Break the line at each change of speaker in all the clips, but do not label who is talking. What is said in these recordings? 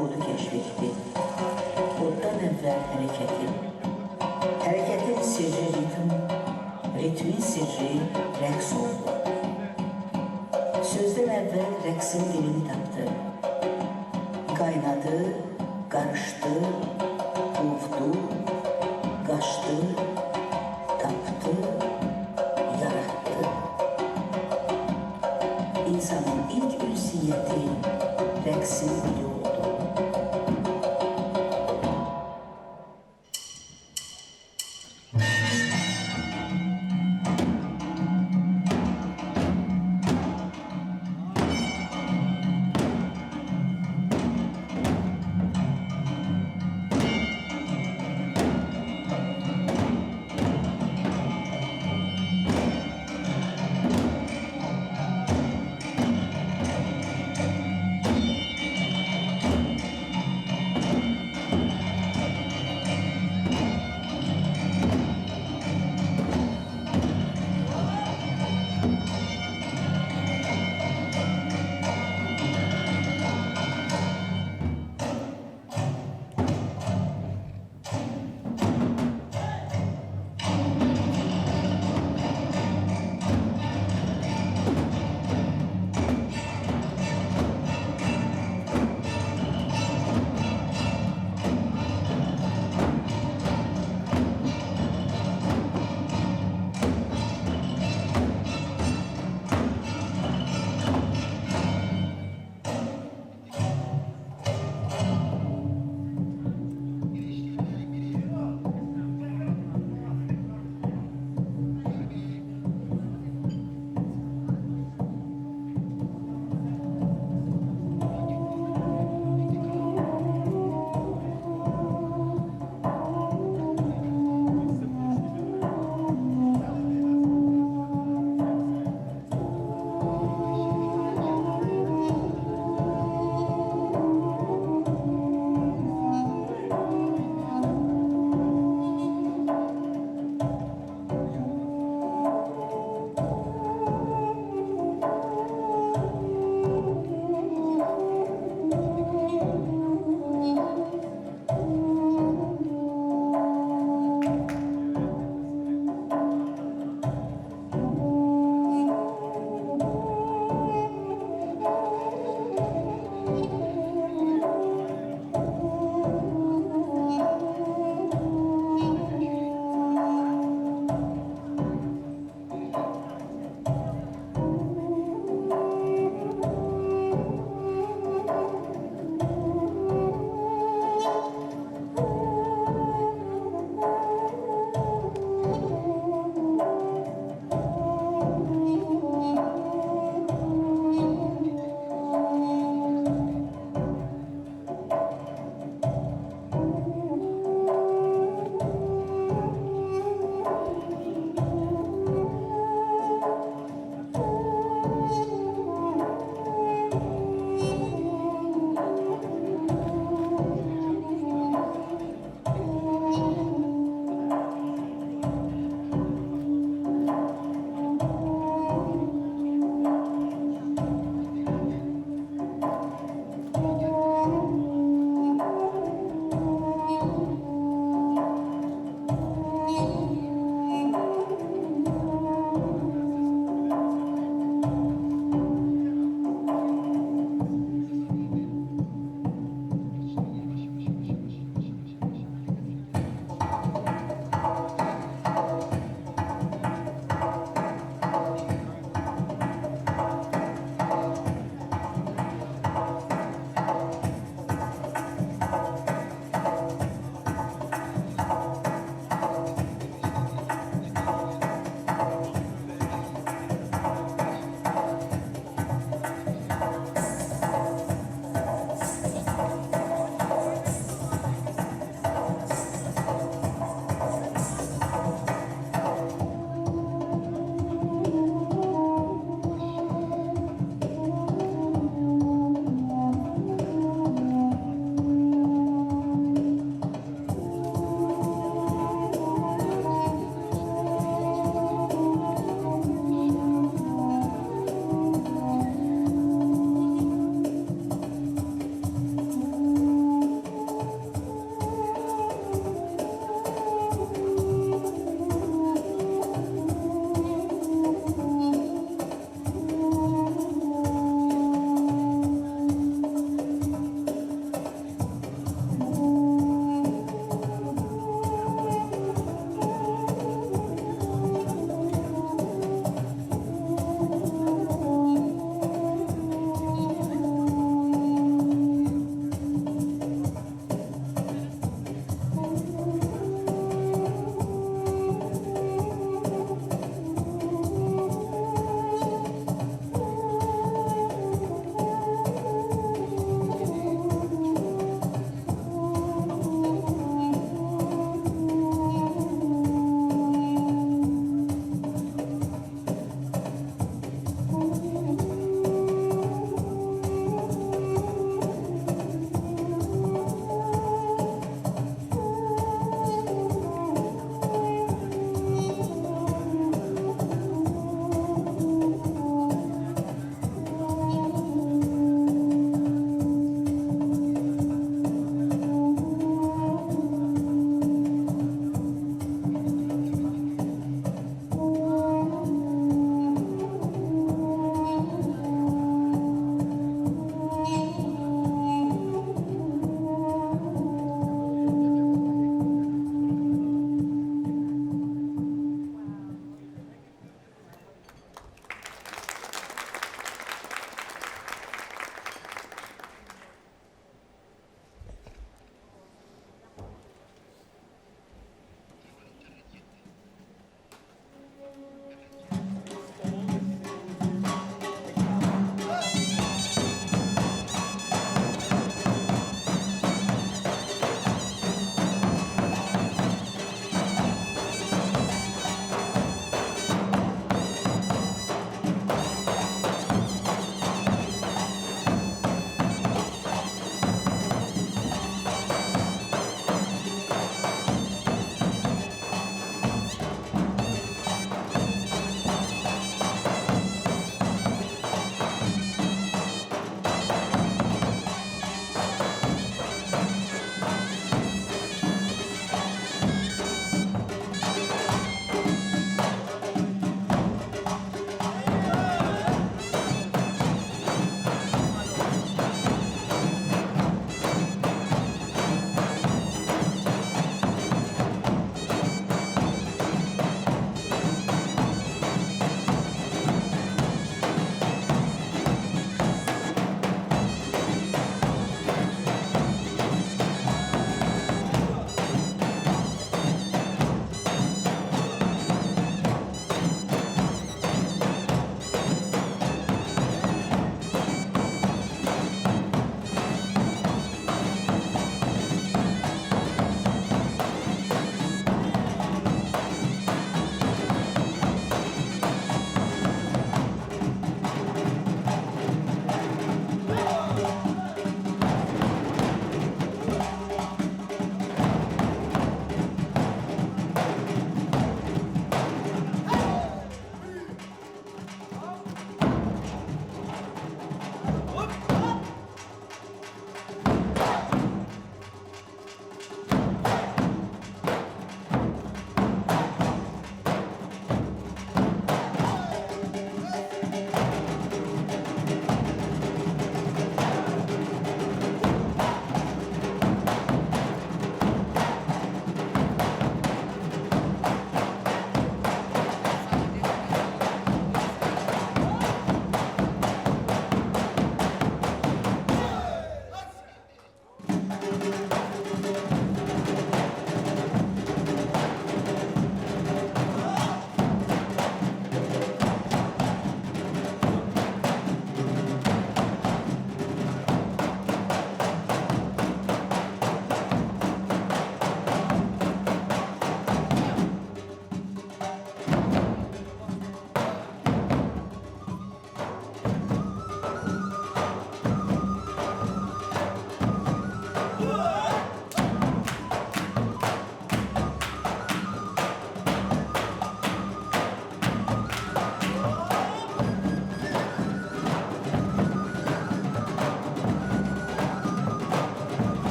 odu keşfetti. Oddan evvel hareketin sirri ritmin sirri rəqs oldu. Sözden evvel rəqsin dilini taptı. Kaynadı, karıştı, kovdu, kaçtı, taptı, yarattı. İnsanın ilk ünsiyeti rəqsin dili oldu.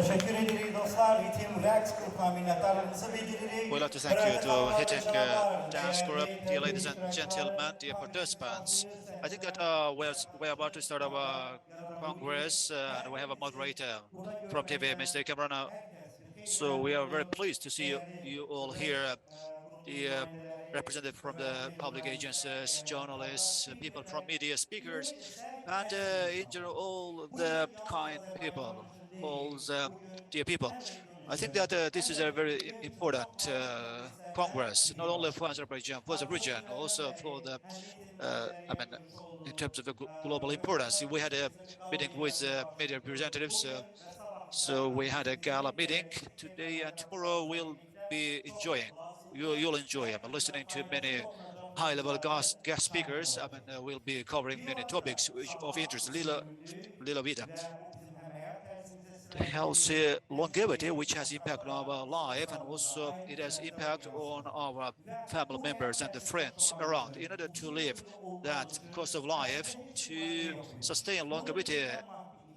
Teşekkür ederiz dostlar. Ritim Rex grubuna minnettarlığımızı bildiririk.
We'd like to thank you
Hürmetli
to
tanrılar ve
Hitting
selamlar.
Dance Group,
Değerli
dear ladies and
temsilciler,
gentlemen, dear
Başkanımız,
participants. I think that
sevgiler,
we're about to start our Congress and we have a moderator from TV, Mr. Cabrana. So we are very pleased to see you all here, the representative from the public agencies, journalists, people from media, speakers, and in general, all the kind people, all the dear people. I think that this is a very important Congress, not only for Azerbaijan, for the region, also for the, I mean, in terms of the global importance. We had a meeting with media representatives, so we had a gala meeting today, and tomorrow we'll be enjoying. You'll enjoy. I'm listening to many high-level guest speakers. We'll be covering many topics of interest. Lila Vida, the healthy longevity, which has impact on our life, and also it has impact on our family members and the friends around. In order to live that cost of life, to sustain longevity,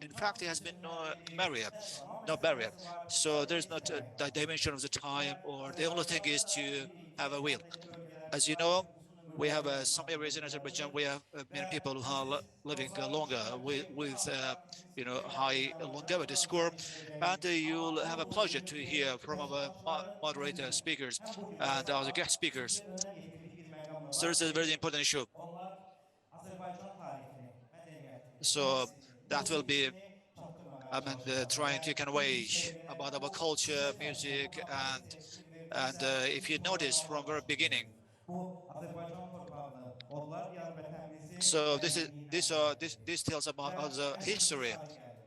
in fact, it has been no barrier. So there's not the dimension of the time, or the only thing is to have a will. As you know, we have some areas in Azerbaijan. We have many people who are living longer with high longevity score, and you'll have a pleasure to hear from our moderator speakers and other guest speakers. So it's a very important issue.
Onlar Azerbaycan tarihini, medeniyetini,
So
genetiğini,
that will be
çaktırmamaya
trying to
çalışıyorlar.
convey about our culture, music, and if you notice from very beginning.
Bu Azerbaycan torpağını, onlar Diyarbakır'ımızı
So this tells about the history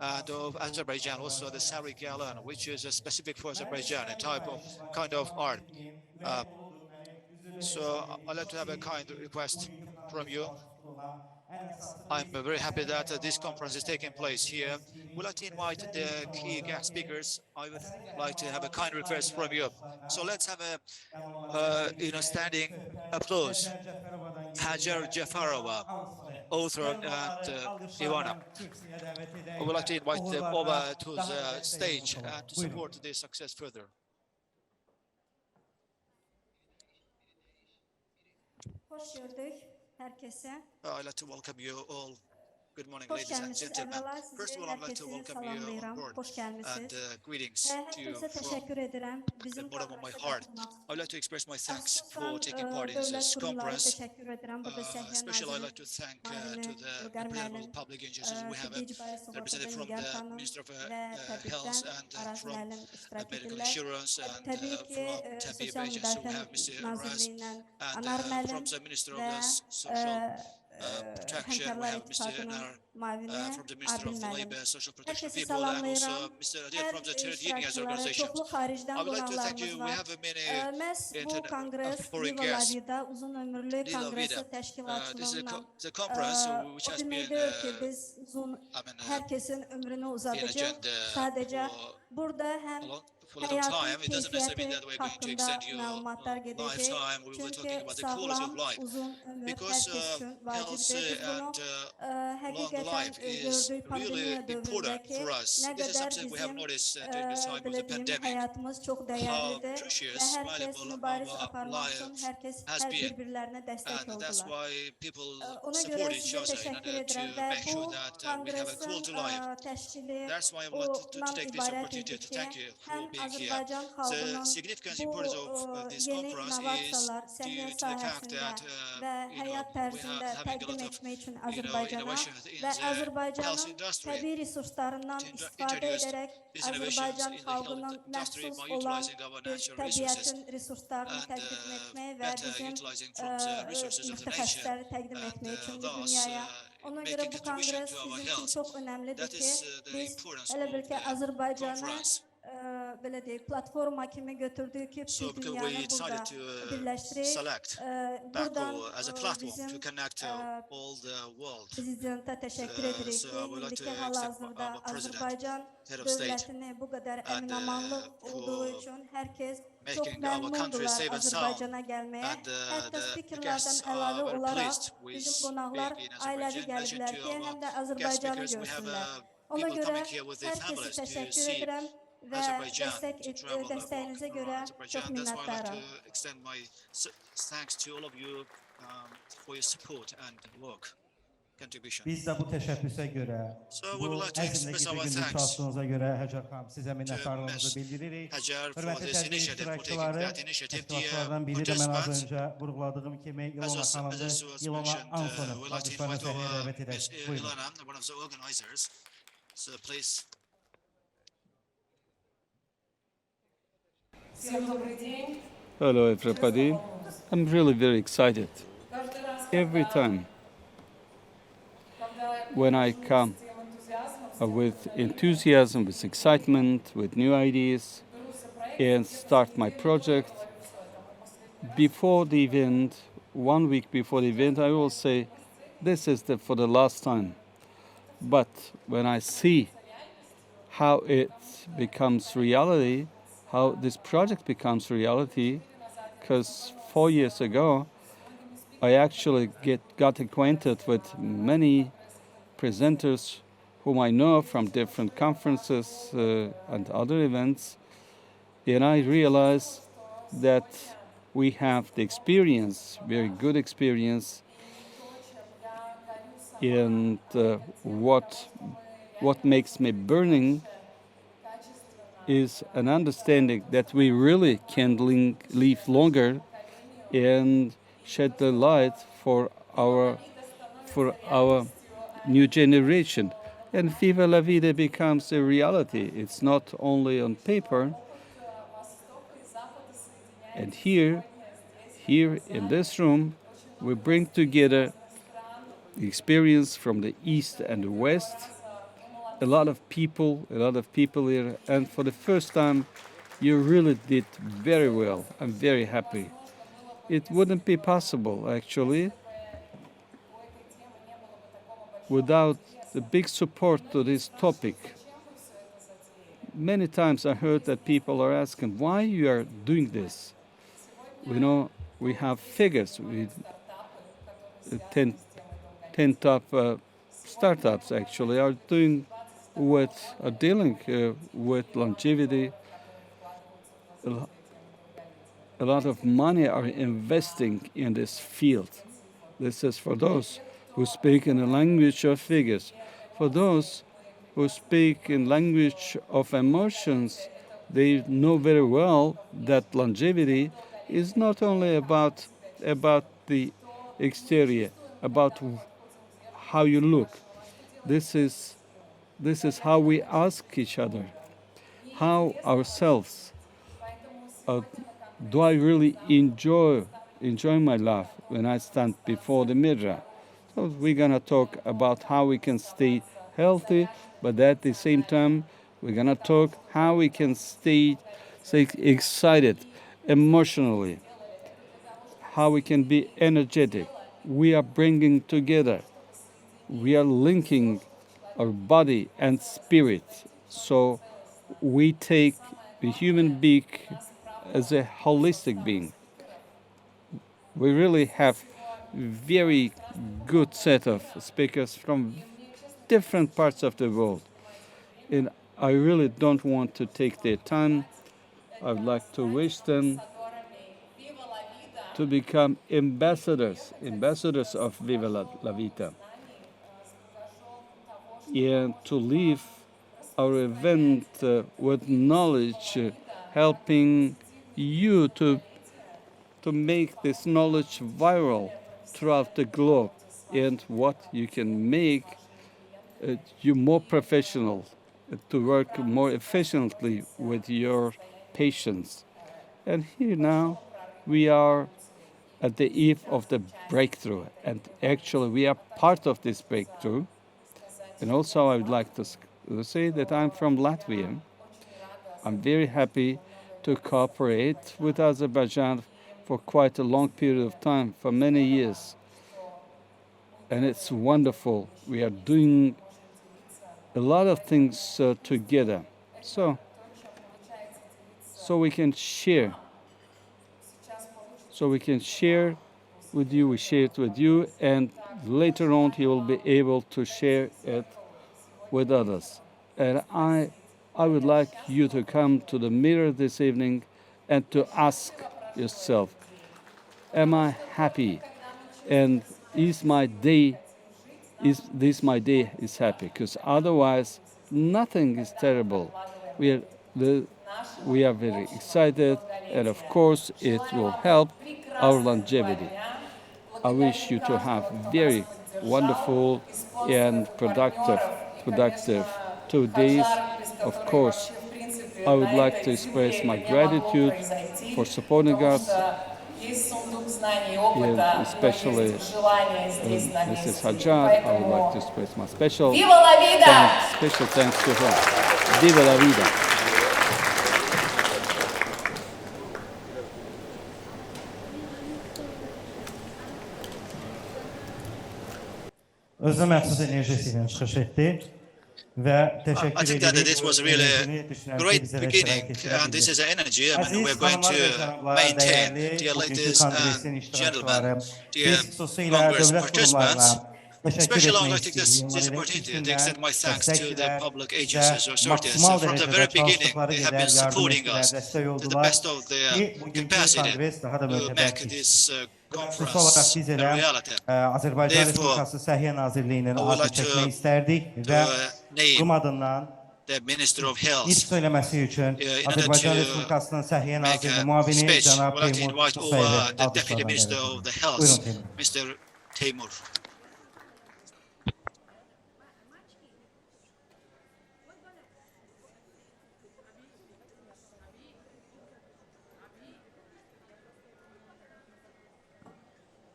and of Azerbaijan, also the Sari Galan, which is a specific for Azerbaijan, a type of kind of art. So I'd like to have a kind request from you. I'm very happy that this conference is taking place here. We'd like to invite the key guest speakers. I would like to have a kind request from you. So let's have a standing applause. Hajar Jafarova, author, and Ivana. I would like to invite them over to the stage and to support this success further.
Hoş gördük herkese.
I'd like to welcome you all. Good morning,
Hoş
ladies and
gelmişsiniz.
gentlemen.
Evvela
First
sizi
of all, I'd like to
herkesi
welcome you on
salamlayıram.
board
Hoş gelmişsiniz.
and greetings to you
Herkese
from
teşekkür ederim.
the
Bizim
bottom of my
kongrese
heart.
katılmak
I would like to express my thanks for
Xüsusən
taking part in
dövlət
this
qurumları
conference.
teşekkür ederim. Burada Səhiyyə
Especially I'd
naziri
like to thank to
Mavini
the
Ilqar
representative
müəllim,
public agencies. We have
Tibbi İcbari
a
Sığortada
representative from
Nigar
the
xanım
Minister of
və
Health
təbibdən
and
Araz
from
müəllim iştirak
Medical
edirlər.
Insurance and
Təbii ki,
from Tabib
Sosial
Agency we have
Müdafiə
Mr. Araz
Nazirliyindən
and
Anar
from
müəllim
the Minister of
və
the Social Protection we
Həmkarlar
have Mr.
İttifaqının
Anar
müavini
from the Minister
Abil
of the
müəllim.
Labor, Social Protection
Herkesi
People, and also
salamlayıram.
Mr. Adil
Hər
from the Trade Unions
iştirakçılara,
Organization.
çoxlu xaricdən
I would like to thank you.
qonaqlarımız
We
var.
have many
Məhz bu kongres
foreign
Viva La
guests.
Vida uzun ömürlü
Lila
kongresi
Vida. This is
təşkilatçılığından
the conference which
o
has been
demək deyil ki, biz uzun herkesin ömrünü uzadacağız.
agenda
Sadəcə
for
burada həm
for a long time.
həyatın
It doesn't necessarily mean
keyfiyyəti
that we're going to
haqqında
extend your
məlumatlar gedəcək.
lifetime. We will be talking
Çünki
about the quality of
sağlam,
life.
uzun ömür
Because
hər kəs üçün vacibdir.
health
Biz bunu
and long
həqiqətən
life is
gördük
really
pandemiya
important
dövründəki
for us.
nə
This is
qədər
something we have
bizim
noticed during the time of the
belə deyim,
pandemic.
həyatımız çox
How
dəyərlidir və
precious,
hər kəs
valuable
mübariz
our
aparmaq üçün
life
hər kəs
has
hər
been.
bir-birlərinə dəstək
And that's
oldular.
why people
Ona
support
görə
each
sizə
other in
təşəkkür
order to
edirəm və
make
bu
sure that we have a
konqresin
quality life.
təşkili
That's why I would like to
ondan
take this
ibarət
opportunity
idi
to
ki,
thank you for
həm
being here.
Azərbaycan
The
xalqının
significant
bu
importance of this
yeni
conference is
innovasiyalar
due
səhiyyə
to the fact
sahəsində
that
və həyat
we are
tərzində
having a
təqdim
lot of
etmək üçün Azərbaycana
innovation in
və
the health
Azərbaycanın
industry
təbii resurslarından
to
istifadə
introduce
edərək
these innovations
Azərbaycan
in the health
xalqının
industry
məxsus
by
olan
utilizing our
bir
natural resources
təbiətin resurslarını
and
təqdim etmək və
better
bizim
utilizing from the resources of the nation
mütəxəssisləri təqdim
and
etmək üçün bu
thus
dünyaya. Ona görə
making
bu
contribution
konqres
to our
bizim üçün
health.
çox önəmlidir
That
ki,
is the
biz
importance
elə bil
of
ki,
the
Azərbaycanı
conference.
belə deyək, platforma kimi götürdük ki,
So
bir
because
dünyanı
we
burada
decided to
birləşdirək.
select
Buradan
Baku as a platform to
bizim
connect all the world.
prezidentə təşəkkür edirik
So
ki,
I would like to
indiki
accept
hal-hazırda
our president,
Azərbaycan
head of state,
dövlətini bu qədər
and,
əminamanlıq
for
olduğu üçün hər kəs çox
making our country
məmnundular
safe and sound.
Azərbaycana gəlməyə.
And
Hətta
the
spikerlərdən
guests are
əlavə
very
olaraq
pleased with
bizim qonaqlar
being in
ailəvi
Azerbaijan. In addition
gəliblər
to
ki, həm də
our guest
Azərbaycanı
speakers, we have
görsünlər. Ona
people
görə
coming here with their
hər kəsi
families to
təşəkkür
see
edirəm. ve
Azerbaijan to travel
desteğinize
walking
göre
around
çok
Azerbaijan. That's why I'd like to
minnettarım.
extend my thanks to all of you for your support and work contribution.
Biz de bu teşebbüse göre,
So we would
bu
like to
əzmlə
express
gecə
our
gündüz
thanks
çalıştığınıza göre Hacer xanım sizə
to
minnətdarlığımızı
Ms.
bildiririk.
Hajar for
Hörmətli
this
tədbir
initiative, for taking
iştirakçıları,
that initiative. The
təşkilatçılardan biri də mən az
participants,
öncə vurguladığım kimi İlona
as
xanımdır.
was
İlona
mentioned,
Ansonov,
we'd like to
alqışlarla
invite
səhnəyə
our
dəvət edək.
Ms.
Buyurun.
Ilana, one of the organizers. So please.
Всем добрый день.
Hello, everybody. I'm really very excited.
Каждый раз,
Every time
когда
when I
я
come
с тем энтузиазмом,
with enthusiasm, with excitement, with new ideas,
беру все проекты,
and start my project, before the event, 1 week before the event, I will say, this is for the last time. But when I see how it becomes reality, how this project becomes reality, because 4 years ago, I actually got acquainted with many presenters whom I know from different conferences and other events, and I realized that we have the experience, very good experience, and what makes me burning is an understanding that we really can live longer and shed the light for our new generation. And Viva La Vida becomes a reality. It's not only on paper. And here in this room, we bring together the experience from the East and the West. A lot of people here, and for the first time, you really did very well. I'm very happy. It wouldn't be possible, actually, without the big support to this topic. Many times I heard that people are asking, why you are doing this? We know we have figures. 10 top startups actually are dealing with longevity. A lot of money are investing in this field. This is for those who speak in the language of figures. For those who speak in language of emotions, they know very well that longevity is not only about the exterior, about how you look. This is how we ask each other, how ourselves. Do I really enjoy my life when I stand before the mirror? So we're gonna talk about how we can stay healthy, but at the same time, we're gonna talk how we can stay excited emotionally, how we can be energetic. We are bringing together, we are linking our body and spirit. So we take the human being as a holistic being. We really have very good set of speakers from different parts of the world. And I really don't want to take their time. I'd like to wish them to become ambassadors of Viva La Vida, and to leave our event with knowledge, helping you to make this knowledge viral throughout the globe, and what you can make you more professional, to work more efficiently with your patients. And here now we are at the eve of the breakthrough, and actually we are part of this breakthrough. And also I would like to say that I'm from Latvia. I'm very happy to cooperate with Azerbaijan for quite a long period of time, for many years. And it's wonderful. We are doing a lot of things together. So we can share. So we can share with you, we share it with you, and later on you will be able to share it with others. And I I would like you to come to the mirror this evening and to ask yourself, am I happy? And is my day, is this my day is happy? Because otherwise, nothing is terrible. We are, we are very excited, and of course, it will help our longevity. I wish you to have very wonderful and productive 2 days. Of course, I would like to express my gratitude for supporting us, and especially Mrs. Hajar. I would like to express my special thanks to her. Viva la vida!
Özünə məxsus enerjisi ilə çıxış etdi və təşəkkür
I think that
edirik.
this was really a great beginning, and this is an energy we're going to maintain. Dear ladies and gentlemen, dear Congress participants, especially I would like to take this opportunity to extend my thanks to the public agencies or authorities. From the very beginning, they have been supporting us to the best of their capacity to make this conference a reality.
Azərbaycan Respublikası Səhiyyə Nazirliyinin adını çəkmək istərdik və qurum adından
the Minister of Health
ilk söyləməsi üçün Azərbaycan Respublikasının Səhiyyə Nazirinin müavini cənab Teymur Musayevə
the Deputy Minister of the Health, Mr. Teymur.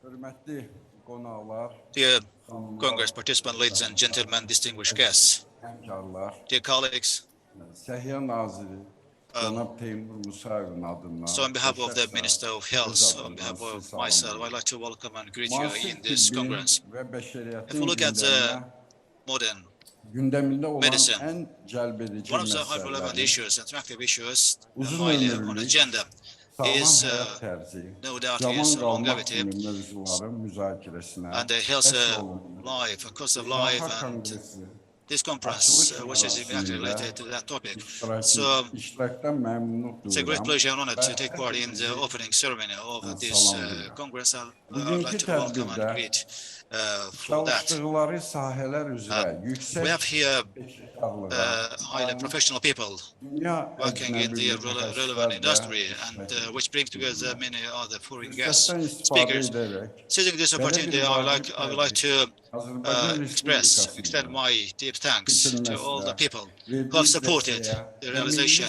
Hörmətli qonaqlar,
Dear Congress participants, ladies and gentlemen, distinguished guests,
həmkarlar,
dear colleagues,
Səhiyyə Naziri cənab Teymur Musayevin adından.
so on behalf of the Minister of Health, on behalf of myself, I'd like to welcome and greet you in this Congress. If we look at modern
gündemində olan
medicine,
ən cəlbedici
one of the high relevant
məsələlər
issues, attractive issues,
Uzun
highly
ömürlük,
on agenda
sağlam
is
həyat tərzi,
no doubt
cavan
is
qalmaq
longevity
kimi mövzuların müzakirəsinə
and the health
həsr olundu.
life, cost of life,
Beynəlxalq
and
Konqresi
this conference, which is exactly related to that topic. So
iştirakdan məmnunluq
it's a great
duyuram.
pleasure and honor to take part in the opening ceremony of this Congress. I'd like to welcome and greet for that.
Çalışdıqları sahələr üzrə yüksək
We have here
peşəkarlığa,
highly professional people
dünya
working in the relevant industry and which bring together many other foreign guest speakers. Seizing this opportunity, I would like to extend my deep thanks to all the people who have supported the realization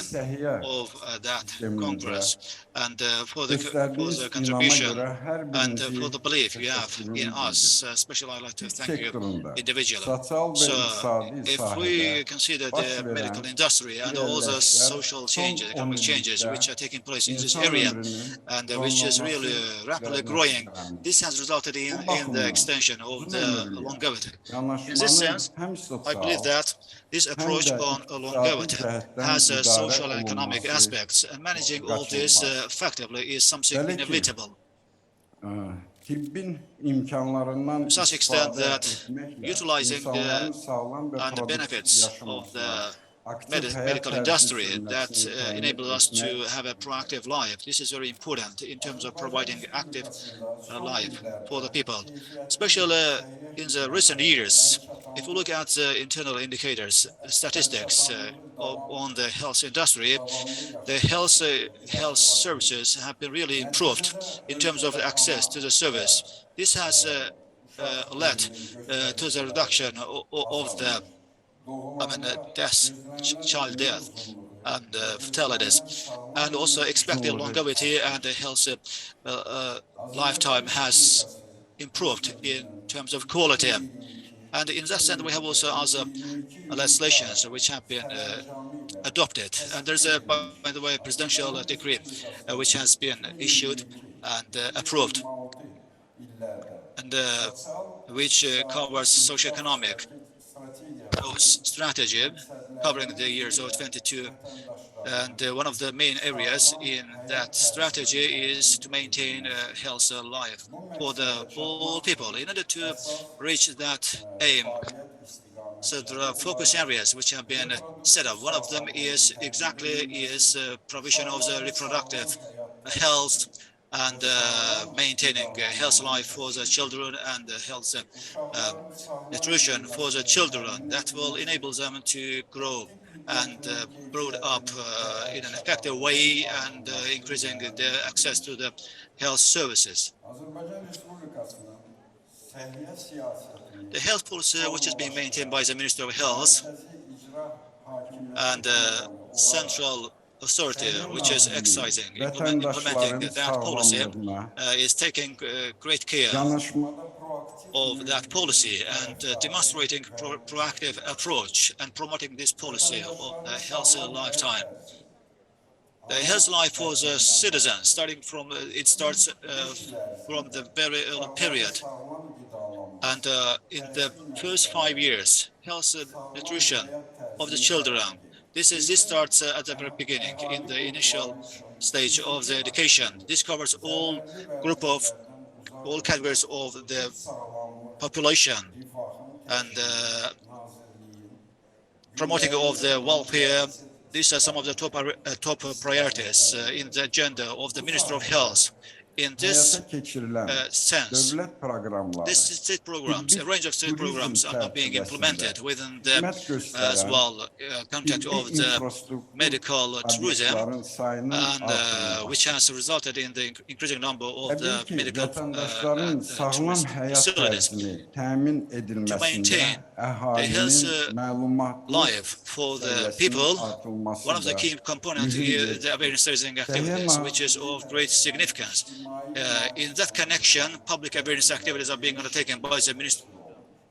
of that Congress and for the contribution and for the belief you have in us. Especially, I'd like to thank you individually. So, if we consider the medical industry and all the social changes, economic changes which are taking place in this area and which is really rapidly growing, this has resulted in the extension of the longevity. In this sense, I believe that this approach on longevity has social and economic aspects, and managing all this effectively is something inevitable.
Tibbin imkanlarından
To such extent
istifadə
that
etməklə
utilizing
insanların sağlam və
and the
produktiv
benefits of
yaşamasına,
the
aktiv həyat
medical
tərzi
industry
sürməsini
that
təmin
enable us to
etmək,
have a proactive life. This is very important in terms of providing active life for the people, especially in the recent years. If we look at the internal indicators, statistics on the health industry, the health services have been really improved in terms of access to the service. This has led to the reduction of the death, child death, and fatalities, and also expected longevity and the health lifetime has improved in terms of quality. And in that sense, we have also other legislations which have been adopted. And there's by the way, a presidential decree which has been issued and approved, and which covers socio-economic strategy covering the years of 22. And one of the main areas in that strategy is to maintain a healthy life for all people. In order to reach that aim, So there are focus areas which have been set up. One of them is provision of the reproductive health and maintaining health life for the children and health nutrition for the children that will enable them to grow and brought up in an effective way and increasing their access to the health services.
Azərbaycan Respublikasının səhiyyə siyasətini
The health policy, which is being maintained by the Minister of Health
mərkəzi icra hakimiyyəti
and central authority, which is exercising, implementing that policy, is taking great care of that policy and demonstrating proactive approach and promoting this policy of a healthy lifetime. The health life for the citizens, starting from it starts from the very early period, and in the first 5 years, health and nutrition of the children. This starts at the very beginning, in the initial stage of the education. This covers all categories of the population and promoting of the welfare. These are some of the top priorities in the agenda of the Minister of Health. In this sense, these state programs, a range of state programs are now being implemented within the context of the medical tourism, and which has resulted in the increasing number of the medical facilities. To maintain a health life for the people, one of the key components here is the awareness raising activities, which is of great significance. In that connection, public awareness activities are being undertaken by the Ministry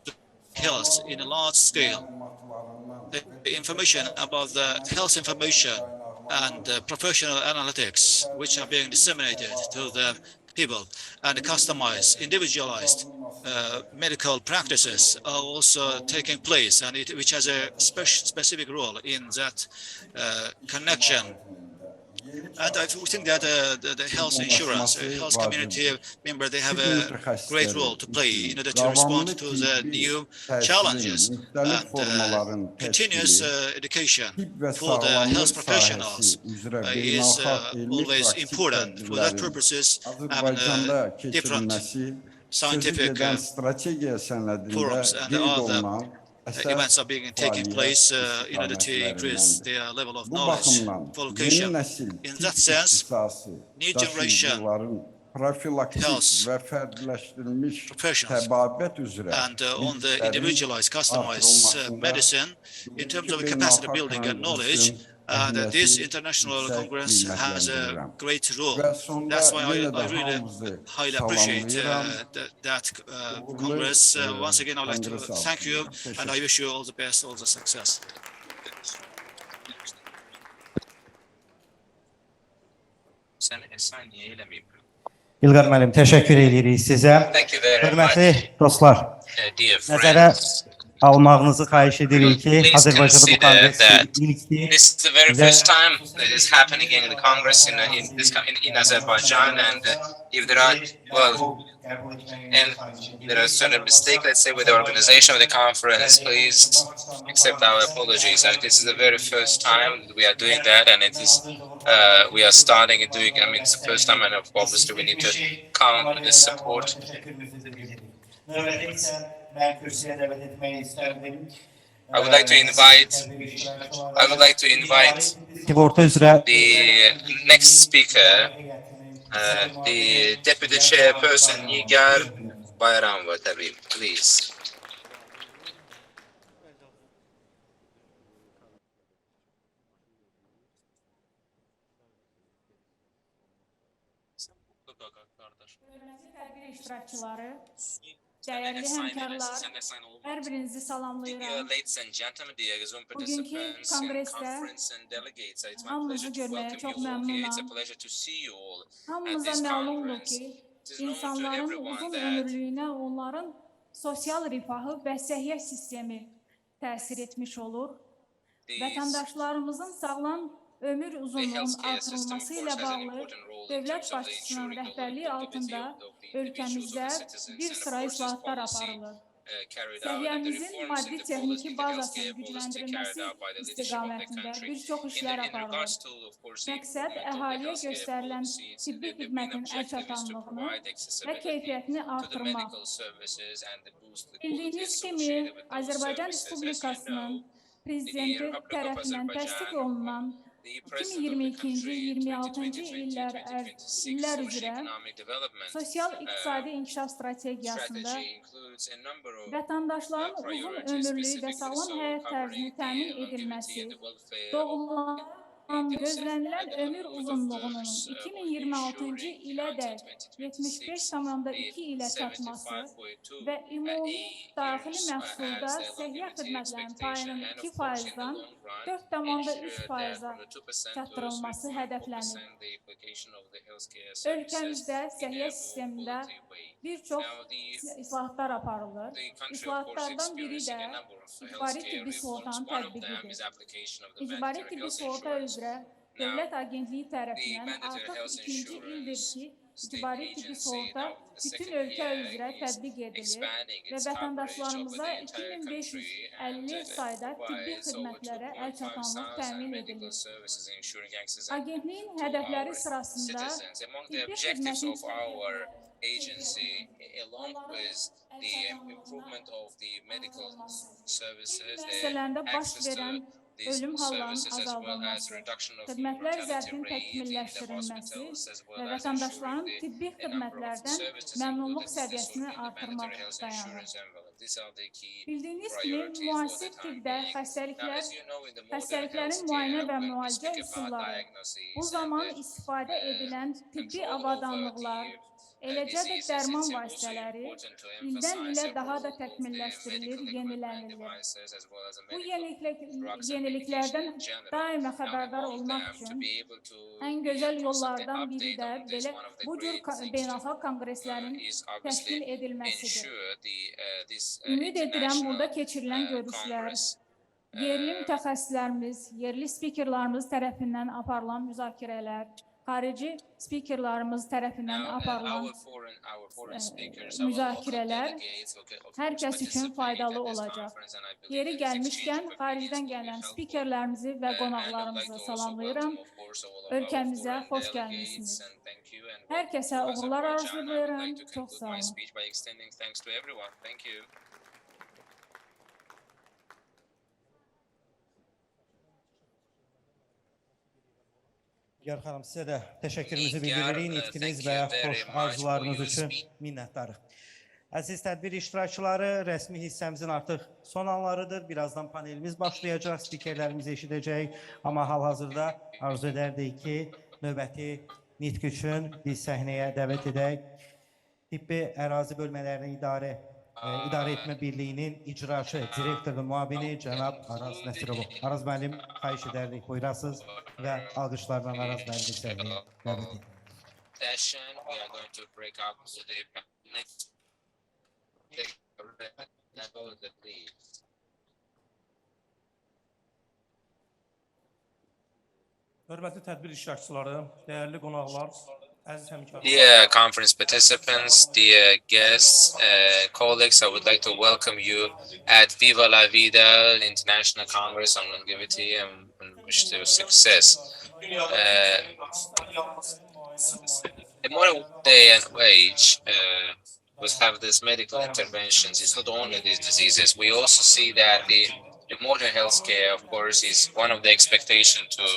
of Health in a large scale. The information about the health information and professional analytics, which are being disseminated to the people, and customized, individualized medical practices are also taking place, and which has a specific role in that connection. And I think that the health insurance, health community member, they have a great role to play in order to respond to the new challenges. And continuous education for the health professionals is always important. For that purposes, different scientific forums and other events are taking place in order to increase their level of knowledge for location. In that sense, new generation health professionals and on the individualized, customized medicine in terms of capacity building and knowledge, this international congress has a great role. That's why I really highly appreciate that congress. Once again, I'd like to thank you, and I wish you all the best, all the success.
İlqar müəllim, təşəkkür edirik sizə. Hörmətli dostlar, nəzərə almağınızı xahiş edirik ki, Azərbaycanda bu konqres ilkdir.
This is the very first time that is happening in the Congress in Azerbaijan, and if there are, and there are certain mistakes, let's say, with the organization of the conference, please accept our apologies. And this is the very first time that we are doing that, and it is we are starting and doing. I mean, it's the first time, and obviously we need to count with this support. I would like to invite the next speaker, the Deputy Chairperson Nigar Bayramova, please.
Değerli hemkarlar, her birinizi salamlayıram. Bugünkü kongreste hamınızı görmeye çok memnunum. Hamımıza məlumdur ki, insanların uzun ömürlüyünə onların sosial rifahı və səhiyyə sistemi təsir etmiş olur. Vətəndaşlarımızın sağlam ömür uzunluğunun artırılması ilə bağlı dövlət başçısının rəhbərliyi altında ölkəmizdə bir sıra islahatlar aparılır.
carried out and the
Səhiyyəmizin
reforms in
maddi
the
texniki
in the
bazasının
healthcare policy carried
gücləndirilməsi
out by the leadership of the
istiqamətində
country.
bir çox işlər
In
aparılır.
regards to, of course, the
Məqsəd
improvement of the
əhaliyə
healthcare
göstərilən
policies,
tibbi
the main
xidmətin
objective is to
əlçatanlığını
provide
və
accessibility
keyfiyyətini
to the
artırmaq.
medical services and the boost the quality
Bildiyiniz kimi,
associated with those
Azərbaycan
services. As you
Respublikasının
know, the
prezidenti
Republic of
tərəfindən təsdiq
Azerbaijan,
olunan
the president of the country,
2022-26-cı illər üzrə
economic development
sosial-iqtisadi inkişaf strategiyasında
strategy includes a number of
vətəndaşların uzun
priorities,
ömürlü və
specifically
sağlam
so
həyat tərzini
covering
təmin
the
edilməsi,
longevity and the welfare of
doğulan gözlənilən
the
ömür
development of
uzunluğunun
others,
2026-cı
ensuring
ilədək
until 2026
75,2 ilə çatması və ümumi daxili məhsulda səhiyyə xidmətlərinin payının 2%-dan 4,3%-a çatdırılması hədəflənir. Ölkəmizdə səhiyyə sistemində bir çox islahatlar aparılır. İslahatlardan biri də icbari tibbi sığortanın tətbiqidir. İcbari tibbi sığorta üzrə Dövlət Agentliyi tərəfindən artıq ikinci ildir ki, icbari tibbi sığorta bütün ölkə üzrə tətbiq edilir və vətəndaşlarımıza 2550 sayda tibbi xidmətlərə əlçatanlıq təmin edilir. Agentliyin hədəfləri sırasında tibbi xidmətin
agency, along with the improvement of the medical services,
müəssisələrində baş
access to
verən
these
ölüm hallarının
services, as well as
azaldılması,
reduction of
xidmətlər
mortality
zərfinin
rate in the
təkmilləşdirilməsi
hospitals, as well
və
as
vətəndaşların
ensuring
tibbi
the number of
xidmətlərdən
services
məmnunluq
included
səviyyəsini
in the
artırmaq
mandatory health
dayanır.
insurance envelope. These are the key
Bildiyiniz kimi,
priorities for
müasir
the time
tibbdə
being. Now, as you know, in the modern
xəstəliklərin müayinə
healthcare,
və
when we
müalicə
speak about
üsulları,
diagnosis
bu
and
zaman
the
istifadə edilən tibbi
control
avadanlıqlar,
over
eləcə də
diseases,
dərman
it's also
vasitələri
important to
ildən
emphasize
ilə
the
daha da
role of the
təkmilləşdirilir,
medical equipment
yenilənilir.
devices, as well as the
Bu
medical drugs and
yeniliklərdən
medication in general.
daima
Now,
xəbərdar
among
olmaq
them, to
üçün
be able to
ən
be
gözəl
constantly
yollardan biri
update
də
on this,
belə
one of the
bu cür
great things to
beynəlxalq konqreslərin
is obviously
təşkil edilməsidir.
ensure this
Ümid edirəm, burada keçirilən
international
görüşlər
congress
yerli mütəxəssislərimiz, yerli spikerlarımız tərəfindən aparılan müzakirələr, xarici spikerlarımız tərəfindən aparılan müzakirələr hər kəs üçün faydalı olacaq. Yeri gəlmişkən, xaricdən gələn spikerlərimizi və qonaqlarımızı salamlayıram. Ölkəmizə xoş gəlmişsiniz. Hər kəsə uğurlar arzulayıram. Çox sağ olun.
Nigar xanım, sizə də təşəkkürümüzü bildiririk. Nitkiniz və xoş arzularınız üçün minnətdarıq. Əziz tədbir iştirakçıları, rəsmi hissəmizin artıq son anlarıdır. Birazdan panelimiz başlayacaq, spikerlərimizi eşidəcək. Amma hal-hazırda arzu edərdik ki, növbəti nitq üçün biz səhnəyə dəvət edək. Tibbi ərazi bölmələrini İdarə Etmə Birliyinin icraçı, direktor və müavini cənab Araz Nəsirovu. Araz müəllim, xahiş edərdik, buyurasınız və alqışlarla Araz müəllimi səhnəyə dəvət edək.
Hörmətli tədbir iştirakçıları, dəyərli qonaqlar, əziz həmkarlar.
Dear conference participants, dear guests, colleagues, I would like to welcome you at Viva La Vida International Congress on Longevity and wish you success. The modern day and age we have these medical interventions. It's not only these diseases. We also see that the modern healthcare, of course, is one of the expectations to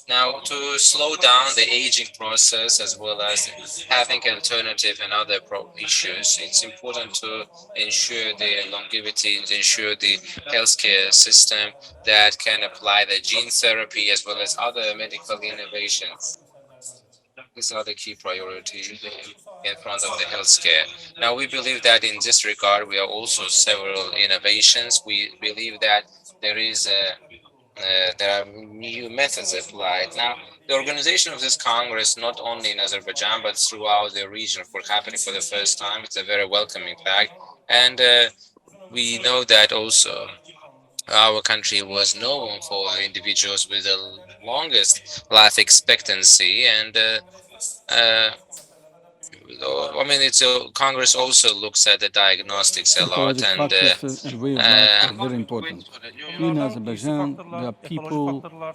now, to slow down the aging process as well as having alternative and other issues, it's important to ensure the longevity, to ensure the healthcare system that can apply the gene therapy as well as other medical innovations. These are the key priorities in front of the healthcare. Now, we believe that in this regard, we are also several innovations. We believe that there are new methods applied. Now, the organization of this Congress, not only in Azerbaijan, but throughout the region, for happening for the first time, it's a very welcoming fact. And we know that also our country was known for individuals with the longest life expectancy, and I mean, Congress also looks at the diagnostics a lot,
Ecologic
and
factors and way of life are very important. In
Bunlardan
Azerbaijan,
iyisi
there are
faktorlar, ekolojik
people,
faktorlar,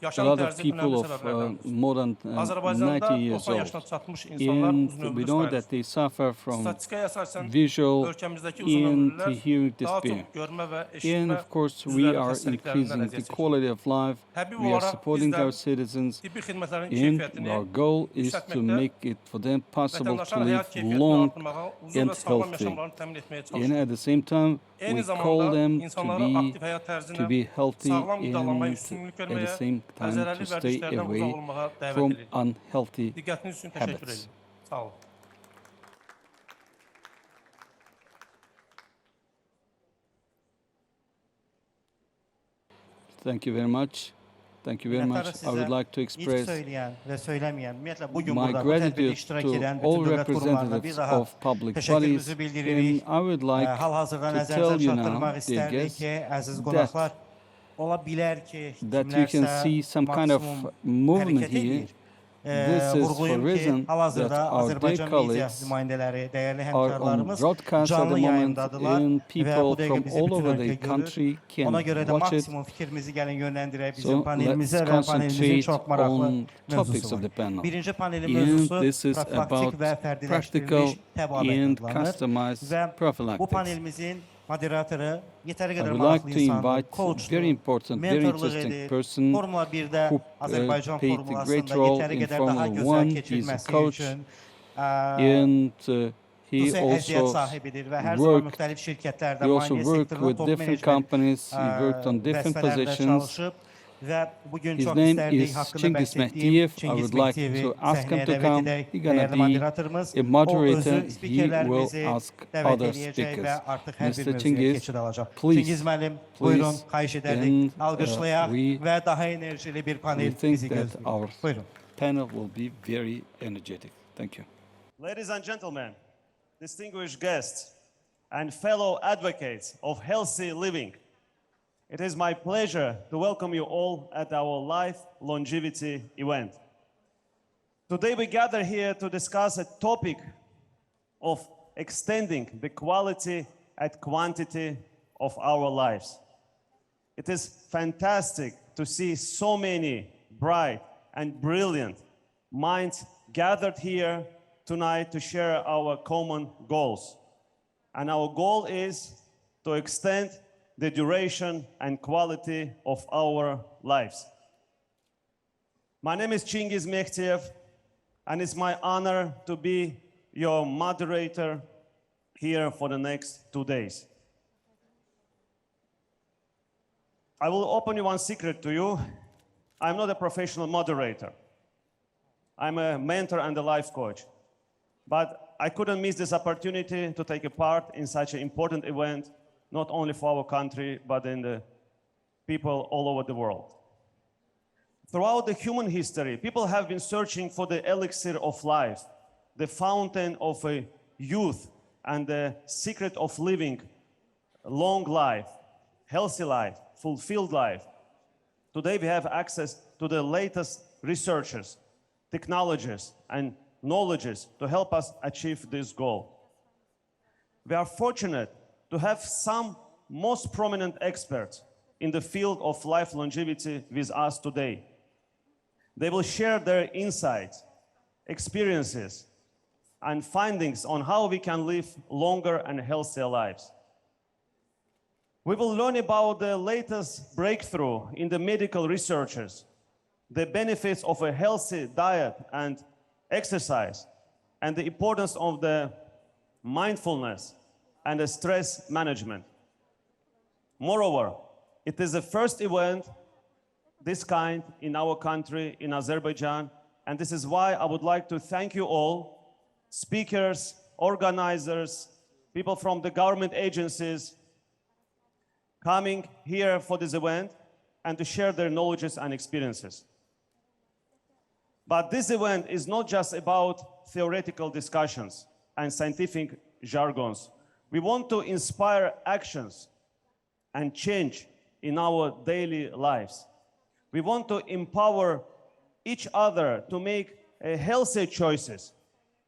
a
yaşam
lot of
tərzi
people
önəmli
of
səbəblərdən.
more than 90
Azərbaycanda
years
90
old,
yaşına çatmış insanlar
and
uzun
we
ömürlü
know
sayılır.
that they suffer from
Statistikaya əsasən
visual
ölkəmizdəki uzun
and
ömürlülər
hearing
daha çox
despair.
görmə və
And
eşitmə
of course, we
üzvləri
are
xəstəliklərindən
increasing the
əziyyət çəkir.
quality of life.
Təbii
We are
olaraq
supporting
bizlər
our citizens,
tibbi xidmətlərin
and
keyfiyyətini
our goal is to
yüksəltməkdə
make it for them possible to
vətəndaşların
live
həyat keyfiyyətini
long
artırmağa, uzun
and
və sağlam
healthy.
yaşamlarını təmin etməyə
And
çalışır.
at the same time, we
Eyni
call
zamanda
them
insanlara aktiv həyat
to
tərzinə,
be healthy
sağlam qidalanmaya
and
üstünlük
at the
verməyə
same
və
time
zərərli
to stay
vərdişlərdən
away
uzaq olmağa dəvət
from
edir.
unhealthy
Diqqətiniz üçün təşəkkür
habits.
ederim. Sağ olun.
Thank you very much. Thank you very much.
Minnətdarıq
I would
sizə.
like to
İlk
express
söyləyən və söyləməyən, ümumiyyətlə bugün
my
burada bu tədbirdə
gratitude
iştirak
to
edən
all
bütün dövlət qurumlarına bir
representatives
daha
of public bodies.
təşəkkürümüzü
And
bildiririk.
I would like
Hal-hazırda
to
nəzərinizə
tell you
çatdırmaq
now, dear
istərdik
guests,
ki, əziz
that
qonaqlar, ola bilər ki,
that you can
kimlərsə
see some kind of
maksimum
movement
hərəkət
here.
edir.
This is for
Vurğulayım ki,
reason
hal-hazırda
that our dear
Azərbaycan media
colleagues
nümayəndələri, dəyərli
are on
həmkarlarımız
broadcast at
canlı
the moment,
yayındadılar
and
və bu
people
dəqiqə
from
bizi
all
bütün
over
ölkə
the
görür.
country can
Ona görə də
watch it.
maksimum fikrimizi gəlin yönləndirək bizim
So
panelimizə
let's
və panelimizin
concentrate
çox maraqlı
on topics
mövzusu
of the
var.
panel.
Birinci panelin
And
mövzusu
this is
profilaktik
about
və
practical
fərdiləşdirilmiş təbabət
and
adlanır
customized
və bu
prophylactics.
panelimizin moderatoru yetəri
I
qədər
would like
maraqlı
to
insandır,
invite a
coachdur,
very important, very
mentorluq
interesting
edir,
person
Formula 1-də
who
Azərbaycan
played a
formulasında
great role
yetəri
in
qədər daha
Formula
gözəl
1. He's a
keçilməsi
coach,
üçün
and he
xüsusi əziyyət
also
sahibidir və hər zaman
worked.
müxtəlif şirkətlərdə,
He also
maliyyə
worked
sektorunda
with
top
different
menecment
companies. He worked on different
vəzifələrdə
positions.
çalışıb və bugün
His
çox
name
istərdik
is
haqqında
Cengiz
bəhs etdiyim
Mehdiyev. I
Cengiz
would like
Mehdiyevi
to ask him
səhnəyə
to
dəvət
come.
edək.
He's gonna
Dəyərli
be
moderatorımız,
a
o
moderator.
özü
He will
spikerlərimizi
ask
dəvət
other
edəcək və
speakers.
artıq hər bir
Mr.
mövzuya
Cengiz,
keçid alacaq.
please,
Cengiz müəllim, buyurun,
please.
xahiş
And,
edərdik, alqışlayaq
we-
və daha enerjili bir
We
panel
think
bizi
that
gözləyir.
our
Buyurun.
panel will be very energetic. Thank you.
Ladies and gentlemen, distinguished guests, and fellow advocates of healthy living, it is my pleasure to welcome you all at our Life Longevity event. Today we gather here to discuss a topic of extending the quality and quantity of our lives. It is fantastic to see so many bright and brilliant minds gathered here tonight to share our common goals. And our goal is to extend the duration and quality of our lives. My name is Cengiz Mehdiyev, and it's my honor to be your moderator here for the next 2 days. I will open you one secret to you. I'm not a professional moderator. I'm a mentor and a life coach. But I couldn't miss this opportunity to take a part in such an important event, not only for our country, but in the people all over the world. Throughout the human history, people have been searching for the elixir of life, the fountain of a youth, and the secret of living a long life, healthy life, fulfilled life. Today we have access to the latest researches, technologies, and knowledges to help us achieve this goal. We are fortunate to have some most prominent experts in the field of life longevity with us today. They will share their insights, experiences, and findings on how we can live longer and healthier lives. We will learn about the latest breakthrough in the medical researches, the benefits of a healthy diet and exercise, and the importance of the mindfulness and the stress management. Moreover, it is the first event this kind in our country, in Azerbaijan, and this is why I would like to thank you all, speakers, organizers, people from the government agencies, coming here for this event and to share their knowledges and experiences. But this event is not just about theoretical discussions and scientific jargons. We want to inspire actions and change in our daily lives. We want to empower each other to make healthy choices,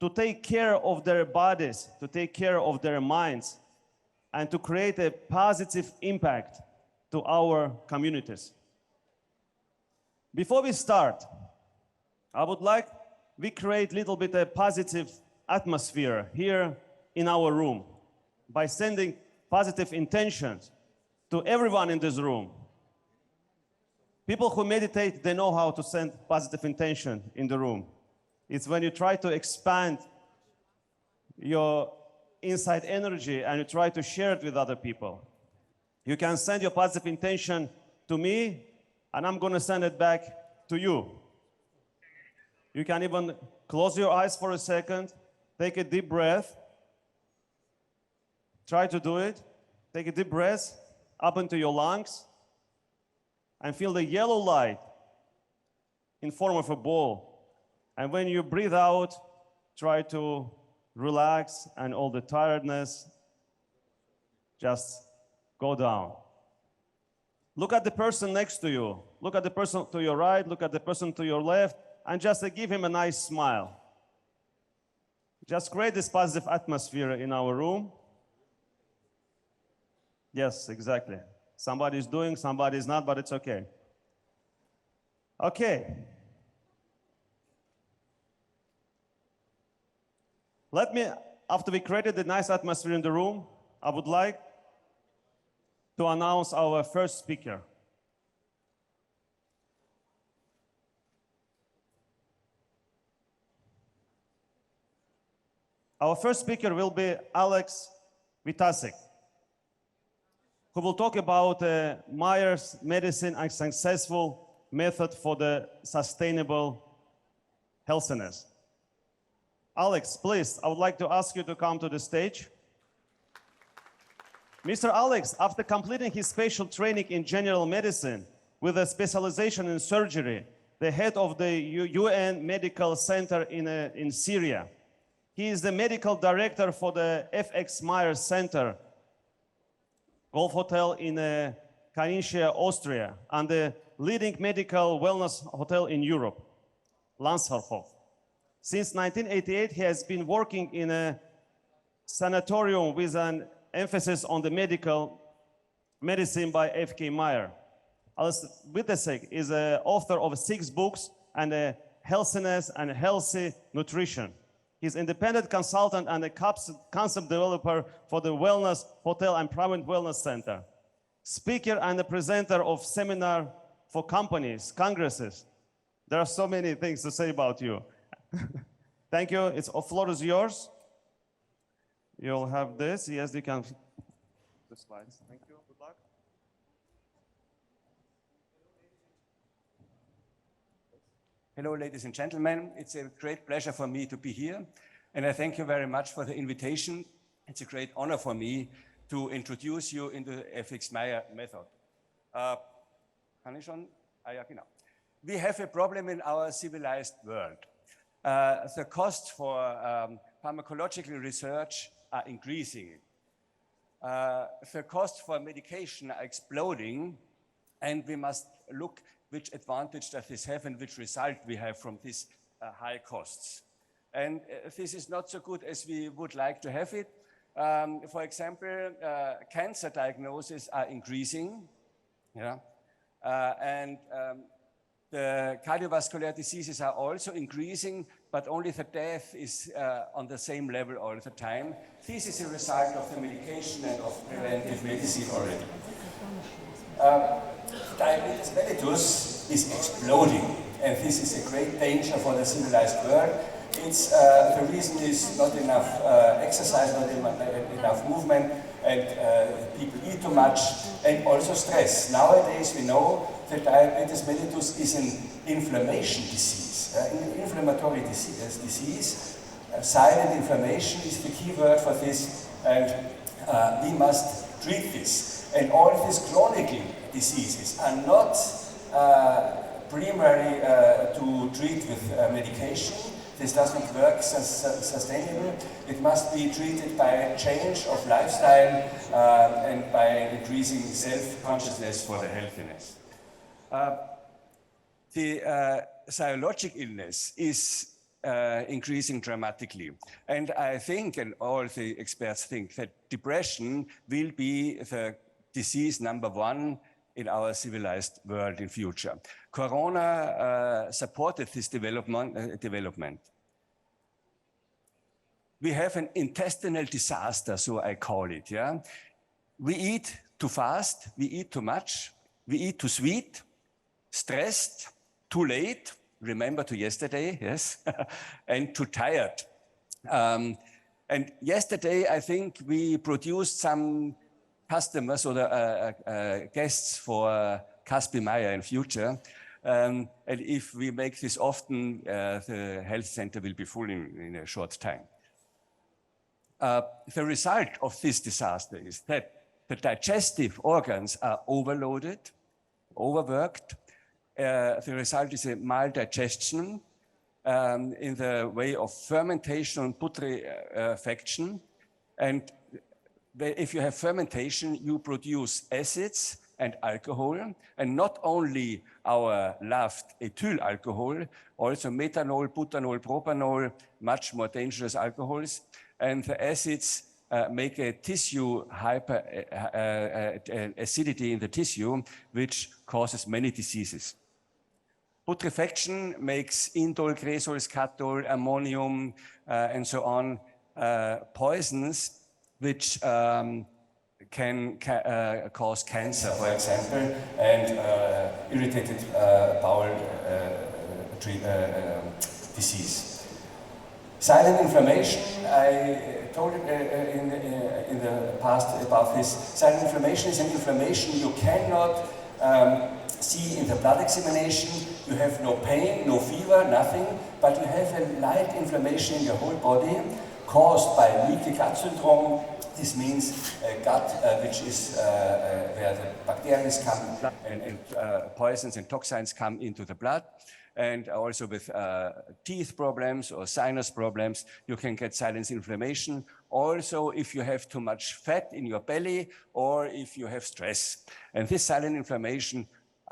to take care of their bodies, to take care of their minds, and to create a positive impact to our communities. Before we start, I would like we create a little bit a positive atmosphere here in our room by sending positive intentions to everyone in this room. People who meditate, they know how to send positive intention in the room. It's when you try to expand your inside energy and you try to share it with other people. You can send your positive intention to me, and I'm going to send it back to you. You can even close your eyes for a second, take a deep breath. Try to do it. Take a deep breath up into your lungs and feel the yellow light in form of a ball. And when you breathe out, try to relax and all the tiredness just go down. Look at the person next to you. Look at the person to your right, look at the person to your left, and just give him a nice smile. Just create this positive atmosphere in our room. Yes, exactly. Somebody's doing, somebody's not, but it's okay. Okay. Let me, after we created the nice atmosphere in the room, I would like to announce our first speaker. Our first speaker will be Alex Vitasek, who will talk about Myers medicine and successful method for the sustainable healthiness. Alex, please, I would like to ask you to come to the stage. Mr. Alex, after completing his special training in general medicine with a specialization in surgery, the head of the UN Medical Center in Syria. He is the medical director for the FX Myers Center, Golf Hotel in Carinthia, Austria, and the leading medical wellness hotel in Europe, Landshof. Since 1988, he has been working in a sanatorium with an emphasis on the medical medicine by F.K. Meyer. Alex Vitasek is an author of 6 books and healthiness and healthy nutrition. He's independent consultant and a concept developer for the Wellness Hotel and Private Wellness Center. Speaker and a presenter of seminar for companies, congresses. There are so many things to say about you. Thank you. The floor is yours. You'll have this. Yes, you can. The slides. Thank you. Good luck.
Hello, ladies and gentlemen. It's a great pleasure for me to be here, and I thank you very much for the invitation. It's a great honor for me to introduce you into the FX Meyer method. We have a problem in our civilized world. The costs for pharmacological research are increasing. The costs for medication are exploding, and we must look which advantage does this have and which result we have from these high costs. And this is not so good as we would like to have it. For example, cancer diagnoses are increasing, yeah? The cardiovascular diseases are also increasing, but only the death is on the same level all the time. This is a result of the medication and of preventive medicine already. Diabetes mellitus is exploding, and this is a great danger for the civilized world. It's, the reason is not enough exercise, not enough movement, and people eat too much, and also stress. Nowadays we know that diabetes mellitus is an inflammation disease, an inflammatory disease. Silent inflammation is the key word for this, and we must treat this. And all these chronic diseases are not primary to treat with medication. This does not work sustainable. It must be treated by a change of lifestyle and by increasing self-consciousness for the healthiness. The serologic illness is increasing dramatically. And I think, and all the experts think, that depression will be the disease number one in our civilized world in future. Corona supported this development. We have an intestinal disaster, so I call it. Yeah, we eat too fast, we eat too much, we eat too sweet, stressed, too late. Remember to yesterday, yes, and too tired. And yesterday, I think we produced some customers or the guests for Caspi Meyer in future. And if we make this often, the health center will be full in a short time. The result of this disaster is that the digestive organs are overloaded, overworked. The result is a maldigestion in the way of fermentation and putrefaction. And if you have fermentation, you produce acids and alcohol, and not only our loved ethyl alcohol, also methanol, butanol, propanol, much more dangerous alcohols. And the acids make a tissue acidity in the tissue, which causes many diseases. Putrefaction makes indol, cresol, skatol, ammonium, and so on, poisons which can cause cancer, for example, and irritated bowel disease. Silent inflammation, I told in the past about this. Silent inflammation is an inflammation you cannot see in the blood examination. You have no pain, no fever, nothing, but you have a light inflammation in your whole body caused by leaky gut syndrome. This means gut, which is where the bacteria come and poisons and toxins come into the blood. And also with teeth problems or sinus problems, you can get silent inflammation. Also, if you have too much fat in your belly or if you have stress. And this silent inflammation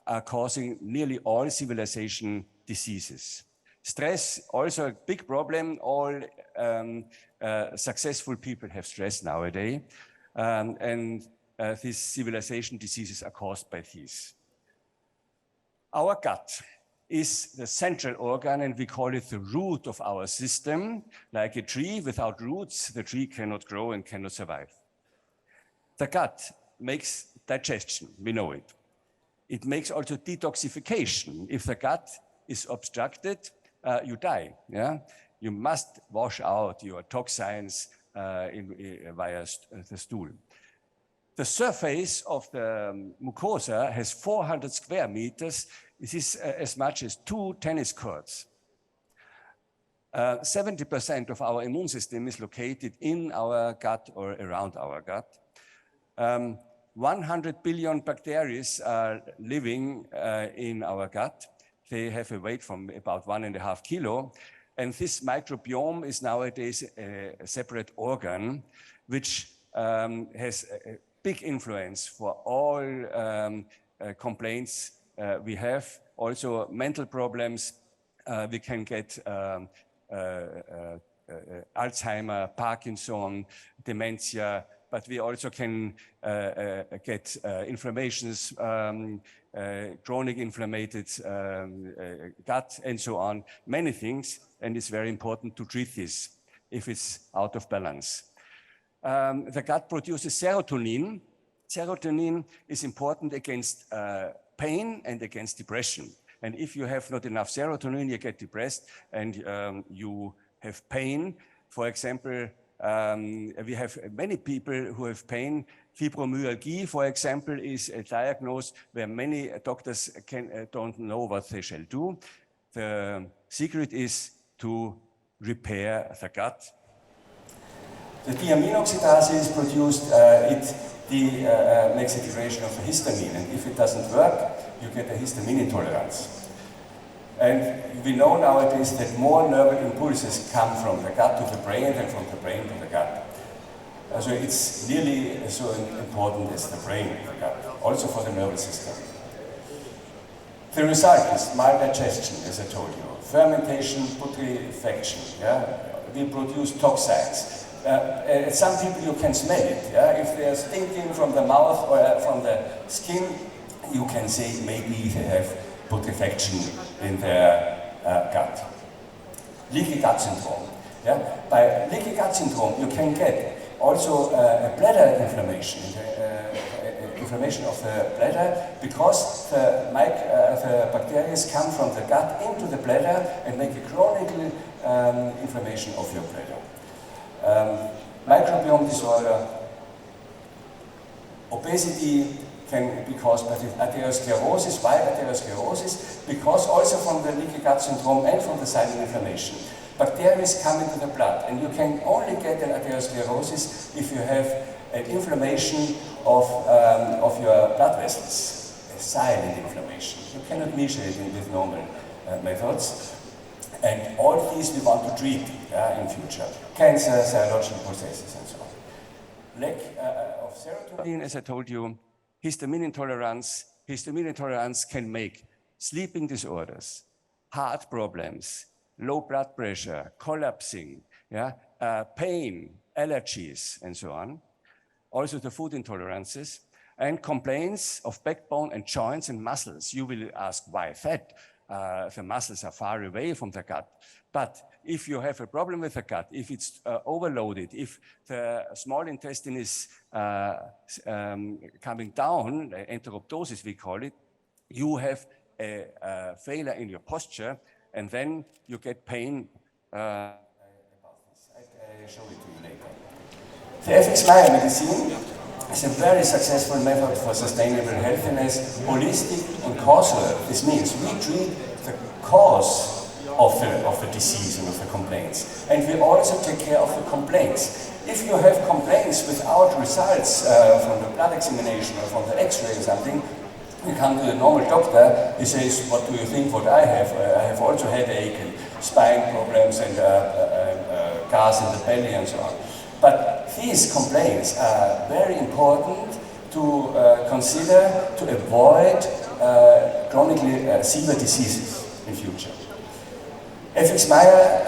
are causing nearly all civilization diseases. Stress, also a big problem. All successful people have stress nowadays. And these civilization diseases are caused by these. Our gut is the central organ, and we call it the root of our system. Like a tree without roots, the tree cannot grow and cannot survive. The gut makes digestion, we know it. It makes also detoxification. If the gut is obstructed, you die. Yeah? You must wash out your toxins via the stool. The surface of the mucosa has 400 square meters. This is as much as 2 tennis courts. 70% of our immune system is located in our gut or around our gut. 100 billion bacteria are living in our gut. They have a weight from about 1.5 kilos. And this microbiome is nowadays a separate organ, which has a big influence for all complaints we have. Also mental problems. We can get Alzheimer, Parkinson, dementia, but we also can get inflammations, chronic inflamed gut, and so on, many things, and it's very important to treat this if it's out of balance. The gut produces serotonin. Serotonin is important against pain and against depression. And if you have not enough serotonin, you get depressed and you have pain. For example, we have many people who have pain. Fibromyalgia, for example, is a diagnosis where many doctors don't know what they shall do. The secret is to repair the gut. The thiamine oxidase is produced, it makes a degradation of the histamine, and if it doesn't work, you get a histamine intolerance. And we know nowadays that more nerve impulses come from the gut to the brain than from the brain to the gut. So it's nearly so important as the brain, the gut, also for the nervous system. The result is maldigestion, as I told you, fermentation, putrefaction. Yeah? We produce toxins. Some people you can smell it. Yeah? If they are stinking from the mouth or from the skin, you can say maybe they have putrefaction in their gut. Leaky gut syndrome. Yeah? By leaky gut syndrome, you can get also a bladder inflammation. Inflammation of the bladder, because the bacteria come from the gut into the bladder and make a chronic inflammation of your bladder. Microbiome disorder, obesity can be caused by atherosclerosis. Why atherosclerosis? Because also from the leaky gut syndrome and from the silent inflammation, bacteria come into the blood, and you can only get an atherosclerosis if you have an inflammation of your blood vessels, a silent inflammation. You cannot measure it with normal methods. And all these we want to treat in future. Cancer, serological processes, and so on. Lack of serotonin, as I told you, histamine intolerance can make sleeping disorders, heart problems, low blood pressure, collapsing, pain, allergies, and so on. Also the food intolerances, and complaints of backbone and joints and muscles. You will ask why fat? The muscles are far away from the gut. But if you have a problem with the gut, if it's overloaded, if the small intestine is coming down, enteroptosis we call it, you have a failure in your posture, and then you get pain. I'll show it to you later. The FX medicine is a very successful method for sustainable healthiness, holistic and causal. This means we treat the cause of the disease and of the complaints. And we also take care of the complaints. If you have complaints without results from the blood examination or from the x-ray or something, you come to the normal doctor, he says, what do you think what I have? I have also headache and spine problems and gas in the belly and so on. But these complaints are very important to consider to avoid chronically severe diseases in future. F.X. Meyer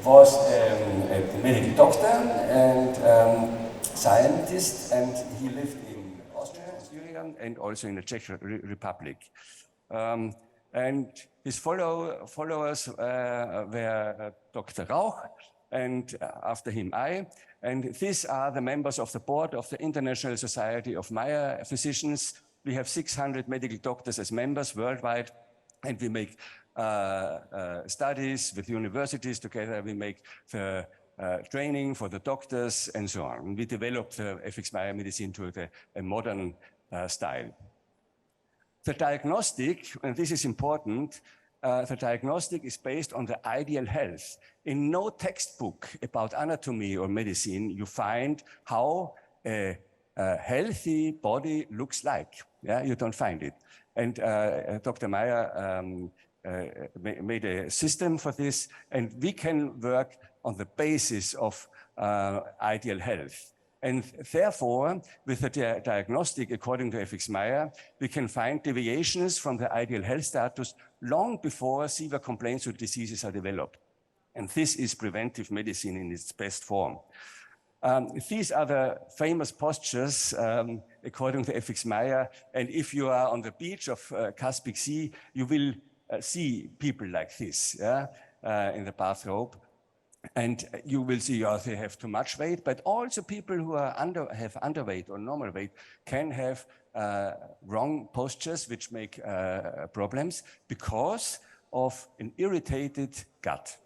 was a medical doctor and scientist, and he lived in Austria, and also in the Czech Republic. And his followers were Dr. Rauch, and after him I. And these are the members of the board of the International Society of Meyer Physicians. We have 600 medical doctors as members worldwide, and we make studies with universities together. We make the training for the doctors and so on. We developed the FX Meyer medicine to a modern style. The diagnostic, and this is important, the diagnostic is based on the ideal health. In no textbook about anatomy or medicine, you find how a healthy body looks like. Yeah, you don't find it. And Dr. Meyer made a system for this, and we can work on the basis of ideal health. And therefore, with the diagnostic, according to F.X. Meyer, we can find deviations from the ideal health status long before severe complaints or diseases are developed. And this is preventive medicine in its best form. These are the famous postures, according to F.X. Meyer. And if you are on the beach of Caspic Sea, you will see people like this, in the bathrobe. And you will see they have too much weight, but also people who are have underweight or normal weight can have wrong postures, which make problems because of an irritated gut.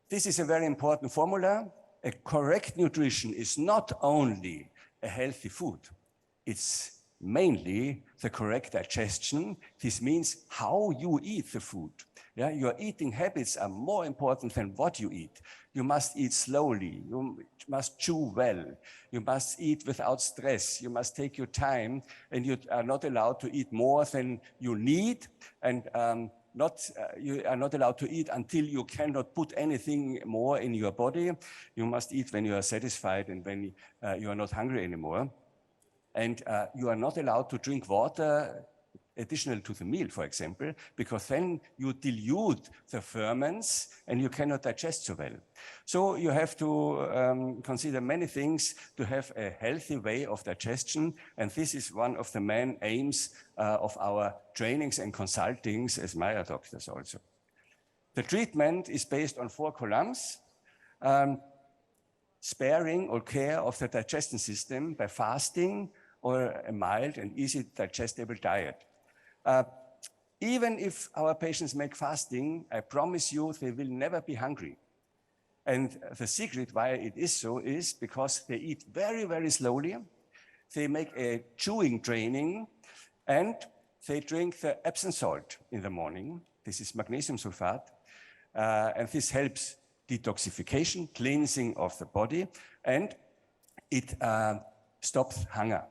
This is a very important formula. A correct nutrition is not only a healthy food, it's mainly the correct digestion. This means how you eat the food. Yeah, your eating habits are more important than what you eat. You must eat slowly. You must chew well. You must eat without stress. You must take your time, and you are not allowed to eat more than you need, and you are not allowed to eat until you cannot put anything more in your body. You must eat when you are satisfied and when you are not hungry anymore. And you are not allowed to drink water additional to the meal, for example, because then you dilute the ferments and you cannot digest so well. So you have to consider many things to have a healthy way of digestion, and this is one of the main aims of our trainings and consultings as Maya doctors also. The treatment is based on 4 columns. Sparing or care of the digestion system by fasting or a mild and easy digestible diet. Even if our patients make fasting, I promise you they will never be hungry. And the secret why it is so is because they eat very, very slowly. They make a chewing training and they drink the Epsom salt in the morning. This is magnesium sulfate. And this helps detoxification, cleansing of the body, and it stops hunger.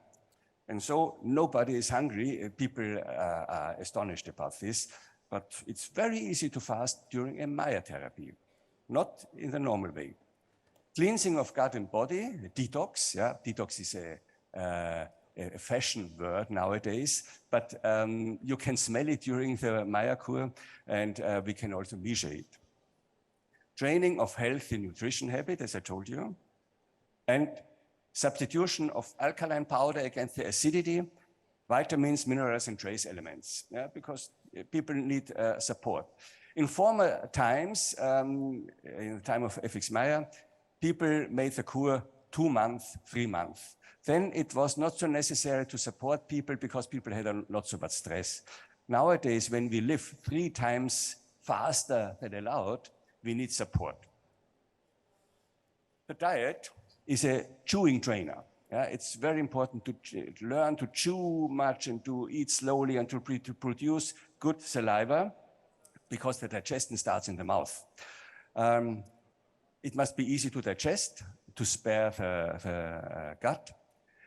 And so nobody is hungry. People are astonished about this, but it's very easy to fast during a Maya therapy, not in the normal way. Cleansing of gut and body, detox. Yeah, detox is a fashion word nowadays, but you can smell it during the Maya cure, and we can also measure it. Training of healthy nutrition habit, as I told you, and substitution of alkaline powder against the acidity, vitamins, minerals, and trace elements, yeah, because people need support. In former times, in the time of FX Meyer, people made the cure 2 months, 3 months. Then it was not so necessary to support people because people had not so much stress. Nowadays, when we live 3 times faster than allowed, we need support. The diet is a chewing trainer. Yeah? It's very important to learn to chew much and to eat slowly and to produce good saliva because the digestion starts in the mouth. It must be easy to digest, to spare the gut.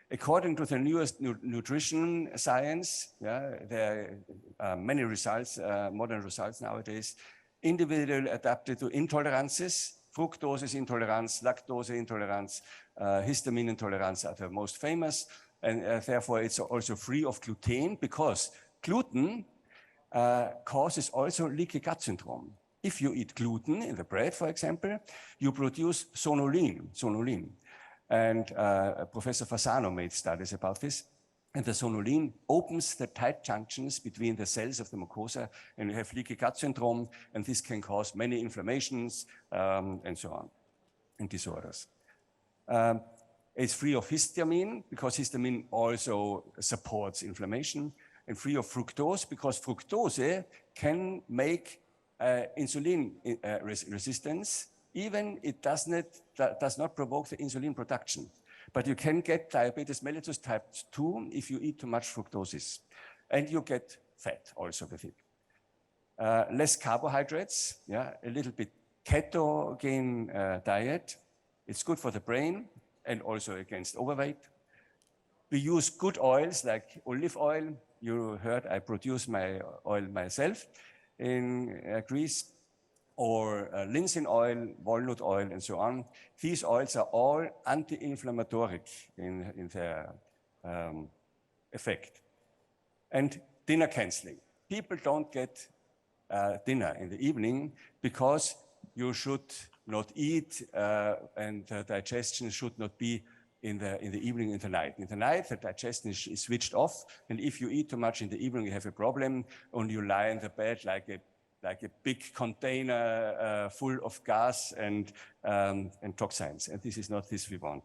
According to the newest nutrition science, yeah, there are many results, modern results nowadays, individual adapted to intolerances. Fructose intolerance, lactose intolerance, histamine intolerance are the most famous, and therefore it's also free of gluten because gluten causes also leaky gut syndrome. If you eat gluten in the bread, for example, you produce sonulin. And Professor Fasano made studies about this. And the sonulin opens the tight junctions between the cells of the mucosa, and you have leaky gut syndrome, and this can cause many inflammations and so on, and disorders. It's free of histamine, because histamine also supports inflammation, and free of fructose, because fructose can make insulin resistance, even it does not provoke the insulin production. But you can get diabetes mellitus type 2 if you eat too much fructose. And you get fat also with it. Less carbohydrates, yeah, a little bit ketogene diet. It's good for the brain and also against overweight. We use good oils like olive oil. You heard I produce my oil myself in Greece. Or linseed oil, walnut oil, and so on. These oils are all anti-inflammatory in their effect. And dinner canceling. People don't get dinner in the evening because you should not eat and the digestion should not be in the evening, in the night. In the night, the digestion is switched off, and if you eat too much in the evening, you have a problem, and you lie in the bed like a big container full of gas and toxins. And this is not this we want.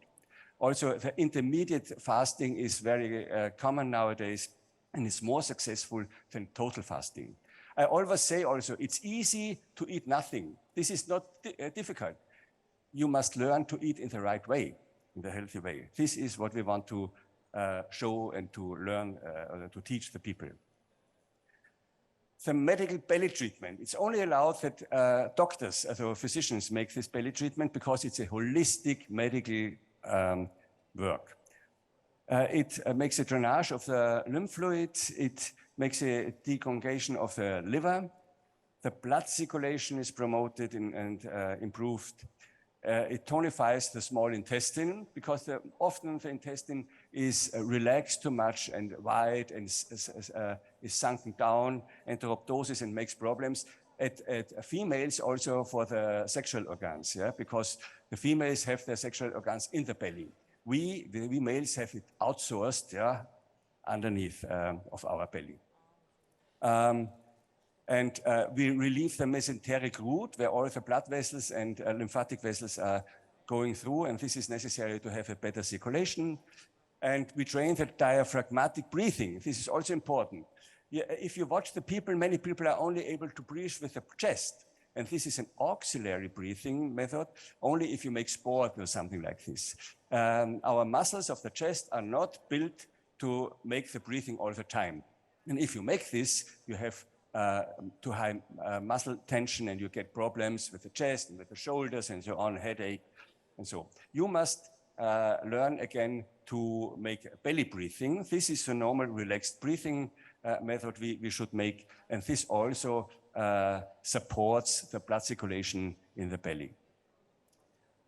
Also, the intermediate fasting is very common nowadays and is more successful than total fasting. I always say also, it's easy to eat nothing. This is not difficult. You must learn to eat in the right way, in the healthy way. This is what we want to show and to learn, to teach the people. The medical belly treatment. It's only allowed that doctors, so physicians, make this belly treatment because it's a holistic medical work. It makes a drainage of the lymph fluids. It makes a decongestion of the liver. The blood circulation is promoted and improved. It tonifies the small intestine because often the intestine is relaxed too much and wide and is sunken down, enteroptosis, and makes problems. At females also for the sexual organs, yeah, because the females have their sexual organs in the belly. We males have it outsourced, yeah, underneath of our belly. We relieve the mesenteric root where all the blood vessels and lymphatic vessels are going through, and this is necessary to have a better circulation. And we train the diaphragmatic breathing. This is also important. If you watch the people, many people are only able to breathe with the chest. And this is an auxiliary breathing method, only if you make sport or something like this. Our muscles of the chest are not built to make the breathing all the time. And if you make this, you have too high muscle tension and you get problems with the chest and with the shoulders and so on, headache and so on. You must learn again to make belly breathing. This is the normal relaxed breathing method we should make, and this also supports the blood circulation in the belly.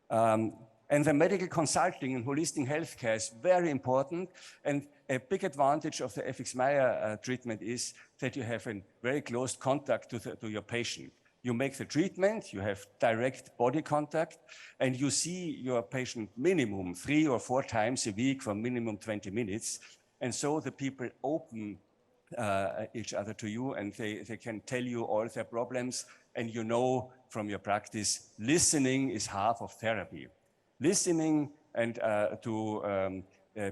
And the medical consulting and holistic healthcare is very important, and a big advantage of the FX Meyer treatment is that you have a very close contact to your patient. You make the treatment, you have direct body contact, and you see your patient minimum 3 or 4 times a week for minimum 20 minutes. And so the people open each other to you, and they can tell you all their problems. And you know from your practice, listening is half of therapy. Listening and to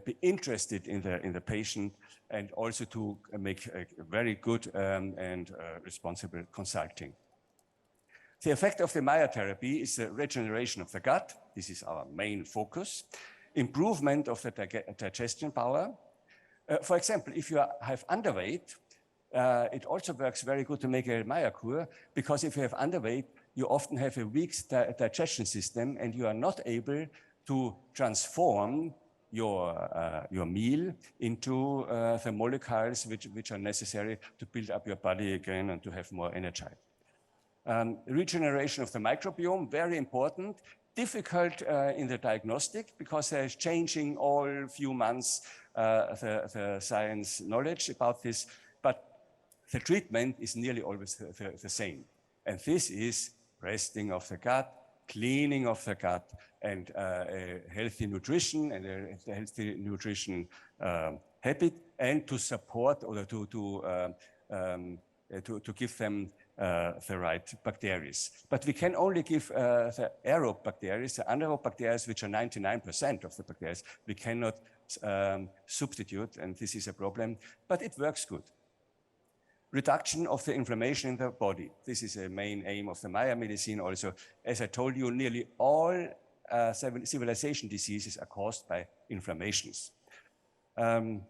be interested in the patient, and also to make a very good and responsible consulting. The effect of the Meyer therapy is the regeneration of the gut. This is our main focus. Improvement of the digestion power. For example, if you have underweight, it also works very good to make a Meyer cure, because if you have underweight, you often have a weak digestion system and you are not able to transform your meal into the molecules which are necessary to build up your body again and to have more energy. Regeneration of the microbiome, very important. Difficult in the diagnostic because there's changing all few months the science knowledge about this, but the treatment is nearly always the same. And this is resting of the gut, cleaning of the gut, and healthy nutrition and a healthy nutrition habit, and to support or to give them the right bacteria. But we can only give the aerobe bacteria, the anaerobe bacteria, which are 99% of the bacteria. We cannot substitute, and this is a problem, but it works good. Reduction of the inflammation in the body. This is a main aim of the Meyer medicine also. As I told you, nearly all civilization diseases are caused by inflammations. Then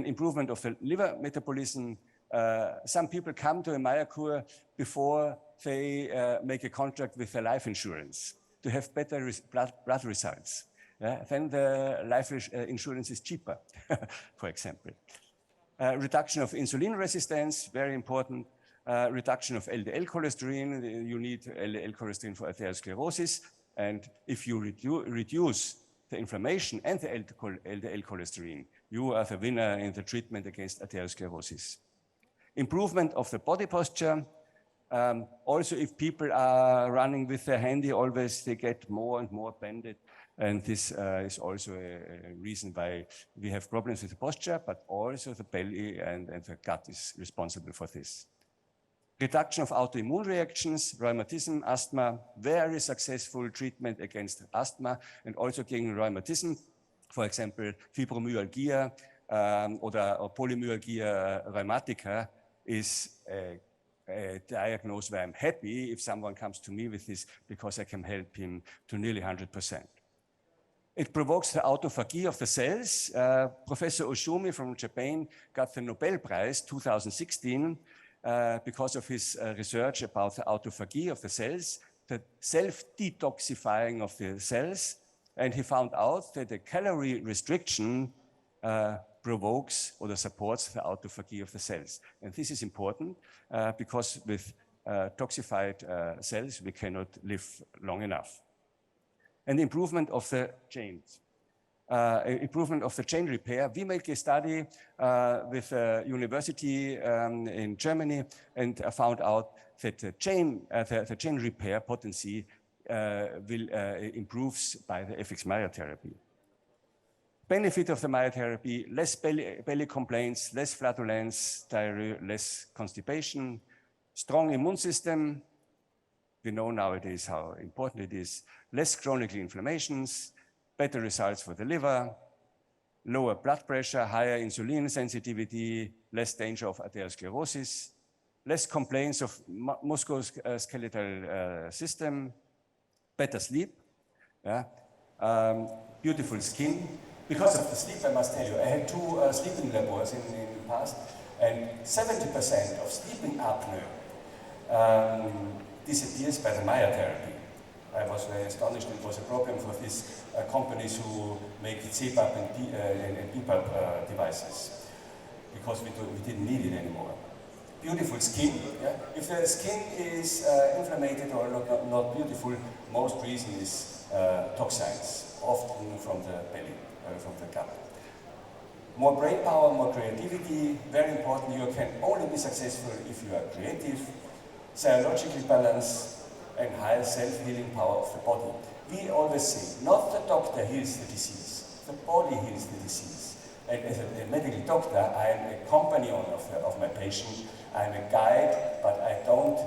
improvement of the liver metabolism. Some people come to a Meyer cure before they make a contract with the life insurance to have better blood results. Then the life insurance is cheaper, for example. Reduction of insulin resistance, very important. Reduction of LDL cholesterol. You need LDL cholesterol for atherosclerosis. And if you reduce the inflammation and the LDL cholesterol, you are the winner in the treatment against atherosclerosis. Improvement of the body posture. Also, if people are running with their handy always, they get more and more bended. And this is also a reason why we have problems with the posture, but also the belly and the gut is responsible for this. Reduction of autoimmune reactions, rheumatism, asthma, very successful treatment against asthma and also against rheumatism. For example, fibromyalgia or polymyalgia rheumatica is a diagnosis where I'm happy if someone comes to me with this, because I can help him to nearly 100%. It provokes the autophagy of the cells. Professor Oshumi from Japan got the Nobel Prize 2016 because of his research about the autophagy of the cells, the self-detoxifying of the cells. And he found out that the calorie restriction provokes or supports the autophagy of the cells. And this is important because with toxified cells, we cannot live long enough. And improvement of the chains. Improvement of the chain repair. We make a study with a university in Germany and found out that the chain repair potency will improves by the FX myotherapy. Benefit of the myotherapy: less belly complaints, less flatulence, diarrhea, less constipation, strong immune system. We know nowadays how important it is. Less chronic inflammations, better results for the liver, lower blood pressure, higher insulin sensitivity, less danger of atherosclerosis, less complaints of musculoskeletal system, better sleep, yeah? Beautiful skin. Because of the sleep, I must tell you, I had 2 sleeping labors in the past, and 70% of sleeping apnea disappears by the myotherapy. I was very astonished. It was a problem for these companies who make CPAP and BPAP devices, because we didn't need it anymore. Beautiful skin. Yeah? If the skin is inflamed or not beautiful, most reason is toxins, often from the belly, from the gut. More brain power, more creativity, very important. You can only be successful if you are creative, psychologically balanced, and high self-healing power of the body. We always say, not the doctor heals the disease, the body heals the disease. And as a medical doctor, I am a companion of my patient, I am a guide, but I don't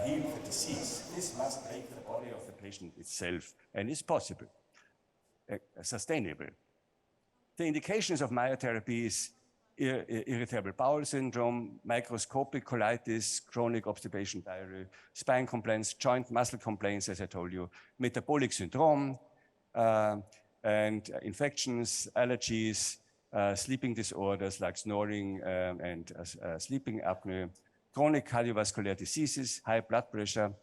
heal the disease. This must break the body of the patient itself, and it's possible, sustainable. The indications of myotherapy is irritable bowel syndrome, microscopic colitis, chronic obstipation, diarrhea, spine complaints, joint muscle complaints, as I told you, metabolic syndrome, and infections, allergies, sleeping disorders like snoring and sleeping apnea, chronic cardiovascular diseases, high blood pressure,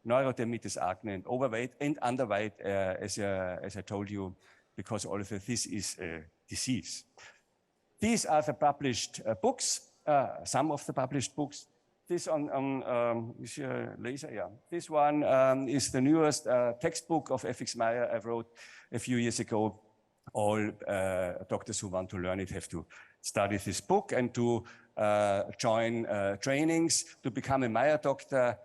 neurodermitis, acne, and overweight and underweight, as I told you, because all of this is a disease. These are the published books, some of the published books. This is your laser, yeah. This one is the newest textbook of FX Meyer I wrote a few years ago. All doctors who want to learn it have to study this book and to join trainings. To become a Meyer doctor,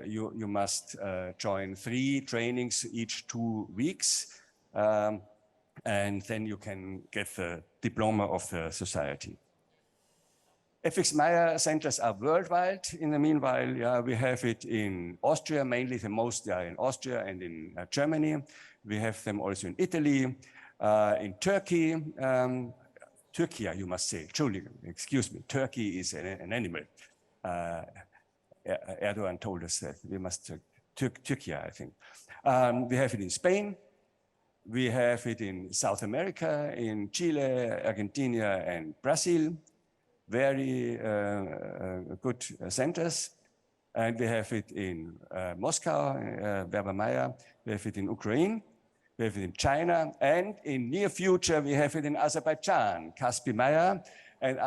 you must join 3 trainings each 2 weeks. And then you can get the diploma of the society. FX Meyer centers are worldwide. In the meanwhile, yeah, we have it in Austria, mainly the most are in Austria and in Germany. We have them also in Italy, in Turkey. Turkey, you must say, excuse me, Turkey is an animal. Erdogan told us that we must, Turkey, I think. We have it in Spain. We have it in South America, in Chile, Argentina, and Brazil. Very good centers. And we have it in Moscow, Viva La Vida. We have it in Ukraine. We have it in China. And in near future, we have it in Azerbaijan, Kaspi Meyer. And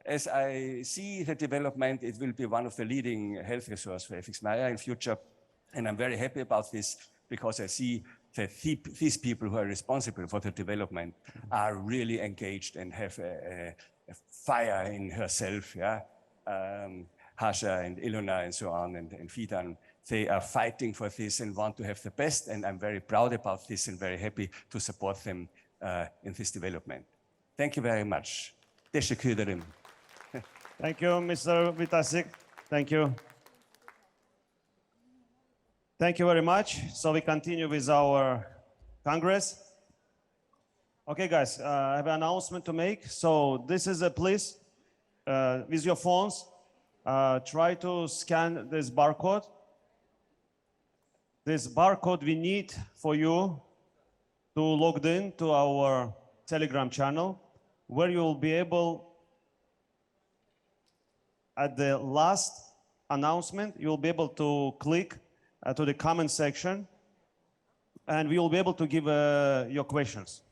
as I see the development, it will be one of the leading health resources for FX Meyer in future. And I'm very happy about this, because I see that these people who are responsible for the development are really engaged and have a fire in herself. Yeah? Hasha and Ilona and so on, and Fidan, they are fighting for this and want to have the best. And I'm very proud about this and very happy to support them in this development. Thank you very much. Teşekkür ederim.
Thank you, Mr. Vitasik. Thank you. Thank you very much. So we continue with our Congress. Okay, guys, I have an announcement to make. So this is a please, with your phones, try to scan this barcode. This barcode we need for you to log in to our Telegram channel, where you will be able, at the last announcement, you will be able to click to the comment section, and we will be able to give your questions.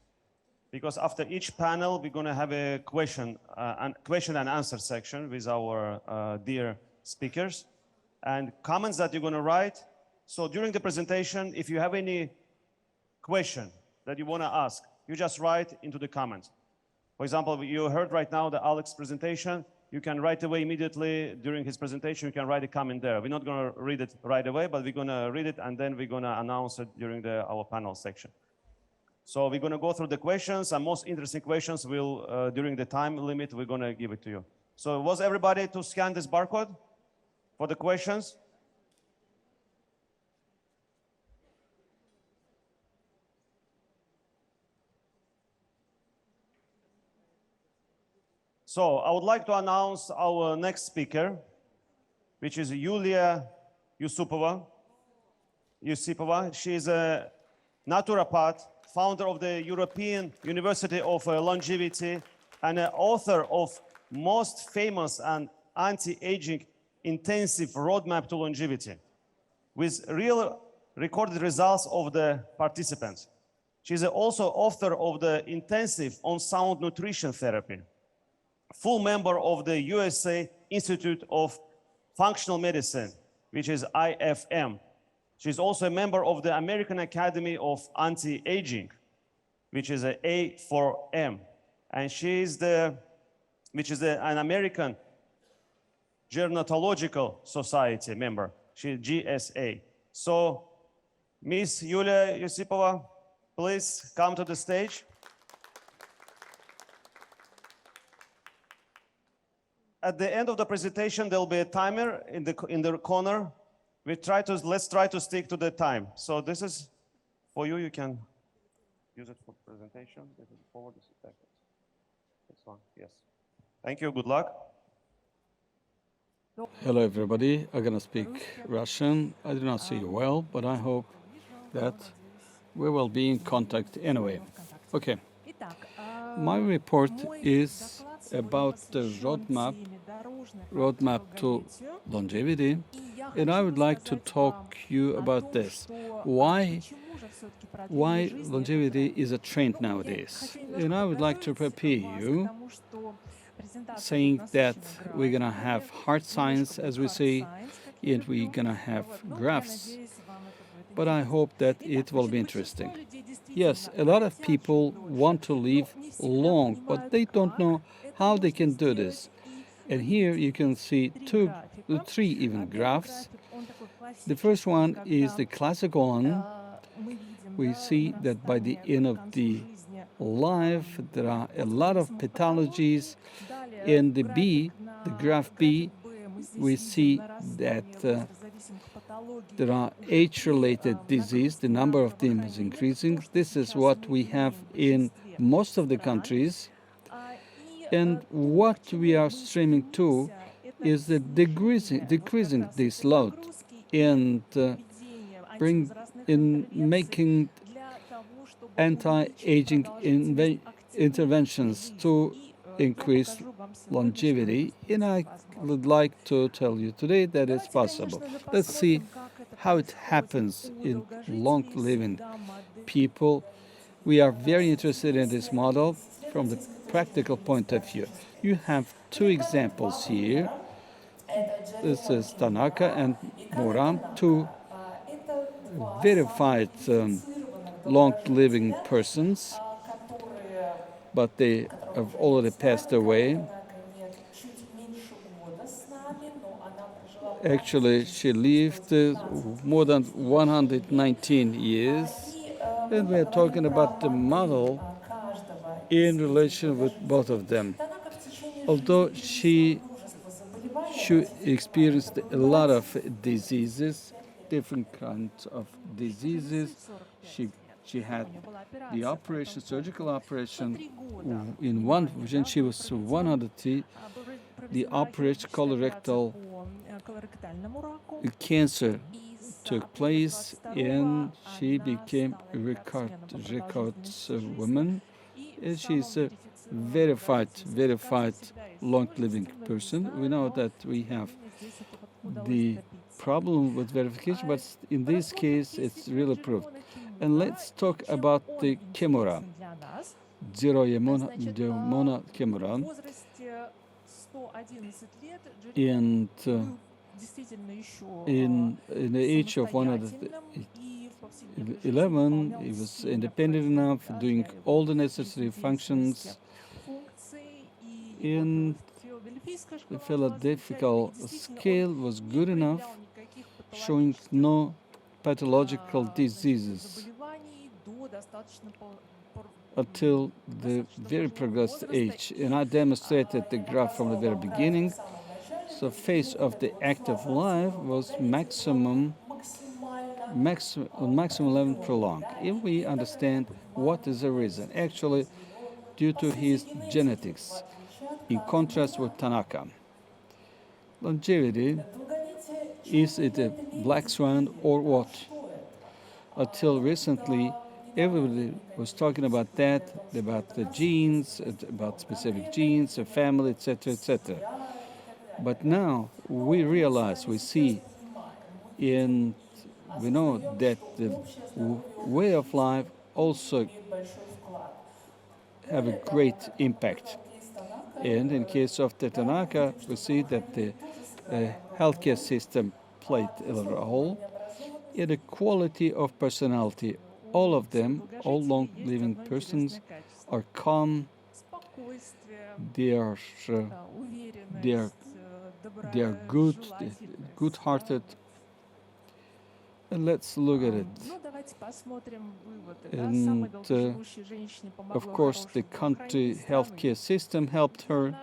Because after each panel, we're going to have a question and answer section with our dear speakers and comments that you're going to write. So during the presentation, if you have any question that you want to ask, you just write into the comments. For example, you heard right now the Alex presentation. You can right away immediately during his presentation, you can write a comment there. We're not going to read it right away, but we're going to read it and then we're going to announce it during our panel section. So we're going to go through the questions, and most interesting questions will, during the time limit, we're going to give it to you. So was everybody to scan this barcode for the questions? So I would like to announce our next speaker, which is Yulia Yusupova. She is a naturopath, founder of the European University of Longevity, and an author of most famous and anti-aging intensive roadmap to longevity, with real recorded results of the participants. She is also author of the intensive on sound nutrition therapy, full member of the USA Institute of Functional Medicine, which is IFM. She's also a member of the American Academy of Anti-Aging, which is a A4M. And she is an American Gerontological Society member. She's GSA. So, Miss Yulia Yusupova, please come to the stage. At the end of the presentation, there'll be a timer in the corner. Let's try to stick to the time. So this is for you. You can use it for presentation. This is forward. This is backwards. This one, yes. Thank you. Good luck.
Hello, everybody. I'm going to speak Russian. I do not see you well, but I hope that we will be in contact anyway. Okay. My report is about the roadmap to longevity, and I would like to talk to you about this. Why longevity is a trend nowadays? And I would like to prepare you, saying that we're going to have hard science, as we say, and we're going to have graphs. But I hope that it will be interesting. Yes, a lot of people want to live long, but they don't know how they can do this. And here you can see three even graphs. The first one is the classical one. We see that by the end of the life, there are a lot of pathologies. In the graph B, we see that there are age-related disease. The number of them is increasing. This is what we have in most of the countries. And what we are streaming to is the decreasing this load and making anti-aging interventions to increase longevity. And I would like to tell you today that it's possible. Let's see how it happens in long-living people. We are very interested in this model from the practical point of view. You have two examples here. This is Tanaka and Moran, two verified long-living persons, but they have already passed away. Actually, she lived more than 119 years, and we are talking about the model in relation with both of them. Although she experienced a lot of diseases, different kinds of diseases. She had the operation, surgical operation. In one when she was 100, the operation colorectal cancer took place, and she became a record woman. And she's a verified long-living person. We know that we have the problem with verification, but in this case, it's really proved. And let's talk about the Kimura, Mona Kimura. And in the age of 111, he was independent enough, doing all the necessary functions. And the Philadelphia scale was good enough, showing no pathological diseases until the very progressed age. And I demonstrated the graph from the very beginning. So phase of the active life was maximum level prolonged. If we understand what is the reason, actually due to his genetics, in contrast with Tanaka. Longevity, is it a black swan or what? Until recently, everybody was talking about that, about the genes, about specific genes, a family, etc., etc. But now we realize, we see, and we know that the way of life also have a great impact. And in case of the Tanaka, we see that the healthcare system played a role in the quality of personality. All of them, all long-living persons, are calm. They are good-hearted. And let's look at it. And of course, the country healthcare system helped her,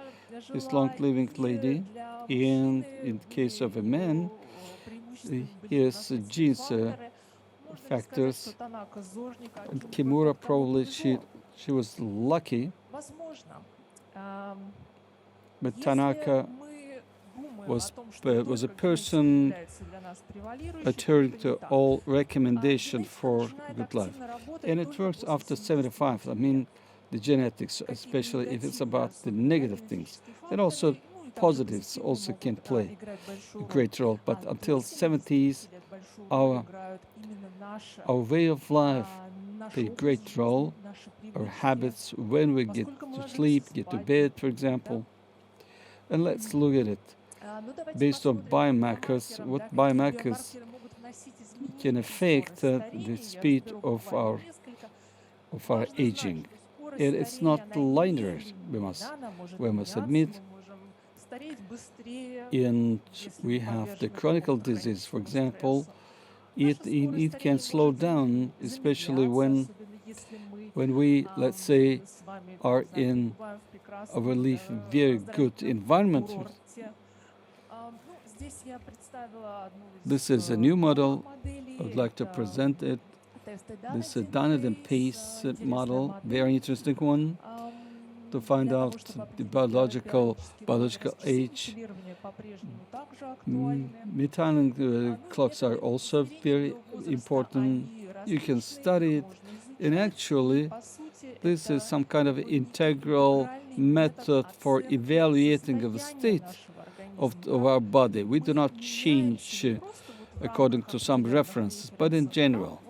this long-living lady. And in the case of a man, his genes factors. And Kimura, probably she was lucky, but Tanaka was a person adhering to all recommendations for good life. And it works after 75. I mean, the genetics, especially if it's about the negative things. And also positives also can play a great role. But until 70s, our way of life play a great role. Our habits, when we get to sleep, get to bed, for example. And let's look at it. Based on biomarkers, what biomarkers can affect the speed of our aging. And it's not linear, we must admit. And we have the chronic disease, for example. It can slow down, especially when we, let's say, are in a really very good environment. This is a new model. I would like to present it. This is a Donald and Pace model, very interesting one, to find out the biological age. Methylene clocks are also very important. You can study it. And actually, this is some kind of integral method for evaluating of the state of our body. We do not change according to some references, but in general.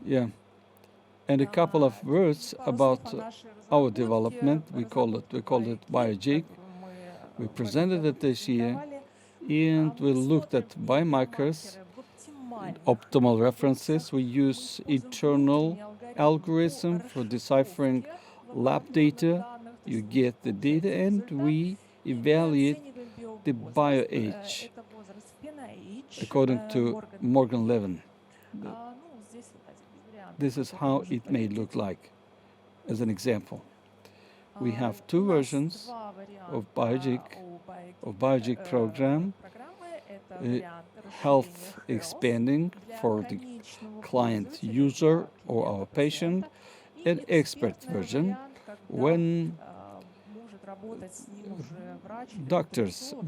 Yeah. And a couple of words about our development. We called it BioGIG. We presented it this year, and we looked at biomarkers, optimal references. We use internal algorithm for deciphering lab data. You get the data, and we evaluate the bio age according to Morgan Levin. This is how it may look like, as an example. We have two versions of BioGIG program, health expanding for the client user or our patient, an expert version when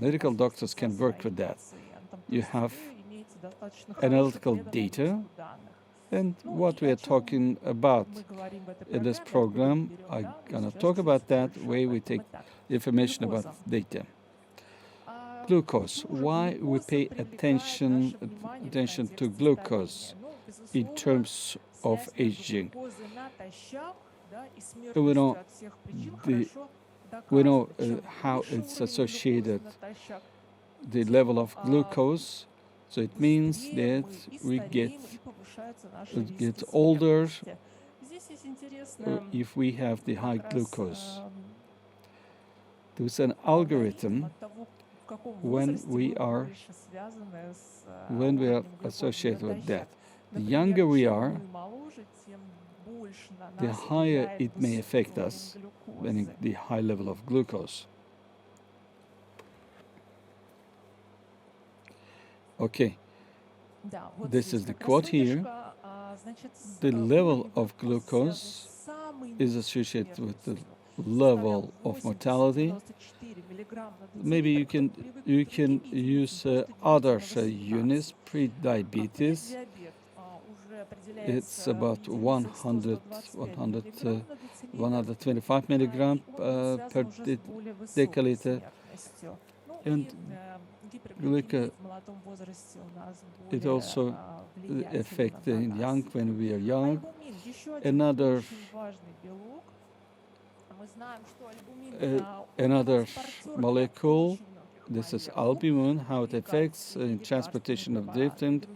medical doctors can work with that. You have analytical data, and what we are talking about in this program, I'm going to talk about that, where we take information about data. Glucose. Why we pay attention to glucose in terms of aging? We know we know how it's associated, the level of glucose. So it means that we get older if we have the high glucose. There's an algorithm when we are associated with that. The younger we are, the higher it may affect us, meaning the high level of glucose. Okay, this is the quote here. The level of glucose is associated with the level of mortality. Maybe you can use other units. Pre-diabetes, it's about 125 milligram per deciliter, and it also affects young when we are young. Another molecule, this is albumin, how it affects in transportation of different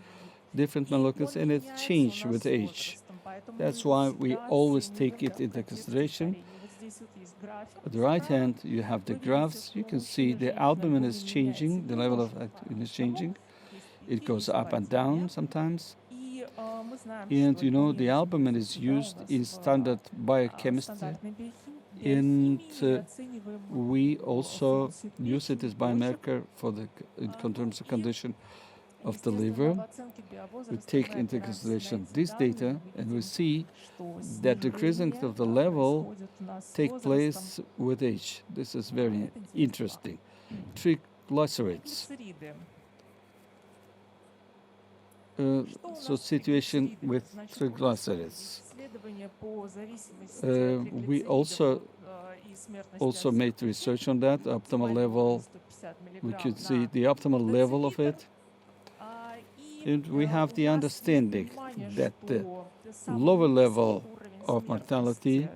molecules, and it changes with age. That's why we always take it into consideration. At the right hand, you have the graphs. You can see the albumin is changing, the level of albumin is changing. It goes up and down sometimes. And you know, the albumin is used in standard biochemistry, and we also use it as biomarker for in terms of condition of the liver. We take into consideration this data, and we see that decreasing of the level takes place with age. This is very interesting. Triglycerides. So situation with triglycerids. We also made research on that. Optimal level, we could see the optimal level of it. And we have the understanding that the lower level of mortality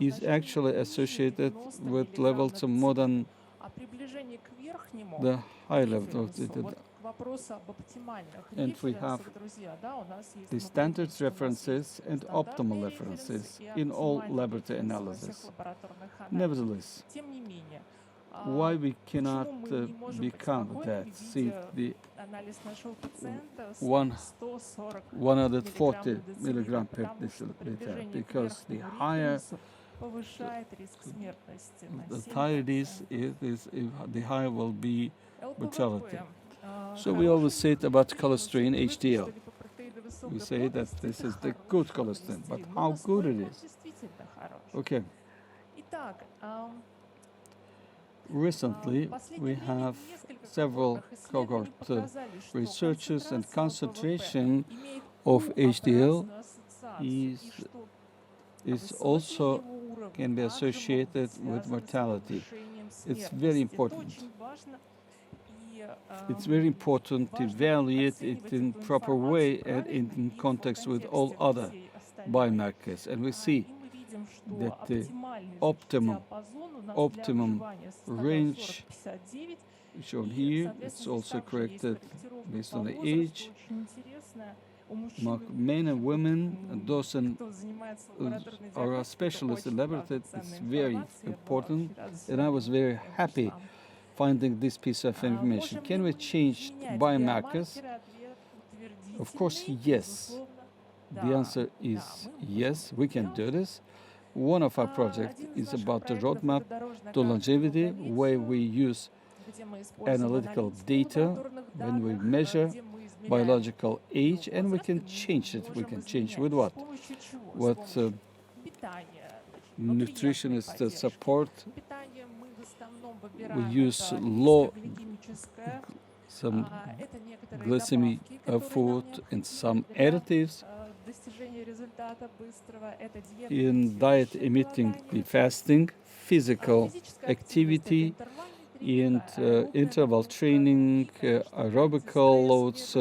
is actually associated with levels of more than the high level of the. And we have the standard references and optimal references in all laboratory analysis. Nevertheless, why we cannot become that? See, the 140 milligram per deciliter, because the higher it is, the higher will be mortality. So we always say it about cholesterol, HDL. We say that this is the good cholesterol, but how good it is? Okay. Recently, we have several cohort researchers, and concentration of HDL is also can be associated with mortality. It's very important. It's very important to evaluate it in proper way and in context with all other biomarkers. And we see that the optimum range shown here, it's also corrected based on the age. Men and women, and those are specialists in laboratory, it's very important. And I was very happy finding this piece of information. Can we change biomarkers? Of course, yes. The answer is yes, we can do this. One of our projects is about the roadmap to longevity, where we use analytical data when we measure biological age, and we can change it. We can change with what? What nutritionists support. We use some glycemic food and some additives in diet emitting the fasting, physical activity, and interval training, aerobical loads,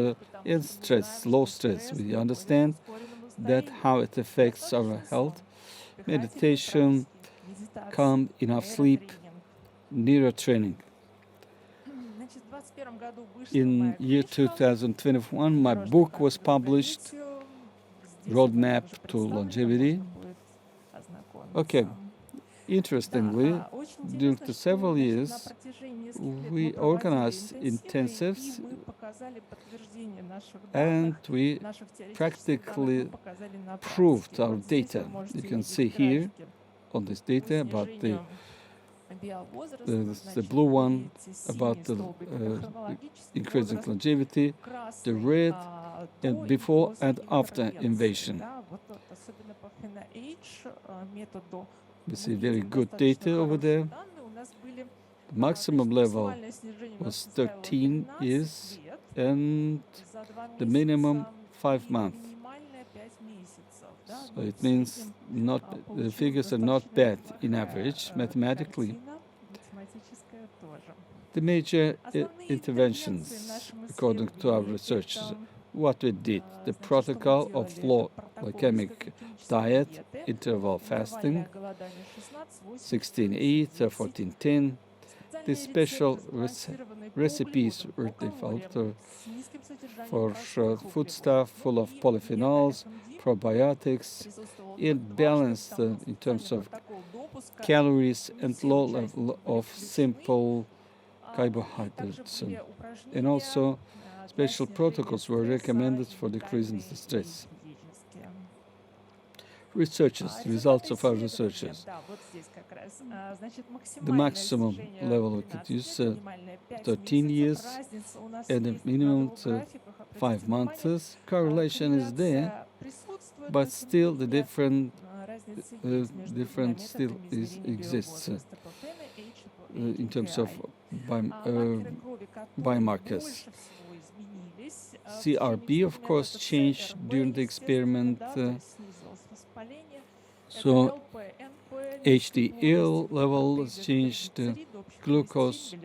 and stress, low stress. We understand that how it affects our health, meditation, calm, enough sleep, neurotraining. In year 2021, my book was published, Roadmap to Longevity. Okay, interestingly, during the several years, we organized intensives and we practically proved our data. You can see here on this data about the blue one about the increasing longevity, the red and before and after invasion. We see very good data over there. The maximum level was 13 years and the minimum 5 months. So it means the figures are not bad in average mathematically. The major interventions, according to our researchers, what we did, the protocol of low glycemic diet, interval fasting, 16-8, 14-10. These special recipes were developed for foodstuff full of polyphenols, probiotics, and balanced in terms of calories and low level of simple carbohydrates. And also, special protocols were recommended for decreasing the stress. Researchers, results of our researchers. The maximum level we could use 13 years and the minimum 5 months. Correlation is there, but still the difference still exists in terms of biomarkers. CRP, of course, changed during the experiment. So HDL levels changed, glucose,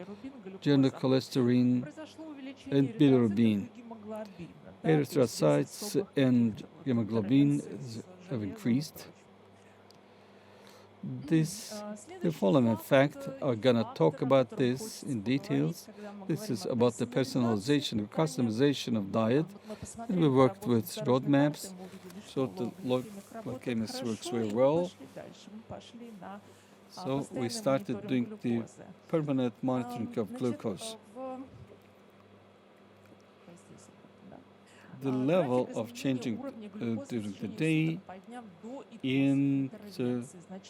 general cholesterol, and bilirubin. Erythrocytes and hemoglobin have increased. The following fact, I'm gonna talk about this in details. This is about the personalization, the customization of diet. And we worked with roadmaps, so the glycemics works very well. So we started doing the permanent monitoring of glucose. The level of changing during the day, and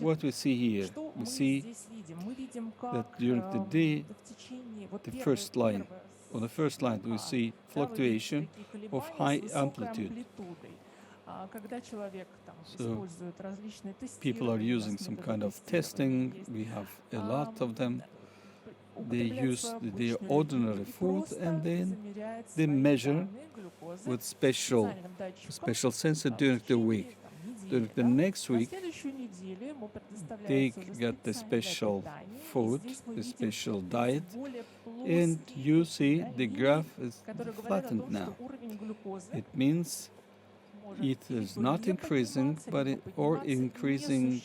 what we see here, we see that during the day, the first line, on the first line, we see fluctuation of high amplitude. So people are using some kind of testing. We have a lot of them. They use their ordinary food and then they measure with special sensor during the week. During the next week, they get the special food, the special diet, and you see the graph is flattened now. It means it is not increasing, but or increasing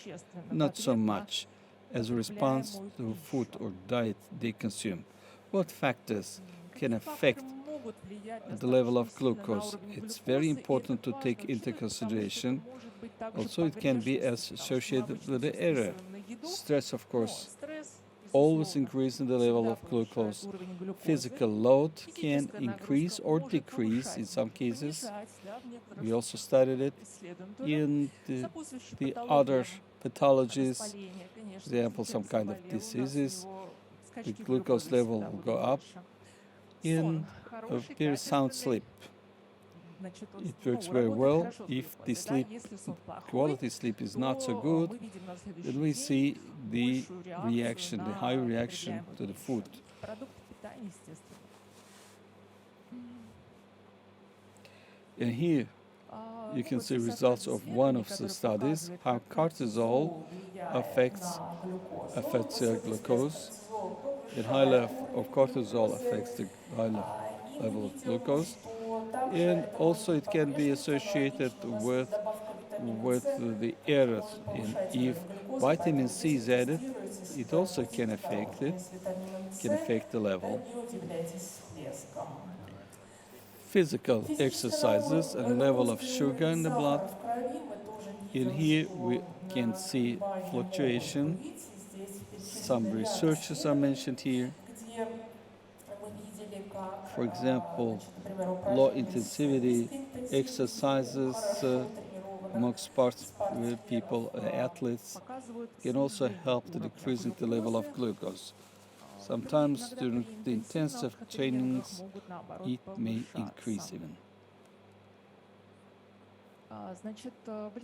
not so much as a response to food or diet they consume. What factors can affect the level of glucose? It's very important to take into consideration. Also, it can be associated with the error. Stress, of course, always increasing the level of glucose. Physical load can increase or decrease in some cases. We also studied it in the other pathologies, for example, some kind of diseases. The glucose level will go up. In a very sound sleep, it works very well. If the quality sleep is not so good, then we see the reaction, the high reaction to the food. And here you can see results of one of the studies, how cortisol affects glucose. The high level of cortisol affects the high level of glucose. And also it can be associated with the errors in if vitamin C is added, it also can affect the level. Physical exercises and level of sugar in the blood. In here we can see fluctuation. Some researchers are mentioned here. For example, low intensivity exercises among sports people, athletes, can also help to decreasing the level of glucose. Sometimes during the intensive trainings, it may increase even.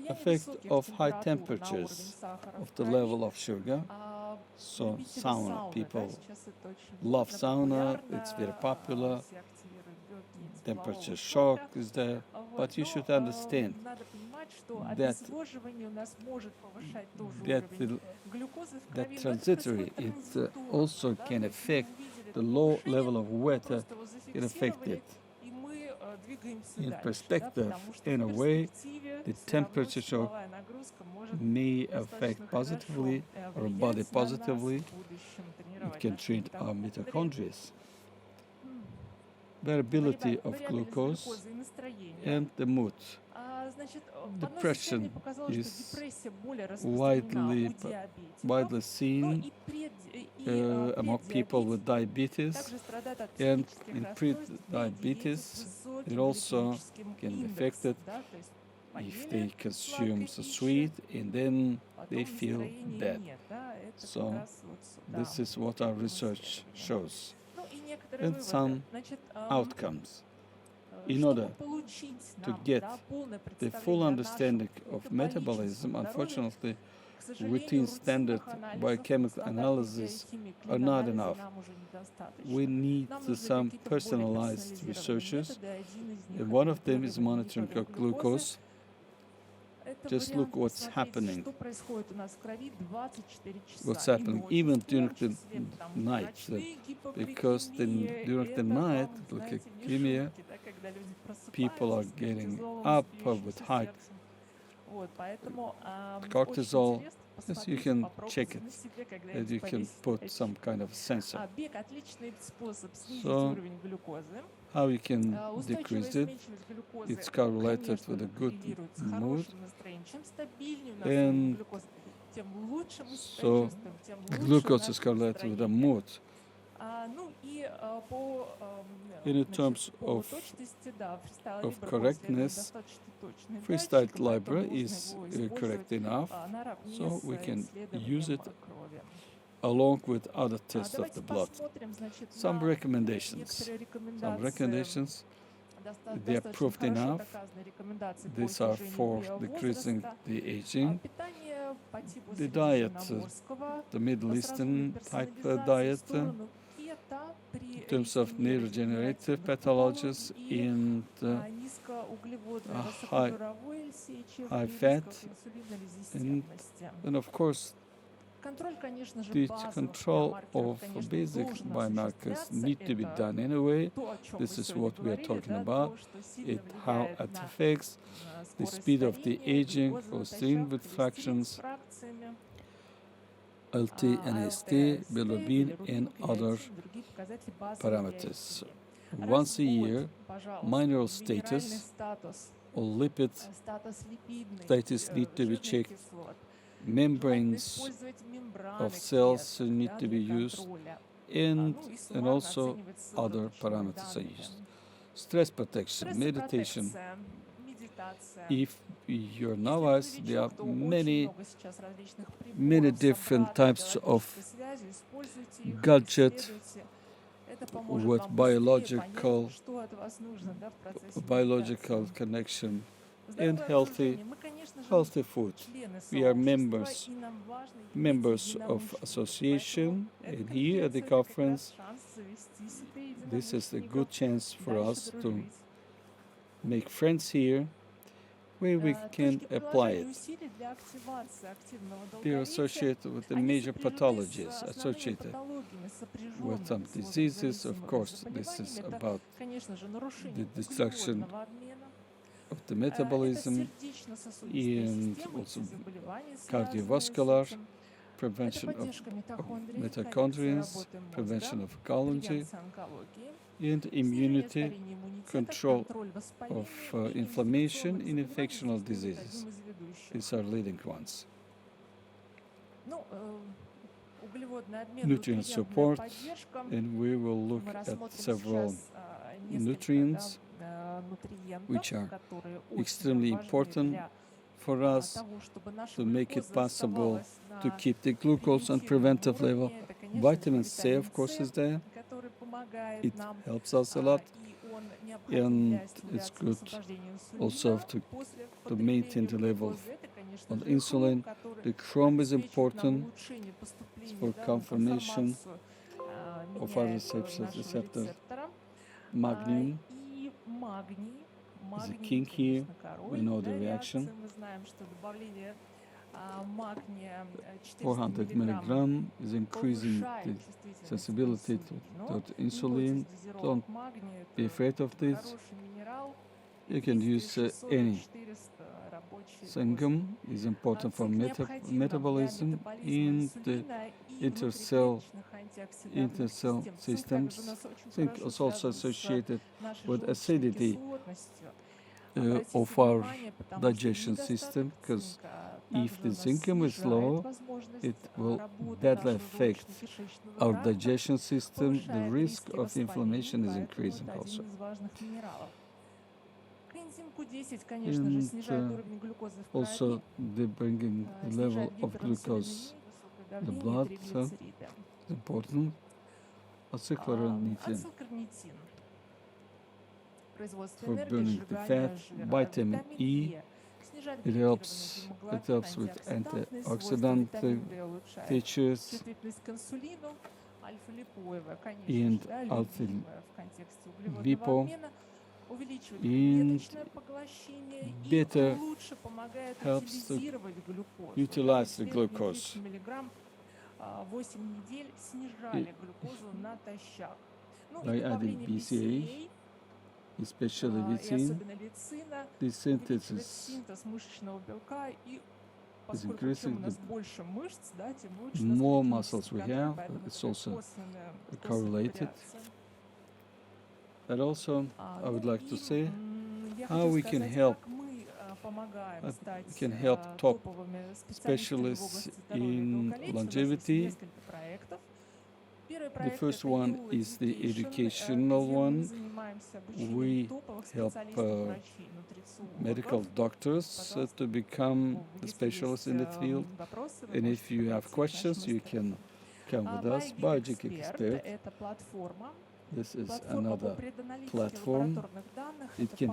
Effect of high temperatures of the level of sugar. So sauna, people love sauna, it's very popular. Temperature shock is there, but you should understand that transitory, it also can affect the low level of water, can affect it. In perspective, in a way, the temperature shock may affect positively our body positively. It can treat our mitochondria. Variability of glucose and the mood. Depression is widely seen among people with diabetes, and in pre-diabetes it also can be affected if they consume so sweet and then they feel bad. So this is what our research shows. And some outcomes. In order to get the full understanding of metabolism, unfortunately, routine standard biochemical analysis are not enough. We need some personalized researches, and one of them is monitoring of glucose. Just look what's happening. What's happening even during the night, because during the night, leukemia, people are getting up with high cortisol. Yes, you can check it, and you can put some kind of sensor. So, how you can decrease it? It's correlated with a good mood, and so glucose is correlated with the mood. In terms of correctness, freestyle library is correct enough, so we can use it along with other tests of the blood. Some recommendations. They are proved enough. These are for decreasing the aging. The diet, the Middle Eastern type diet, in terms of neurodegenerative pathologies and high fat, and of course the control of basic biomarkers need to be done anyway. This is what we are talking about, how it affects the speed of the aging, cholesterol with fractions, LT, NST, bilirubin, and other parameters. Once a year, mineral status or lipid status need to be checked. Membranes of cells need to be used, and also other parameters are used. Stress protection, meditation. If you're novice, there are many different types of gadget with biological connection and healthy food. We are members of association, and here at the conference, this is a good chance for us to make friends here, where we can apply it. They are associated with the major pathologies, associated with some diseases. Of course, this is about the destruction of the metabolism and also cardiovascular, prevention of mitochondria, prevention of oncology, and immunity, control of inflammation and infectional diseases. These are leading ones. Nutrient support, and we will look at several nutrients which are extremely important for us to make it possible to keep the glucose on preventive level. Vitamin C, of course, is there. It helps us a lot, and it's good also to maintain the level of insulin. The chrome is important for confirmation of other receptors. Magnesium is a king here. We know the reaction. 400 milligram is increasing the sensibility to insulin. Don't be afraid of this. You can use any. Sangam is important for metabolism in the intercell systems. Zinc is also associated with acidity of our digestion system, because if the zinc is low, it will badly affect our digestion system. The risk of inflammation is increasing also. And also the bringing the level of glucose in the blood is important. Acylcarnitine for burning the fat. Vitamin E, it helps with antioxidant features, and alpha-lipo, and better helps to utilize the glucose. By adding BCA, especially leucine, the synthesis is increasing. The more muscles we have, it's also correlated. And also, I would like to say how we can help. We can help top specialists in longevity. The first one is the educational one. We help medical doctors to become the specialists in the field. And if you have questions, you can come with us, Biogeek Expert. This is another platform. It can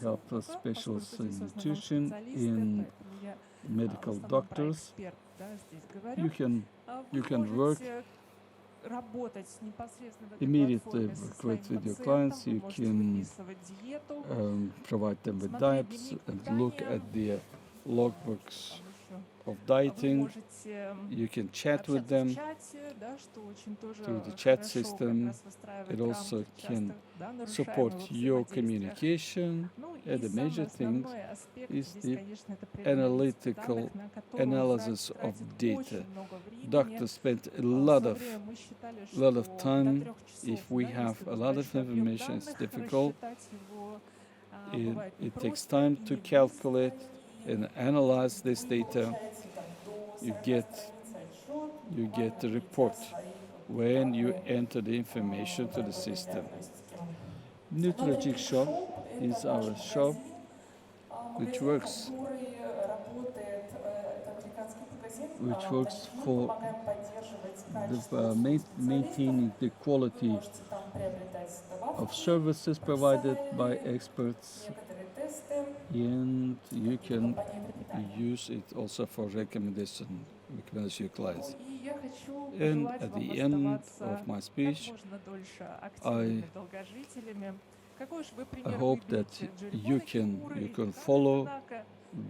help us specialists in nutrition, in medical doctors. You can work immediately with your clients. You can provide them with diets and look at the logbooks of dieting. You can chat with them through the chat system. It also can support your communication. And the major thing is the analytical analysis of data. Doctors spend a lot of time. If we have a lot of information, it's difficult. It takes time to calculate and analyze this data. You get the report when you enter the information to the system. Nutrilogic Shop is our shop which works for maintaining the quality of services provided by experts, and you can use it also for recommendation clients. And at the end of my speech, I hope that you can follow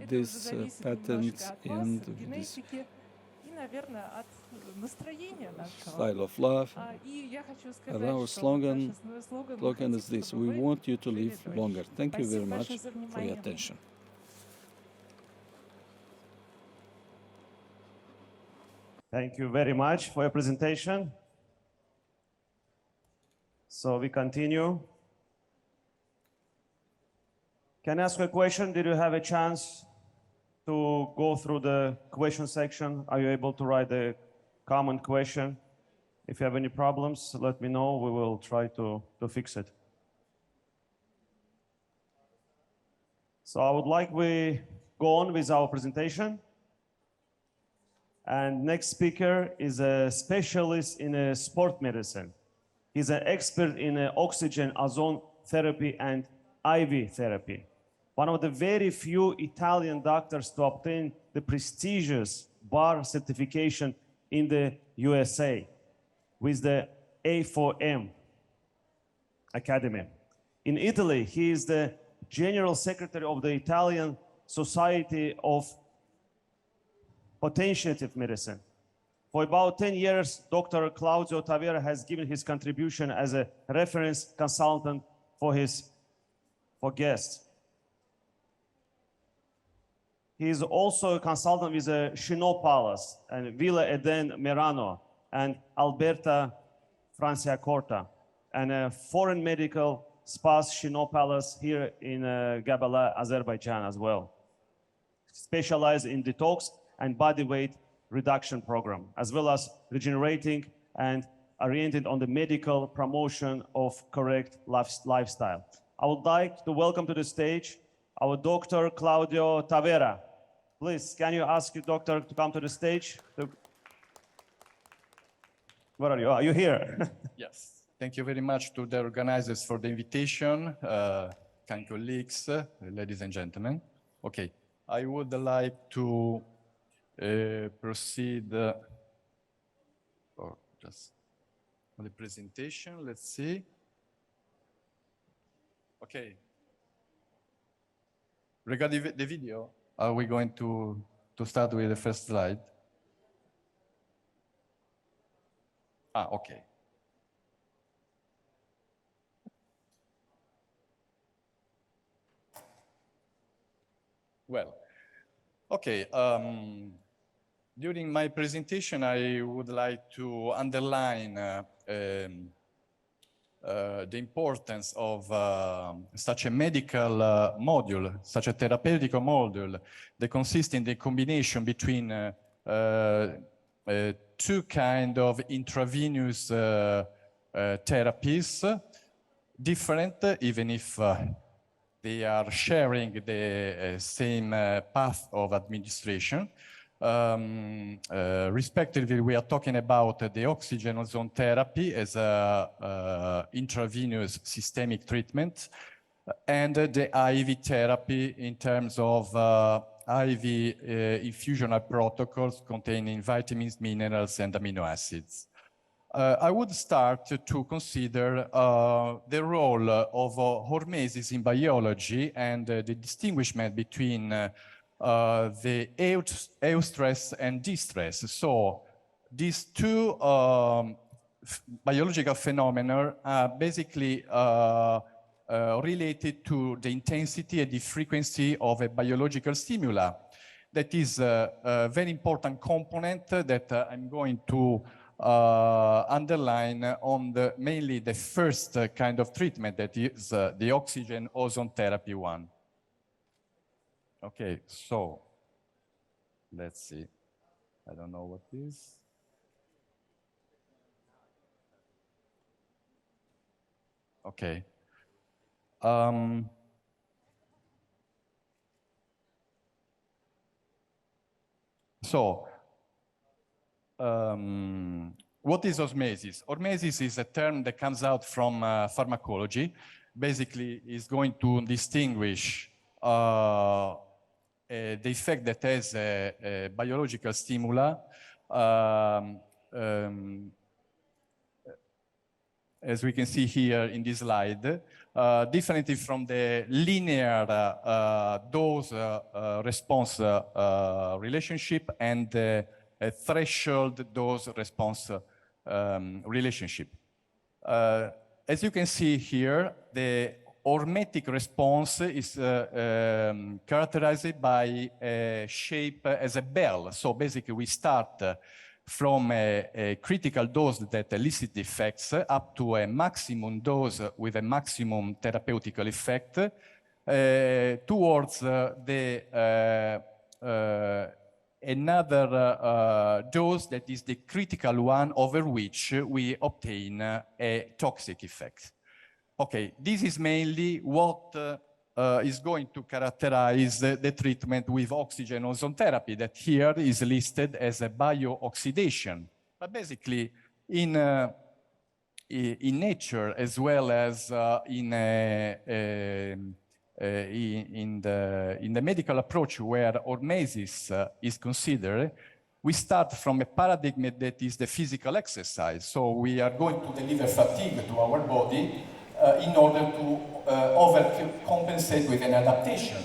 these patterns and this
наверное, от настроения нашего.
Style of love.
И я хочу
And
сказать,
our
что
slogan,
наш основной слоган
slogan is this: we want you to live longer. Thank you very
Спасибо
much
большое за
for your
внимание.
attention.
Thank you very much for your presentation. So we continue. Can I ask a question? Did you have a chance to go through the question section? Are you able to write a common question? If you have any problems, let me know. We will try to fix it. So I would like we go on with our presentation. And next speaker is a specialist in sport medicine. He's an expert in oxygen ozone therapy and IV therapy. One of the very few Italian doctors to obtain the prestigious bar certification in the USA with the A4M Academy. In Italy, he is the General Secretary of the Italian Society of Potentiative Medicine. For about 10 years, Dr. Claudio Tavera has given his contribution as a reference consultant for guests. He is also a consultant with the Chinò Palace and Villa Eden Merano and Alberta Franciacorta and a foreign medical spas Chinò Palace here in Gabala, Azerbaijan as well. Specialized in detox and body weight reduction program, as well as regenerating and oriented on the medical promotion of correct lifestyle. I would like to welcome to the stage our Dr. Claudio Tavera. Please, can you ask your doctor to come to the stage? Where are you? Are you here?
Yes. Thank you very much to the organizers for the invitation, kind colleagues, ladies and gentlemen. Okay, I would like to proceed or just on the presentation. Let's see. Okay. Regarding the video, are we going to start with the first slide? Okay. Well, okay. During my presentation, I would like to underline the importance of such a medical module, such a therapeutic module that consists in the combination between two kind of intravenous therapies, different even if they are sharing the same path of administration. Respectively, we are talking about the oxygen ozone therapy as a intravenous systemic treatment and the IV therapy in terms of IV infusional protocols containing vitamins, minerals, and amino acids. I would start to consider the role of hormesis in biology and the distinguishment between the eustress and distress. So these two biological phenomena are basically related to the intensity and the frequency of a biological stimuli. That is a very important component that I'm going to underline on mainly the first kind of treatment, that is the oxygen ozone therapy one. Okay, so let's see. I don't know what is. Okay. What is osmosis? Osmosis is a term that comes out from pharmacology. Basically, is going to distinguish the effect that has a biological stimuli, as we can see here in this slide, differently from the linear dose response relationship and the threshold dose response relationship. As you can see here, the hormetic response is characterized by a shape as a bell. So basically we start from a critical dose that elicits effects up to a maximum dose with a maximum therapeutical effect towards another dose that is the critical one over which we obtain a toxic effect. Okay, this is mainly what is going to characterize the treatment with oxygen ozone therapy that here is listed as a biooxidation. But basically in nature as well as in the medical approach where hormesis is considered, we start from a paradigm that is the physical exercise. So we are going to deliver fatigue to our body in order to overcompensate with an adaptation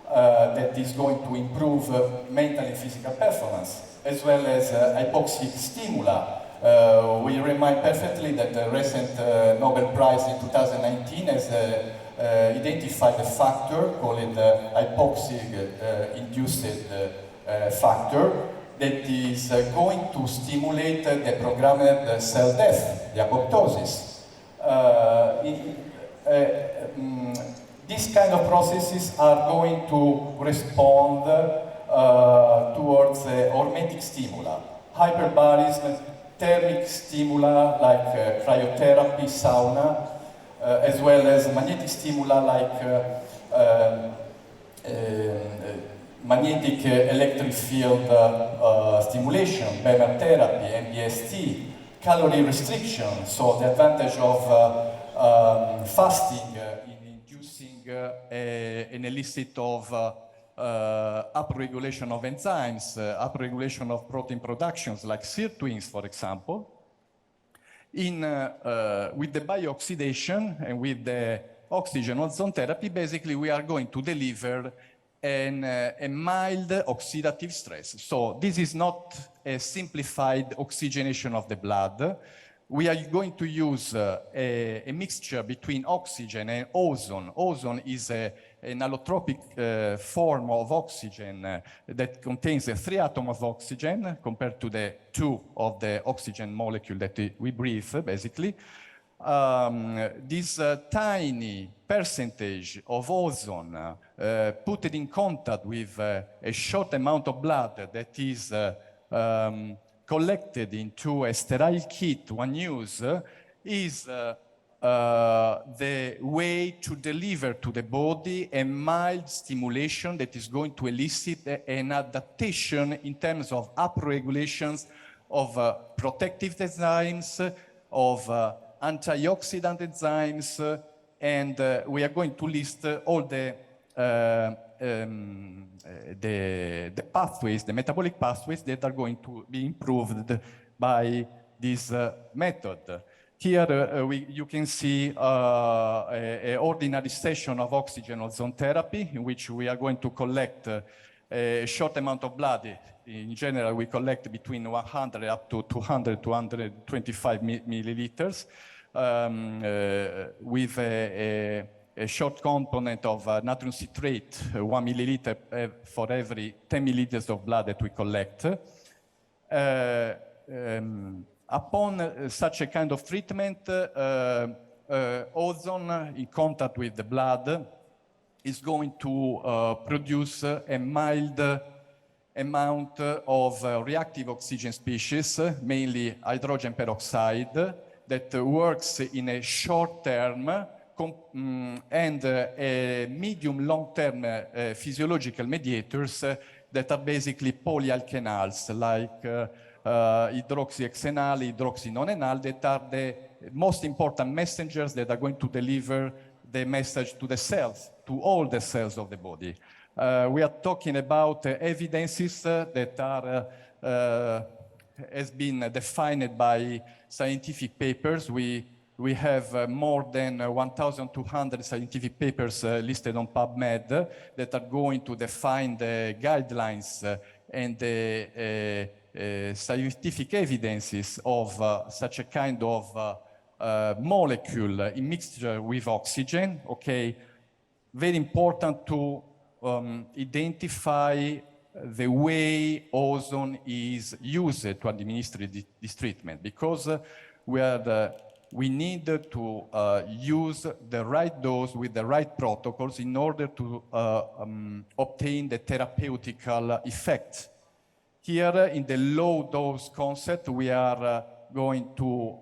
that is going to improve mental and physical performance, as well as hypoxic stimuli. We remind perfectly that the recent Nobel Prize in 2019 has identified a factor called hypoxic-induced factor that is going to stimulate the programmed cell death, the apoptosis. These kind of processes are going to respond towards hormetic stimuli, hyperbarism, thermic stimuli like cryotherapy, sauna, as well as magnetic stimuli like magnetic electric field stimulation, BEMER therapy, MBST, calorie restriction, so the advantage of fasting in inducing an illicit of upregulation of enzymes, upregulation of protein productions like sirtuins, for example. With the biooxidation and with the oxygen ozone therapy, basically we are going to deliver a mild oxidative stress. So this is not a simplified oxygenation of the blood. We are going to use a mixture between oxygen and ozone. Ozone is an allotropic form of oxygen that contains 3 atoms of oxygen compared to the 2 of the oxygen molecule that we breathe, basically. This tiny percentage of ozone put in contact with a short amount of blood that is collected into a sterile kit one use is the way to deliver to the body a mild stimulation that is going to elicit an adaptation in terms of upregulations of protective enzymes, of antioxidant enzymes, and we are going to list all the pathways, the metabolic pathways that are going to be improved by this method. Here you can see an ordinary session of oxygen ozone therapy in which we are going to collect a short amount of blood. In general, we collect between 100 up to 200, 225 milliliters with a short component of natrium citrate, 1 milliliter for every 10 milliliters of blood that we collect. Upon such a kind of treatment, ozone in contact with the blood is going to produce a mild amount of reactive oxygen species, mainly hydrogen peroxide, that works in a short term and medium-long-term physiological mediators that are basically polyalkanals, like hydroxyhexanal, hydroxynonenal, that are the most important messengers that are going to deliver the message to the cells, to all the cells of the body. We are talking about evidences that are has been defined by scientific papers. We have more than 1,200 scientific papers listed on PubMed that are going to define the guidelines and the scientific evidences of such a kind of molecule in mixture with oxygen, okay, very important to identify the way ozone is used to administer this treatment, because we need to use the right dose with the right protocols in order to obtain the therapeutical effect. Here in the low dose concept, we are going to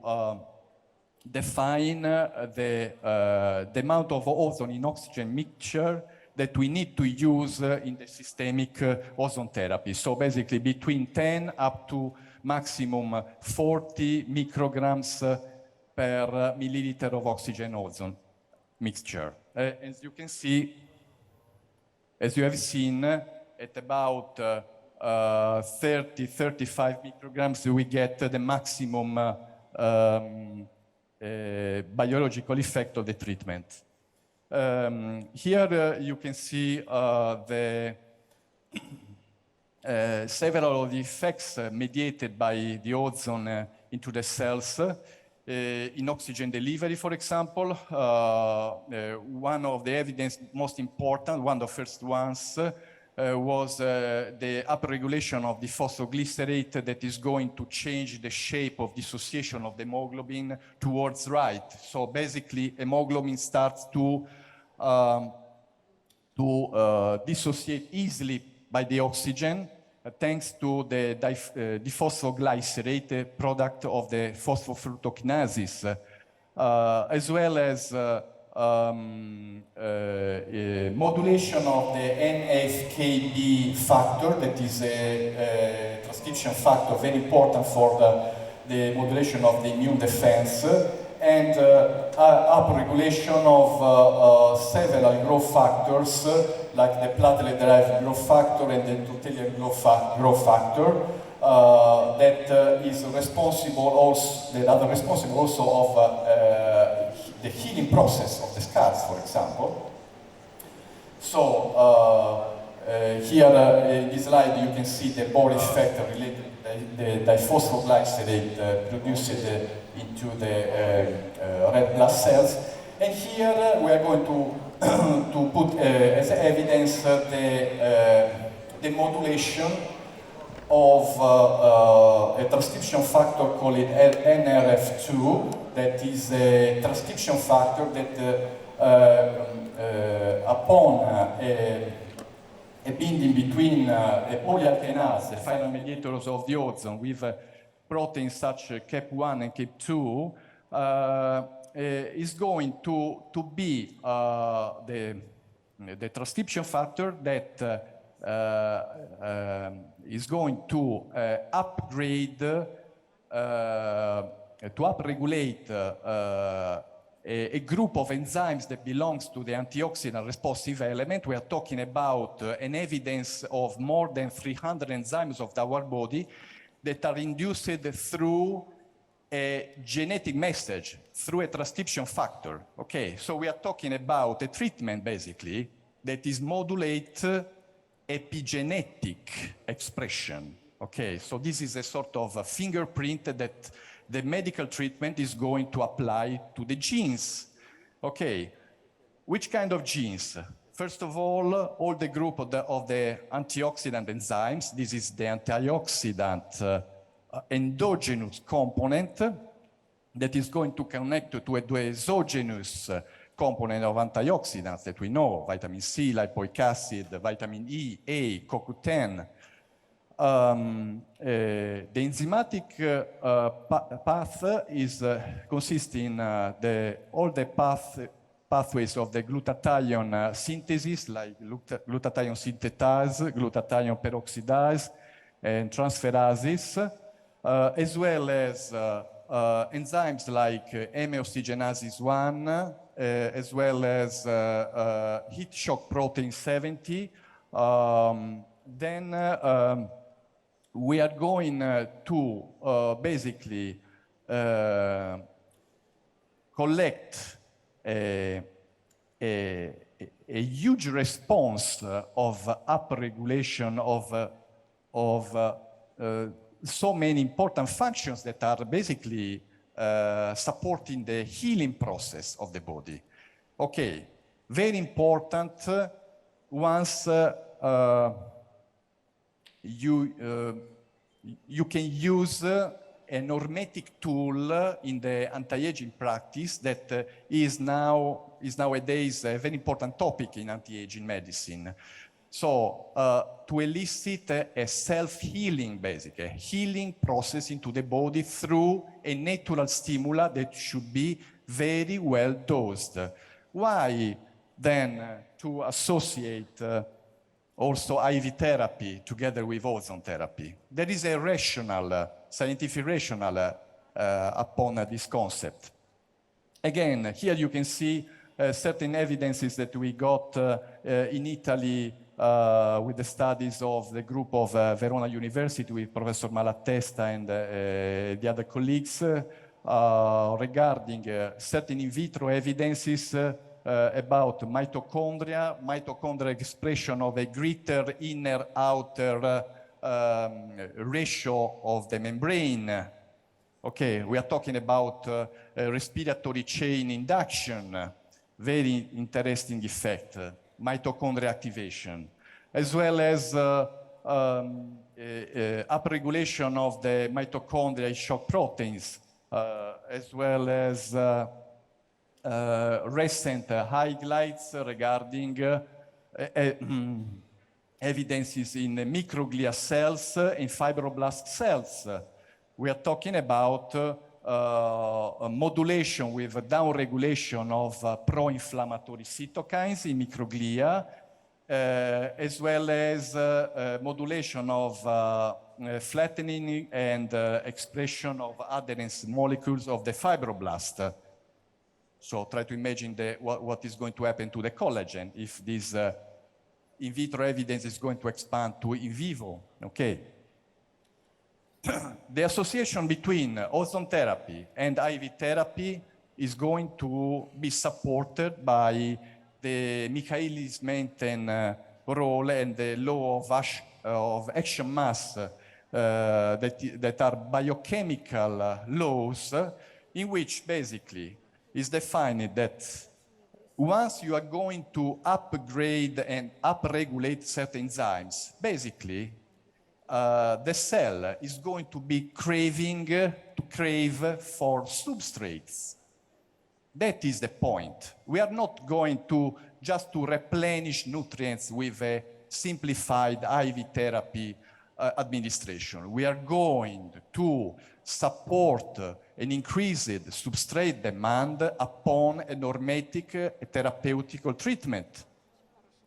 define the amount of ozone in oxygen mixture that we need to use in the systemic ozone therapy. So basically between 10 up to maximum 40 micrograms per milliliter of oxygen ozone mixture. As you can see, as you have seen, at about 30-35 micrograms, we get the maximum biological effect of the treatment. Here you can see several of the effects mediated by the ozone into the cells. In oxygen delivery, for example, one of the evidence most important, one of the first ones, was the upregulation of the phosphoglycerate that is going to change the shape of dissociation of the hemoglobin towards right. So basically, hemoglobin starts to dissociate easily by the oxygen thanks to the diphosphoglycerate product of the phosphofructokinase, as well as modulation of the NFKB factor, that is a transcription factor very important for the modulation of the immune defense, and upregulation of several growth factors, like the platelet-derived growth factor and the endothelial growth factor, that is responsible also of the healing process of the scars, for example. So here in this slide you can see the Bohr effect related to the diphosphoglycerate produced into the red blood cells. And here we are going to put as evidence the modulation of a transcription factor called NRF2, that is a transcription factor that upon a binding between a polyalkanase, the final mediators of the ozone, with proteins such as CAP1 and CAP2, is going to be the transcription factor that is going to upregulate a group of enzymes that belongs to the antioxidant responsive element. We are talking about an evidence of more than 300 enzymes of our body that are induced through a genetic message, through a transcription factor. Okay, so we are talking about a treatment basically that is modulate epigenetic expression. Okay, so this is a sort of a fingerprint that the medical treatment is going to apply to the genes. Okay, which kind of genes? First of all the group of the antioxidant enzymes. This is the antioxidant endogenous component that is going to connect to the exogenous component of antioxidants that we know, vitamin C, lipoic acid, vitamin E, A, CoQ10. The enzymatic path is consisting all the pathways of the glutathione synthesis, like glutathione synthetase, glutathione peroxidase, and transferases, as well as enzymes like heme-oxygenases 1, as well as heat shock protein 70. Then we are going to basically collect a huge response of upregulation of so many important functions that are basically supporting the healing process of the body. Okay, very important. Once you can use a normatic tool in the anti-aging practice that is nowadays a very important topic in anti-aging medicine. So to elicit a self-healing, basically, a healing process into the body through a natural stimuli that should be very well dosed. Why then to associate also IV therapy together with ozone therapy? There is a rational, scientific rationale upon this concept. Again, here you can see certain evidences that we got in Italy with the studies of the group of Verona University with Professor Malatesta and the other colleagues regarding certain in vitro evidences about mitochondria expression of a greater inner-outer ratio of the membrane. Okay, we are talking about respiratory chain induction, very interesting effect, mitochondria activation, as well as upregulation of the mitochondria shock proteins, as well as recent highlights regarding evidences in microglia cells and fibroblast cells. We are talking about a modulation with a downregulation of pro-inflammatory cytokines in microglia, as well as modulation of flattening and expression of adherence molecules of the fibroblast. So try to imagine what is going to happen to the collagen if this in vitro evidence is going to expand to in vivo, okay? The association between ozone therapy and IV therapy is going to be supported by the Michaelis-Menten role and the law of action mass that are biochemical laws in which basically is defined that once you are going to upgrade and upregulate certain enzymes, basically the cell is going to be crave for substrates. That is the point. We are not going to just to replenish nutrients with a simplified IV therapy administration. We are going to support an increased substrate demand upon a normatic therapeutical treatment,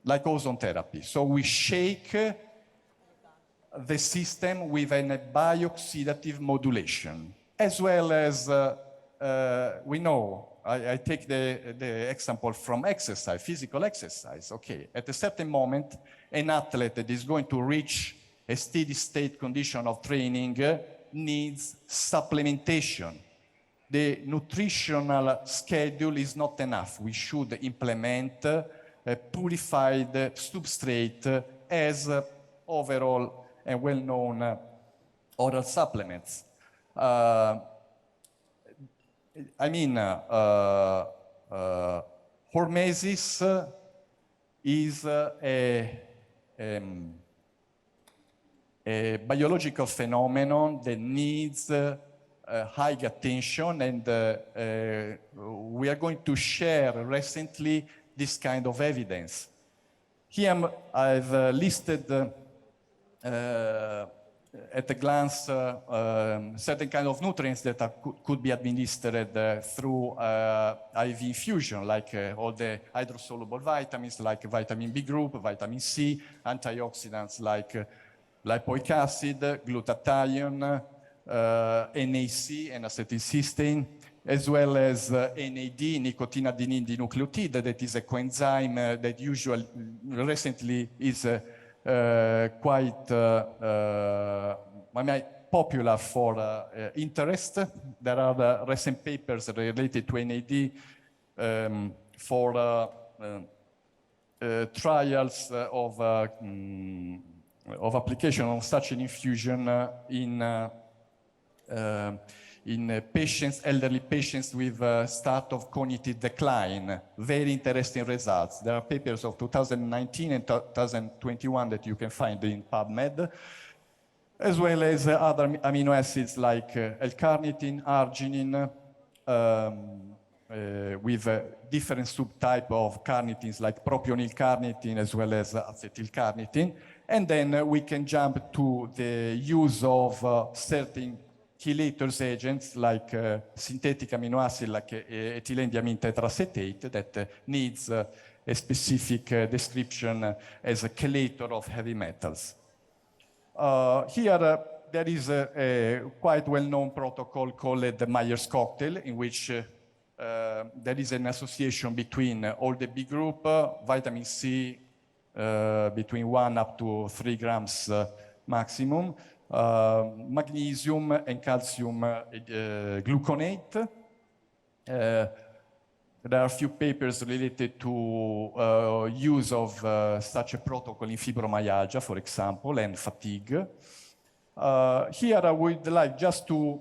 like ozone therapy. So we shake the system with a bioxidative modulation, as well as we know, I take the example from exercise, physical exercise. Okay, at a certain moment, an athlete that is going to reach a steady state condition of training needs supplementation. The nutritional schedule is not enough. We should implement a purified substrate as overall and well-known oral supplements. Hormesis is a biological phenomenon that needs high attention, and we are going to share recently this kind of evidence. Here I've listed at a glance certain kind of nutrients that could be administered through IV infusion, like all the hydrosoluble vitamins, like vitamin B group, vitamin C, antioxidants like lipoic acid, glutathione, NAC, and acetylcysteine, as well as NAD, nicotinamide dinucleotide, that is a coenzyme that usually recently is quite popular for interest. There are recent papers related to NAD for trials of of application of such an infusion in patients, elderly patients with start of cognitive decline. Very interesting results. There are papers of 2019 and 2021 that you can find in PubMed, as well as other amino acids like L-carnitine, arginine, with different subtype of carnitines like propionyl carnitine as well as acetyl carnitine. And then we can jump to the use of certain chelators agents like synthetic amino acid like ethylenediamine tetracetate that needs a specific description as a chelator of heavy metals. Here there is a quite well-known protocol called the Myers cocktail, in which there is an association between all the B group, vitamin C between 1 up to 3 grams maximum, magnesium and calcium gluconate. There are a few papers related to use of such a protocol in fibromyalgia, for example, and fatigue. Here I would like just to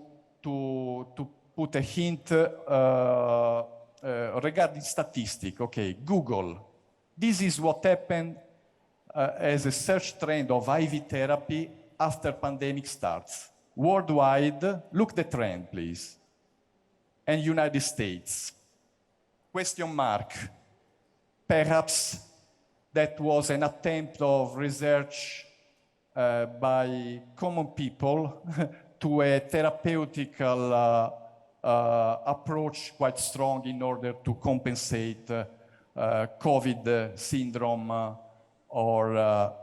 put a hint regarding statistic. Okay, Google. This is what happened as a search trend of IV therapy after pandemic starts. Worldwide, look the trend, please. And United States. Question mark. Perhaps that was an attempt of research by common people to a therapeutical approach quite strong in order to compensate COVID syndrome or,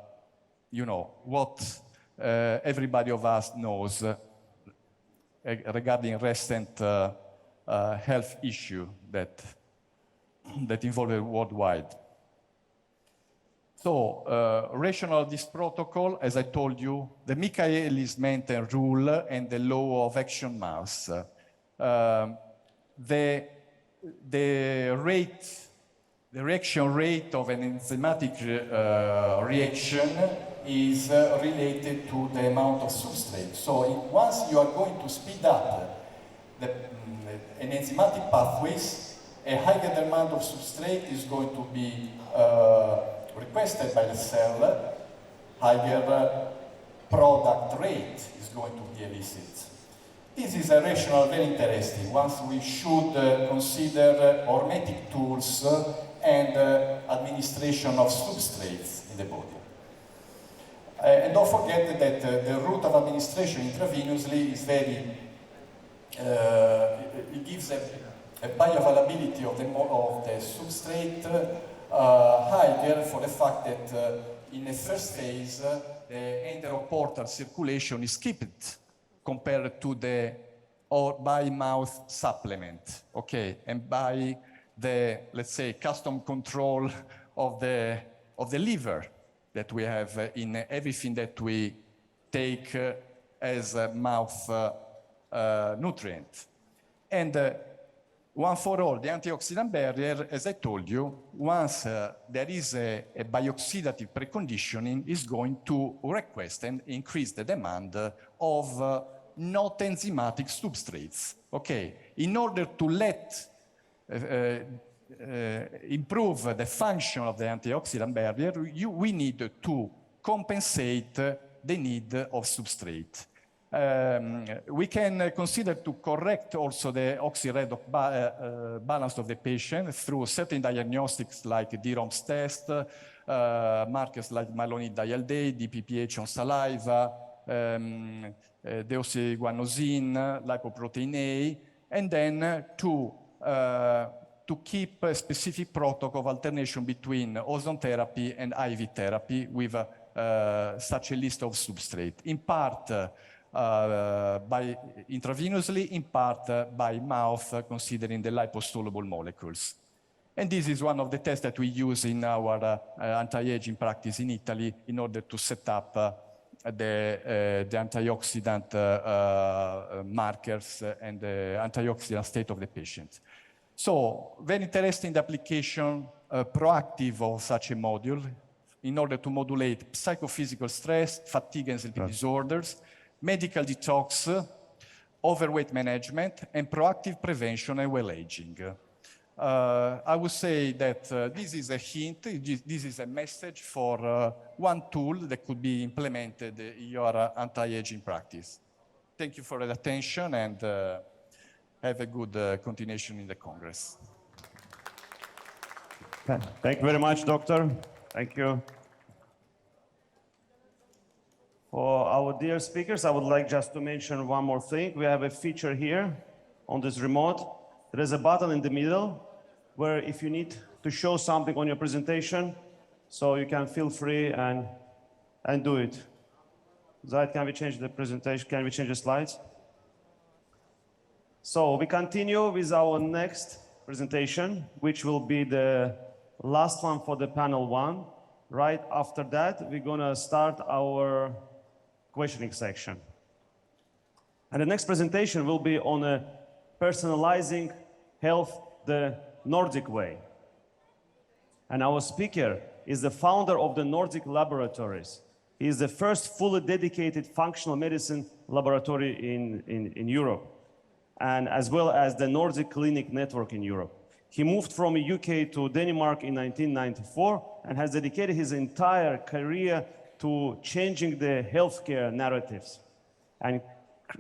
you know, what everybody of us knows regarding recent health issue that involved worldwide. So, rationale of this protocol, as I told you, the Michaelis-Menten rule and the law of action mass. The reaction rate of an enzymatic reaction is related to the amount of substrate. So once you are going to speed up an enzymatic pathways, a higher amount of substrate is going to be requested by the cell, higher product rate is going to be elicited. This is a rationale very interesting. Once we should consider hormetic tools and administration of substrates in the body. And don't forget that the route of administration intravenously is very, it gives a bioavailability of the substrate higher for the fact that in the first phase, the enteroportal circulation is skipped compared to the by mouth supplement, okay, and by the, let's say, custom control of the liver that we have in everything that we take as a mouth nutrient. And one for all, the antioxidant barrier, as I told you, once there is a bioxidative preconditioning, is going to request and increase the demand of not enzymatic substrates. Okay, in order to improve the function of the antioxidant barrier, we need to compensate the need of substrate. We can consider to correct also the oxyredox balance of the patient through certain diagnostics like DROMS test, markers like malonidaldehyd, DPPH on saliva, deoxyguanosine, lipoprotein A, and then to keep a specific protocol of alternation between ozone therapy and IV therapy with such a list of substrate, in part by intravenously, in part by mouth, considering the liposoluble molecules. And this is one of the tests that we use in our anti-aging practice in Italy in order to set up the antioxidant markers and the antioxidant state of the patient. So, very interesting application, proactive of such a module in order to modulate psychophysical stress, fatigue and sleep disorders, medical detox, overweight management, and proactive prevention and well-aging. I would say that this is a hint, this is a message for one tool that could be implemented in your anti-aging practice. Thank you for the attention and have a good continuation in the Congress.
Thank you very much, Doctor. Thank you. For our dear speakers, I would like just to mention one more thing. We have a feature here on this remote. There is a button in the middle where if you need to show something on your presentation, so you can feel free and do it. Zaid, can we change the presentation? Can we change the slides? So we continue with our next presentation, which will be the last one for the panel one. Right after that, we're gonna start our questioning section. And the next presentation will be on personalizing health the Nordic way. And our speaker is the founder of the Nordic Laboratories. He is the first fully dedicated functional medicine laboratory in Europe, and as well as the Nordic Clinic Network in Europe. He moved from the UK to Denmark in 1994 and has dedicated his entire career to changing the healthcare narratives. And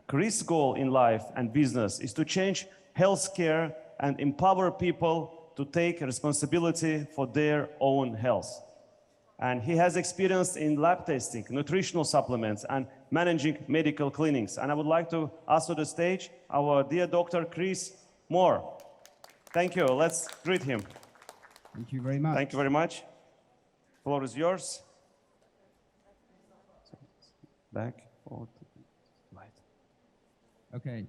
Chris' goal in life and business is to change healthcare and empower people to take responsibility for their own health. And he has experience in lab testing, nutritional supplements, and managing medical clinics. And I would like to ask to the stage our dear Dr. Chris Moore. Thank you. Let's greet him.
Thank you very much.
Thank you very much. The floor is yours. Back.
Okay.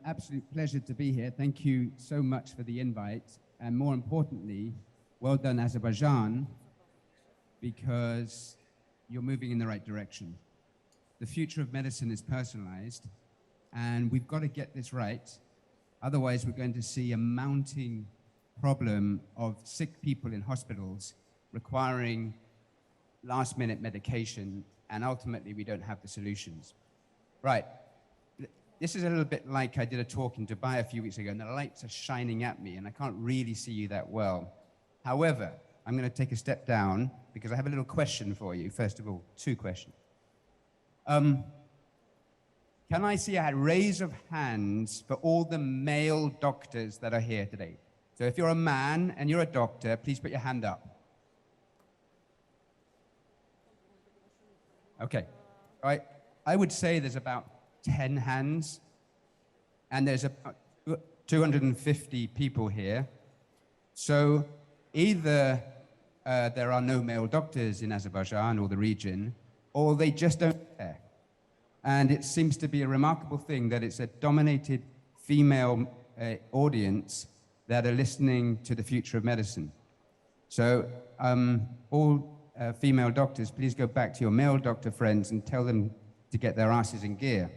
Absolute pleasure to be here. Thank you so much for the invite. And more importantly, well done, Azerbaijan, because you're moving in the right direction. The future of medicine is personalized, and we've got to get this right. Otherwise, we're going to see a mounting problem of sick people in hospitals requiring last-minute medication, and ultimately, we don't have the solutions. Right. This is a little bit like I did a talk in Dubai a few weeks ago, and the lights are shining at me, and I can't really see you that well. However, I'm going to take a step down because I have a little question for you. First of all, two questions. Can I see a raise of hands for all the male doctors that are here today? So if you're a man and you're a doctor, please put your hand up. Okay. All right. I would say there's about 10 hands, and there's about 250 people here. So either there are no male doctors in Azerbaijan or the region, or they just don't care. And it seems to be a remarkable thing that it's a dominated female audience that are listening to the future of medicine. So all female doctors, please go back to your male doctor friends and tell them to get their asses in gear.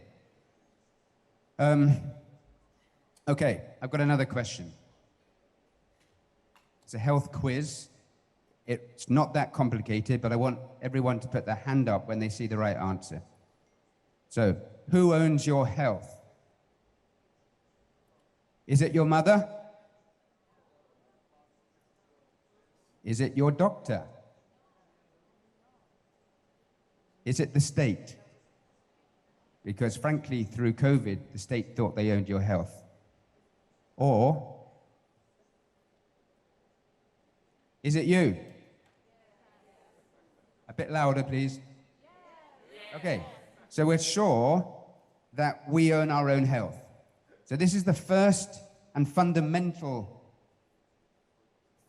Okay, I've got another question. It's a health quiz. It's not that complicated, but I want everyone to put their hand up when they see the right answer. So, who owns your health? Is it your mother? Is it your doctor? Is it the state? Because frankly, through COVID, the state thought they owned your health. Or is it you? A bit louder, please. Okay, so we're sure that we own our own health. So this is the first and fundamental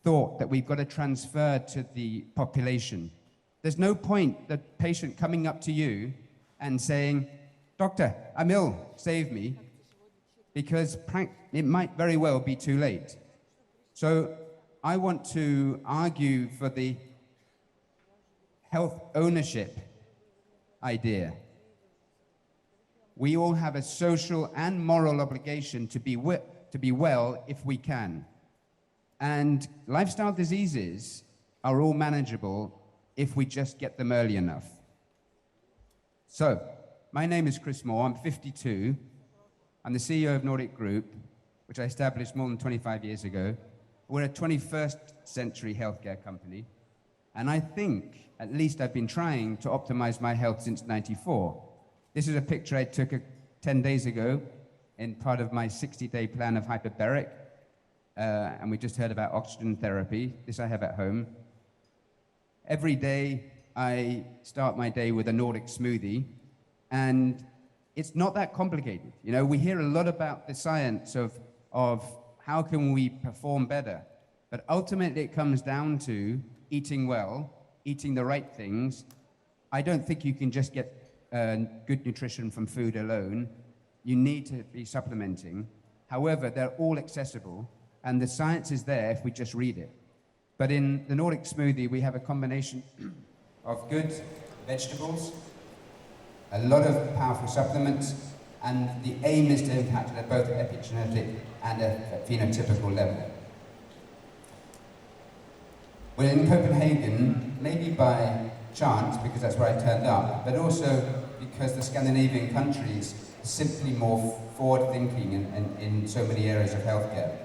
thought that we've got to transfer to the population. There's no point the patient coming up to you and saying, "Doctor, I'm ill, save me," because it might very well be too late. So I want to argue for the health ownership idea. We all have a social and moral obligation to be well if we can. And lifestyle diseases are all manageable if we just get them early enough. So, my name is Chris Moore, I'm 52. I'm the CEO of Nordic Group, which I established more than 25 years ago. We're a 21st century healthcare company. And I think, at least I've been trying to optimize my health since '94. This is a picture I took 10 days ago in part of my 60-day plan of hyperbaric. And we just heard about oxygen therapy. This I have at home. Every day, I start my day with a Nordic smoothie, and it's not that complicated. You know, we hear a lot about the science of how can we perform better, but ultimately it comes down to eating well, eating the right things. I don't think you can just get good nutrition from food alone. You need to be supplementing. However, they're all accessible, and the science is there if we just read it. But in the Nordic smoothie, we have a combination of good vegetables, a lot of powerful supplements, and the aim is to impact at both epigenetic and a phenotypical level. We're in Copenhagen, maybe by chance, because that's where I turned up, but also because the Scandinavian countries are simply more forward-thinking in so many areas of healthcare.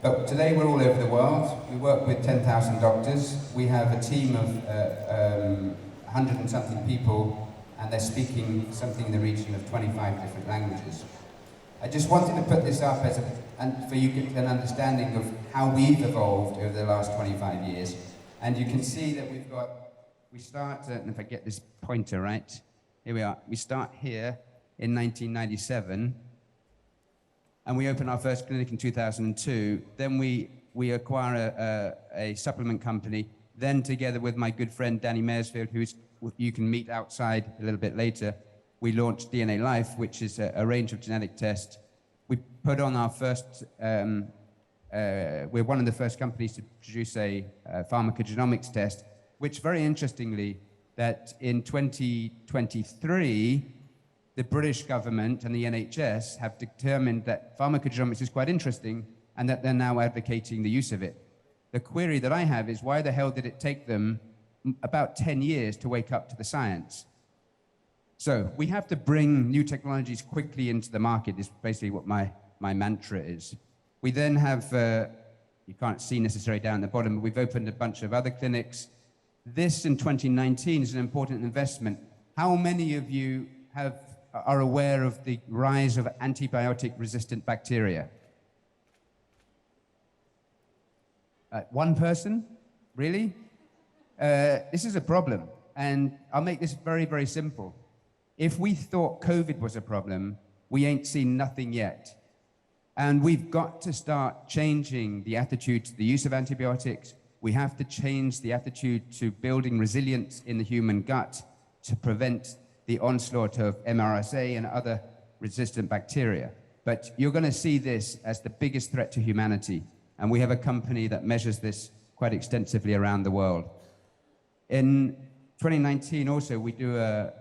But today we're all over the world. We work with 10,000 doctors. We have a team of 100 and something people, and they're speaking something in the region of 25 different languages. I just wanted to put this up for you to get an understanding of how we've evolved over the last 25 years. And you can see that we start, and if I get this pointer right, here we are. We start here in 1997. And we opened our first clinic in 2002. Then we acquire a supplement company. Then together with my good friend Danny Maresfield, who you can meet outside a little bit later, we launched DNA Life, which is a range of genetic tests. We put on our first, we're one of the first companies to produce a pharmacogenomics test, which very interestingly, that in 2023, the British government and the NHS have determined that pharmacogenomics is quite interesting and that they're now advocating the use of it. The query that I have is why the hell did it take them about 10 years to wake up to the science? So we have to bring new technologies quickly into the market is basically what my mantra is. We then have, you can't see necessarily down at the bottom, but we've opened a bunch of other clinics. This in 2019 is an important investment. How many of you are aware of the rise of antibiotic-resistant bacteria? One person? Really? This is a problem, and I'll make this very, very simple. If we thought COVID was a problem, we ain't seen nothing yet. And we've got to start changing the attitude to the use of antibiotics. We have to change the attitude to building resilience in the human gut to prevent the onslaught of MRSA and other resistant bacteria. But you're going to see this as the biggest threat to humanity. And we have a company that measures this quite extensively around the world. In 2019 also, we do a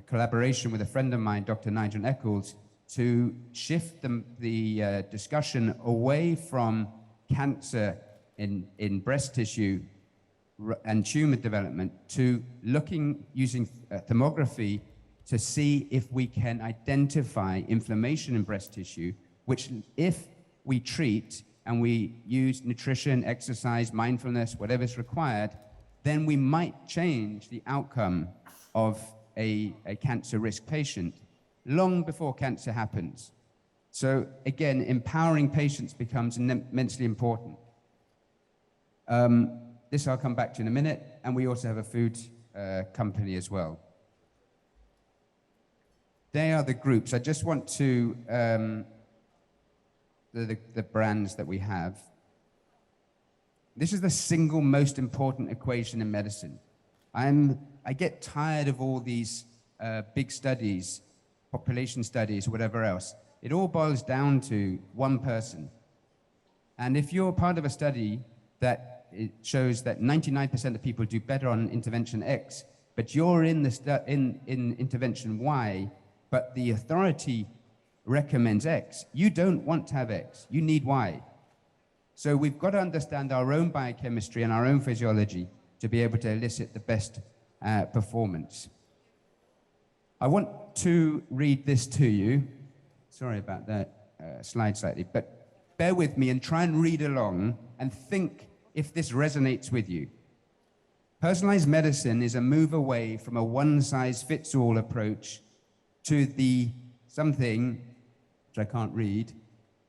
collaboration with a friend of mine, Dr. Nigel Eccles, to shift the discussion away from cancer in breast tissue and tumor development to using thermography to see if we can identify inflammation in breast tissue, which if we treat and we use nutrition, exercise, mindfulness, whatever's required, then we might change the outcome of a cancer risk patient long before cancer happens. So again, empowering patients becomes immensely important. This I'll come back to in a minute, and we also have a food company as well. They are the groups. I just want to, the brands that we have. This is the single most important equation in medicine. I get tired of all these big studies, population studies, whatever else. It all boils down to one person. And if you're part of a study that it shows that 99% of people do better on intervention X, but you're in intervention Y, but the authority recommends X, you don't want to have X, you need Y. So we've got to understand our own biochemistry and our own physiology to be able to elicit the best performance. I want to read this to you. Sorry about that slide slightly, but bear with me and try and read along and think if this resonates with you. Personalized medicine is a move away from a one-size-fits-all approach to the something, which I can't read,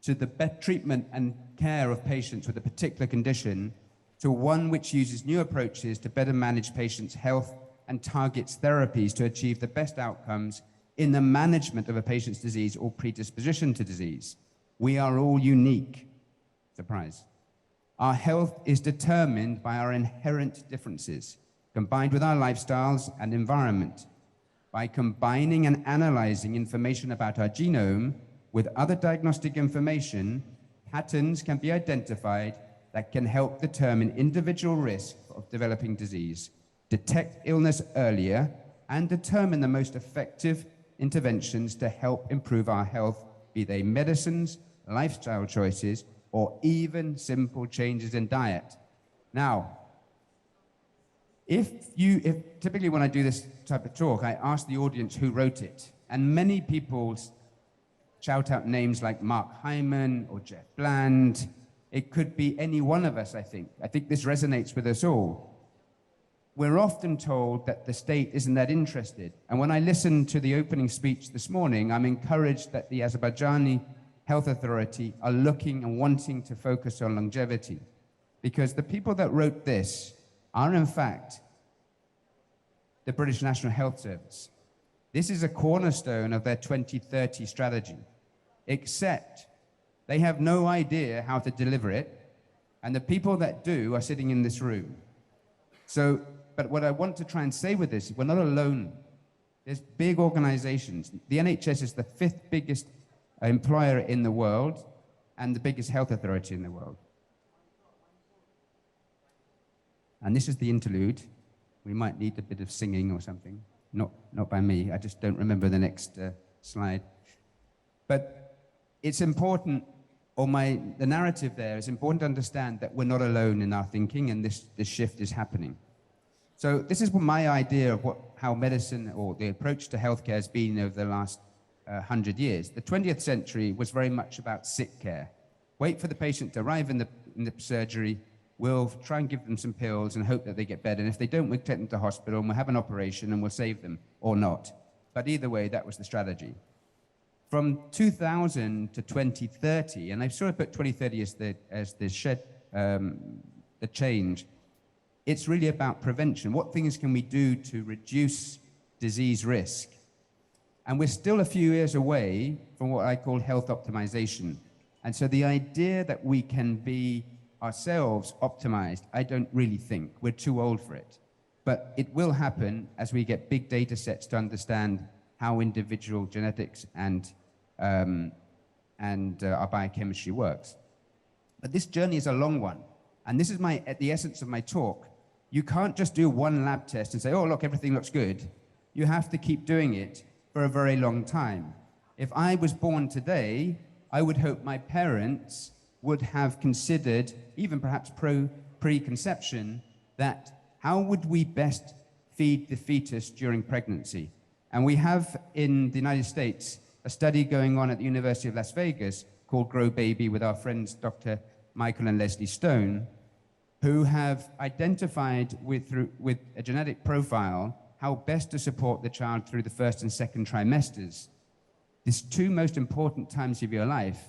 to the better treatment and care of patients with a particular condition, to one which uses new approaches to better manage patients' health and targets therapies to achieve the best outcomes in the management of a patient's disease or predisposition to disease. We are all unique. Surprise. Our health is determined by our inherent differences, combined with our lifestyles and environment. By combining and analyzing information about our genome with other diagnostic information, patterns can be identified that can help determine individual risk of developing disease, detect illness earlier, and determine the most effective interventions to help improve our health, be they medicines, lifestyle choices, or even simple changes in diet. Now, if typically when I do this type of talk, I ask the audience who wrote it, and many people shout out names like Mark Hyman or Jeff Bland. It could be any one of us, I think. I think this resonates with us all. We're often told that the state isn't that interested. And when I listened to the opening speech this morning, I'm encouraged that the Azerbaijani Health Authority are looking and wanting to focus on longevity, because the people that wrote this are, in fact, the British National Health Service. This is a cornerstone of their 2030 strategy, except they have no idea how to deliver it, and the people that do are sitting in this room. So, but what I want to try and say with this, we're not alone. There's big organizations. The NHS is the 5th biggest employer in the world and the biggest health authority in the world. And this is the interlude. We might need a bit of singing or something. Not by me. I just don't remember the next slide. But it's important, the narrative there is important to understand that we're not alone in our thinking, and this shift is happening. So this is my idea of how medicine or the approach to healthcare has been over the last 100 years. The 20th century was very much about sick care. Wait for the patient to arrive in the surgery. We'll try and give them some pills and hope that they get better. And if they don't, we'll take them to hospital and we'll have an operation and we'll save them, or not. But either way, that was the strategy. From 2000 to 2030, and I've sort of put 2030 as the change, it's really about prevention. What things can we do to reduce disease risk? And we're still a few years away from what I call health optimization. And so the idea that we can be ourselves optimized, I don't really think. We're too old for it. But it will happen as we get big data sets to understand how individual genetics and our biochemistry works. But this journey is a long one. And this is at the essence of my talk. You can't just do one lab test and say, oh, look, everything looks good. You have to keep doing it for a very long time. If I was born today, I would hope my parents would have considered, even perhaps preconception, that how would we best feed the fetus during pregnancy? And we have in the United States a study going on at the University of Las Vegas called Grow Baby with our friends Dr. Michael and Leslie Stone, who have identified with a genetic profile how best to support the child through the first and second trimesters, these 2 most important times of your life.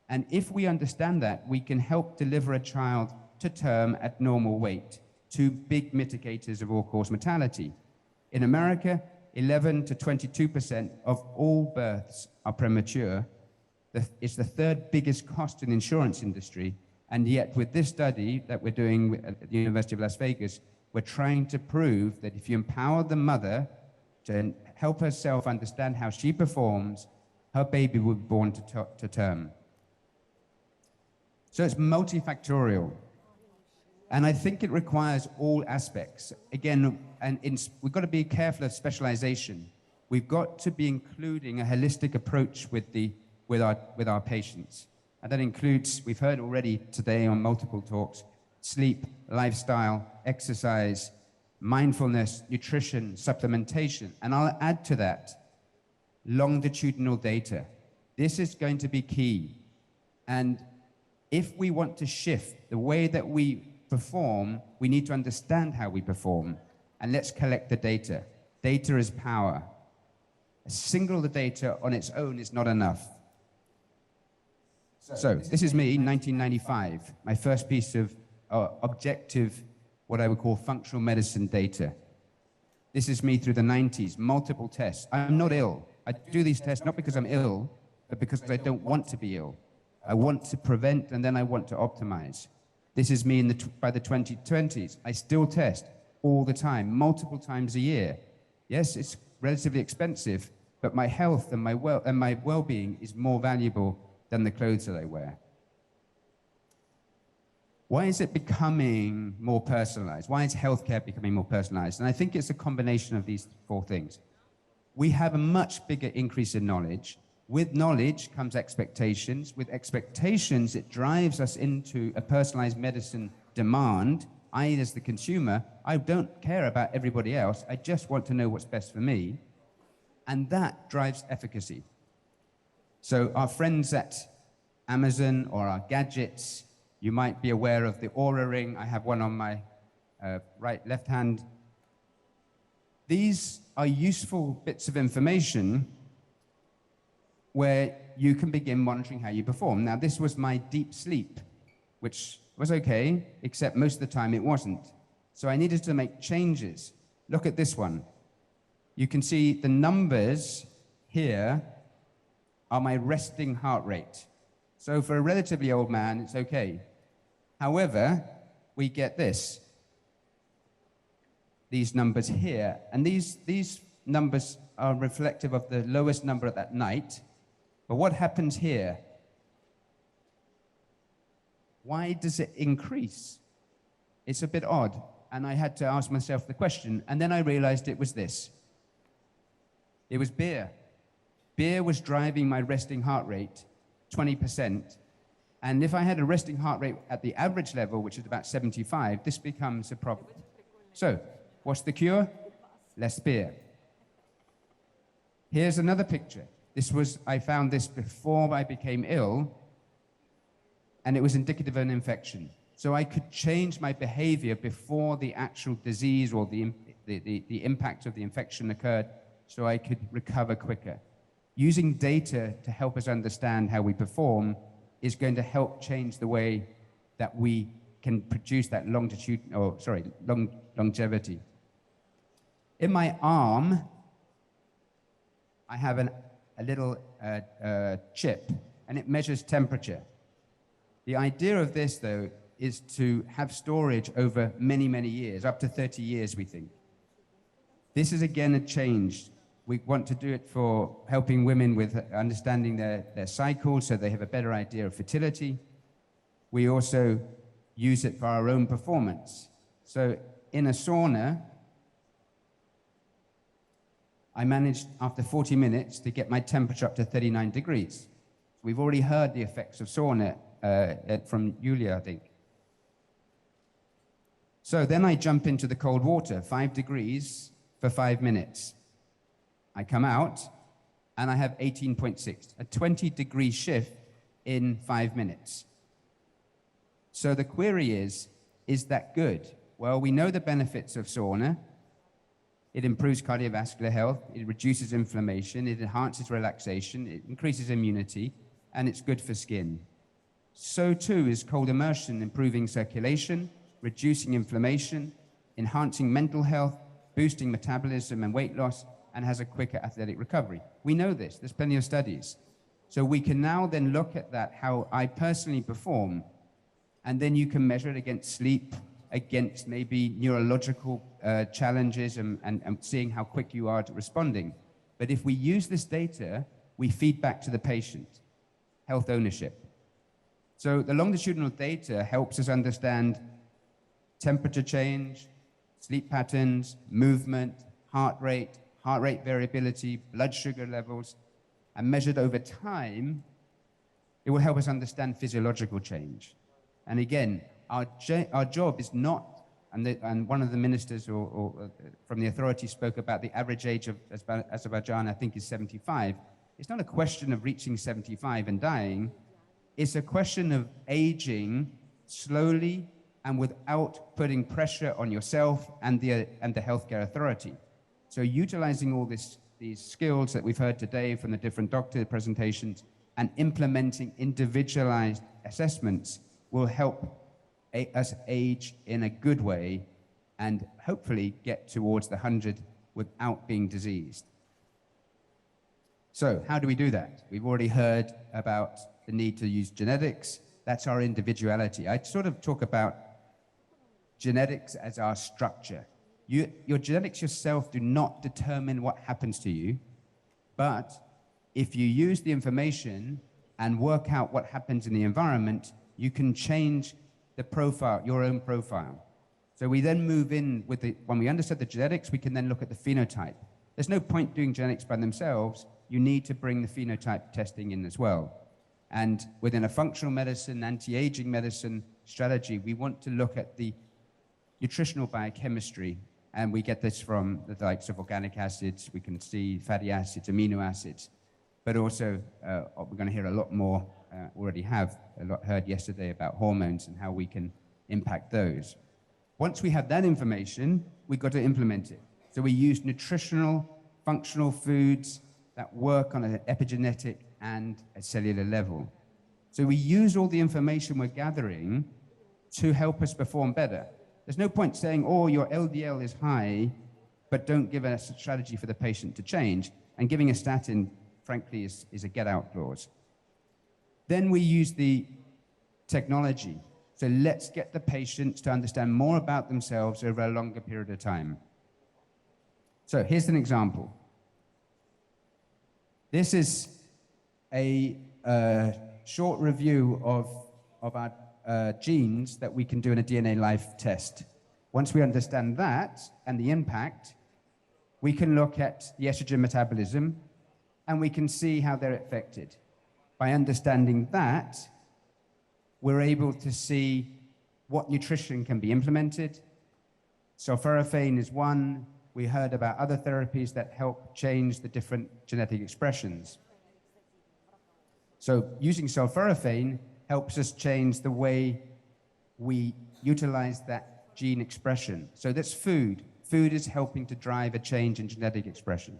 And if we understand that, we can help deliver a child to term at normal weight, 2 big mitigators of all-cause mortality. In America, 11 to 22% of all births are premature. It's the 3rd biggest cost in the insurance industry. And yet, with this study that we're doing at the University of Las Vegas, we're trying to prove that if you empower the mother to help herself understand how she performs, her baby will be born to term. So it's multifactorial. And I think it requires all aspects. Again, we've got to be careful of specialization. We've got to be including a holistic approach with our patients. And that includes, we've heard already today on multiple talks, sleep, lifestyle, exercise, mindfulness, nutrition, supplementation. And I'll add to that, longitudinal data. This is going to be key. And if we want to shift the way that we perform, we need to understand how we perform. And let's collect the data. Data is power. A single data on its own is not enough. So this is me, 1995, my first piece of objective, what I would call functional medicine data. This is me through the 90s, multiple tests. I'm not ill. I do these tests not because I'm ill, but because I don't want to be ill. I want to prevent and then I want to optimize. This is me by the 2020s. I still test all the time, multiple times a year. Yes, it's relatively expensive, but my health and my well-being is more valuable than the clothes that I wear. Why is it becoming more personalized? Why is healthcare becoming more personalized? And I think it's a combination of these four things. We have a much bigger increase in knowledge. With knowledge comes expectations. With expectations, it drives us into a personalized medicine demand. I, as the consumer, I don't care about everybody else. I just want to know what's best for me. And that drives efficacy. So our friends at Amazon or our gadgets, you might be aware of the Aura Ring. I have one on my left hand. These are useful bits of information where you can begin monitoring how you perform. Now, this was my deep sleep, which was okay, except most of the time it wasn't. So I needed to make changes. Look at this one. You can see the numbers here are my resting heart rate. So for a relatively old man, it's okay. However, we get this. These numbers here, and these numbers are reflective of the lowest number at that night. But what happens here? Why does it increase? It's a bit odd. And I had to ask myself the question, and then I realized it was this. It was beer. Beer was driving my resting heart rate 20%. And if I had a resting heart rate at the average level, which is about 75, this becomes a problem. So, what's the cure? Less beer. Here's another picture. I found this before I became ill, and it was indicative of an infection. So I could change my behavior before the actual disease or the impact of the infection occurred, so I could recover quicker. Using data to help us understand how we perform is going to help change the way that we can produce that longevity. In my arm, I have a little chip, and it measures temperature. The idea of this, though, is to have storage over many, many years, up to 30 years, we think. This is, again, a change. We want to do it for helping women with understanding their cycle so they have a better idea of fertility. We also use it for our own performance. So in a sauna, I managed, after 40 minutes, to get my temperature up to 39 degrees. We've already heard the effects of sauna from Julia, I think. So then I jump into the cold water, 5 degrees for 5 minutes. I come out, and I have 18.6, a 20-degree shift in 5 minutes. So the query is that good? Well, we know the benefits of sauna. It improves cardiovascular health, it reduces inflammation, it enhances relaxation, it increases immunity, and it's good for skin. So too is cold immersion, improving circulation, reducing inflammation, enhancing mental health, boosting metabolism and weight loss, and has a quicker athletic recovery. We know this, there's plenty of studies. So we can now then look at that, how I personally perform, and then you can measure it against sleep, against maybe neurological challenges and seeing how quick you are at responding. But if we use this data, we feed back to the patient, health ownership. So the longitudinal data helps us understand temperature change, sleep patterns, movement, heart rate variability, blood sugar levels, and measured over time, It will help us understand physiological change. And again, our job is not, and one of the ministers from the authority spoke about the average age of Azerbaijan, I think, is 75. It's not a question of reaching 75 and dying. It's a question of aging slowly and without putting pressure on yourself and the healthcare authority. So utilizing all these skills that we've heard today from the different doctor presentations and implementing individualized assessments will help us age in a good way and hopefully get towards the 100 without being diseased. So how do we do that? We've already heard about the need to use genetics. That's our individuality. I sort of talk about genetics as our structure. Your genetics yourself do not determine what happens to you, but if you use the information and work out what happens in the environment, you can change the profile, your own profile. So we then move in with when we understand the genetics, we can then look at the phenotype. There's no point doing genetics by themselves. You need to bring the phenotype testing in as well. And within a functional medicine, anti-aging medicine strategy, we want to look at the nutritional biochemistry, and we get this from the likes of organic acids. We can see fatty acids, amino acids, but also we're going to hear a lot more, already have a lot heard yesterday about hormones and how we can impact those. Once we have that information, we've got to implement it. So we use nutritional, functional foods that work on an epigenetic and a cellular level. So we use all the information we're gathering to help us perform better. There's no point saying, oh, your LDL is high, but don't give us a strategy for the patient to change. And giving a statin, frankly, is a get-out clause. Then we use the technology. So let's get the patients to understand more about themselves over a longer period of time. So here's an example. This is a short review of our genes that we can do in a DNA life test. Once we understand that and the impact, we can look at the estrogen metabolism and we can see how they're affected. By understanding that, we're able to see what nutrition can be implemented. Sulforaphane is one. We heard about other therapies that help change the different genetic expressions. So using sulforaphane helps us change the way we utilize that gene expression. So that's food. Food is helping to drive a change in genetic expression.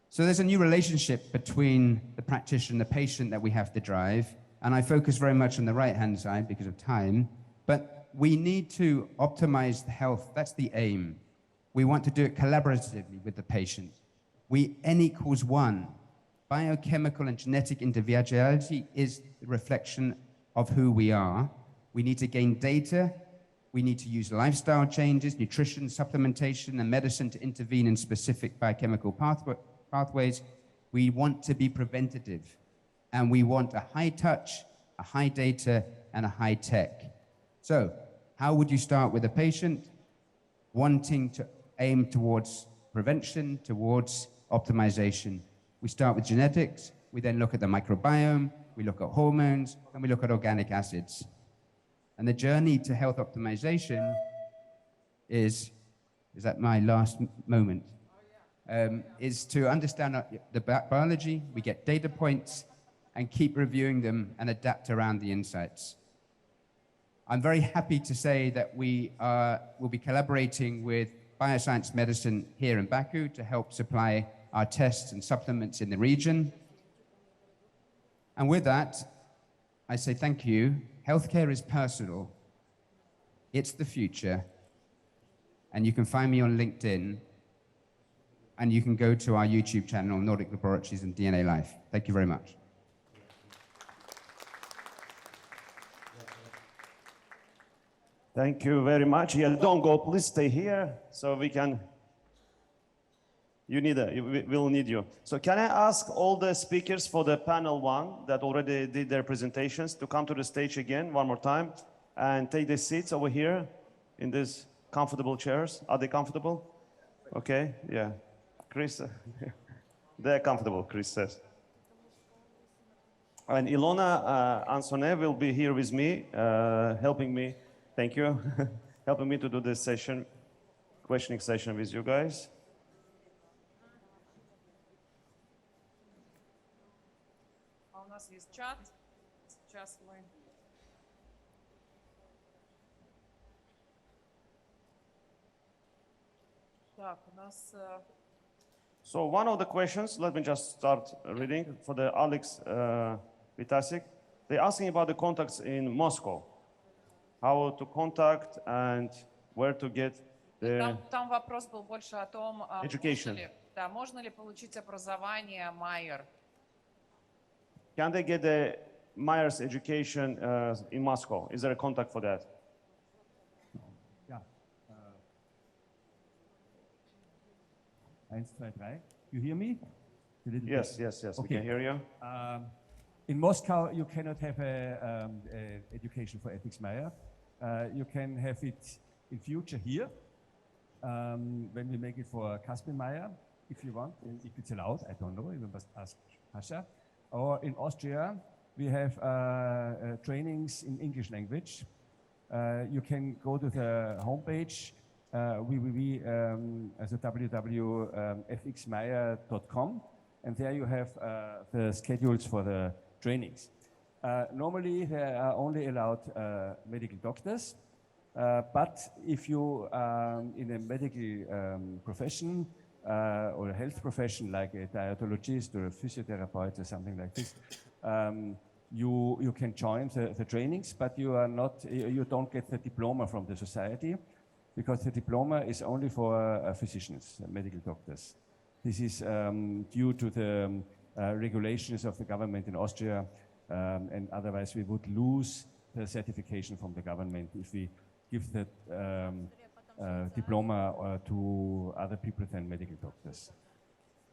So there's a new relationship between the practitioner and the patient that we have to drive. And I focus very much on the right-hand side because of time. But we need to optimize the health. That's the aim. We want to do it collaboratively with the patient. N equals 1. Biochemical and genetic individuality is the reflection of who we are. We need to gain data. We need to use lifestyle changes, nutrition, supplementation, and medicine to intervene in specific biochemical pathways. We want to be preventative. And we want a high touch, a high data, and a high tech. So how would you start with a patient wanting to aim towards prevention, towards optimization? We start with genetics, we then look at the microbiome, we look at hormones, and we look at organic acids. And the journey to health optimization is that my last moment? Is to understand the biology, we get data points, and keep reviewing them and adapt around the insights. I'm very happy to say that we will be collaborating with Bioscience Medicine here in Baku to help supply our tests and supplements in the region. And with that, I say thank you. Healthcare is personal. It's the future. And you can find me on LinkedIn. And you can go to our YouTube channel, Nordic Laboratories and DNA Life. Thank you very much.
Thank you very much. Yeah, don't go, please stay here so we can, we'll need you. So can I ask all the speakers for the panel 1 that already did their presentations to come to the stage again one more time and take their seats over here in these comfortable chairs. Are they comfortable? Okay, yeah. Chris, they're comfortable, Chris says. And Ilona Ansonet will be here with me, helping me, thank you, helping me to do this session, questioning session with you guys.
У нас есть чат. Сейчас мы... Так, у нас...
So one of the questions, let me just start reading for the Alex Vitasik. They're asking about the contacts in Moscow. How to contact and where to get the
Там вопрос был больше о том,
education.
можно ли получить образование Майер.
Can they get the Myers education in Moscow? Is there a contact for that?
Ja. 1, 2, 3. You hear me?
Yes, we can hear you.
In Moscow, you cannot have education for ethics Meyer. You can have it in future here, when we make it for Caspian Meyer, if you want, if it's allowed. I don't know, you must ask Hasha. Or in Austria, we have trainings in English language. You can go to the homepage, www.fxmeyer.com, and there you have the schedules for the trainings. Normally, they are only allowed medical doctors, but if you in a medical profession or a health profession like a dietologist or a physiotherapist or something like this, you can join the trainings, but you are not, you don't get the diploma from the society, because the diploma is only for physicians, medical doctors. This is due to the regulations of the government in Austria, and otherwise we would lose the certification from the government if we give the diploma to other people than medical doctors.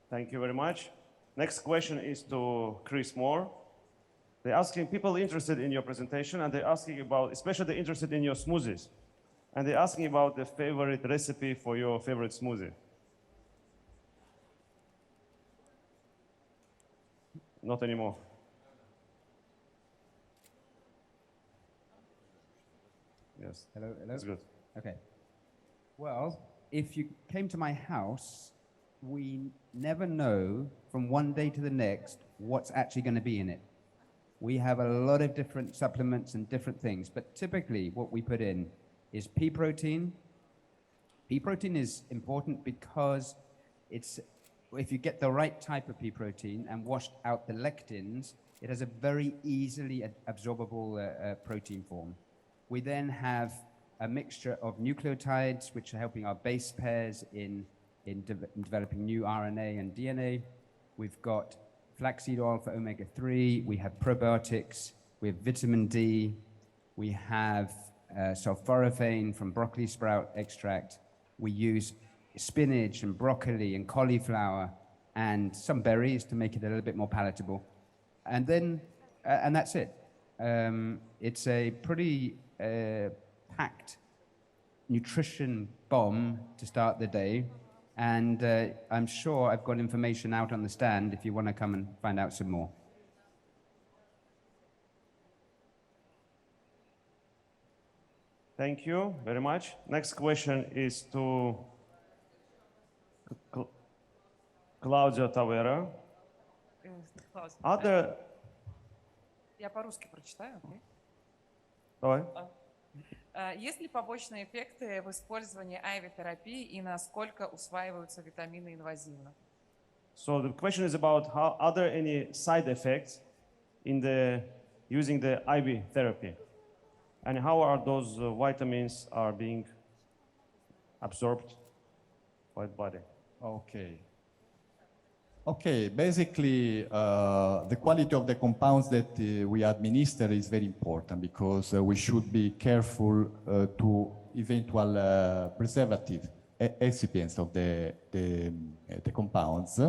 Thank you very much. Next question is to Chris Moore. They're asking people interested in your presentation, and they're asking about, especially interested in your smoothies. And they're asking about the favorite recipe for your favorite smoothie. Not anymore. Yes.
Hello.
That's good.
Okay. Well, if you came to my house, we never know from one day to the next what's actually going to be in it. We have a lot of different supplements and different things, but typically what we put in is pea protein. Pea protein is important because if you get the right type of pea protein and washed out the lectins, it has a very easily absorbable protein form. We then have a mixture of nucleotides, which are helping our base pairs in developing new RNA and DNA. We've got flaxseed oil for omega-3. We have probiotics. We have vitamin D. We have sulforaphane from broccoli sprout extract. We use spinach and broccoli and cauliflower and some berries to make it a little bit more palatable. And then, and that's it. It's a pretty packed nutrition bomb to start the day. And I'm sure I've got information out on the stand if you want to come and find out some more.
Thank you very much. Next question is to Claudia Tavera.
Я по-русски прочитаю, окей?
Давай.
Есть ли побочные эффекты в использовании IV-терапии и насколько усваиваются витамины инвазивно?
So the question is about are there any side effects in using the IV therapy? And how are those vitamins are being absorbed by the body?
Okay, basically the quality of the compounds that we administer is very important because we should be careful to eventual preservative excipients of the compounds.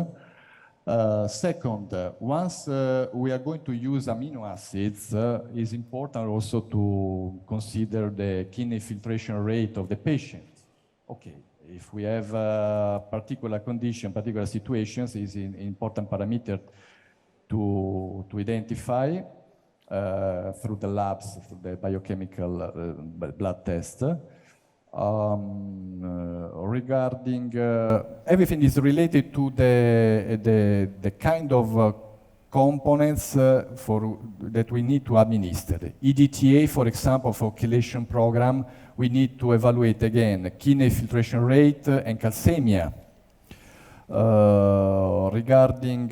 Second, once we are going to use amino acids, it's important also to consider the kidney filtration rate of the patient. Okay. If we have particular condition, particular situations, is an important parameter to identify through the labs, through the biochemical blood test. Regarding everything is related to the kind of components that we need to administer. EDTA, for example, for chelation program, we need to evaluate again kidney filtration rate and calcemia. Regarding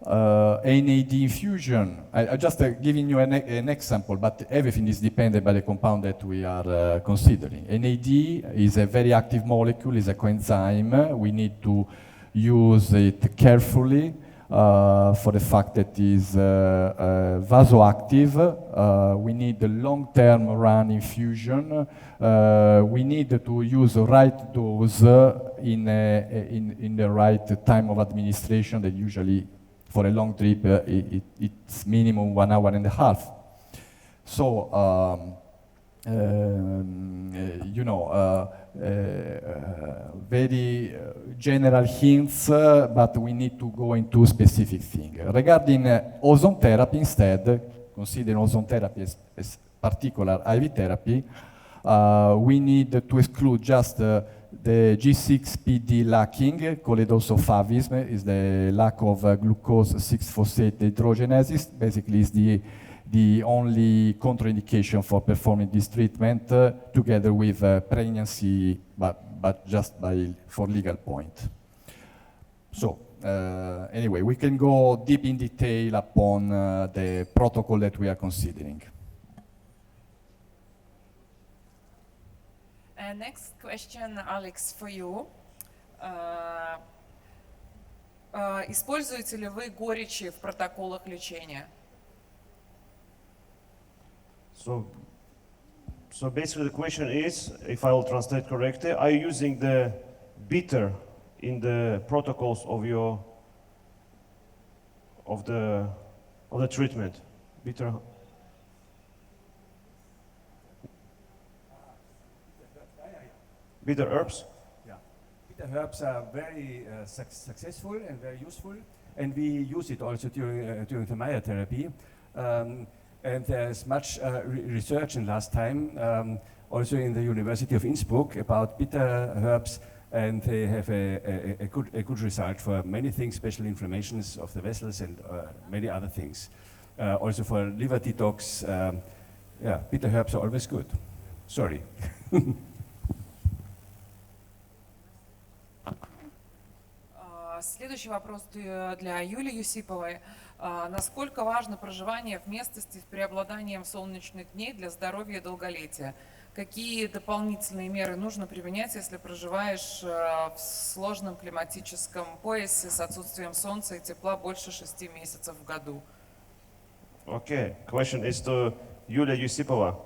NAD infusion, I just giving you an example, but everything is dependent by the compound that we are considering. NAD is a very active molecule, is a coenzyme. We need to use it carefully for the fact that it is vasoactive. We need the long-term run infusion. We need to use the right dose in the right time of administration that usually for a long trip, it's minimum 1 hour and a half. So, you know, very general hints, but we need to go into specific things. Regarding ozone therapy instead, considering ozone therapy as particular IV therapy, we need to exclude just the G6PD lacking, called also favism, is the lack of glucose 6-phosphate dehydrogenases. Basically, is the only contraindication for performing this treatment, together with pregnancy, but just for legal point. So, anyway, we can go deep in detail upon the protocol that we are considering.
Next question, Alex, for you. Используете ли вы горечи в протоколах лечения?
So basically the question is, if I will translate correctly, are you using the bitter in the protocols of the treatment? Bitter. Bitter herbs?
Yeah, bitter herbs are very successful and very useful, and we use it also during the myotherapy. And there's much research in last time, also in the University of Innsbruck, about bitter herbs, and they have a good result for many things, especially inflammations of the vessels and many other things. Also for liver detox, yeah, bitter herbs are always good. Sorry.
Следующий вопрос для Юлии Юсиповой. Насколько важно проживание в местности с преобладанием солнечных дней для здоровья и долголетия? Какие дополнительные меры нужно применять, если проживаешь в сложном климатическом поясе с отсутствием солнца и тепла больше 6 месяцев в году?
Okay, question is to Yulia Yusipova.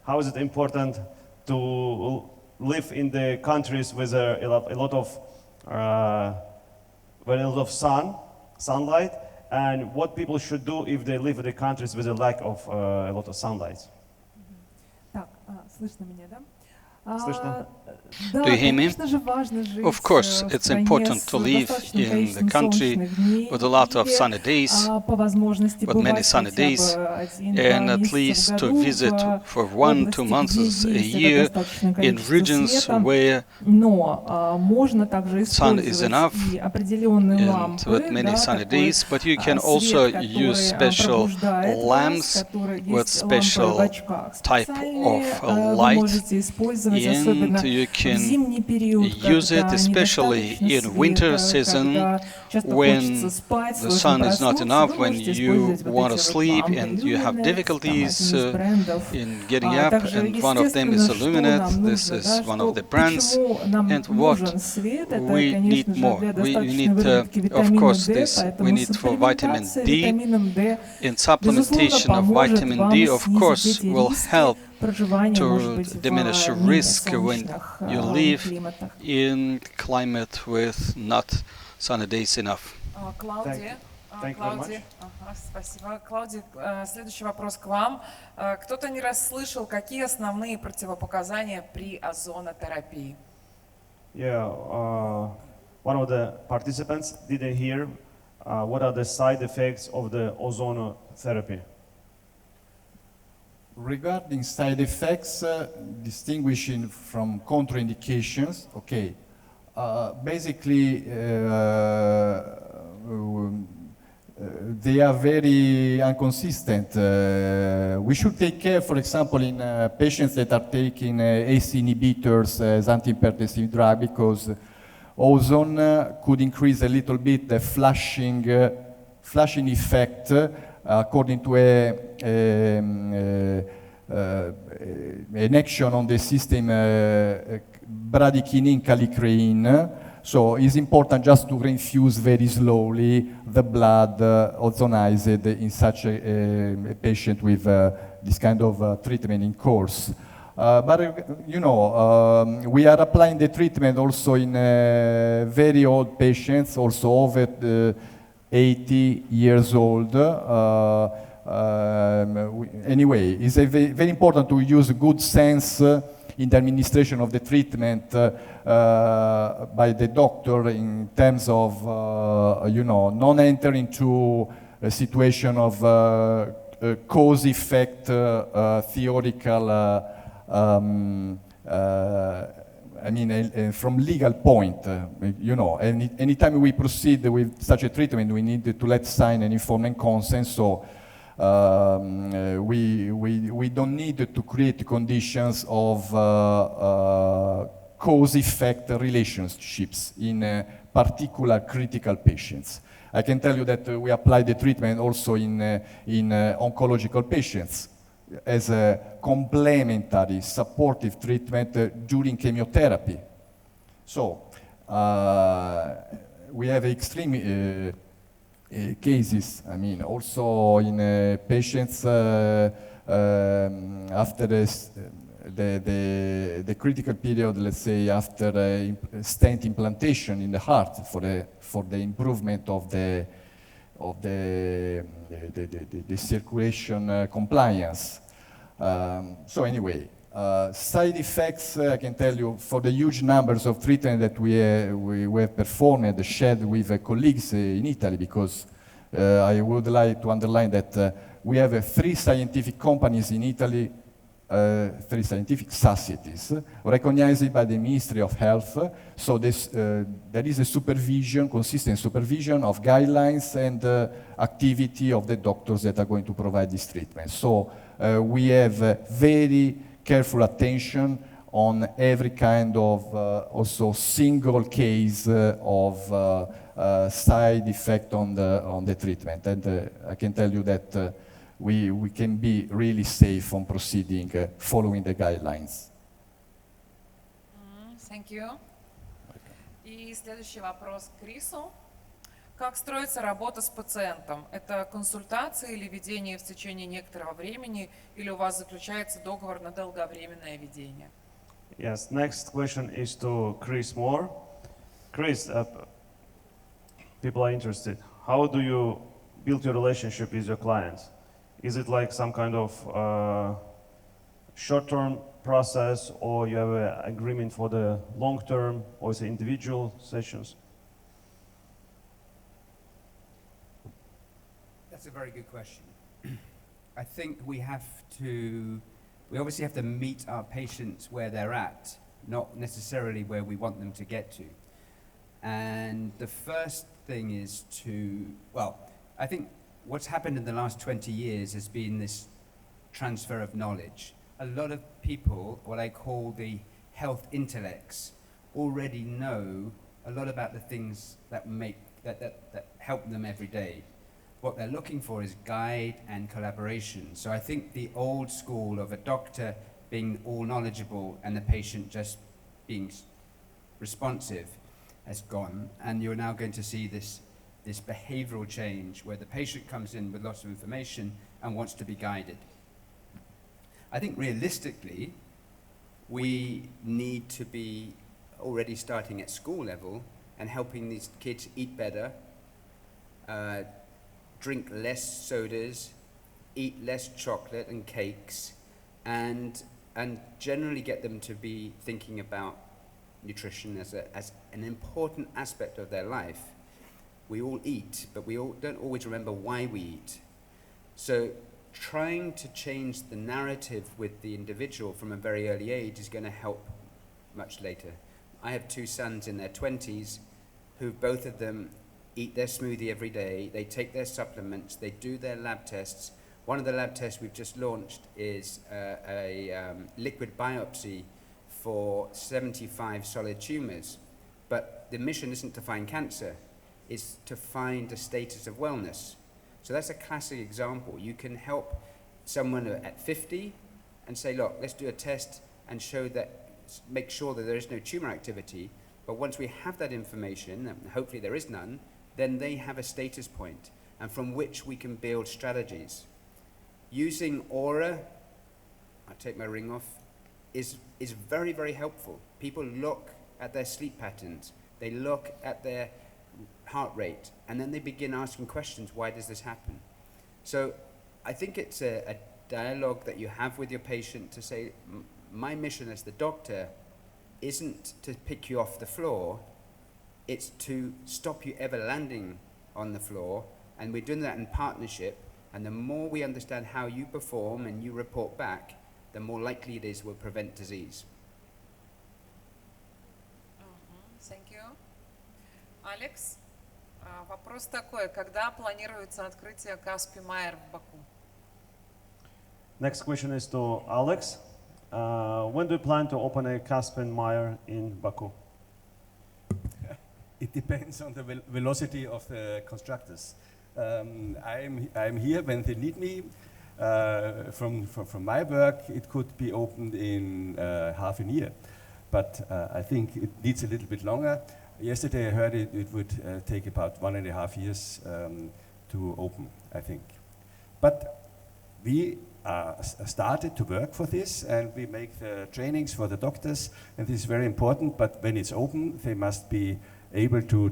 How is it important to live in the countries with a lot of very lot of sunlight, and what people should do if they live in the countries with a lack of a lot of sunlight?
Так, слышно меня, да?
Слышно.
Do you hear me? Of course, it's important to live in the country with a lot of sunny days, with many sunny days, and at least to visit for 1-2 months a year in regions where sun is enough and with many sunny days, but you can also use special lamps with special type of light, and you can use it especially in winter season when the sun is not enough, when you want to sleep and you have difficulties in getting up, and one of them is Illuminate. This is one of the brands. And what we need more, we need of course this, we need for vitamin D, and supplementation of vitamin D of course will help to diminish risk when you live in climate with not sunny days enough.
Клаудия. Спасибо. Клаудия, следующий вопрос к вам. Кто-то не расслышал, какие основные противопоказания при озонотерапии?
Yeah, one of the participants didn't hear what are the side effects of the ozonotherapy?
Regarding side effects, distinguishing from contraindications, okay. Basically, they are very inconsistent. We should take care, for example, in patients that are taking ACE inhibitors as antihypertensive drug, because ozone could increase a little bit the flushing effect according to an action on the system bradykinin kallikrein. So it's important just to reinfuse very slowly the blood ozonized in such a patient with this kind of treatment in course. But you know, we are applying the treatment also in very old patients, also over 80 years old. Anyway, it's very important to use good sense in the administration of the treatment by the doctor in terms of, you know, not enter into a situation of cause-effect theoretical, I mean, from legal point, you know, anytime we proceed with such a treatment, we need to let sign an informed consent. So we don't need to create conditions of cause-effect relationships in particular critical patients. I can tell you that we apply the treatment also in oncological patients as a complementary supportive treatment during chemotherapy. So we have extreme cases, I mean, also in patients after the critical period, let's say after stent implantation in the heart for the improvement of the circulation compliance. So anyway, side effects, I can tell you, for the huge numbers of treatment that we have performed and shared with colleagues in Italy, because I would like to underline that we have 3 scientific companies in Italy, 3 scientific societies recognized by the Ministry of Health. So there is a supervision, consistent supervision of guidelines and activity of the doctors that are going to provide this treatment. So we have very careful attention on every kind of also single case of side effect on the treatment. And I can tell you that we can be really safe on proceeding following the guidelines.
Thank you. И следующий вопрос к Крису. Как строится работа с пациентом? Это консультация или ведение в течение некоторого времени, или у вас заключается договор на долговременное ведение?
Yes, next question is to Chris Moore. Chris, people are interested. How do you build your relationship with your clients? Is it like some kind of short-term process, or you have an agreement for the long-term, or is it individual sessions?
That's a very good question. I think we obviously have to meet our patients where they're at, not necessarily where we want them to get to. And the first thing is I think what's happened in the last 20 years has been this transfer of knowledge. A lot of people, what I call the health intellects, already know a lot about the things that help them every day. What they're looking for is guide and collaboration. So I think the old school of a doctor being all knowledgeable and the patient just being responsive has gone, and you're now going to see this behavioral change where the patient comes in with lots of information and wants to be guided. I think realistically, we need to be already starting at school level and helping these kids eat better, drink less sodas, eat less chocolate and cakes, and generally get them to be thinking about nutrition as an important aspect of their life.
we all eat, but we all don't always remember why we eat. So trying to change the narrative with the individual from a very early age is going to help much later. I have two sons in their 20s who both of them eat their smoothie every day, they take their supplements, they do their lab tests. One of the lab tests we've just launched is a liquid biopsy for 75 solid tumors. But the mission isn't to find cancer, it's to find a status of wellness. So that's a classic example. You can help someone at 50 and say, look, let's do a test and make sure that there is no tumor activity. But once we have that information, and hopefully there is none, then they have a status point, and from which we can build strategies. Using Aura, I take my ring off, is very, very helpful. People look at their sleep patterns, they look at their heart rate, and then they begin asking questions, why does this happen? So I think it's a dialogue that you have with your patient to say, my mission as the doctor isn't to pick you off the floor, it's to stop you ever landing on the floor, and we're doing that in partnership, and the more we understand how you perform and you report back, the more likely it is we'll prevent disease.
Thank you. Алекс, вопрос такой, когда планируется открытие Каспи Майер в Баку?
Next question is to Alex. When do you plan to open a Caspian Meyer in Baku?
It depends on the velocity of the constructors. I'm here when they need me. From my work, it could be opened in half a year, but I think it needs a little bit longer. Yesterday I heard it would take about 1.5 years to open, I think. But we started to work for this, and we make the trainings for the doctors, and this is very important. But when it's open, they must be able to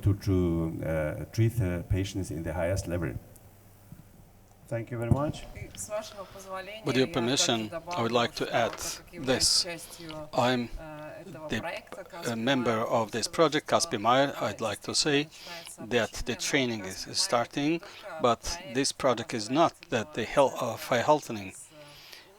treat the patients in the highest level.
Thank you very much.
With your permission, I would like to add this. I'm a member of this project, Caspi Meyer. I'd like to say that the training is starting, but this project is not that the healthening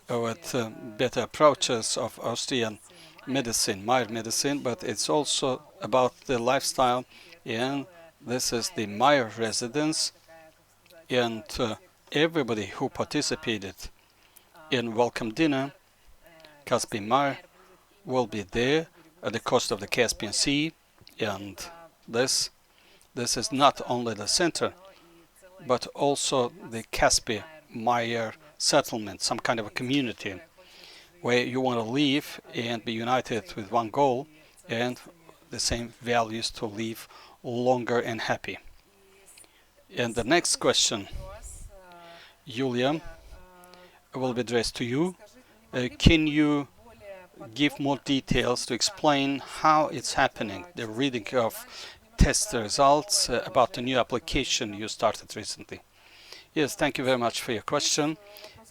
with better approaches of Austrian medicine, Meyer medicine, but it's also about the lifestyle, and this is the Meyer residence, and everybody who participated in welcome dinner, Caspi Meyer, will be there at the coast of the Caspian Sea, and this is not only the center, but also the Caspi Meyer settlement, some kind of a community where you want to live and be united with one goal and the same values to live longer and happy. And the next question, Julia, will be addressed to you. Can you give more details to explain how it's happening, the reading of test results about the new application you started recently? Yes, thank you very much for your question.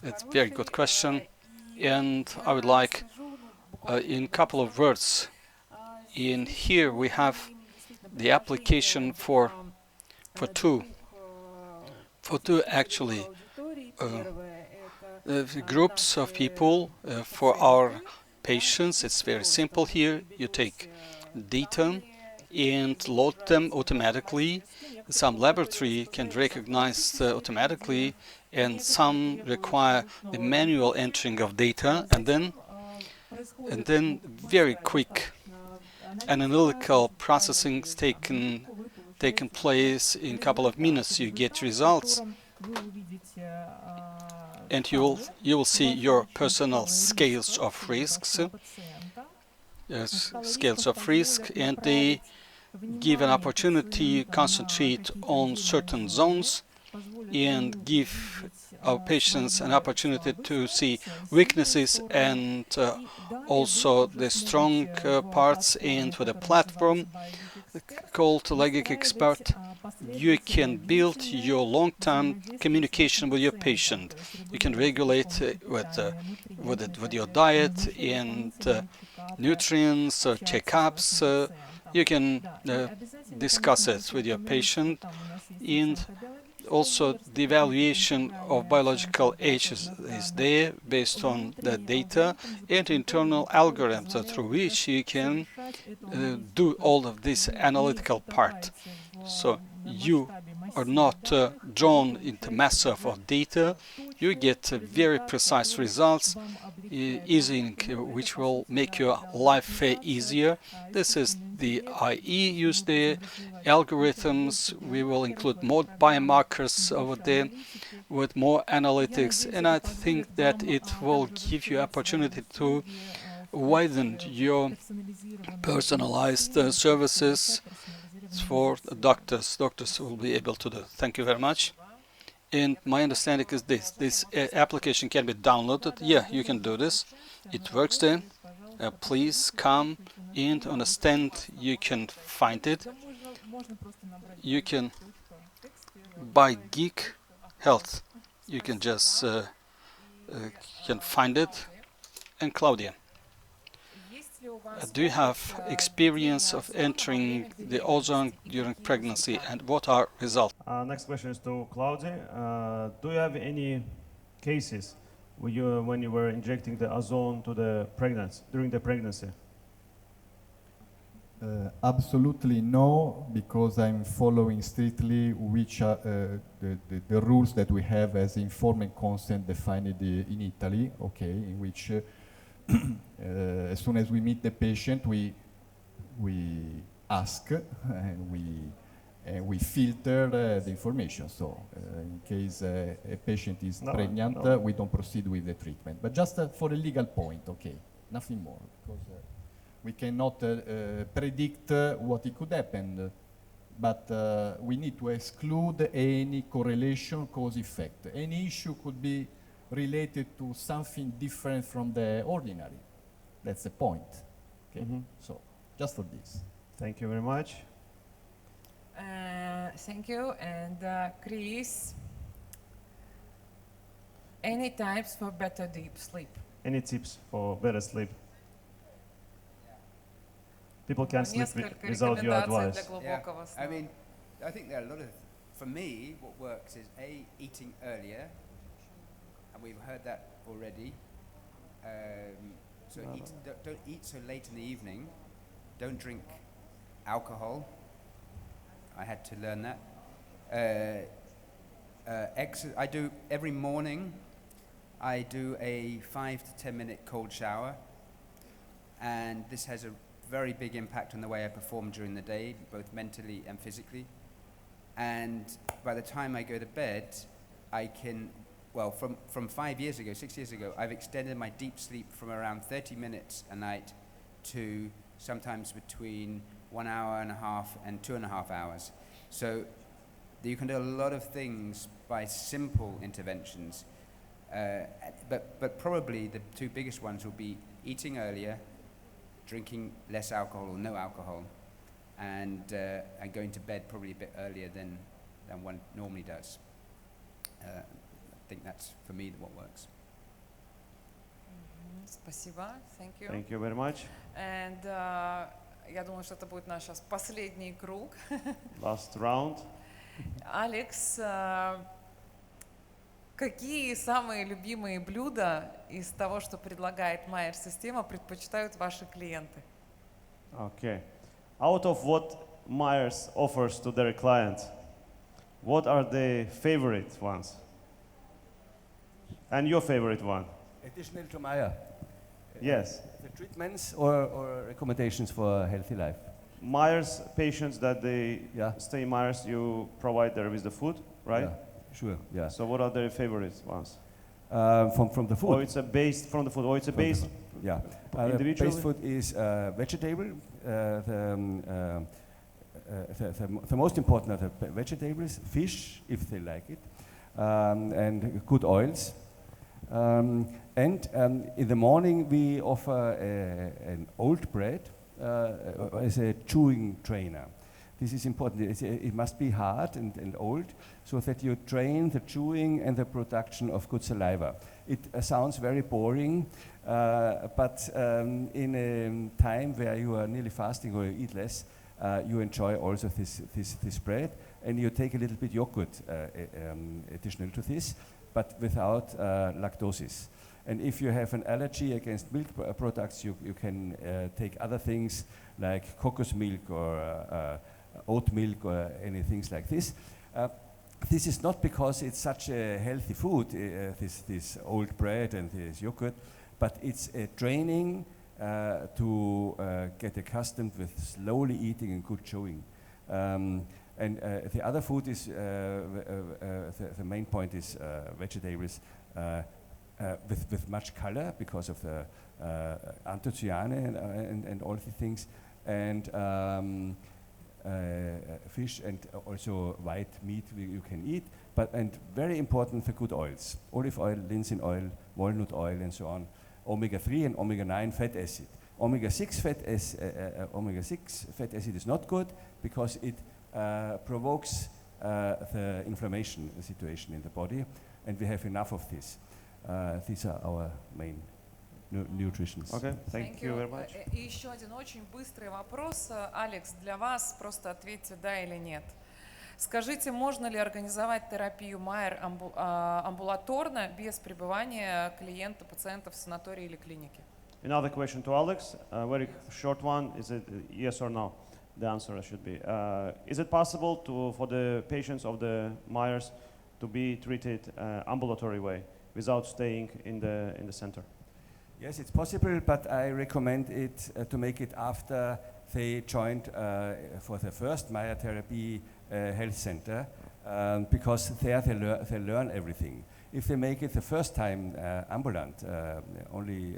It's a very good question. And I would like, in a couple of words, in here we have the application for two actually groups of people for our patients. It's very simple here. You take data and load them automatically. Some laboratory can recognize automatically, and some require the manual entering of data, and then very quick analytical processing is taken place. In a couple of minutes you get results, and you will see your personal scales of risks, and they give an opportunity to concentrate on certain zones and give our patients an opportunity to see weaknesses and also the strong parts. And with a platform called Logic Expert, you can build your long-term communication with your patient. You can regulate with your diet and nutrients, checkups, You can discuss it with your patient, and also the evaluation of biological age is there based on the data and internal algorithms through which you can do all of this analytical part. So you are not drawn into massive of data. You get very precise results, which will make your life easier. This is the IE use the algorithms. We will include more biomarkers over there with more analytics, and I think that it will give you opportunity to widen your personalized services for doctors. Doctors will be able to do. Thank you very much. And my understanding is this application can be downloaded. Yeah, you can do this. It works there. Please come and on a stand you can find it. You can by Geek Health. You can just can find it. And Claudia, do you have experience of entering the ozone during pregnancy, and what are results?
Next question is to Claudia. Do you have any cases when you were injecting the ozone to the pregnancy during the pregnancy?
Absolutely no, because I'm following strictly which are the rules that we have as informed consent defined in Italy, okay, in which as soon as we meet the patient, we ask and we filter the information. So in case a patient is pregnant, we don't proceed with the treatment. But just for a legal point, okay, nothing more, because we cannot predict what it could happen, but we need to exclude any correlation, cause-effect. Any issue could be related to something different from the ordinary. That's the point. Okay, so just for this.
Thank you very much.
Thank you. And Chris, any tips for better deep sleep?
Any tips for better sleep? People can't sleep without your advice.
Yeah. I mean, I think there are a lot of, for me, what works is eating earlier, and we've heard that already. So don't eat so late in the evening. Don't drink alcohol. I had to learn that. I do every morning. I do a 5 to 10 minute cold shower, and this has a very big impact on the way I perform during the day, both mentally and physically. And by the time I go to bed, I can, well, from 5 years ago, 6 years ago, I've extended my deep sleep from around 30 minutes a night to sometimes between 1 hour and a half and 2.5 hours. So you can do a lot of things by simple interventions, but probably the two biggest ones will be eating earlier, drinking less alcohol or no alcohol, and going to bed probably a bit earlier than one normally does. I think that's, for me, what works.
Спасибо. Thank you.
Thank you very much.
And я думаю, что это будет наш сейчас последний круг.
Last round.
Алекс, какие самые любимые блюда из того, что предлагает Myers-система, предпочитают ваши клиенты?
Okay. Out of what Myers offers to their clients, what are the favorite ones? And your favorite one?
Additional to Meyer.
Yes.
The treatments or recommendations for a healthy life?
Myers patients that they stay in Myers, you provide there with the food, right?
Yeah. Sure, yeah.
So what are their favorite ones?
From the food?
Or it's a base from the food, or it's a base?
Yeah.
Individually?
Base food is vegetable. The most important are the vegetables, fish, if they like it, and good oils. And in the morning we offer an old bread as a chewing trainer. This is important. It must be hard and old, so that you train the chewing and the production of good saliva. It sounds very boring, but in a time where you are nearly fasting or you eat less, you enjoy also this bread, and you take a little bit yogurt additional to this, but without lactoses. And if you have an allergy against milk products, you can take other things like cocos milk or oat milk or any things like this. This is not because it's such a healthy food, this old bread and this yogurt, but it's a training to get accustomed with slowly eating and good chewing. And the other food is, the main point is vegetables with much color because of the anthocyane and all the things, and fish and also white meat you can eat, and very important for good oils, olive oil, linseed oil, walnut oil, and so on, omega-3 and omega-9 fat acid. Omega-6 fat acid is not good because it provokes the inflammation situation in the body, and we have enough of this. These are our main nutritions.
Okay, thank you very much.
И еще один очень быстрый вопрос, Алекс, для вас, просто ответьте да или нет. Скажите, можно ли организовать терапию Майер амбулаторно без пребывания клиента, пациента в санатории или клинике?
Another question to Alex, a very short one. Is it yes or no? The answer should be. Is it possible for the patients of the Myers to be treated ambulatory way without staying in the center?
Yes, it's possible, but I recommend it to make it after they joined for the first myotherapy health center, because there they learn everything. If they make it the first time ambulant, only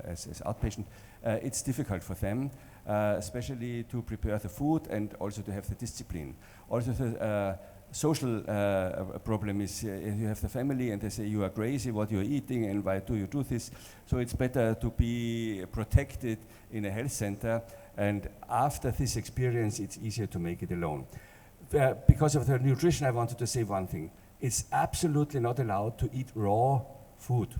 as outpatient, it's difficult for them, especially to prepare the food and also to have the discipline. Also the social problem is you have the family and they say you are crazy, what you are eating and why do you do this? So it's better to be protected in a health center, and after this experience it's easier to make it alone. Because of the nutrition, I wanted to say one thing. It's absolutely not allowed to eat raw food,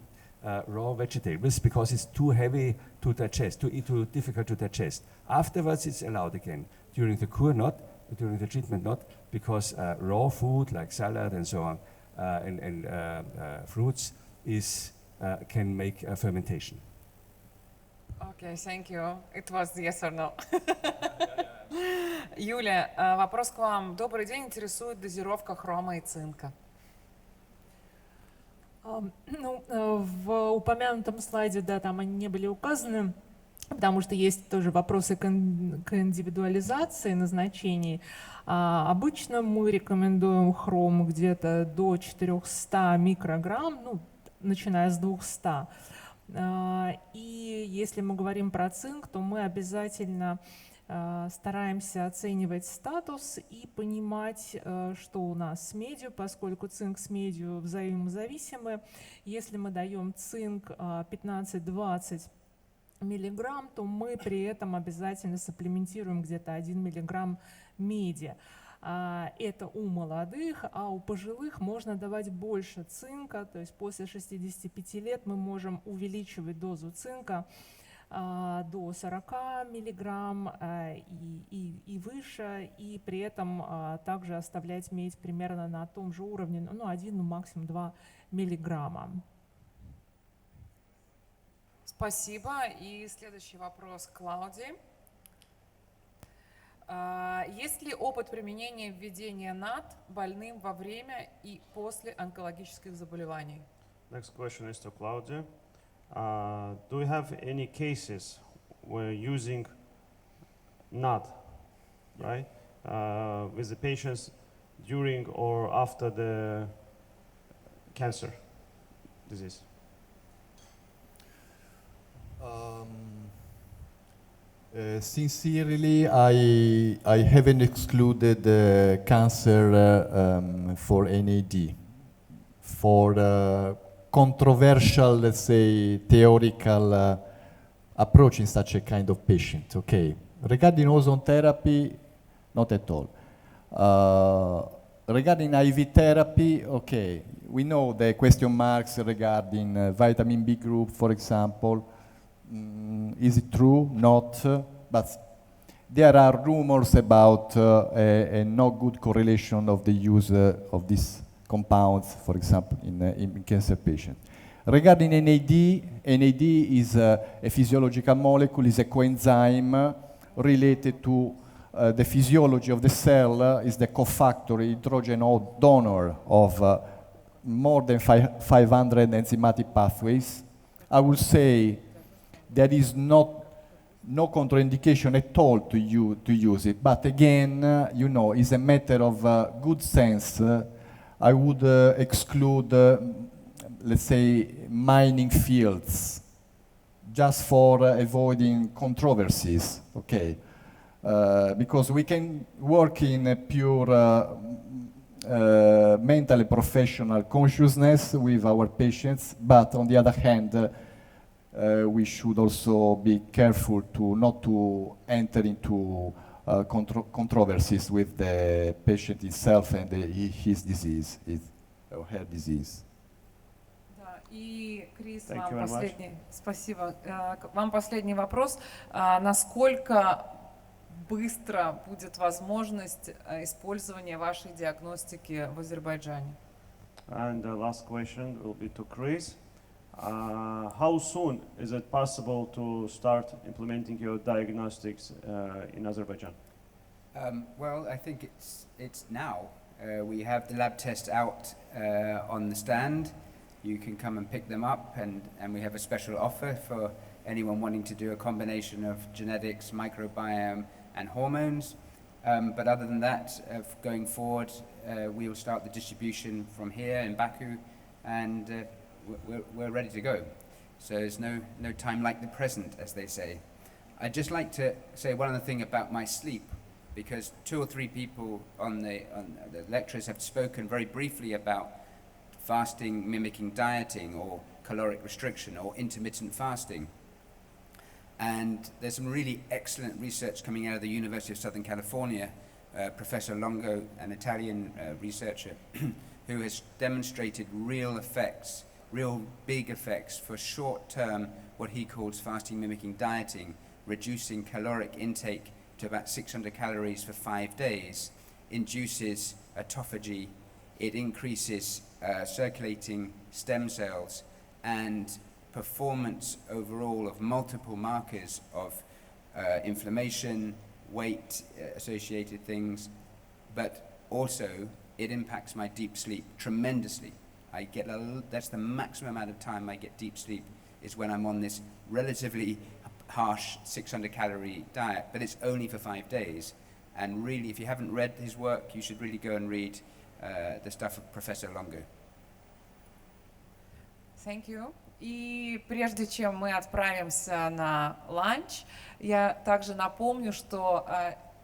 raw vegetables, because it's too heavy to digest, too difficult to digest. Afterwards it's allowed again. During the cure not, during the treatment not, because raw food like salad and so on and fruits can make fermentation.
Okay, thank you. It was yes or no. Юля, вопрос к вам. Добрый день, интересует дозировка хрома и цинка.
В упомянутом слайде, да, там они не были указаны, потому что есть тоже вопросы к индивидуализации назначений. Обычно мы рекомендуем хром где-то до 400 микрограмм, начиная с 200. И если мы говорим про цинк, то мы обязательно стараемся оценивать статус и понимать, что у нас с медью, поскольку цинк с медью взаимозависимы. Если мы даем цинк 15-20 миллиграмм, то мы при этом обязательно сапплементируем где-то 1 миллиграмм меди. Это у молодых, а у пожилых можно давать больше цинка, то есть после 65 лет мы можем увеличивать дозу цинка до 40 миллиграмм и выше, и при этом также оставлять медь примерно на том же уровне, 1, максимум 2 миллиграмма.
Спасибо. И следующий вопрос к Клаудии. Есть ли опыт применения введения НАД больным во время и после онкологических заболеваний?
Next question is to Claudia. Do you have any cases where using NAD, right, with the patients during or after the cancer disease?
Sincerely, I haven't excluded cancer for NAD. For controversial, let's say, theoretical approach in such a kind of patient, okay. Regarding ozone therapy, not at all. Regarding IV therapy, okay, we know the question marks regarding vitamin B group, for example. Is it true? Not. But
there are rumors about a not good correlation of the use of these compounds, for example, in cancer patients. Regarding NAD is a physiological molecule, is a coenzyme related to the physiology of the cell, is the cofactor, hydrogen donor of more than 500 enzymatic pathways. I would say there is no contraindication at all to use it. But again, you know, it's a matter of good sense. I would exclude, let's say, mining fields just for avoiding controversies, okay? Because we can work in a pure mental and professional consciousness with our patients, but on the other hand, we should also be careful not to enter into controversies with the patient himself and his disease, or her disease.
И, Крис, вам последний, спасибо. Вам последний вопрос. Насколько быстро будет возможность использования вашей диагностики в Азербайджане?
And the last question will be to Chris. How soon is it possible to start implementing your diagnostics in Azerbaijan?
Well, I think it's now. We have the lab tests out on the stand. You can come and pick them up, and we have a special offer for anyone wanting to do a combination of genetics, microbiome, and hormones. But other than that, going forward, we will start the distribution from here in Baku, and we're ready to go. So there's no time like the present, as they say. I'd just like to say one other thing about my sleep, because 2 or 3 people on the lectures have spoken very briefly about fasting mimicking dieting or caloric restriction or intermittent fasting. And there's some really excellent research coming out of the University of Southern California, Professor Longo, an Italian researcher, who has demonstrated real effects, real big effects for short-term, what he calls fasting mimicking dieting, reducing caloric intake to about 600 calories for 5 days, induces autophagy, it increases circulating stem cells and performance overall of multiple markers of inflammation, weight associated things, but also it impacts my deep sleep tremendously. That's the maximum amount of time I get deep sleep, is when I'm on this relatively harsh 600 calorie diet, but it's only for 5 days. And really, if you haven't read his work, you should really go and read the stuff of Professor Longo.
Thank you. И прежде чем мы отправимся на ланч, я также напомню, что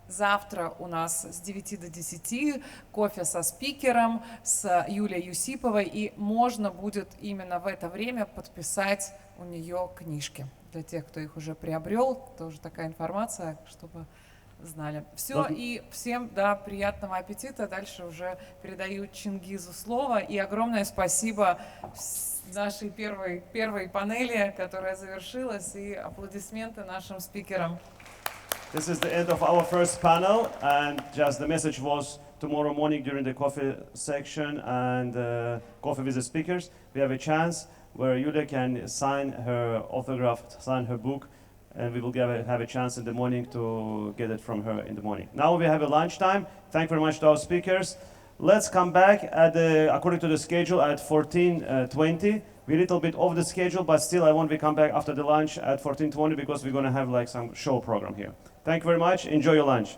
завтра у нас с 9 до 10 кофе со спикером, с Юлией Юсиповой, и можно будет именно в это время подписать у нее книжки. Для тех, кто их уже приобрел, тоже такая информация, чтобы знали. Все, и всем, да, приятного аппетита. Дальше уже передаю Чингизу слово. И огромное спасибо нашей первой панели, которая завершилась, и аплодисменты нашим спикерам.
This is the end of our first panel, and just the message was tomorrow morning during the coffee section and coffee with the speakers, we have a chance where Yulia can sign her autograph, sign her book, and we will have a chance in the morning to get it from her in the morning. Now we have a lunchtime. Thank you very much to our speakers. Let's come back according to the schedule at 14:20. We're a little bit off the schedule, but still I want to come back after the lunch at 14:20 because we're going to have like some show program here. Thank you very much. Enjoy your lunch.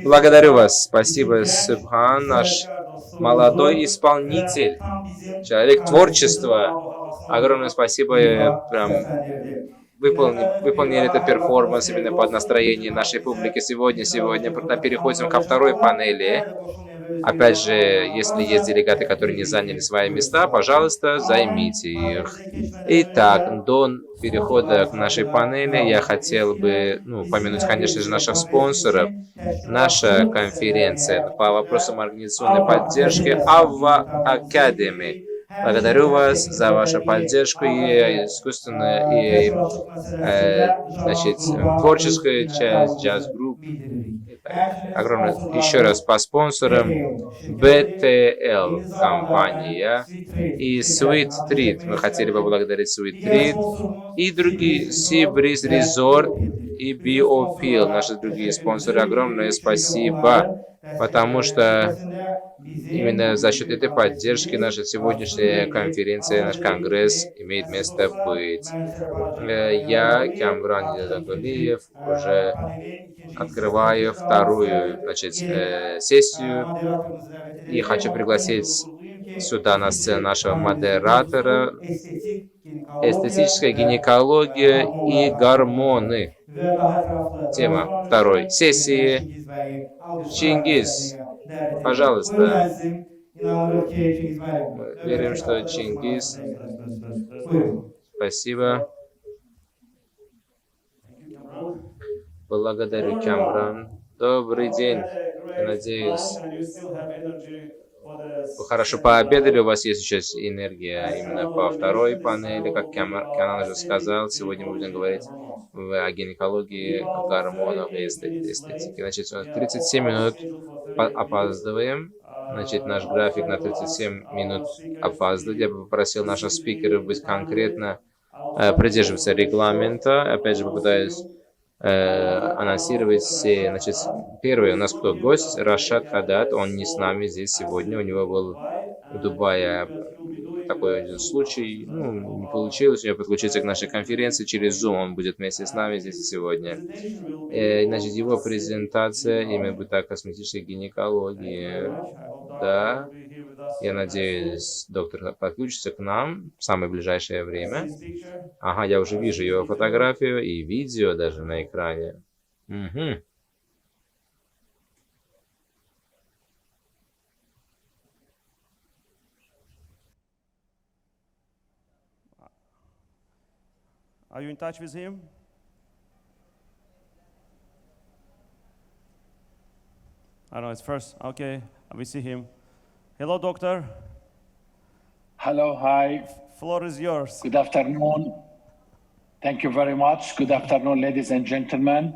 Благодарю вас. Спасибо, Субхан, наш молодой исполнитель, человек творчества. Огромное спасибо. Прям выполнили этот перформанс именно под настроение нашей публики сегодня. Сегодня переходим ко второй панели. Опять же, если есть делегаты, которые не заняли свои места, пожалуйста, займите их. Итак, до перехода к нашей панели я хотел бы упомянуть, конечно же, наших спонсоров. Наша конференция по вопросам организационной поддержки Ava Academy. Благодарю вас за вашу поддержку и искусственную, и творческую часть, джаз-групп. Огромное еще раз по спонсорам BTL компания и Sweet Treat. Мы хотели бы поблагодарить Sweet Treat и другие Sea Breeze Resort и BioPil, наши другие спонсоры. Огромное спасибо, потому что именно за счет этой поддержки наша сегодняшняя конференция, наш конгресс имеет место быть. Я, Камран Дагалиев, уже открываю вторую сессию и хочу пригласить сюда на сцену нашего модератора «Эстетическая гинекология и гормоны». Тема второй сессии. Чингиз, пожалуйста. Мы верим, что Чингиз. Спасибо. Благодарю, Камран. Добрый день. Я надеюсь, вы хорошо пообедали, у вас есть сейчас энергия именно по второй панели, как Камран уже сказал. Сегодня мы будем говорить о гинекологии, гормонах и эстетике. Значит, у нас 37 минут опаздываем. Значит, наш график на 37 минут опаздывает. Я бы попросил наших спикеров быть конкретно, придерживаться регламента. Опять же, попытаюсь анонсировать все. Значит, первый у нас кто? Гость Рашад Хадад. Он не с нами здесь сегодня. У него был в Дубае такой один случай. Не получилось у него подключиться к нашей конференции через Zoom. Он будет вместе с нами здесь сегодня. Значит, его презентация именно будет о косметической гинекологии. Да. Я надеюсь, доктор подключится к нам в самое ближайшее время. Ага, я уже вижу его фотографию и видео даже на экране. Угу.
Are you in touch with him? I don't know, it's first. Okay, we see him. Hello, doctor.
Hello, hi.
Floor is yours.
Good afternoon. Thank you very much. Good afternoon, ladies and gentlemen.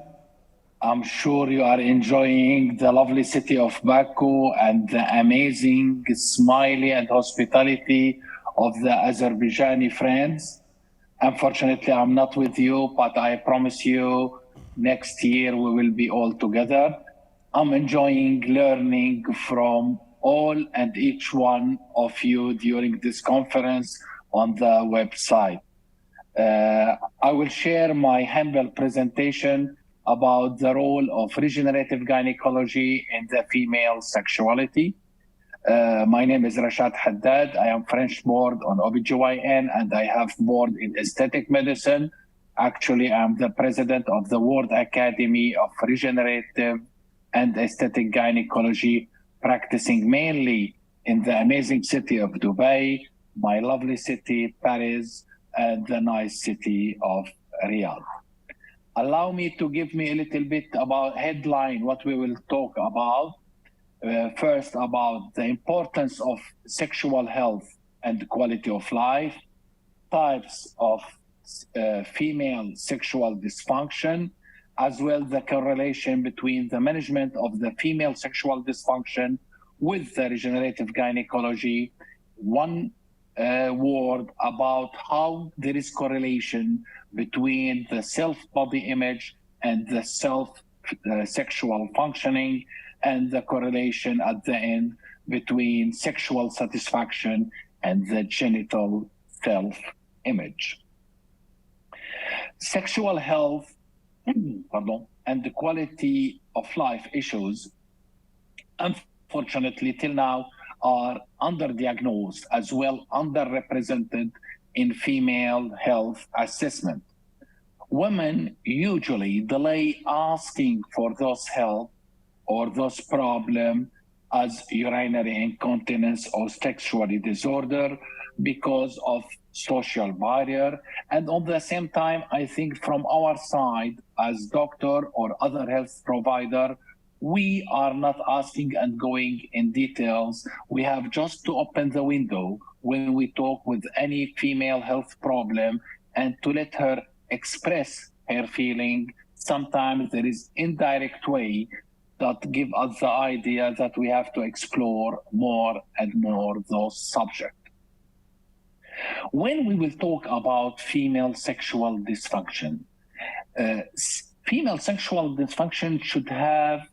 I'm sure you are enjoying the lovely city of Baku and the amazing smiley and hospitality of the Azerbaijani friends. Unfortunately, I'm not with you, but I promise you next year we will be all together. I'm enjoying learning from all and each one of you during this conference on the website. I will share my humble presentation about the role of regenerative gynecology in the female sexuality. My name is Rashad Haddad. I am French board on OBGYN and I have board in aesthetic medicine. Actually, I'm the president of the World Academy of Regenerative and Aesthetic Gynecology, practicing mainly in the amazing city of Dubai, my lovely city, Paris, and the nice city of Riyadh. Allow me to give me a little bit about headline, what we will talk about. First, about the importance of sexual health and quality of life, types of female sexual dysfunction, as well the correlation between the management of the female sexual dysfunction with the regenerative gynecology. One word about how there is correlation between the self-body image and the self-sexual functioning, and the correlation at the end between sexual satisfaction and the genital self-image. Sexual health and the quality of life issues, unfortunately, till now, are underdiagnosed as well underrepresented in female health assessment. Women usually delay asking for those help or those problems as urinary incontinence or sexual disorder because of social barrier. And at the same time, I think from our side as doctor or other health provider, we are not asking and going in details. We have just to open the window when we talk with any female health problem and to let her express her feeling. Sometimes there is indirect way that give us the idea that we have to explore more and more those subjects. When we will talk about female sexual dysfunction, female sexual dysfunction should have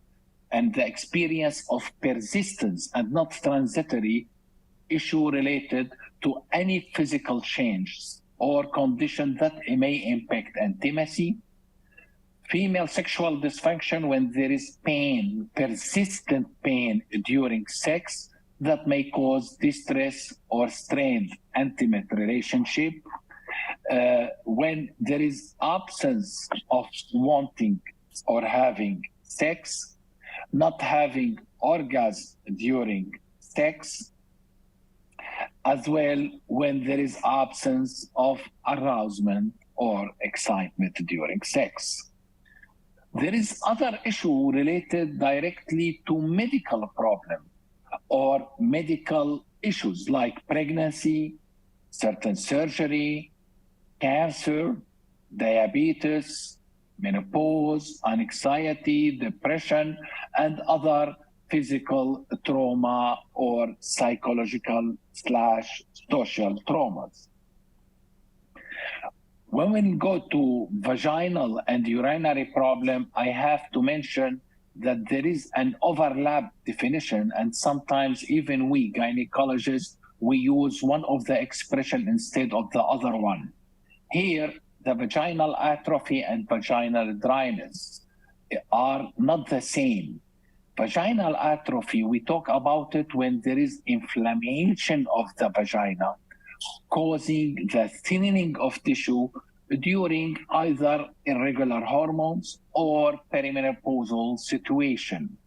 and the experience of persistence and not transitory issue related to any physical changes or condition that may impact intimacy. Female sexual dysfunction when there is pain, persistent pain during sex that may cause distress or strained intimate relationship. When there is absence of wanting or having sex, not having orgasm during sex, as well when there is absence of arousement or excitement during sex. There is other issue related directly to medical problem or medical issues like pregnancy, certain surgery, cancer, diabetes, menopause, anxiety, depression, and other physical trauma or psychological/social traumas. When we go to vaginal and urinary problem, I have to mention that there is an overlap definition, and sometimes even we gynecologists, we use one of the expression instead of the other one. Here, the vaginal atrophy and vaginal dryness are not the same. Vaginal atrophy, we talk about it when there is inflammation of the vagina, causing the thinning of tissue during either irregular hormones or perimenopausal situation.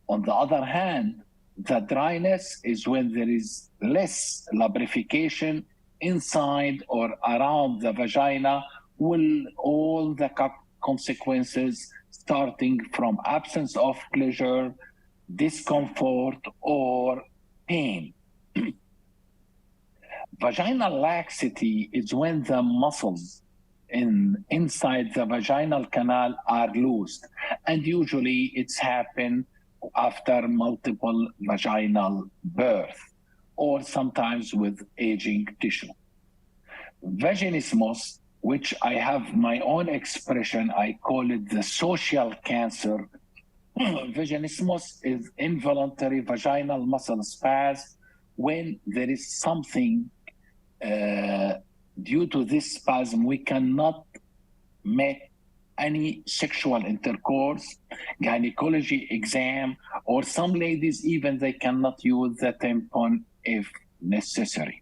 On the other hand, the dryness is when there is less lubrication inside or around the vagina, with all the consequences starting from absence of pleasure, discomfort, or pain. Vaginal laxity is when the muscles inside the vaginal canal are loosed, and usually it's happened after multiple vaginal birth or sometimes with aging tissue. Vaginismus, which I have my own expression, I call it the social cancer. Vaginismus is involuntary vaginal muscle spasm when there is something due to this spasm, we cannot make any sexual intercourse, gynecology exam, or some ladies even they cannot use the tampon if necessary.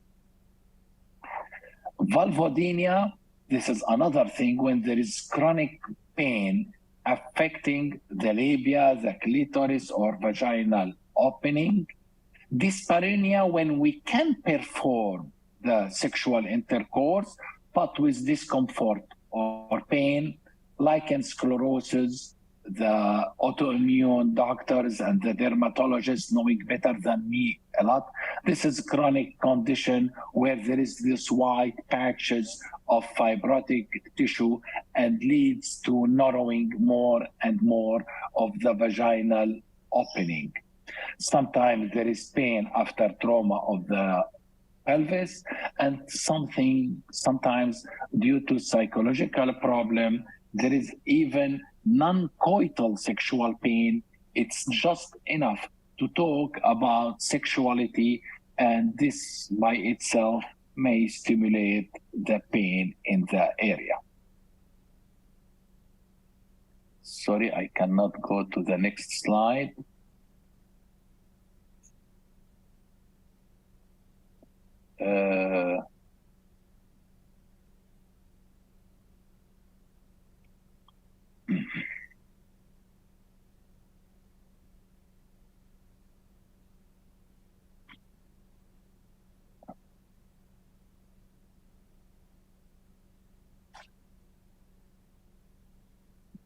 Vulvodynia, this is another thing when there is chronic pain affecting the labia, the clitoris, or vaginal opening. Dyspareunia when we can perform the sexual intercourse, but with discomfort or pain, lichen sclerosis, the autoimmune doctors and the dermatologists knowing better than me a lot. This is chronic condition where there is this white patches of fibrotic tissue and leads to narrowing more and more of the vaginal opening. Sometimes there is pain after trauma of the pelvis, and sometimes due to psychological problem, there is even non-coital sexual pain. It's just enough to talk about sexuality, and this by itself may stimulate the pain in the area. Sorry, I cannot go to the next slide.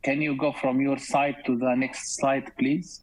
Can you go from your side to the next slide, please?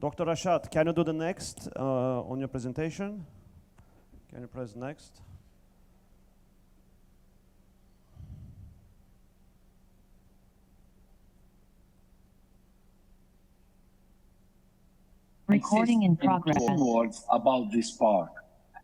Dr. Rashad, can you do the next on your presentation? Can you press next?
Recording in progress. 2 words about this part.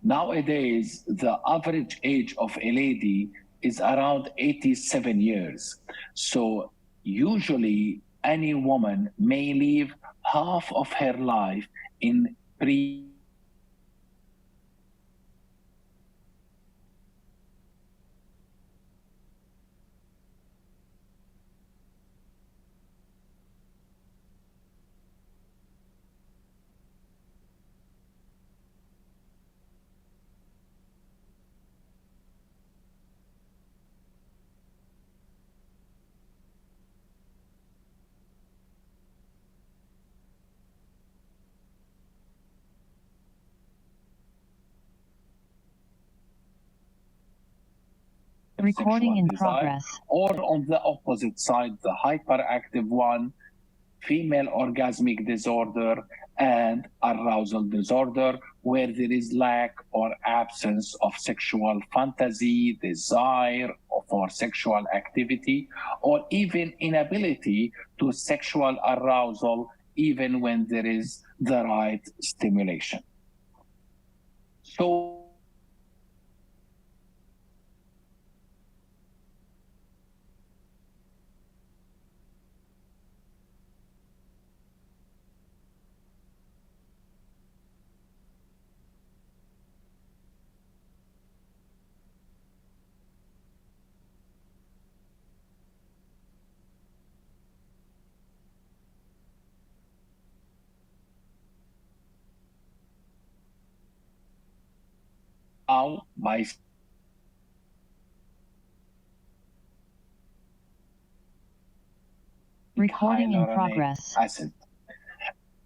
Nowadays, the average age of a lady is around 87 years. So usually any woman may live half of her life in
Recording in
desire,
progress.
or on the opposite side, the hyperactive one, female orgasmic disorder, and arousal disorder, where there is lack or absence of sexual fantasy, desire for sexual activity, or even inability to sexual arousal, even when there is the right stimulation. So now by
Recording in progress.
Acid.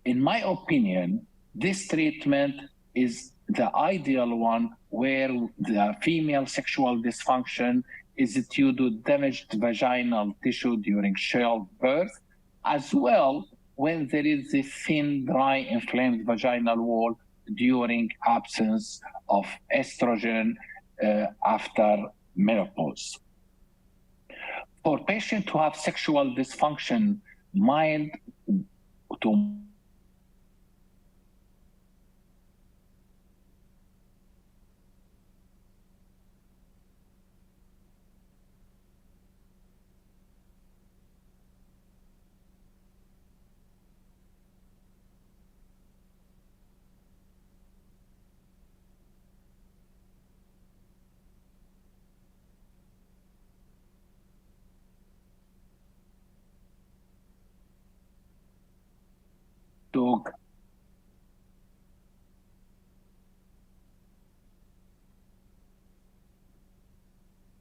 In my opinion, this treatment is the ideal one where the female sexual dysfunction is due to damaged vaginal tissue during childbirth, as well when there is a thin, dry, inflamed vaginal wall during absence of estrogen after menopause. For patients who have sexual dysfunction, mild to dog.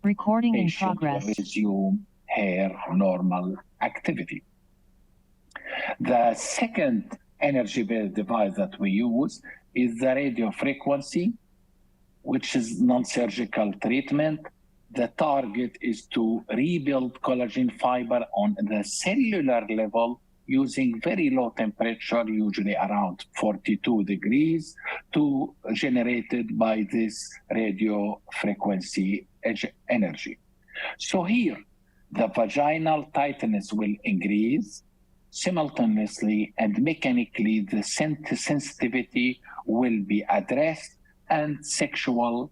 Recording in progress.
Resume her normal activity. The second energy-based device that we use is the radio frequency, which is non-surgical treatment. The target is to rebuild collagen fiber on the cellular level using very low temperature, usually around 42 degrees, generated by this radio frequency energy. So here, the vaginal tightness will increase simultaneously, and mechanically the sensitivity will be addressed and sexual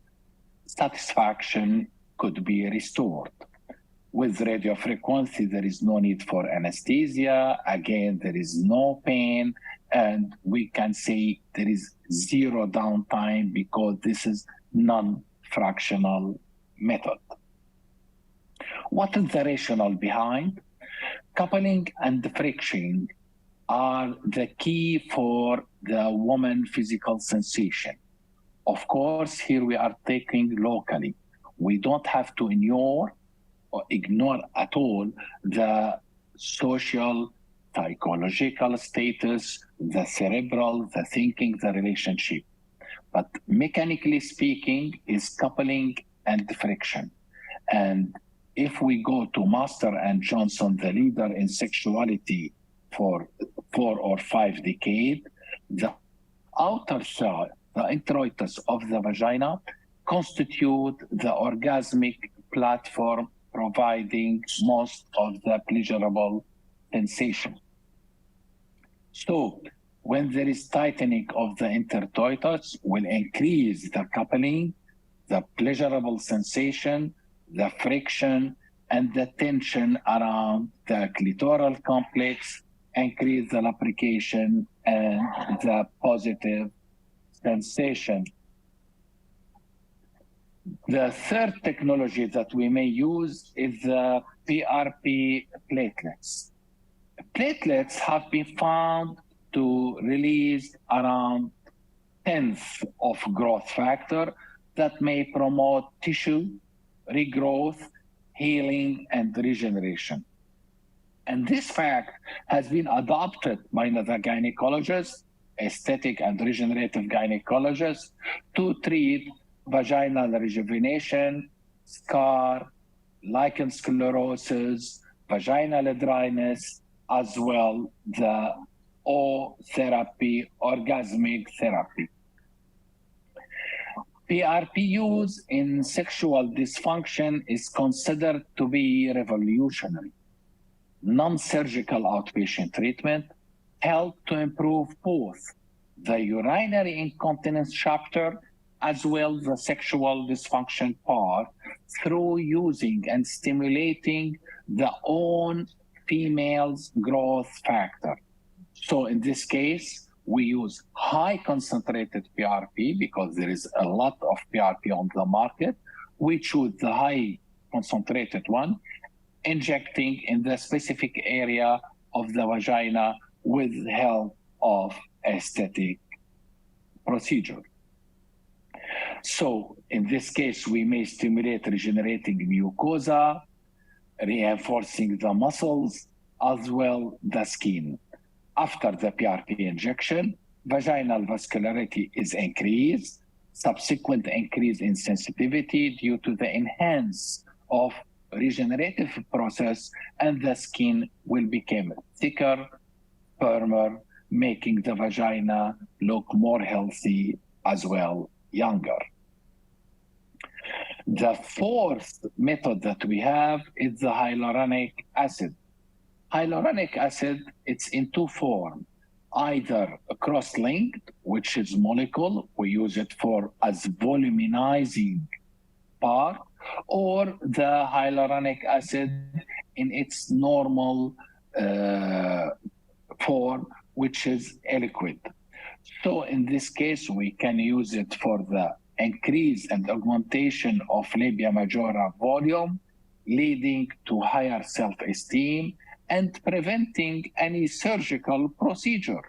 satisfaction could be restored. With radiofrequency, there is no need for anesthesia. Again, there is no pain, and we can say there is zero downtime because this is non-fractional method. What is the rationale behind? Coupling and friction are the key for the woman physical sensation. Of course, here we are taking locally. We don't have to ignore at all the social, psychological status, the cerebral, the thinking, the relationship. But mechanically speaking, is coupling and friction. And if we go to Master and Johnson, the leader in sexuality for 4 or 5 decades, the outer side, the introitus of the vagina, constitute the orgasmic platform providing most of the pleasurable sensation. So when there is tightening of the intercoitus, will increase the coupling, the pleasurable sensation, the friction, and the tension around the clitoral complex, increase the lubrication and the positive sensation. The third technology that we may use is the PRP platelets. Platelets have been found to release around 1/10 of growth factor that may promote tissue regrowth, healing, and regeneration. And this fact has been adopted by the gynecologists, aesthetic and regenerative gynecologists, to treat vaginal rejuvenation, scar, lichen sclerosis, vaginal dryness, as well the O therapy, orgasmic therapy. PRP use in sexual dysfunction is considered to be revolutionary. Non-surgical outpatient treatment help to improve both the urinary incontinence chapter as well the sexual dysfunction part through using and stimulating the own female's growth factor. So in this case, we use high concentrated PRP because there is a lot of PRP on the market. We choose the high concentrated one, injecting in the specific area of the vagina with help of aesthetic procedure. So in this case, we may stimulate regenerating mucosa, reinforcing the muscles, as well the skin. After the PRP injection, vaginal vascularity is increased, subsequent increase in sensitivity due to the enhance of regenerative process, and the skin will become thicker, firmer, making the vagina look more healthy as well, younger. The fourth method that we have is the hyaluronic acid. Hyaluronic acid, it's in two forms, either cross-linked, which is molecule, we use it for as voluminizing part, or the hyaluronic acid in its normal form, which is liquid. So in this case, we can use it for the increase and augmentation of labia majora volume, leading to higher self-esteem and preventing any surgical procedure.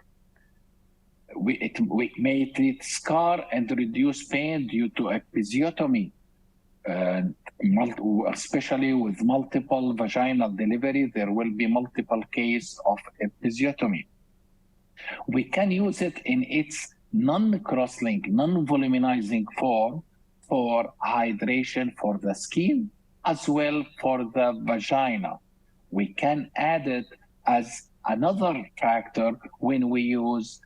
We may treat scar and reduce pain due to episiotomy, especially with multiple vaginal delivery, there will be multiple cases of episiotomy. We can use it in its non-cross-link, non-voluminizing form for hydration for the skin, as well for the vagina. We can add it as another factor when we use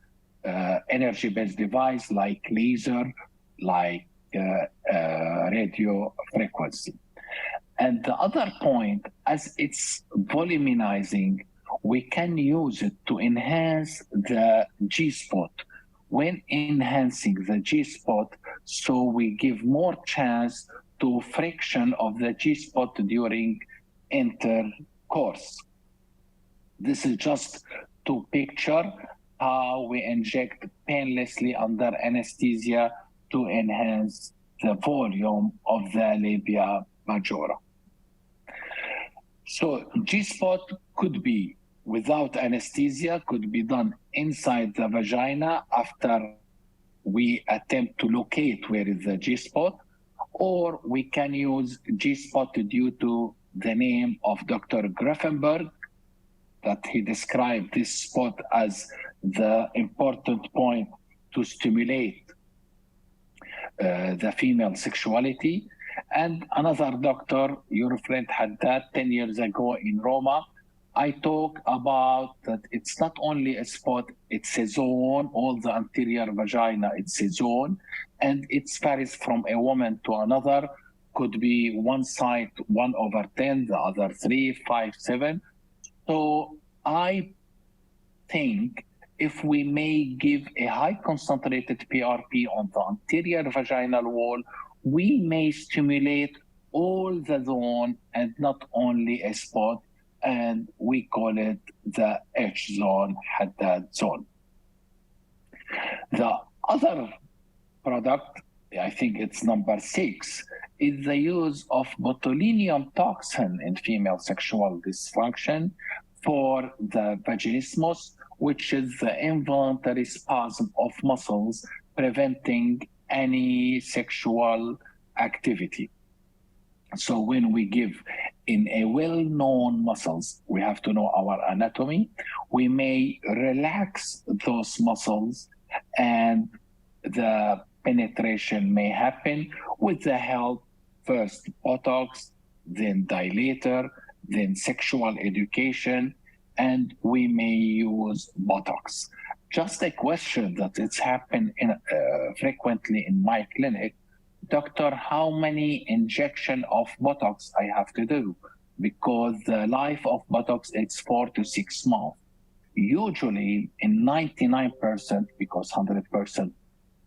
energy-based device like laser, like radio frequency. And the other point, as it's voluminizing, we can use it to enhance the G-spot. When enhancing the G-spot, so we give more chance to friction of the G-spot during intercourse. This is just to picture how we inject painlessly under anesthesia to enhance the volume of the labia majora. So G-spot could be without anesthesia, could be done inside the vagina after we attempt to locate where is the G-spot, or we can use G-spot due to the name of Dr. Grafenberg, that he described this spot as the important point to stimulate the female sexuality. And another doctor, your friend Haddad, 10 years ago in Roma, I talk about that it's not only a spot, it's a zone, all the anterior vagina, it's a zone, and it varies from a woman to another, could be one side 1/10, the other 3, 5, 7. So I think if we may give a high concentrated PRP on the anterior vaginal wall, we may stimulate all the zone and not only a spot, and we call it the H zone, Haddad zone. The other product, I think it's number 6, is the use of botulinum toxin in female sexual dysfunction for the vaginismus, which is the involuntary spasm of muscles preventing any sexual activity. So when we give in a well-known muscles, we have to know our anatomy, we may relax those muscles and the penetration may happen with the help, first Botox, then dilator, then sexual education, and we may use Botox. Just a question that it's happened frequently in my clinic, doctor, how many injection of Botox I have to do? Because the life of Botox, it's 4 to 6 months. Usually in 99%, because 100%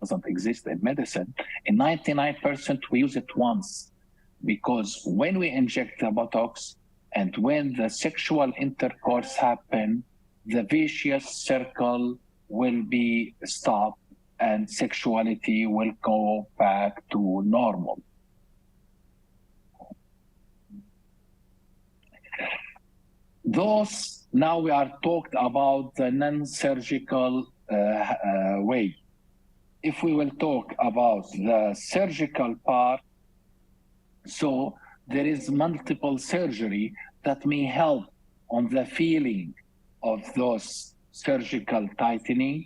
doesn't exist in medicine, in 99% we use it once, because when we inject the Botox and when the sexual intercourse happen, the vicious circle will be stopped and sexuality will go back to normal. Those, now we are talked about the non-surgical way. If we will talk about the surgical part, so there is multiple surgery that may help on the feeling of those surgical tightening.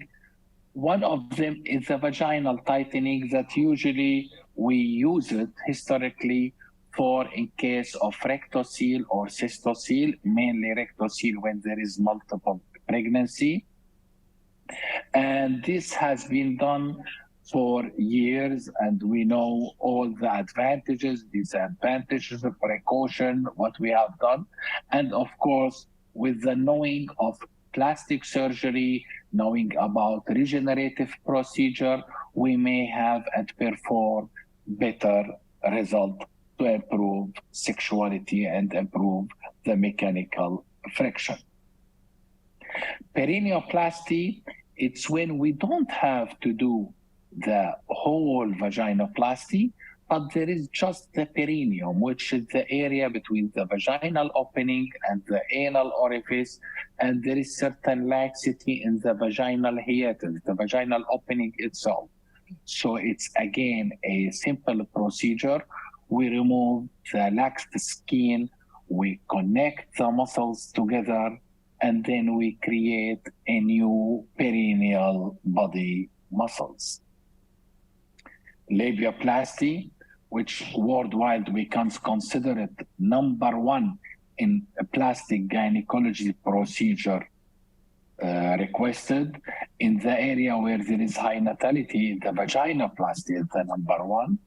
One of them is the vaginal tightening that usually we use it historically for in case of rectocele or cystocele, mainly rectocele when there is multiple pregnancy. And this has been done for years, and we know all the advantages, disadvantages, precaution, what we have done. And of course, with the knowing of plastic surgery, knowing about regenerative procedure, we may have and perform better result to improve sexuality and improve the mechanical friction. Perineoplasty, it's when we don't have to do the whole vaginoplasty, but there is just the perineum, which is the area between the vaginal opening and the anal orifice, and there is certain laxity in the vaginal hiatus, the vaginal opening itself. So it's again a simple procedure. We remove the laxed skin, we connect the muscles together, and then we create a new perineal body muscles. Labiaplasty, which worldwide we can consider it number 1 in a plastic gynecology procedure requested. In the area where there is high natality, the vaginoplasty is the number 1.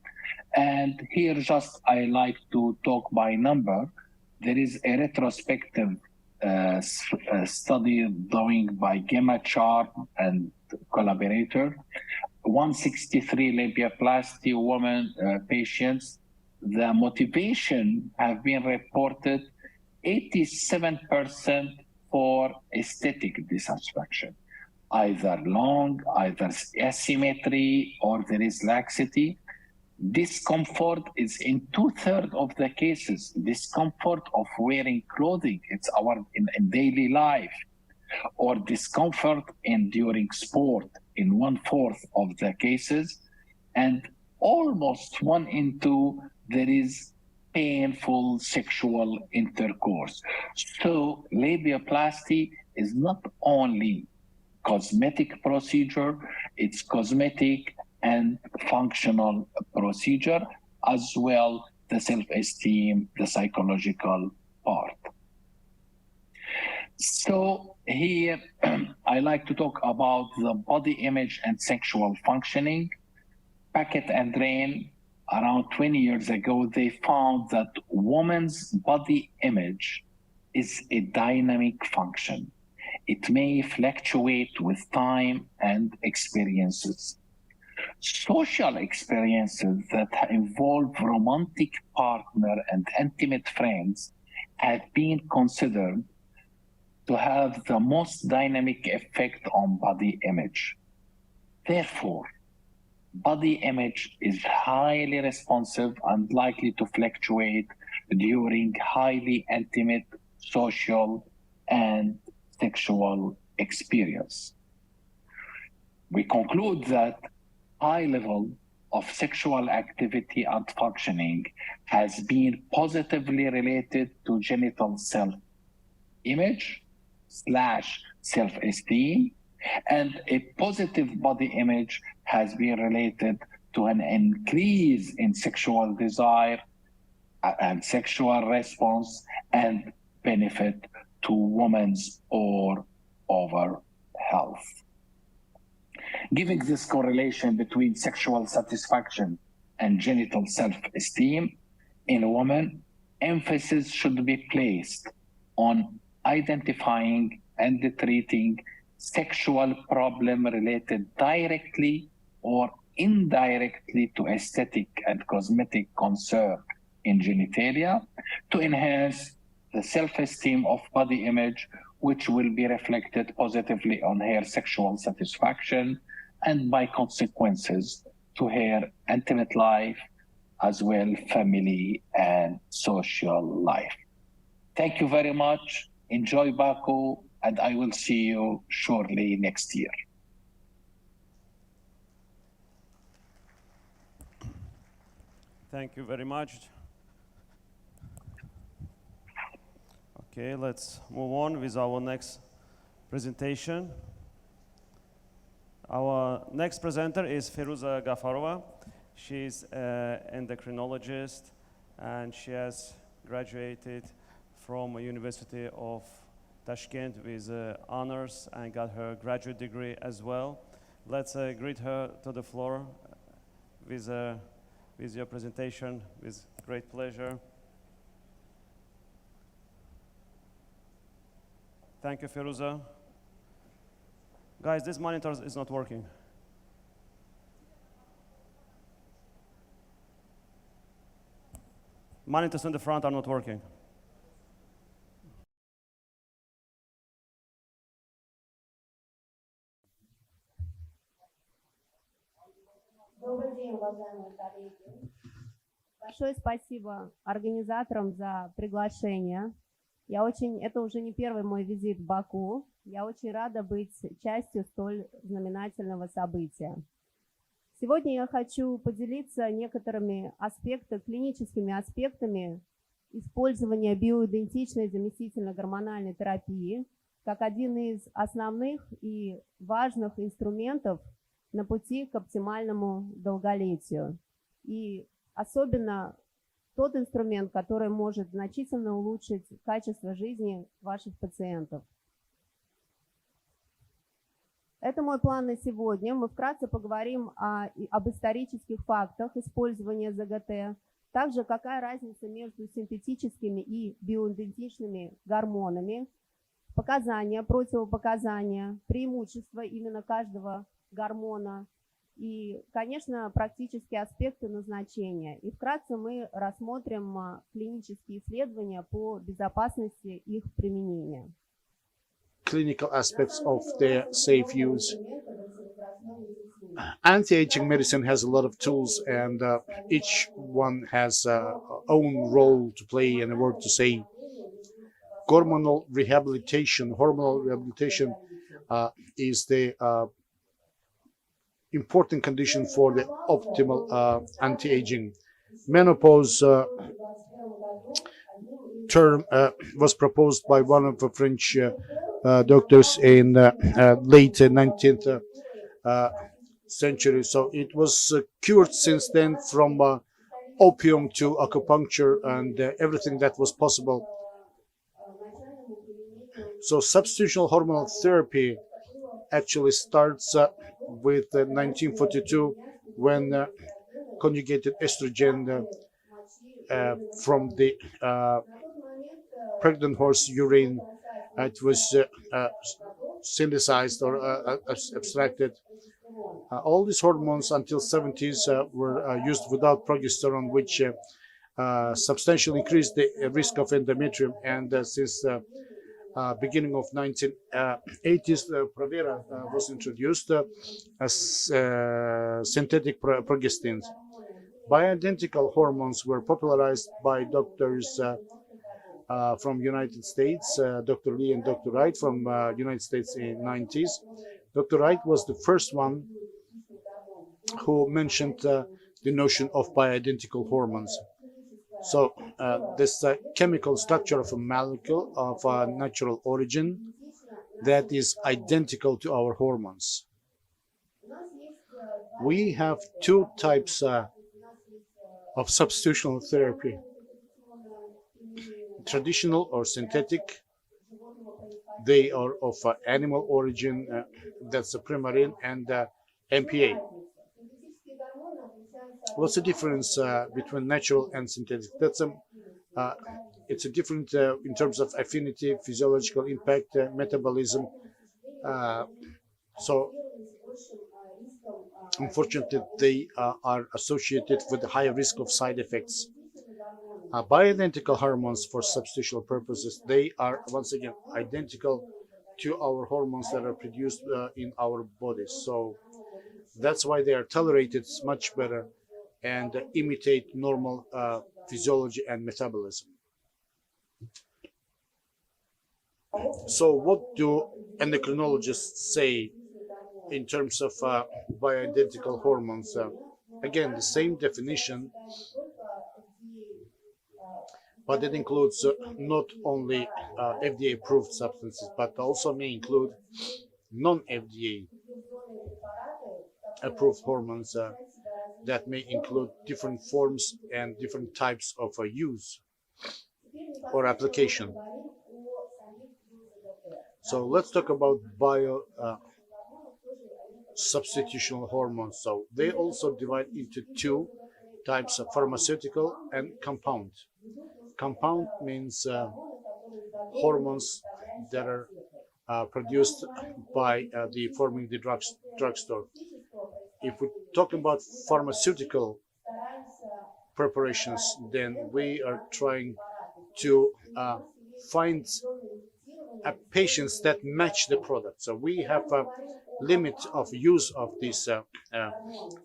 And here just I like to talk by number. There is a retrospective study done by Gemma Char and collaborator. 163 labiaplasty women patients. The motivation have been reported 87% for aesthetic dissatisfaction, either long, either asymmetry, or there is laxity. Discomfort is in 2/3 of the cases. Discomfort of wearing clothing, it's our in daily life, or discomfort in during sport in 1/4 of the cases, and almost 1 in 2 there is painful sexual intercourse. So labiaplasty is not only cosmetic procedure, it's cosmetic and functional procedure, as well the self-esteem, the psychological part. So here I like to talk about the body image and sexual functioning. Packett and Rain, around 20 years ago, they found that woman's body image is a dynamic function. It may fluctuate with time and experiences. Social experiences that involve romantic partner and intimate friends have been considered to have the most dynamic effect on body image. Therefore, body image is highly responsive and likely to fluctuate during highly intimate social and sexual experience. We conclude that high level of sexual activity and functioning has been positively related to genital self-image / self-esteem, and a positive body image has been related to an increase in sexual desire and sexual response and benefit to women's or overall health. Given this correlation between sexual satisfaction and genital self-esteem in a woman, emphasis should be placed on identifying and treating sexual problem related directly or indirectly to aesthetic and cosmetic concern in genitalia to enhance the self-esteem of body image, which will be reflected positively on her sexual satisfaction and by consequences to her intimate life, as well family and social life. Thank you very much. Enjoy Baku, and I will see you shortly next year.
Thank you very much. Okay, let's move on with our next presentation. Our next presenter is Feruza Gafarova. She's an endocrinologist, and she has graduated from University of Tashkent with honors and got her graduate degree as well. Let's greet her to the floor with your presentation with great pleasure. Thank you, Feruza. Guys, this monitor is not working. Monitors in the front are not working.
Добрый день, уважаемые коллеги. Большое спасибо организаторам за приглашение. Это уже не первый мой визит в Баку. Я очень рада быть частью столь знаменательного события. Сегодня я хочу поделиться некоторыми клиническими аспектами использования биоидентичной заместительно-гормональной терапии как один из основных и важных инструментов на пути к оптимальному долголетию. И особенно тот инструмент, который может значительно улучшить качество жизни ваших пациентов. Это мой план на сегодня. Мы вкратце поговорим об исторических фактах использования ЗГТ, также какая разница между синтетическими и биоидентичными гормонами, показания, противопоказания, преимущества именно каждого гормона и, конечно, практические аспекты назначения. И вкратце мы рассмотрим клинические исследования по безопасности их применения.
Clinical aspects of their safe use. Anti-aging medicine has a lot of tools, and each one has own role to play and a word to say. Hormonal rehabilitation is the important condition for the optimal anti-aging. Menopause term was proposed by one of the French doctors in late 19th century. So it was cured since then, from opium to acupuncture and everything that was possible. So substitutional hormonal therapy actually starts with 1942, when conjugated estrogen from the pregnant horse urine, it was synthesized or abstracted. All these hormones until 70s were used without progesterone, which substantially increased the risk of endometrium. And since beginning of 1980s, Provera was introduced as synthetic progestins. Bioidentical hormones were popularized by doctors from United States, Dr. Lee and Dr. Wright from United States in 90s. Dr. Wright was the first one who mentioned the notion of bioidentical hormones. So this chemical structure of a molecule of a natural origin that is identical to our hormones. We have two types of substitutional therapy: traditional or synthetic. They are of animal origin, that's a primarin, and MPA. What's the difference between natural and synthetic? It's a different in terms of affinity, physiological impact, metabolism. So unfortunately, they are associated with a higher risk of side effects. Bioidentical hormones, for substitutional purposes, they are once again identical to our hormones that are produced in our bodies. So that's why they are tolerated much better and imitate normal physiology and metabolism. So what do endocrinologists say in terms of bioidentical hormones? Again, the same definition, but it includes not only FDA-approved substances, but also may include non-FDA approved hormones that may include different forms and different types of use or application. So let's talk about substitutional hormones. So they also divide into two types of pharmaceutical and compound. Compound means hormones that are produced by forming the drugstore. If we talk about pharmaceutical preparations, then we are trying to find patients that match the product. So we have a limit of use of these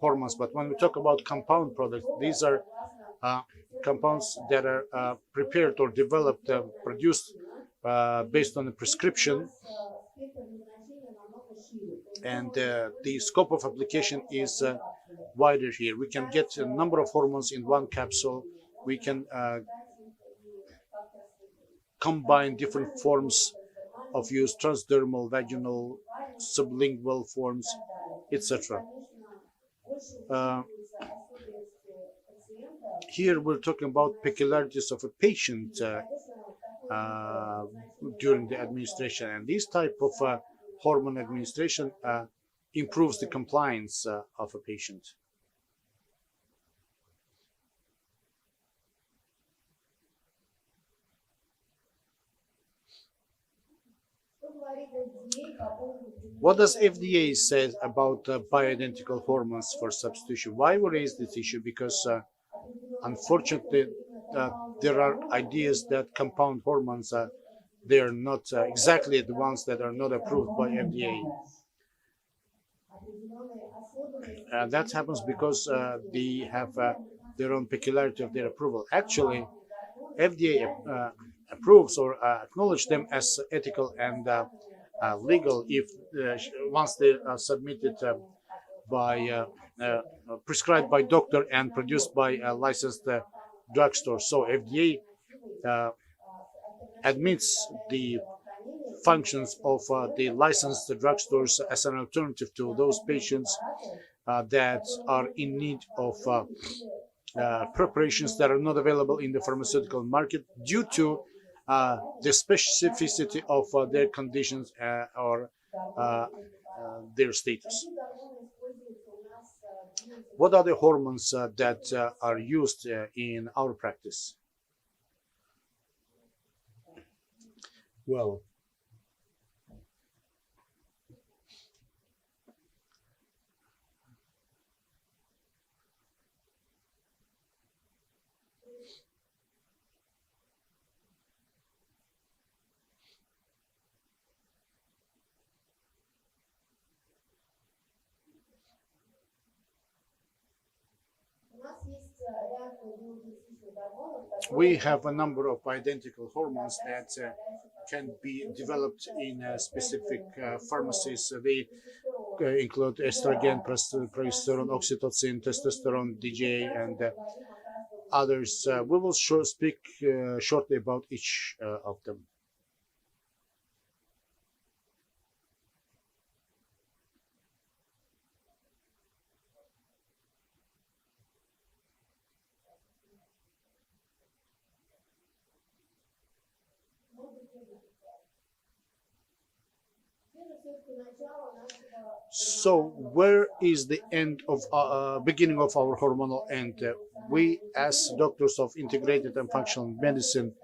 hormones. But when we talk about compound products, these are compounds that are prepared or developed, produced based on a prescription. And the scope of application is wider here. We can get a number of hormones in one capsule. We can combine different forms of use: transdermal, vaginal, sublingual forms, etc. Here we're talking about peculiarities of a patient during the administration, and these type of hormone administration improves the compliance of a patient. What does FDA say about bioidentical hormones for substitution? Why we raise this issue? Because unfortunately, there are ideas that compound hormones they are not exactly the ones that are not approved by FDA. That happens because they have their own peculiarity of their approval. Actually, FDA approves or acknowledges them as ethical and legal if once they are submitted by prescribed by doctor and produced by a licensed drugstore. So FDA admits the functions of the licensed drugstores as an alternative to those patients that are in need of preparations that are not available in the pharmaceutical market due to the specificity of their conditions or their status. What are the hormones that are used in our practice? Well, we have a number of identical hormones that can be developed in specific pharmacies. They include estrogen, progesterone, oxytocin, testosterone, DGA, and others. We will speak shortly about each of them. So, where is the end of beginning of our hormonal end? We, as doctors of integrated and functional medicine,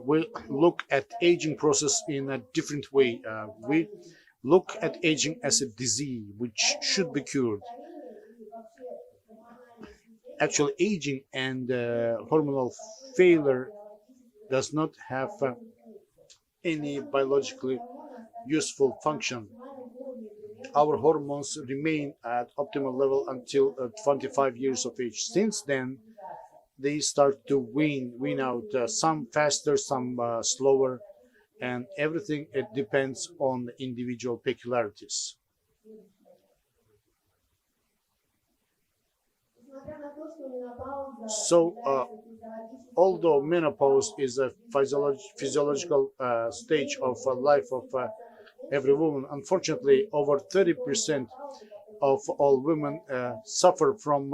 we look at aging process in a different way. We look at aging as a disease which should be cured. Actually, aging and hormonal failure does not have any biologically useful function. Our hormones remain at optimal level until 25 years of age. Since then, they start to wean out, some faster, some slower, and everything it depends on the individual peculiarities. So, although menopause is a physiological stage of life of every woman, unfortunately, over 30% of all women suffer from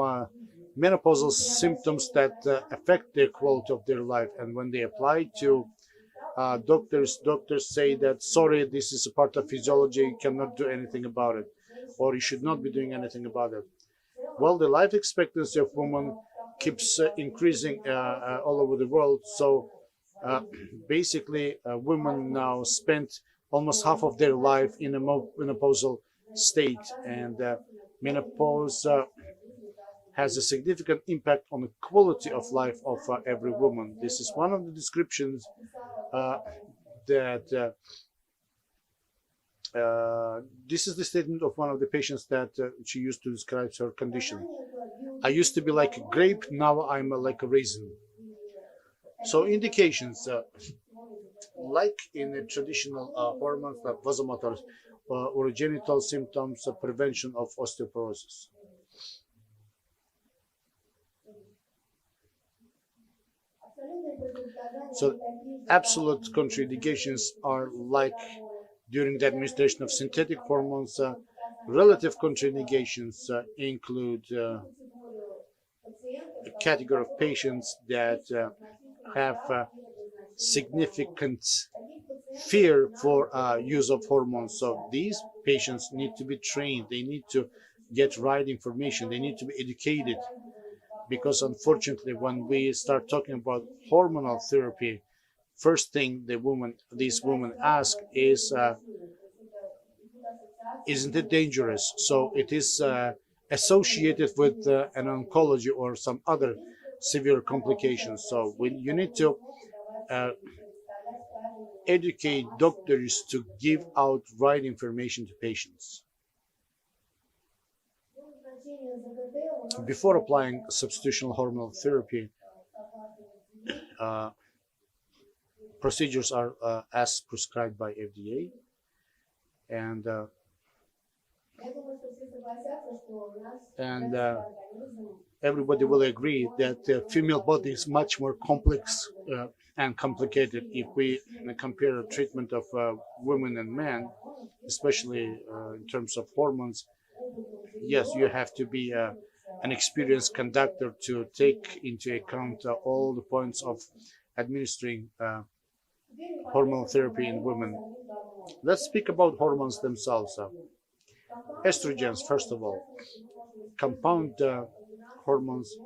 menopausal symptoms that affect the quality of their life. And when they apply to doctors say that, sorry, this is a part of physiology, you cannot do anything about it, or you should not be doing anything about it. Well, the life expectancy of women keeps increasing all over the world. So basically, women now spend almost half of their life in a menopausal state, and menopause has a significant impact on the quality of life of every woman. This is one of the descriptions that this is the statement of one of the patients that she used to describe her condition. I used to be like a grape, now I'm like a raisin. So indications, like in the traditional hormones like vasomotors, or genital symptoms, prevention of osteoporosis. So absolute contraindications are like during the administration of synthetic hormones. Relative contraindications include a category of patients that have significant fear for use of hormones. So these patients need to be trained. They need to get right information. They need to be educated, because unfortunately, when we start talking about hormonal therapy, first thing these women ask is, isn't it dangerous? So it is associated with an oncology or some other severe complications. So you need to educate doctors to give out right information to patients. Before applying substitutional hormonal therapy, procedures are as prescribed by FDA, and everybody will agree that the female body is much more complex and complicated if we compare the treatment of women and men, especially in terms of hormones. Yes, you have to be an experienced conductor to take into account all the points of administering hormonal therapy in women. Let's speak about hormones themselves. Estrogens, first of all, compound hormones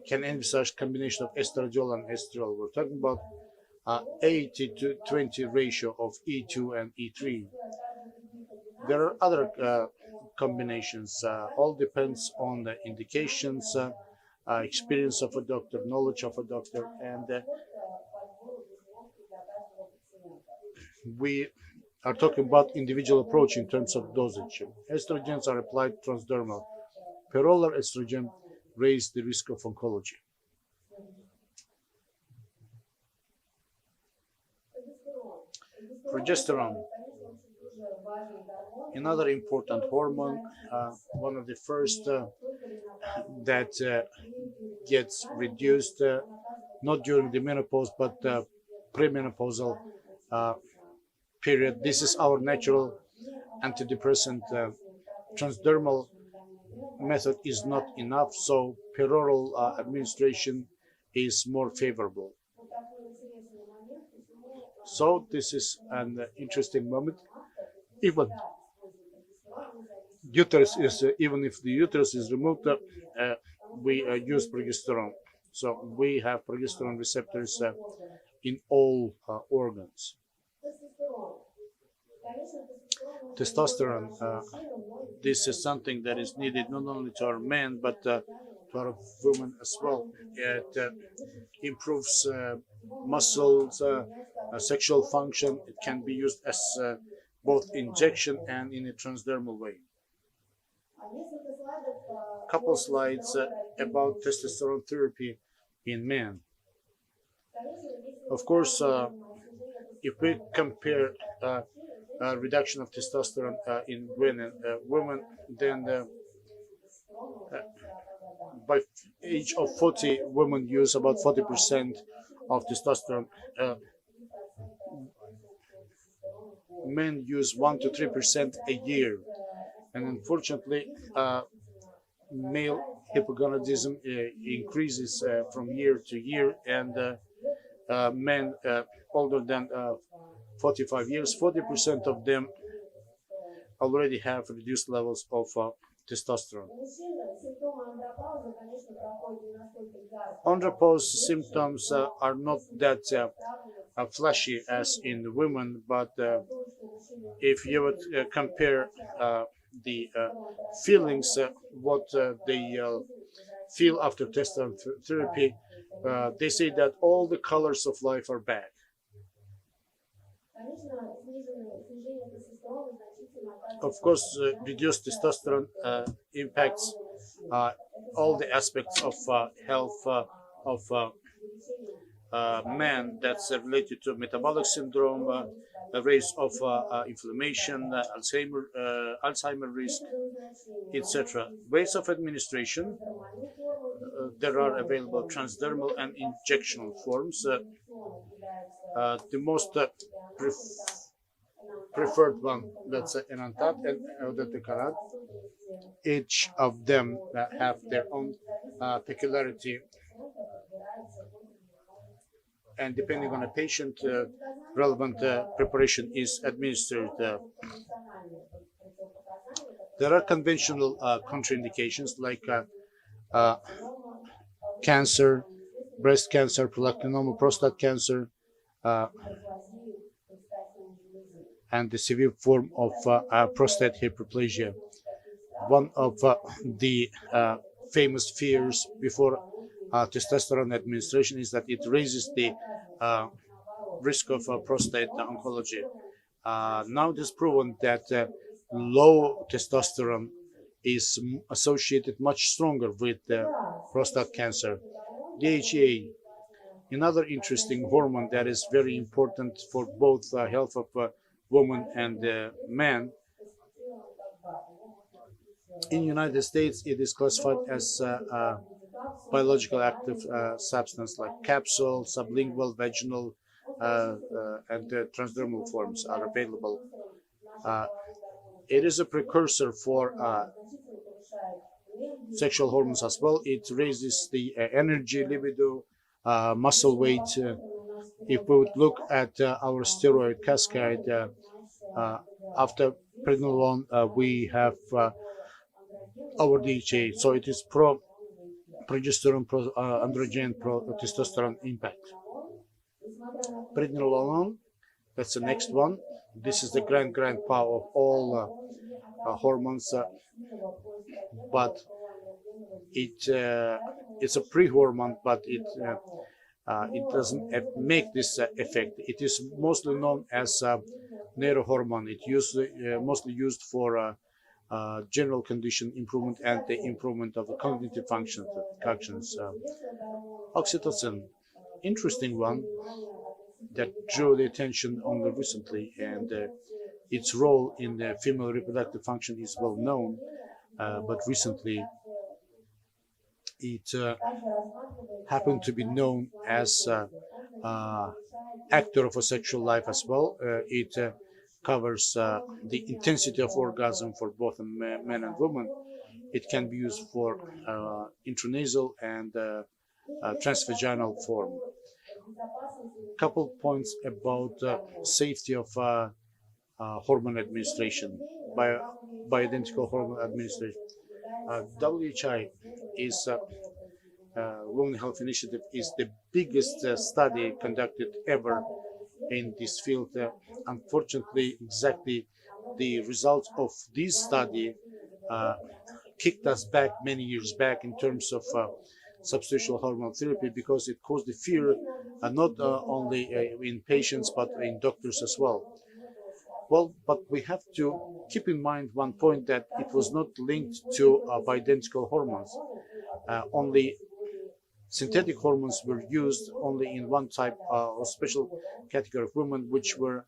can envisage combination of estradiol and estriol. We're talking about 80-20 ratio of E2 and E3. There are other combinations. All depends on the indications, experience of a doctor, knowledge of a doctor, and we are talking about individual approach in terms of dosage. Estrogens are applied transdermal. Peroral estrogen raise the risk of oncology. Progesterone, another important hormone, one of the first that gets reduced not during the menopause but premenopausal period. This is our natural antidepressant. Transdermal method is not enough, so peroral administration is more favorable. So this is an interesting moment. Even if the uterus is removed, we use progesterone. So we have progesterone receptors in all organs. Testosterone, this is something that is needed not only to our men but to our women as well. It improves muscles, sexual function. It can be used as both injection and in a transdermal way. Couple slides about testosterone therapy in men. Of course, if we compare reduction of testosterone in women, then by age of 40, women use about 40% of testosterone. Men use 1 to 3% a year, and unfortunately, male hypogonadism increases from year to year, and men older than 45 years, 40% of them already have reduced levels of testosterone. Andropause symptoms are not that flashy as in women, but if you would compare the feelings, what they feel after testosterone therapy, they say that all the colors of life are back. Of course, reduced testosterone impacts all the aspects of health of men. That's related to metabolic syndrome, a raise of inflammation, Alzheimer risk, etc. Ways of administration, there are available transdermal and injectional forms. The most preferred one, that's enantat and eudeticarat. Each of them have their own peculiarity. and depending on a patient, relevant preparation is administered. There are conventional contraindications like cancer, breast cancer, prolactinoma, prostate cancer, and the severe form of prostate hyperplasia. One of the famous fears before testosterone administration is that it raises the risk of prostate oncology. Now it is proven that low testosterone is associated much stronger with prostate cancer. DHEA, another interesting hormone that is very important for both health of women and men. In the United States, it is classified as a biological active substance like capsule, sublingual, vaginal, and transdermal forms are available. It is a precursor for sexual hormones as well. It raises the energy, libido, muscle weight. If we would look at our steroid cascade, after pregnenolone, we have our DHA. So it is progesterone, androgen, testosterone impact. Pregnenolone, that's the next one. This is the grandpa of all hormones, but it's a pre-hormone, but it doesn't make this effect. It is mostly known as neurohormone. It mostly used for general condition improvement and the improvement of the cognitive functions. Oxytocin, interesting one that drew the attention only recently, and its role in the female reproductive function is well known, but recently it happened to be known as actor of a sexual life as well. It covers the intensity of orgasm for both men and women. It can be used for intranasal and transvaginal form. Couple points about safety of hormone administration, bioidentical hormone administration. WHI is Women Health Initiative is the biggest study conducted ever in this field. Unfortunately, exactly the results of this study kicked us back many years back in terms of substitutional hormone therapy, because it caused the fear not only in patients but in doctors as well. Well, but we have to keep in mind one point, that it was not linked to bioidentical hormones. Only synthetic hormones were used only in one type of special category of women, which were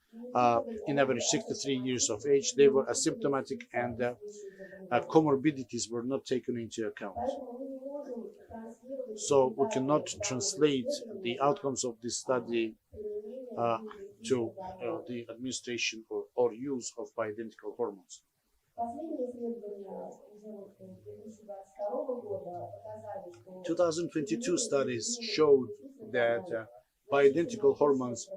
in average 63 years of age. They were asymptomatic, and comorbidities were not taken into account. So we cannot translate the outcomes of this study to the administration or use of bioidentical hormones. 2022 studies showed that bioidentical hormones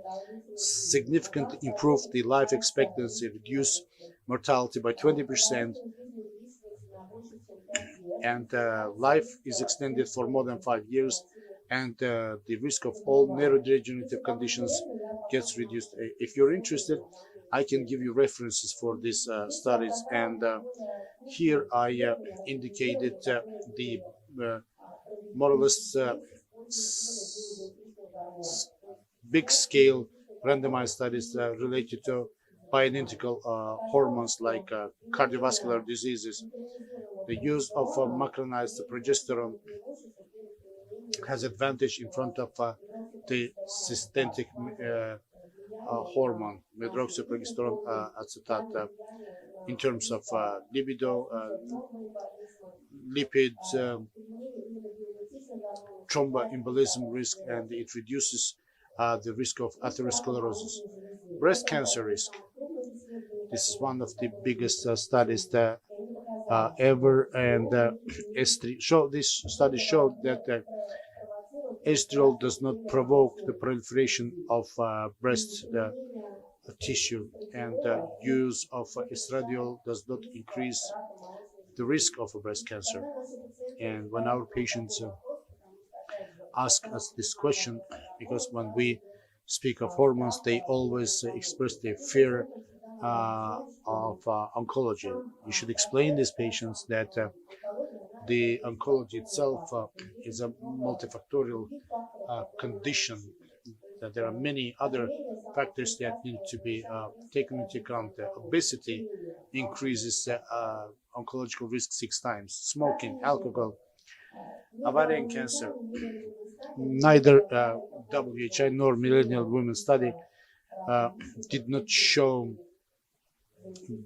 significantly improve the life expectancy, reduce mortality by 20%, and life is extended for more than 5 years, and the risk of all neurodegenerative conditions gets reduced. If you're interested, I can give you references for these studies, and here I indicated the more or less big scale randomized studies related to bioidentical hormones like cardiovascular diseases. The use of macronized progesterone has advantage in front of the systemic hormone, medroxyprogesterone acetate, in terms of libido, lipids, thromboembolism risk, and it reduces the risk of atherosclerosis. Breast cancer risk. This is one of the biggest studies that ever, and this study showed that estradiol does not provoke the proliferation of breast tissue, and the use of estradiol does not increase the risk of breast cancer. And when our patients ask us this question, because when we speak of hormones, they always express their fear of oncology. You should explain these patients that the oncology itself is a multifactorial condition, that there are many other factors that need to be taken into account. Obesity increases oncological risk 6 times, smoking, alcohol, ovarian cancer. Neither WHI nor Millennial Women Study did not show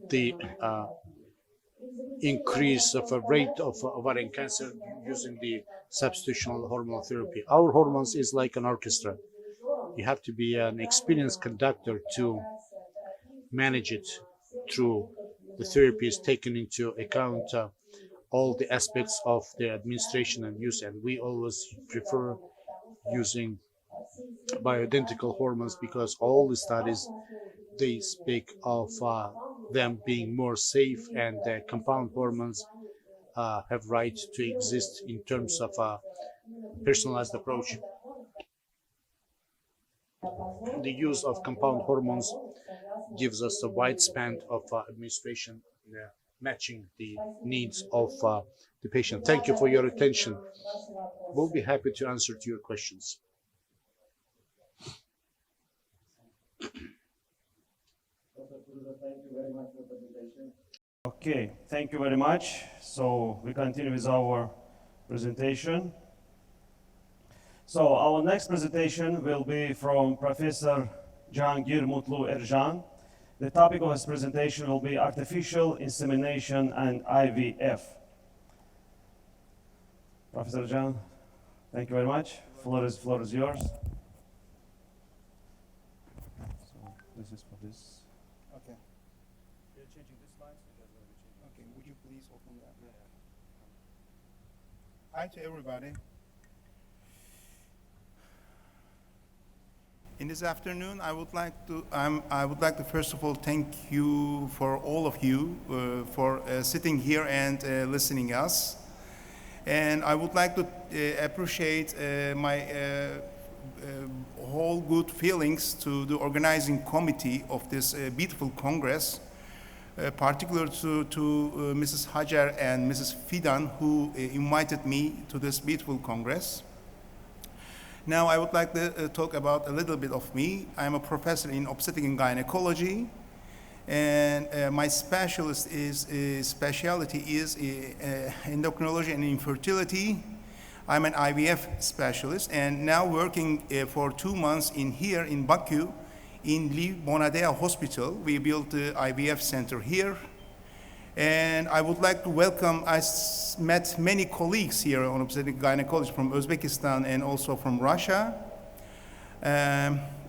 the increase of a rate of ovarian cancer using the substitutional hormonal therapy. Our hormones is like an orchestra. You have to be an experienced conductor to manage it through the therapies, taking into account all the aspects of the administration and use. And we always prefer using bioidentical hormones because all the studies, they speak of them being more safe, and compound hormones have right to exist in terms of a personalized approach. The use of compound hormones gives us a wide span of administration, matching the needs of the patient. Thank you for your attention. We'll be happy to answer to your questions.
Okay, thank you very much. So we continue with our presentation. So our next presentation will be from Professor Cihangir Mutlu Ercan. The topic of his presentation will be artificial insemination and IVF. Professor Can, thank you very much. Floor is yours. So this is for this.
Okay.
You're changing this slide, so that's going to be changing.
Okay, would you please open that? Hi to everybody. In this afternoon, I would like to first of all thank you for all of you for sitting here and listening us. And I would like to appreciate my whole good feelings to the organizing committee of this beautiful Congress, particularly to Mrs. Hajar and Mrs. Fidan, who invited me to this beautiful Congress. Now I would like to talk about a little bit of me. I'm a professor in obstetrics and gynecology, and my specialty is endocrinology and infertility. I'm an IVF specialist, and now working for 2 months here in Baku, in Liv Bonadea Hospital. We built the IVF center here. And I would like to welcome, I met many colleagues here on obstetric gynecology from Uzbekistan and also from Russia.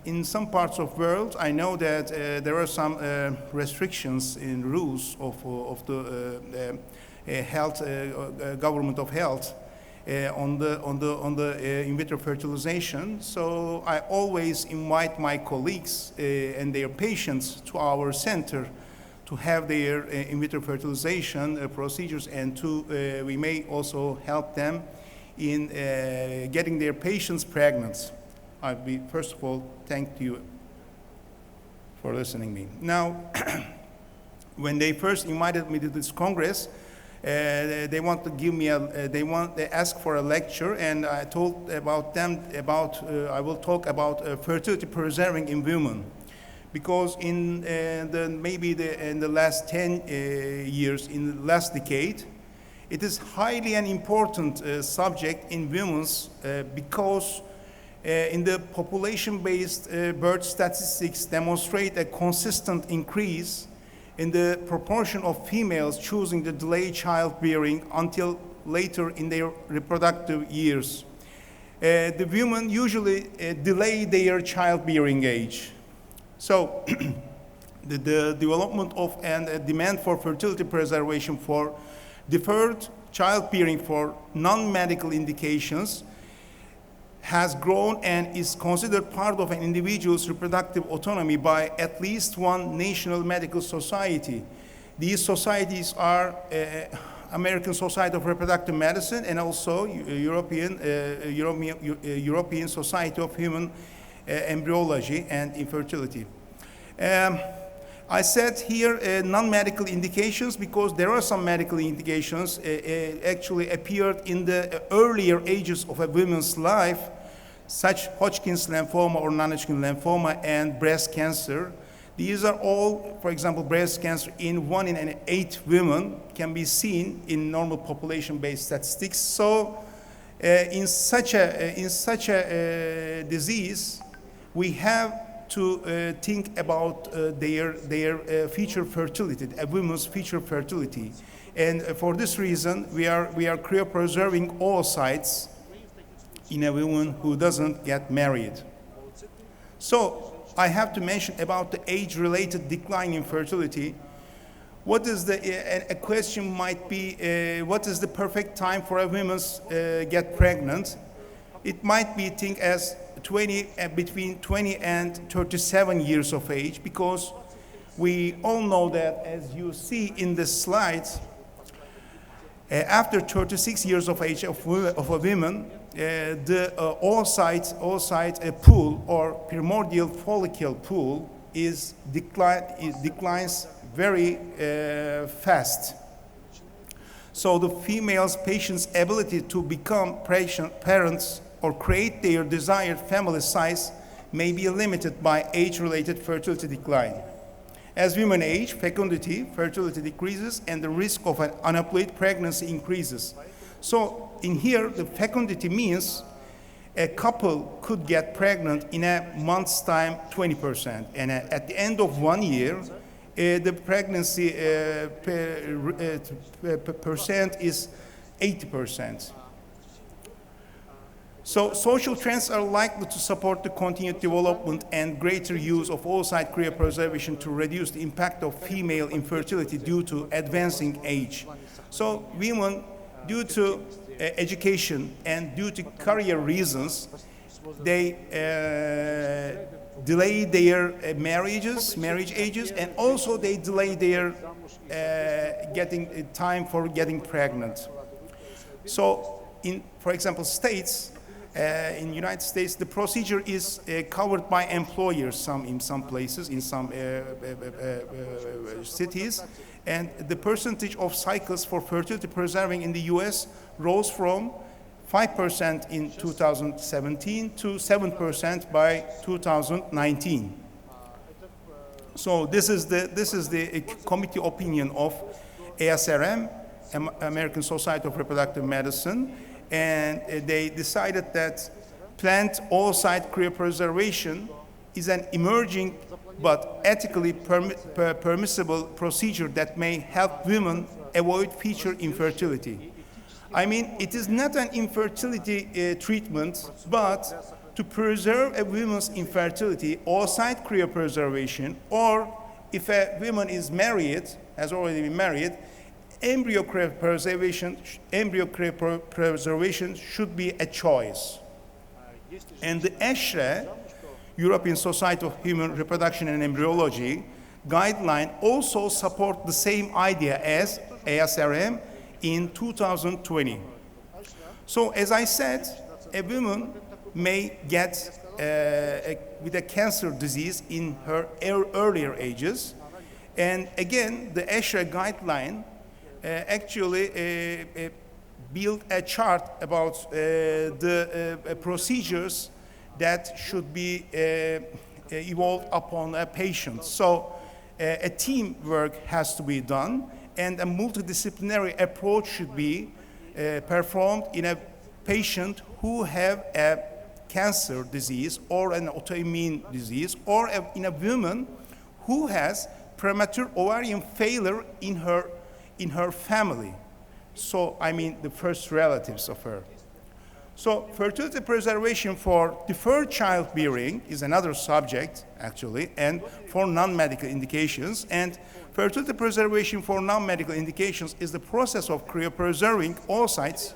In some parts of the world, I know that there are some restrictions in rules of the health, government of health on the in vitro fertilization. So I always invite my colleagues and their patients to our center to have their in vitro fertilization procedures, and we may also help them in getting their patients pregnant. First of all, thank you for listening to me. Now, when they first invited me to this Congress, they want to give me they asked for a lecture, and I told about them I will talk about fertility preserving in women. Because in the last 10 years, in the last decade, it is highly an important subject in women's because in the population-based birth statistics demonstrate a consistent increase in the proportion of females choosing to delay childbearing until later in their reproductive years. The women usually delay their childbearing age. So the development of and demand for fertility preservation for deferred childbearing for non-medical indications has grown and is considered part of an individual's reproductive autonomy by at least one national medical society. These societies are American Society of Reproductive Medicine and also European Society of Human Embryology and Infertility. I said here non-medical indications because there are some medical indications actually appeared in the earlier ages of a woman's life, such Hodgkin's lymphoma or non-Hodgkin lymphoma and breast cancer. These are all, for example, breast cancer in 1 in 8 women can be seen in normal population-based statistics. So in such a disease, we have to think about their future fertility, a woman's future fertility. And for this reason, we are cryopreserving oocytes in a woman who doesn't get married. So I have to mention about the age-related decline in fertility. What is a question might be, what is the perfect time for a woman to get pregnant? It might be think as between 20 and 37 years of age, because we all know that, as you see in the slides, after 36 years of age of a woman, the oocyte pool or primordial follicle pool declines very fast. So the female's patient's ability to become parents or create their desired family size may be limited by age-related fertility decline. As women age, fecundity, fertility decreases, and the risk of an unemployed pregnancy increases. So in here, the fecundity means a couple could get pregnant in a month's time 20%, and at the end of 1 year, the pregnancy percent is 80%. So social trends are likely to support the continued development and greater use of oocyte cryopreservation to reduce the impact of female infertility due to advancing age. So women, due to education and due to career reasons, they delay their marriage ages, and also they delay their getting time for getting pregnant. So for example, states, in the United States, the procedure is covered by employers in some places, in some cities, and the percentage of cycles for fertility preserving in the US rose from 5% in 2017 to 7% by 2019. So this is the committee opinion of ASRM, American Society of Reproductive Medicine, and they decided that plant oocyte cryopreservation is an emerging but ethically permissible procedure that may help women avoid future infertility. I mean, it is not an infertility treatment, but to preserve a woman's infertility, oocyte cryopreservation, or if a woman is married, has already been married, embryo cryopreservation should be a choice. And the ESHRE, European Society of Human Reproduction and Embryology, guideline also support the same idea as ASRM in 2020. So as I said, a woman may get with a cancer disease in her earlier ages. And again, the ESHRE guideline actually build a chart about the procedures that should be evolved upon a patient. So a teamwork has to be done, and a multidisciplinary approach should be performed in a patient who have a cancer disease or an autoimmune disease, or in a woman who has premature ovarian failure in her family. So, I mean, the first relatives of her. So, fertility preservation for deferred childbearing is another subject, actually, and for non-medical indications. And fertility preservation for non-medical indications is the process of cryopreserving oocytes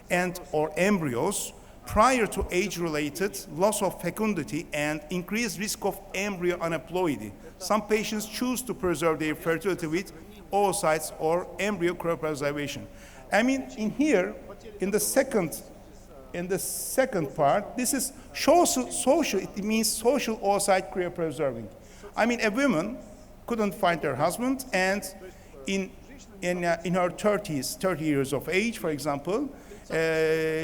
and or embryos prior to age-related loss of fecundity and increased risk of embryo aneuploidy. Some patients choose to preserve their fertility with oocytes or embryo cryopreservation. I mean, in here, in the second part, this is social, it means social oocyte cryopreserving. I mean, a woman couldn't find her husband, and in her 30s, 30 years of age, for example,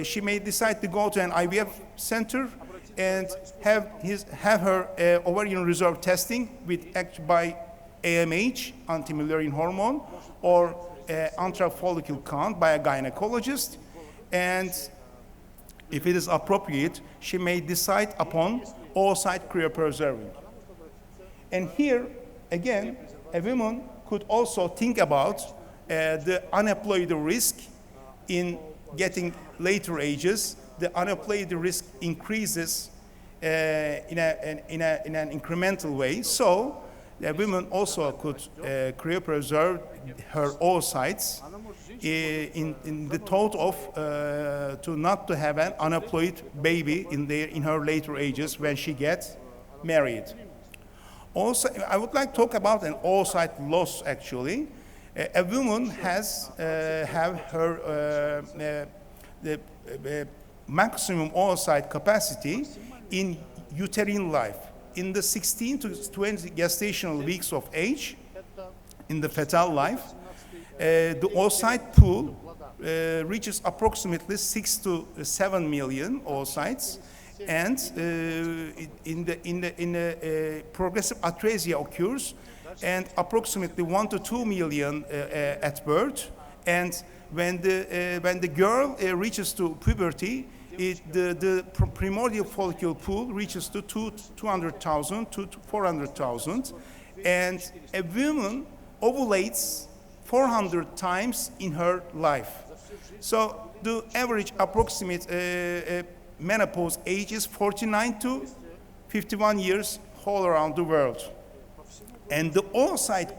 she may decide to go to an IVF center and have her ovarian reserve testing by AMH, anti-Mullerian hormone, or ultra-follicle count by a gynecologist, and if it is appropriate, she may decide upon oocyte cryopreserving. And here, again, a woman could also think about the aneuploidy risk in getting later ages. The aneuploidy risk increases in an incremental way. So the women also could cryopreserve her oocytes in the thought of not to have an aneuploid baby in her later ages when she gets married. Also, I would like to talk about an oocyte loss. Actually, a woman has have her the maximum oocyte capacity in uterine life. In the 16 to 20 gestational weeks of age, in the fetal life, the oocyte pool reaches approximately 6 to 7 million oocytes, and in the progressive atresia occurs, and approximately 1 to 2 million at birth. And when the girl reaches to puberty, the primordial follicle pool reaches to 200,000 to 400,000, and a woman ovulates 400 times in her life. So the average approximate menopause age is 49 to 51 years all around the world. And the oocyte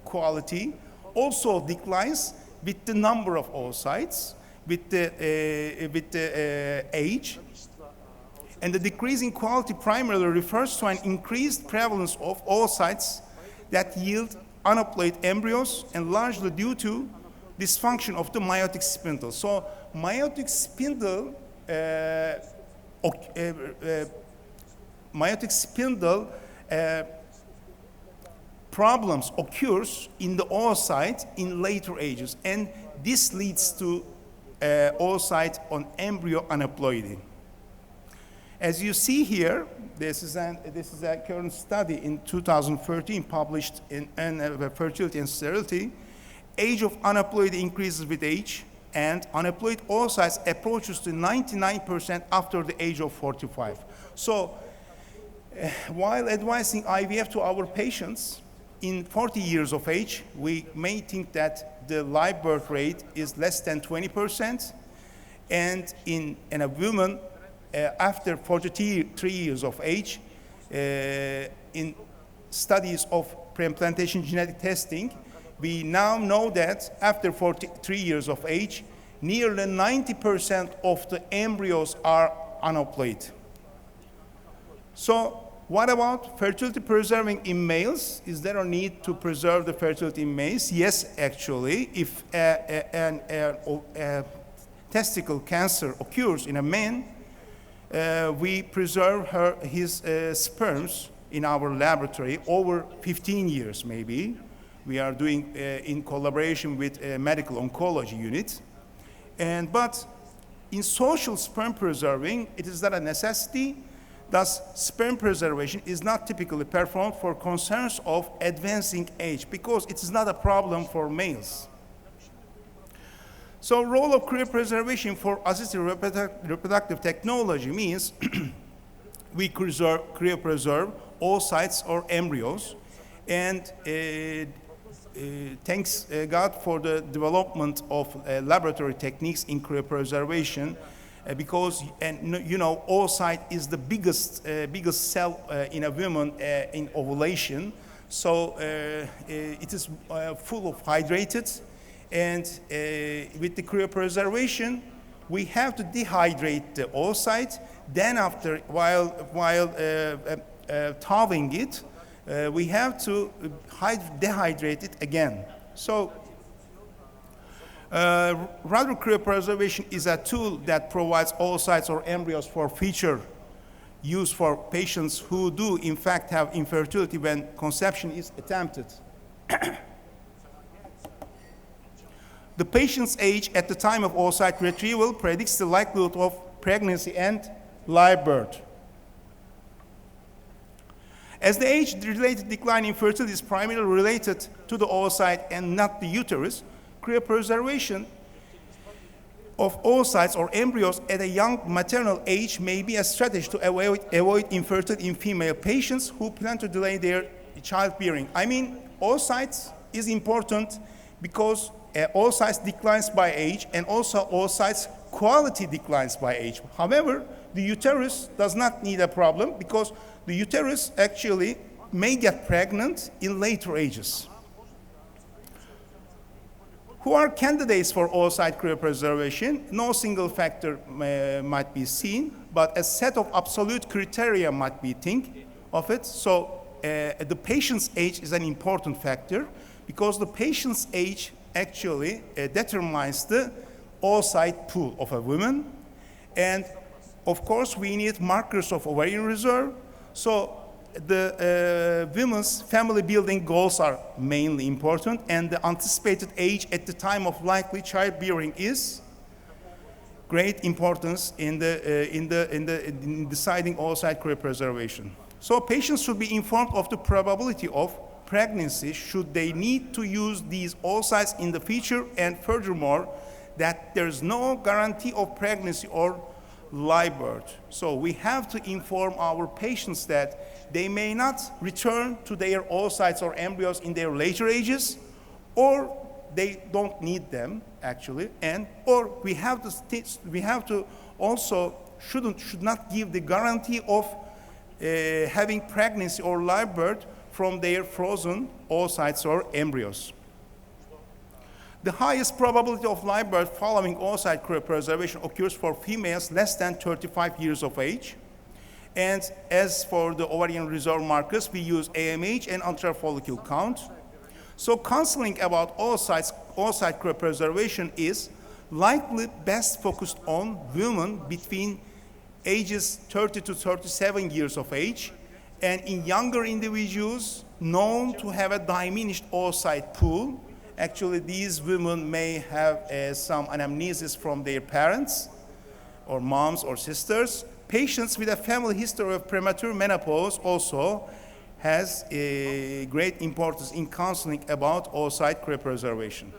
quality also declines with the number of oocytes, with the age. And the decreasing quality primarily refers to an increased prevalence of oocytes that yield aneuploid embryos, and largely due to dysfunction of the meiotic spindle. So meiotic spindle problems occurs in the oocyte in later ages, and this leads to oocyte on embryo aneuploidy. As you see here, this is a current study in 2013 published in Fertility and Sterility. Age of aneuploidy increases with age, and aneuploid oocytes approaches to 99% after the age of 45. So while advising IVF to our patients in 40 years of age, we may think that the live birth rate is less than 20%, and in a woman after 43 years of age, in studies of preimplantation genetic testing, we now know that after 43 years of age, nearly 90% of the embryos are aneuploid. So what about fertility preserving in males? Is there a need to preserve the fertility in males? Yes, actually. If a testicle cancer occurs in a man, we preserve his sperms in our laboratory over 15 years maybe. We are doing in collaboration with a medical oncology unit. But in social sperm preserving, it is not a necessity. Thus, sperm preservation is not typically performed for concerns of advancing age, because it is not a problem for males. So role of cryopreservation for assisted reproductive technology means we cryopreserve oocytes or embryos, and thanks God for the development of laboratory techniques in cryopreservation, because oocyte is the biggest cell in a woman in ovulation. So it is full of hydrated, and with the cryopreservation, we have to dehydrate the oocyte. Then after, while thawing it, we have to dehydrate it again. So rudder cryopreservation is a tool that provides oocytes or embryos for future use for patients who do in fact have infertility when conception is attempted. The patient's age at the time of oocyte retrieval predicts the likelihood of pregnancy and live birth. As the age-related decline in fertility is primarily related to the oocyte and not the uterus, cryopreservation of oocytes or embryos at a young maternal age may be a strategy to avoid infertility in female patients who plan to delay their childbearing. I mean, oocytes is important because oocytes declines by age, and also oocytes quality declines by age. However, the uterus does not need a problem because the uterus actually may get pregnant in later ages. Who are candidates for oocyte cryopreservation? No single factor might be seen, but a set of absolute criteria might be think of it. So the patient's age is an important factor because the patient's age actually determines the oocyte pool of a woman. And of course, we need markers of ovarian reserve. So the women's family building goals are mainly important, and the anticipated age at the time of likely childbearing is great importance in deciding oocyte cryopreservation. So patients should be informed of the probability of pregnancy should they need to use these oocytes in the future, and furthermore, that there's no guarantee of pregnancy or live birth. So we have to inform our patients that they may not return to their oocytes or embryos in their later ages, or they don't need them actually, or we have to also should not give the guarantee of having pregnancy or live birth from their frozen oocytes or embryos. The highest probability of live birth following oocyte cryopreservation occurs for females less than 35 years of age. And as for the ovarian reserve markers, we use AMH and ultrafollicle count. So counseling about oocyte cryopreservation is likely best focused on women between ages 30 to 37 years of age, and in younger individuals known to have a diminished oocyte pool. Actually, these women may have some anamnesis from their parents or moms or sisters. Patients with a family history of premature menopause also has a great importance in counseling about oocyte cryopreservation.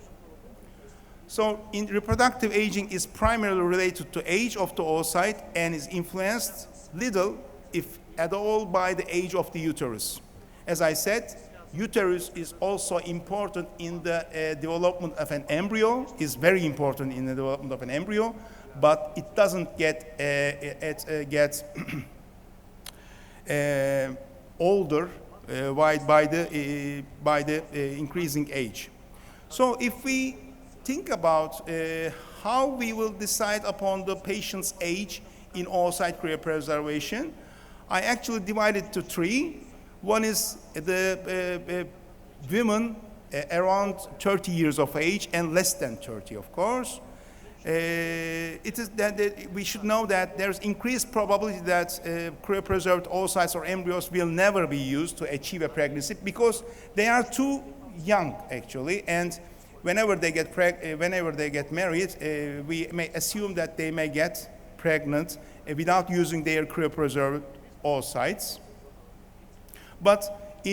So in reproductive aging is primarily related to age of the oocyte and is influenced little, if at all, by the age of the uterus. As I said, uterus is also important in the development of an embryo, is very important in the development of an embryo, but it doesn't get older by the increasing age. So if we think about how we will decide upon the patient's age in oocyte cryopreservation, I actually divided it to three. One is the women around 30 years of age and less than 30, of course. It is that we should know that there's increased probability that cryopreserved oocytes or embryos will never be used to achieve a pregnancy because they are too young, actually, and whenever they get married, we may assume that they may get pregnant without using their cryopreserved oocytes. But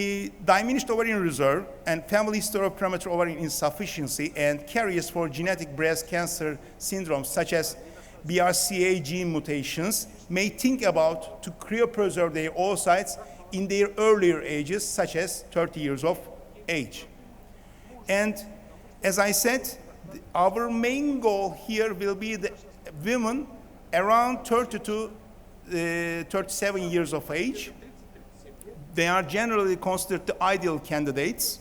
diminished ovarian reserve and family history of premature ovarian insufficiency and carriers for genetic breast cancer syndromes such as BRCA gene mutations may think about to cryopreserve their oocytes in their earlier ages, such as 30 years of age. And as I said, our main goal here will be the women around 30 to 37 years of age. They are generally considered the ideal candidates.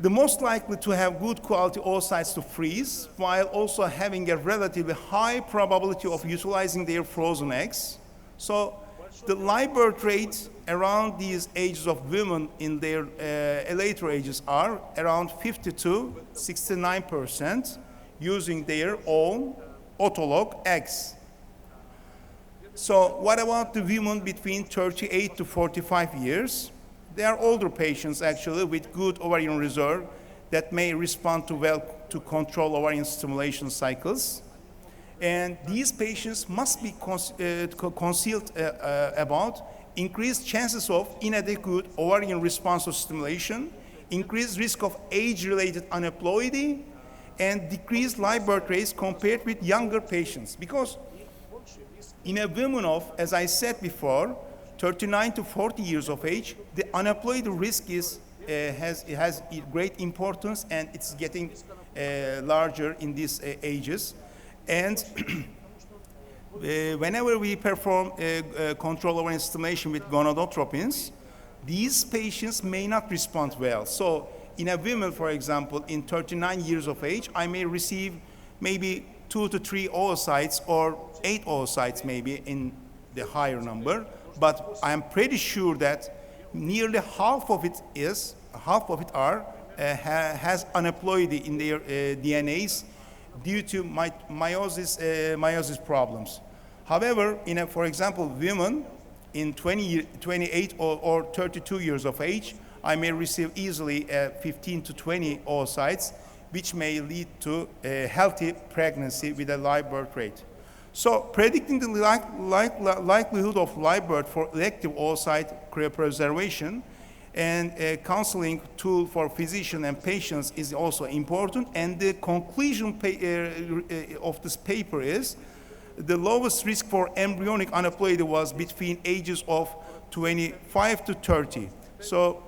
the most likely to have good quality oocytes to freeze, while also having a relatively high probability of utilizing their frozen eggs. So the live birth rate around these ages of women in their later ages are around 50 to 69% using their own autolog eggs. So what about the women between 38 to 45 years? They are older patients actually with good ovarian reserve that may respond well to control ovarian stimulation cycles. And these patients must be concealed about increased chances of inadequate ovarian response to stimulation, increased risk of age-related aneuploidy, and decreased live birth rates compared with younger patients. Because in a woman of, as I said before, 39 to 40 years of age, the aneuploidy risk has great importance, and it's getting larger in these ages. And whenever we perform control ovarian stimulation with gonadotropins, these patients may not respond well. So in a woman, for example, in 39 years of age, I may receive maybe 2 to 3 oocytes or 8 oocytes maybe in the higher number, but I'm pretty sure that nearly half of it has aneuploidy in their DNAs due to meiosis problems. However, for example, women in 28 or 32 years of age, I may receive easily 15 to 20 oocytes, which may lead to a healthy pregnancy with a live birth rate. So predicting the likelihood of live birth for elective oocyte cryopreservation and a counseling tool for physician and patients is also important. And the conclusion of this paper is the lowest risk for embryonic aneuploidy was between ages of 25 to 30. So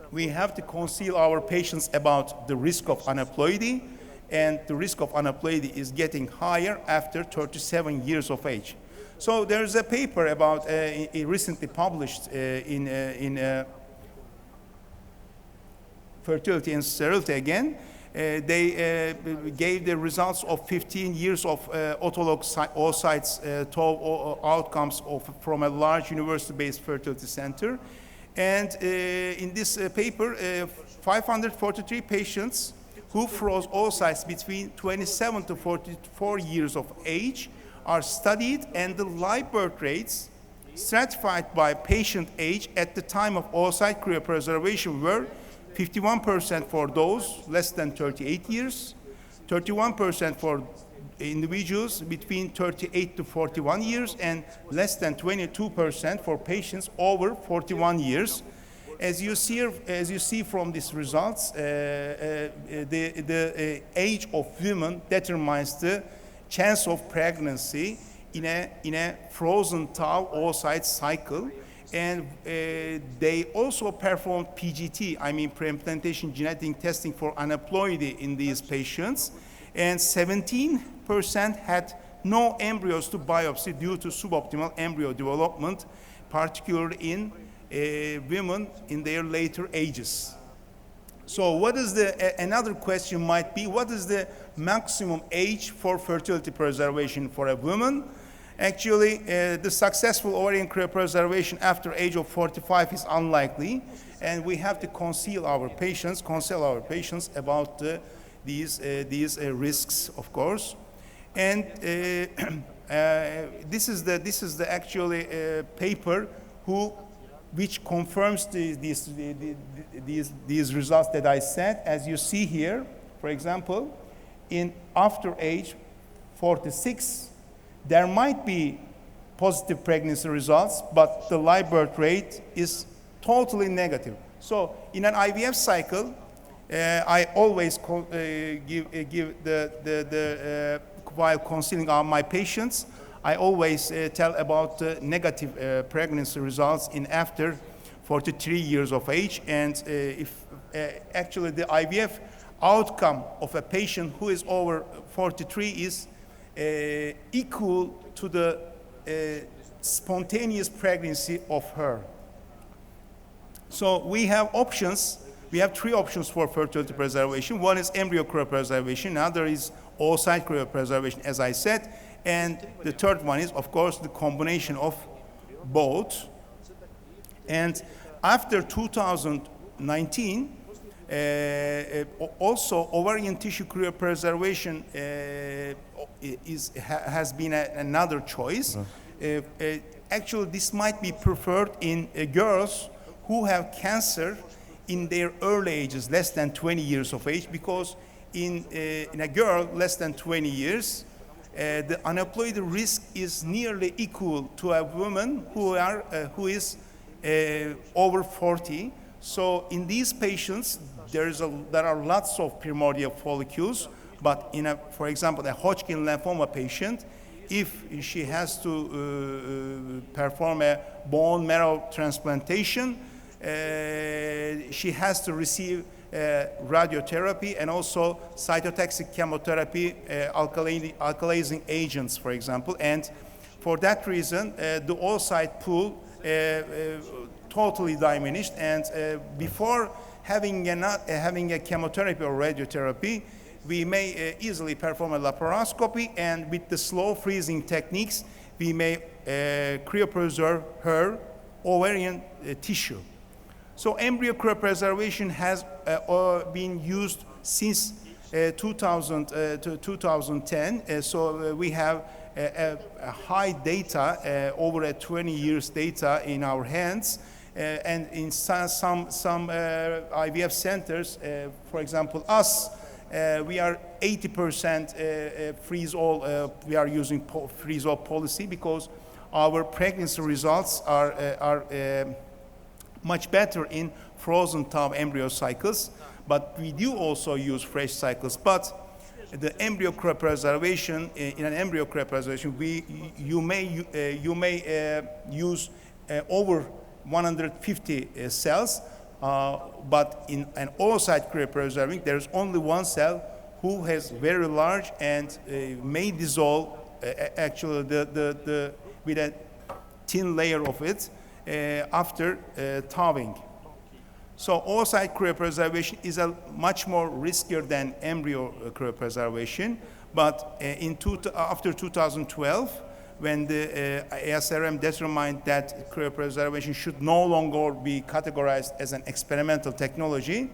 we have to conceal our patients about the risk of aneuploidy, and the risk of aneuploidy is getting higher after 37 years of age. So there's a paper about recently published in Fertility and Sterility again. They gave the results of 15 years of autolog oocytes outcomes from a large university-based fertility center. And in this paper, 543 patients who froze oocytes between 27 to 44 years of age are studied, and the live birth rates stratified by patient age at the time of oocyte cryopreservation were 51% for those less than 38 years, 31% for individuals between 38 to 41 years, and less than 22% for patients over 41 years. As you see from these results, the age of women determines the chance of pregnancy in a frozen tau oocyte cycle. And they also performed PGT, I mean pre-implantation genetic testing for aneuploidy in these patients, and 17% had no embryos to biopsy due to suboptimal embryo development, particularly in women in their later ages. So what is another question might be, what is the maximum age for fertility preservation for a woman? Actually, the successful ovarian cryopreservation after age of 45 is unlikely, and we have to counsel our patients about these risks, of course. And this is the actually paper which confirms these results that I said. As you see here, for example, after age 46, there might be positive pregnancy results, but the live birth rate is totally negative. So in an IVF cycle, I always give while counseling my patients, I always tell about negative pregnancy results in after 43 years of age. And if actually the IVF outcome of a patient who is over 43 is equal to the spontaneous pregnancy of her. So we have options We have three options for fertility preservation. One is embryo cryopreservation. Another is oocyte cryopreservation, as I said. And the third one is, of course, the combination of both. And after 2019, also ovarian tissue cryopreservation has been another choice. Actually, this might be preferred in girls who have cancer in their early ages, less than 20 years of age, because in a girl less than 20 years, the aneuploidy risk is nearly equal to a woman who is over 40. So in these patients, there are lots of primordial follicles, but for example, a Hodgkin lymphoma patient, if she has to perform a bone marrow transplantation, she has to receive radiotherapy and also cytotoxic chemotherapy, alkalizing agents, for example. And for that reason, the oocyte pool totally diminished. And before having a chemotherapy or radiotherapy, we may easily perform a laparoscopy, and with the slow freezing techniques, we may cryopreserve her ovarian tissue. So embryo cryopreservation has been used since 2010. So we have a high data, over a 20 years data in our hands. And in some IVF centers, for example, us, we are 80% freeze-all. We are using freeze-all policy because our pregnancy results are much better in frozen tub embryo cycles, but we do also use fresh cycles. But the embryo cryopreservation, in an embryo cryopreservation, you may use over 150 cells, but in an oocyte cryopreserving, there's only one cell who has very large and may dissolve actually with a thin layer of it after thawing. So oocyte cryopreservation is a much more riskier than embryo cryopreservation, but after 2012, when the ASRM determined that cryopreservation should no longer be categorized as an experimental technology,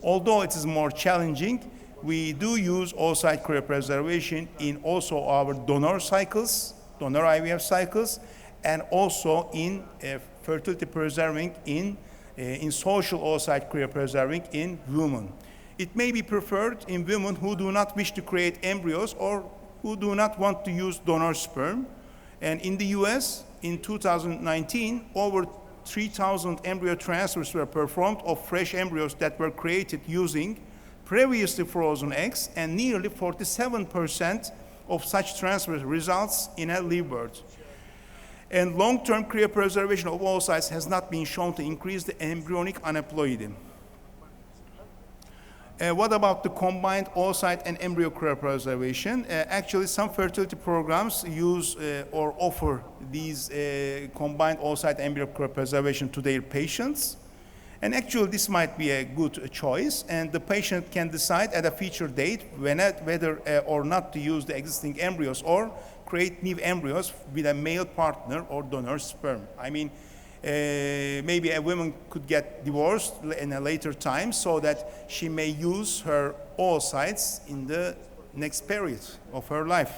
although it is more challenging, we do use oocyte cryopreservation in also our donor IVF cycles, and also in fertility preserving in social oocyte cryopreserving in women. It may be preferred in women who do not wish to create embryos or who do not want to use donor sperm. And in the US, in 2019, over 3,000 embryo transfers were performed of fresh embryos that were created using previously frozen eggs, and nearly 47% of such transfers results in a live birth. And long-term cryopreservation of oocytes has not been shown to increase the embryonic aneuploidy. What about the combined oocyte and embryo cryopreservation? Actually, some fertility programs use or offer these combined oocyte and embryo cryopreservation to their patients. And actually, this might be a good choice, and the patient can decide at a future date whether or not to use the existing embryos or create new embryos with a male partner or donor sperm. I mean, maybe a woman could get divorced in a later time so that she may use her oocytes in the next period of her life.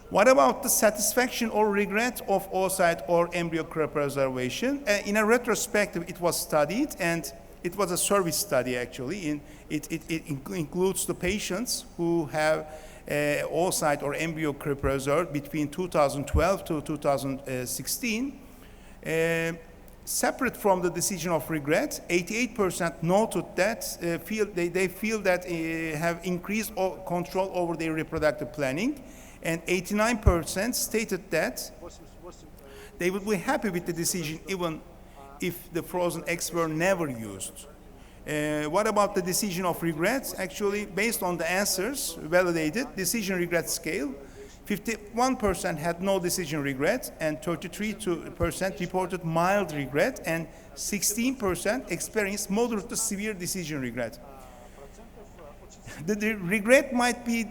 What about the satisfaction or regret of oocyte or embryo cryopreservation? In a retrospective, it was studied, and it was a service study actually. It includes the patients who have oocyte or embryo cryopreserved between 2012 to 2016. Separate from the decision of regret, 88% noted that they feel that have increased control over their reproductive planning, and 89% stated that they would be happy with the decision even if the frozen eggs were never used. What about the decision of regrets? Actually, based on the answers validated, decision regret scale, 51% had no decision regret, and 33% reported mild regret, and 16% experienced moderate to severe decision regret. The regret might be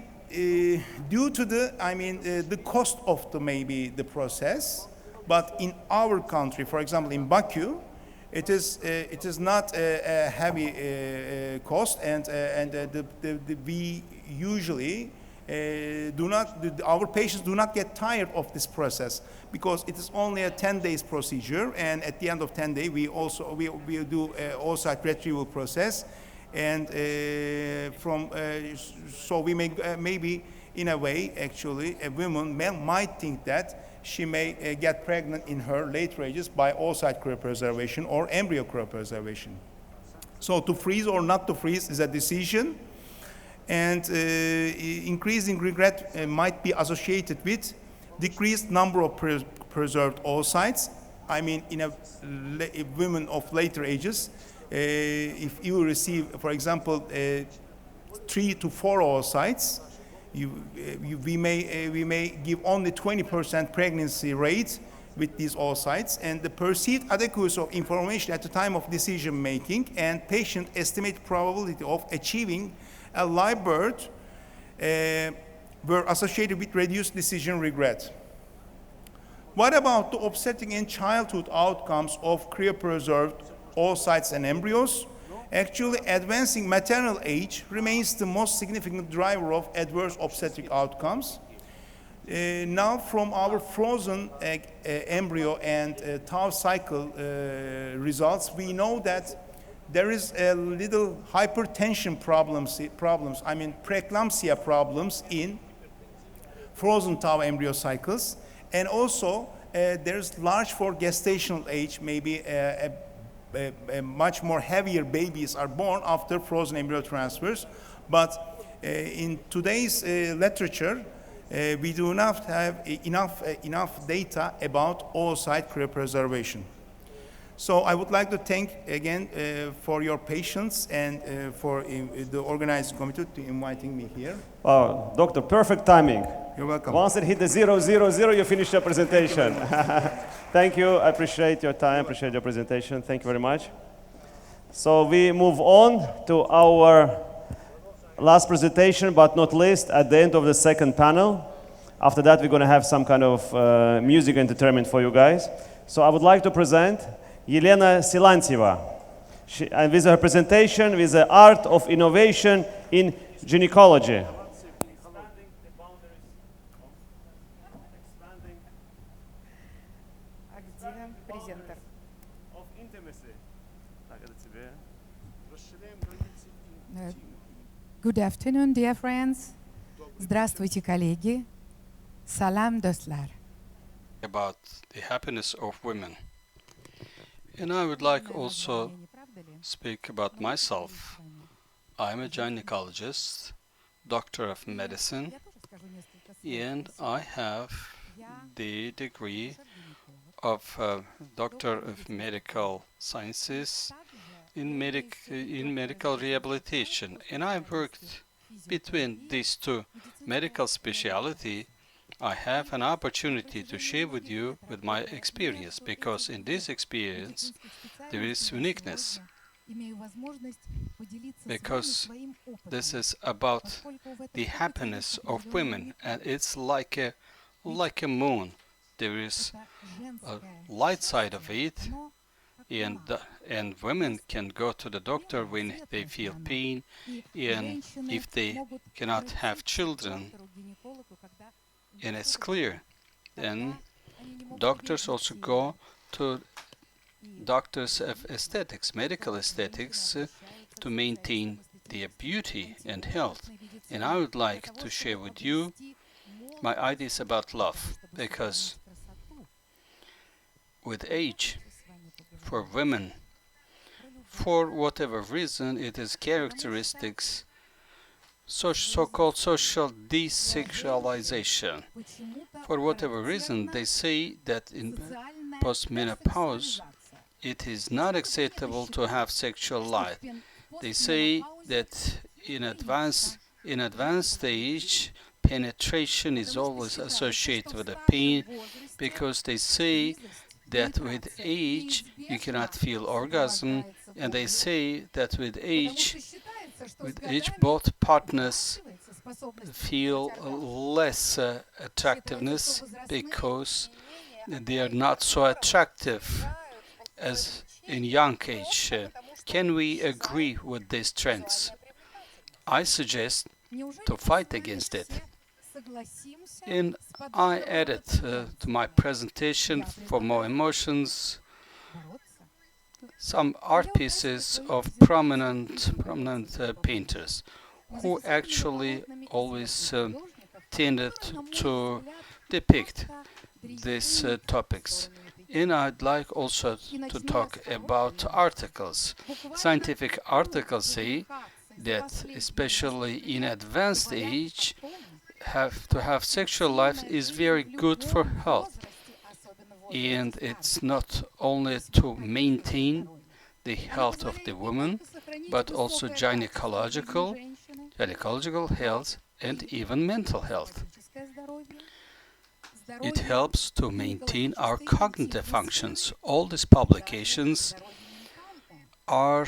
due to the cost of the process, but in our country, for example, in Baku, it is not a heavy cost, and we usually our patients do not get tired of this process, because it is only a 10 days procedure, and at the end of 10 days we do oocyte retrieval process, and so we may maybe in a way actually a woman might think that she may get pregnant in her later ages by oocyte cryopreservation or embryo cryopreservation. So to freeze or not to freeze is a decision, and increasing regret might be associated with decreased number of preserved oocytes. I mean, in women of later ages, if you receive, for example, 3 to 4 oocytes, we may give only 20% pregnancy rate with these oocytes, and the perceived adequacy of information at the time of decision making and patient estimate probability of achieving a live birth were associated with reduced decision regret. What about the obstetric and childhood outcomes of cryopreserved oocytes and embryos? Actually, advancing maternal age remains the most significant driver of adverse obstetric outcomes. Now, from our frozen embryo and tau cycle results, we know that there is a little hypertension problems, I mean preeclampsia problems in frozen tau embryo cycles, and also there's large for gestational age, maybe a much more heavier babies are born after frozen embryo transfers. But in today's literature, we do not have enough data about oocyte cryopreservation. So I would like to thank again for your patience and for the organizing committee to inviting me here.
Wow, Doctor, perfect timing.
You're welcome.
Once it hit the 000, you finish your presentation. Thank you. I appreciate your time, appreciate your presentation. Thank you very much. So we move on to our last presentation, but not least, at the end of the second panel. After that, we're going to have some kind of music entertainment for you guys. So I would like to present Elena Silantseva. With her presentation with the art of innovation in gynecology.
Good afternoon, dear friends. Здравствуйте, коллеги. Salam dostlar.
About the happiness of women. And I would like also speak about myself. I'm a gynecologist, doctor of medicine, and I have the degree of Doctor of Medical Sciences in medical rehabilitation. And I worked between these two medical specialties. I have an opportunity to share with you with my experience, because in this experience there is uniqueness, because this is about the happiness of women, and it's like a moon. There is a light side of it, and women can go to the doctor when they feel pain, and if they cannot have children, and it's clear. Then doctors also go to doctors of aesthetics, medical aesthetics, to maintain their beauty and health. And I would like to share with you my ideas about love, because with age, for women, for whatever reason, it is characteristics so-called social desexualization. For whatever reason, they say that in postmenopause, it is not acceptable to have sexual life. They say that in advanced stage, penetration is always associated with the pain, because they say that with age you cannot feel orgasm, and they say that with age both partners feel less attractiveness because they are not so attractive as in young age. Can we agree with these trends? I suggest to fight against it. And I added to my presentation, for more emotions, some art pieces of prominent painters who actually always tended to depict these topics. And I'd like also to talk about articles. Scientific articles say that, especially in advanced age, to have sexual life is very good for health. And it's not only to maintain the health of the woman, but also gynecological health and even mental health. It helps to maintain our cognitive functions. All these publications are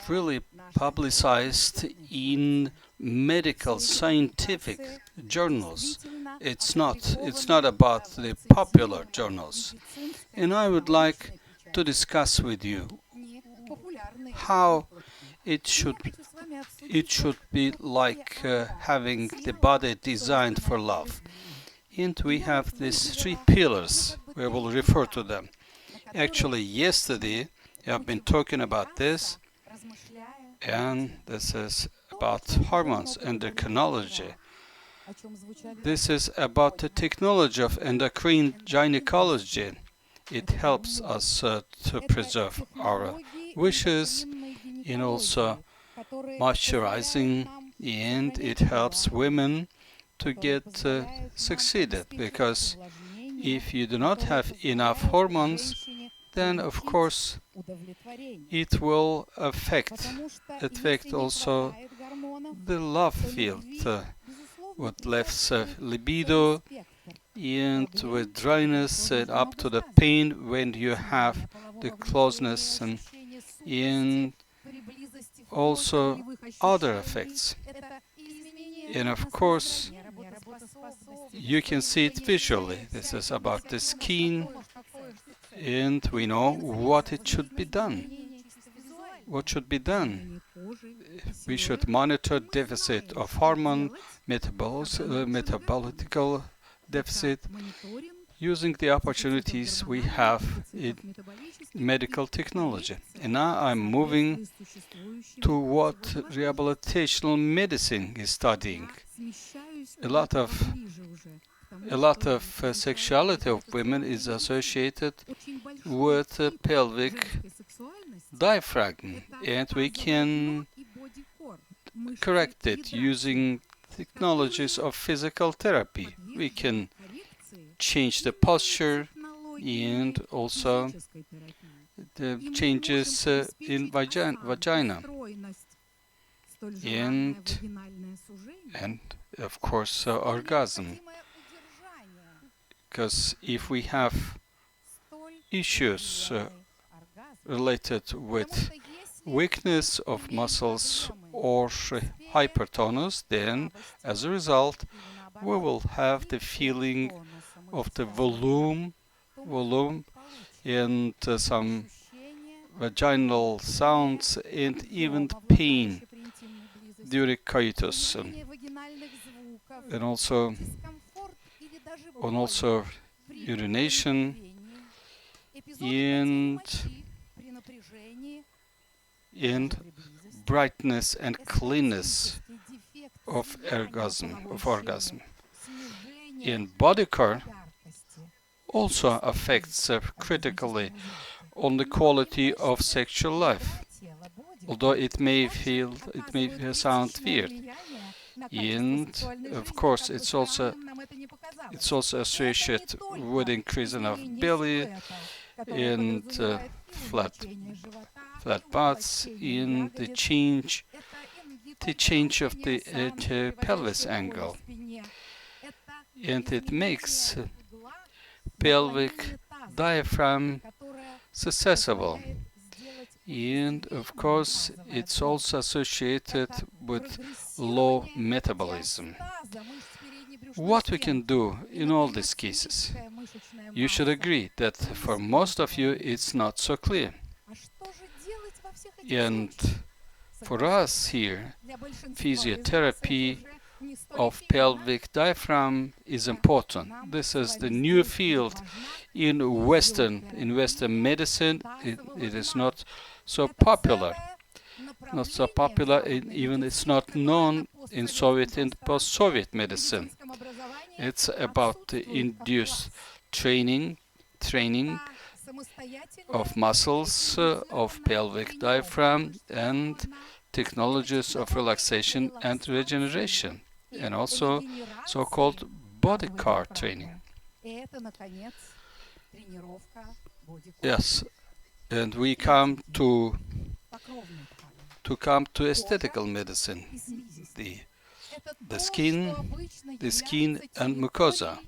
really publicized in medical scientific journals. It's not about the popular journals. And I would like to discuss with you how it should be like having the body designed for love. And we have these 3 pillars. We will refer to them. Actually, yesterday I've been talking about this, and this is about hormones, endocrinology. This is about the technology of endocrine gynecology. It helps us to preserve our wishes and also moisturizing, and it helps women to get succeeded, because if you do not have enough hormones, then of course it will affect also the love field, what left libido, and with dryness and up to the pain when you have the closeness, and also other effects. And of course, you can see it visually. This is about the skin, and we know what it should be done. What should be done? We should monitor deficit of hormone, metabolical deficit, using the opportunities we have in medical technology. And now I'm moving to what rehabilitational medicine is studying. A lot of sexuality of women is associated with pelvic diaphragm, and we can correct it using technologies of physical therapy. We can change the posture and also the changes in vagina and of course orgasm. Because if we have issues related with weakness of muscles or hypertonus, then as a result we will have the feeling of the volume and some vaginal sounds and even pain during coitus, and also urination and brightness and cleanness of orgasm. And body care also affects critically on the quality of sexual life, although it may sound weird. And of course it's also associated with increasing of belly and flat butts, in the change of the pelvis angle. and it makes pelvic diaphragm accessible. And of course, it's also associated with low metabolism. What we can do in all these cases? You should agree that for most of you it's not so clear. And for us here, physiotherapy of pelvic diaphragm is important. This is the new field in Western medicine. It is not so popular. Even it's not known in Soviet and post-Soviet medicine. It's about the induced training of muscles of pelvic diaphragm and technologies of relaxation and regeneration, and also so-called body car training. Yes, and we come to aesthetical medicine, the skin and mucosa.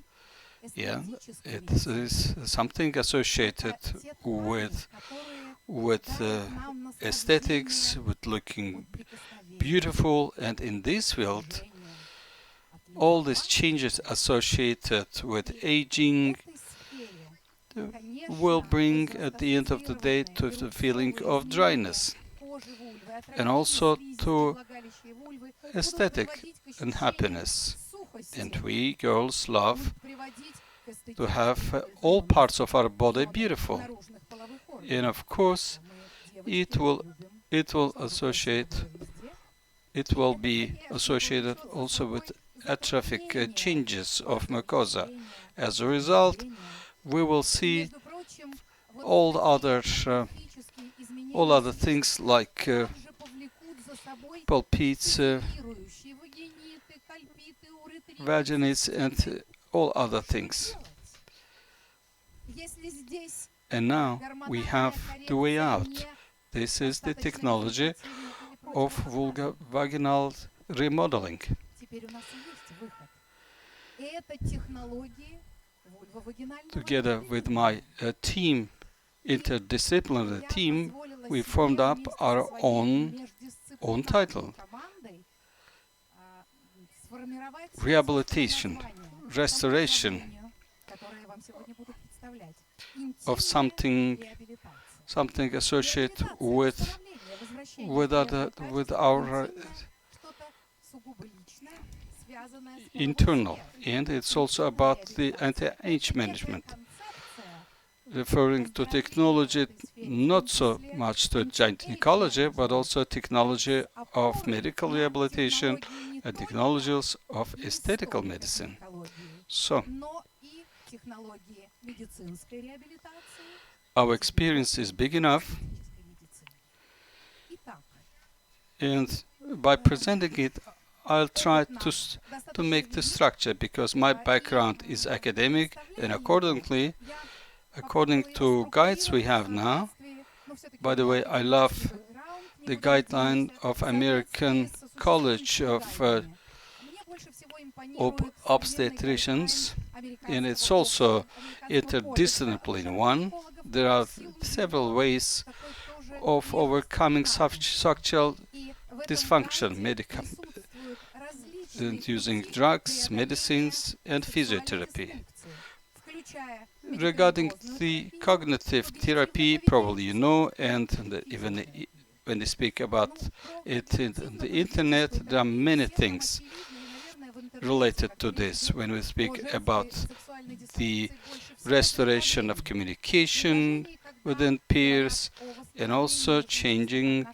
Yeah, it is something associated with aesthetics, with looking beautiful, and in this field, all these changes associated with aging will bring at the end of the day to the feeling of dryness, and also to aesthetic and happiness. And we girls love to have all parts of our body beautiful. And of course, it will be associated also with atrophic changes of mucosa. As a result, we will see all other things like pulpits, vaginites, and all other things. And now we have the way out. This is the technology of vaginal remodeling. Together with my team, interdisciplinary team, we formed up our own title. Rehabilitation, restoration of something associated with our internal, and it's also about the anti-age management, referring to technology, not so much to gynecology, but also technology of medical rehabilitation and technologies of aesthetical medicine. So, our experience is big enough, and by presenting it, I'll try to make the structure, because my background is academic, and according to guides we have now. By the way, I love the guideline of American College of Obstetricians, and it's also interdisciplinary one. There are several ways of overcoming sexual dysfunction, and using drugs, medicines, and physiotherapy. Regarding the cognitive therapy, probably you know, and even when they speak about it in the internet, there are many things related to this. When we speak about the restoration of communication within peers, and also changing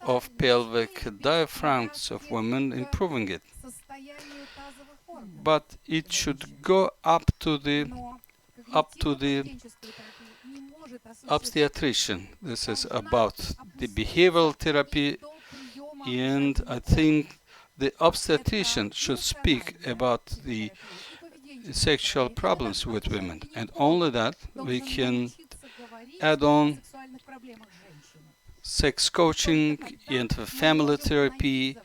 of pelvic diaphragms of women, improving it. But it should go up to the obstetrician. This is about the behavioral therapy, and I think the obstetrician should speak about the sexual problems with women, and only that we can add on sex coaching and family therapy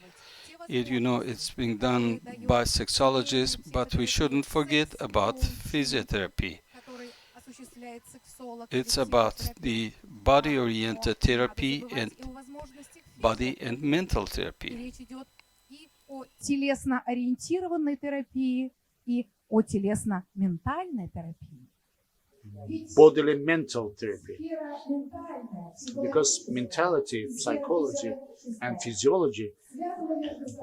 It's being done by sexologists, but we shouldn't forget about physiotherapy. It's about the body-oriented therapy and body and mental therapy.
О телесно-ориентированной терапии и о телесно-ментальной терапии.
Bodily mental therapy. Because mentality, psychology, and physiology,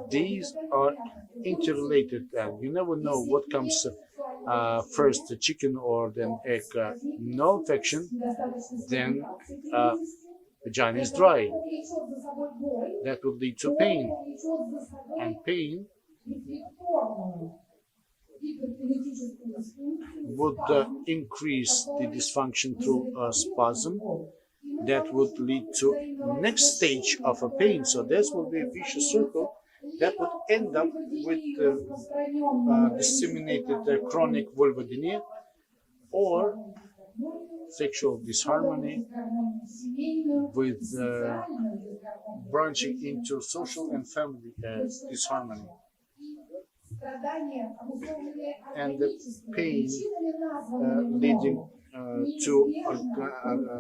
these are interrelated. You never know what comes first, the chicken or then egg. No infection, then vagina is dry. That would lead to pain. And pain would increase the dysfunction through a spasm. That would lead to next stage of a pain. So this will be a vicious circle that would end up with disseminated chronic vulvodynia or sexual disharmony with branching into social and family disharmony. And the pain leading to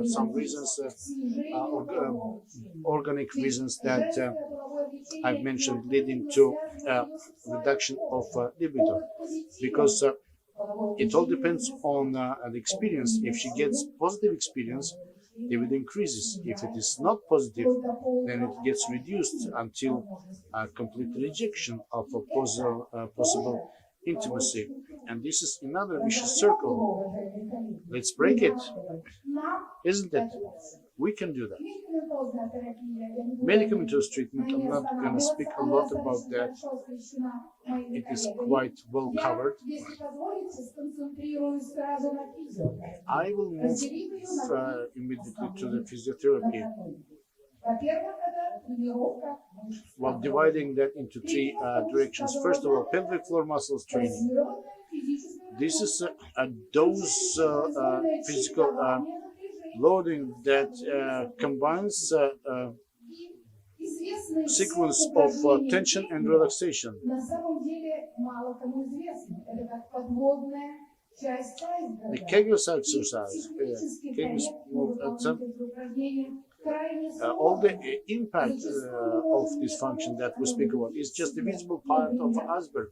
some reasons, organic reasons that I've mentioned, leading to reduction of libido, because it all depends on the experience. If she gets positive experience, libido increases. If it is not positive, then it gets reduced until complete rejection of a possible intimacy. And this is another vicious circle. Let's break it, isn't it? We can do that. Medicamentouse treatment, I'm not going to speak a lot about that. It is quite well covered. I will move immediately to the physiotherapy, while dividing that into three directions. First of all, pelvic floor muscles training. This is a dose physical loading that combines sequence of tension and relaxation. The Kegels exercise, all the impact of this function that we speak about is just a visible part of the iceberg.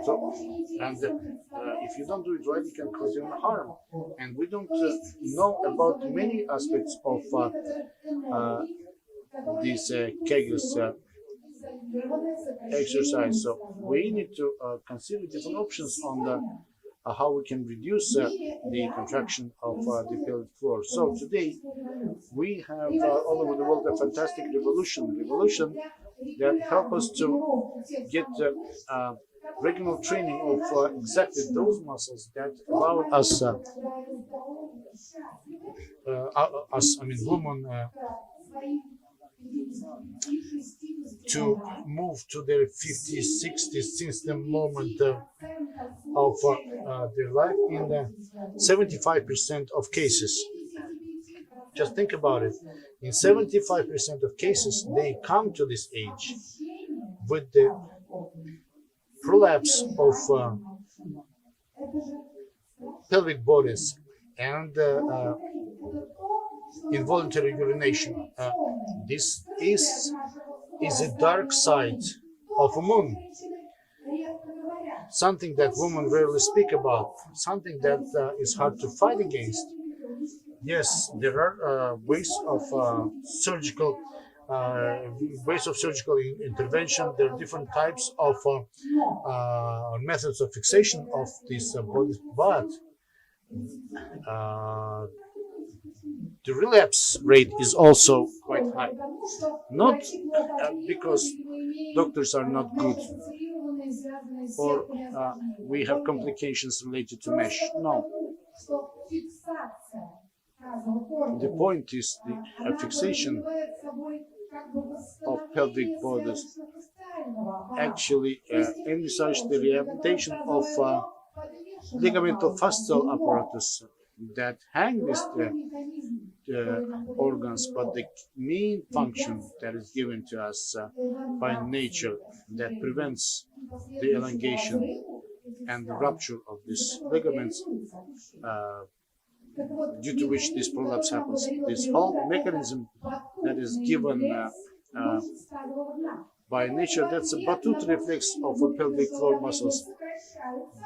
So, and if you don't do it right, you can cause you harm. And we don't know about many aspects of this Kegels exercise. So we need to consider different options on the how we can reduce the contraction of the pelvic floor. So today we have all over the world a fantastic revolution that help us to get regular training of exactly those muscles that allow us, women, to move to their 50s, 60s since the moment of their life in the 75% of cases. Just think about it. In 75% of cases, they come to this age with the prolapse of pelvic bodies and involuntary urination. This is a dark side of a moon. Something that women rarely speak about, something that is hard to fight against. Yes, there are ways of surgical intervention. There are different types of methods of fixation of these bodies, but the relapse rate is also quite high. Not because doctors are not good or we have complications related to mesh. No. The point is the fixation of pelvic bodies actually envisage the rehabilitation of ligamental fascial apparatus that hang these organs, but the main function that is given to us by nature that prevents the elongation and the rupture of these ligaments due to which this prolapse happens. This whole mechanism that is given by nature, that's a Batut reflex of a pelvic floor muscles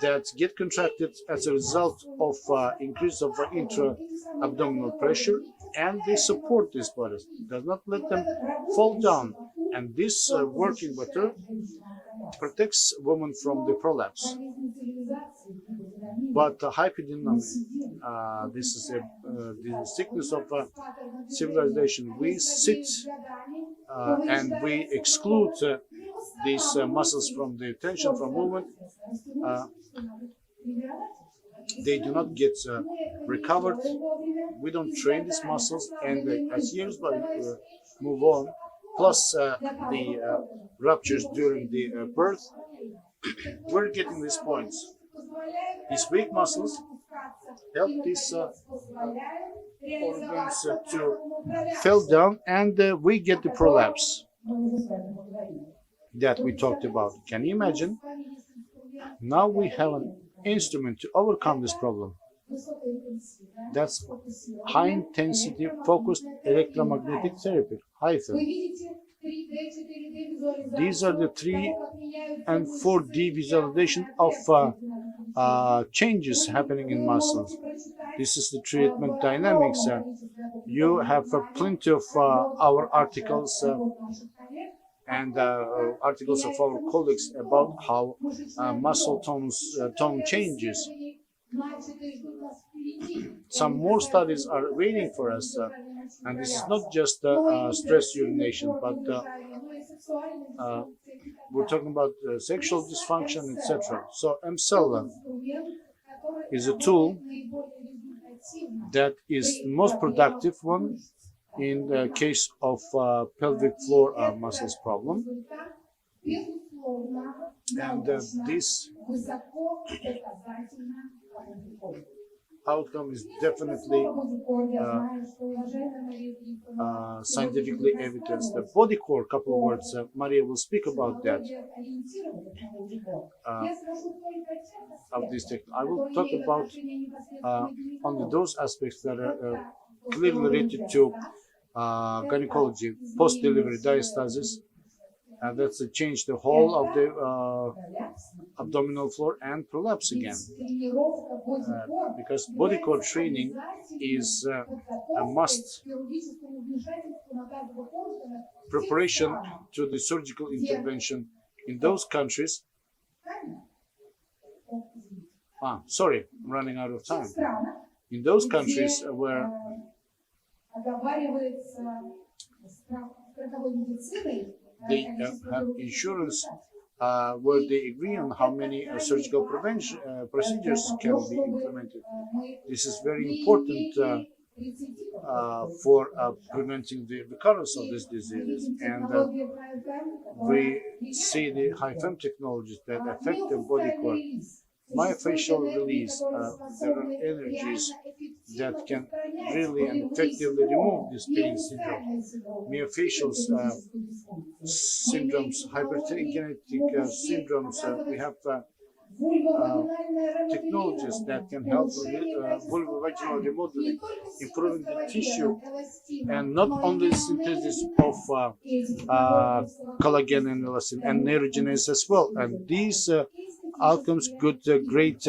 that get contracted as a result of increase of intra-abdominal pressure, and they support these bodies, does not let them fall down. And this working better protects women from the prolapse. But hypodynamic, this is the sickness of civilization. We sit and we exclude these muscles from the tension, from movement. They do not get recovered. We don't train these muscles, and as years move on, plus the ruptures during the birth, we're getting these points. These weak muscles help these organs to fall down, and we get the prolapse that we talked about. Can you imagine? Now we have an instrument to overcome this problem. That's high intensity focused electromagnetic therapy, HIFE. These are the 3 and 4D visualization of changes happening in muscles. This is the treatment dynamics. You have plenty of our articles and articles of our colleagues about how muscle tone changes. Some more studies are waiting for us, and this is not just stress urination, but we're talking about sexual dysfunction, etc. So MCELL is a tool that is the most productive one in the case of pelvic floor muscles problem. And this outcome is definitely scientifically evidenced. The body core, couple of words, Maria will speak about that. Of this technique, I will talk about only those aspects that are clearly related to gynecology, post-delivery diastasis. That's to change the whole of the abdominal floor and prolapse again. Because body core training is a must preparation to the surgical intervention in those countries. Sorry, I'm running out of time. In those countries where they have insurance, where they agree on how many surgical prevention procedures can be implemented. This is very important for preventing the recurrence of these diseases. And we see the high-fem technologies that affect the body core. Myofascial release, there are energies that can really and effectively remove this pain syndrome. Myofascial syndromes, hyperkinetic syndromes, we have technologies that can help vulvovaginal remodeling, improving the tissue, and not only synthesis of collagen and elastin, and neurogenesis as well. And these outcomes good, great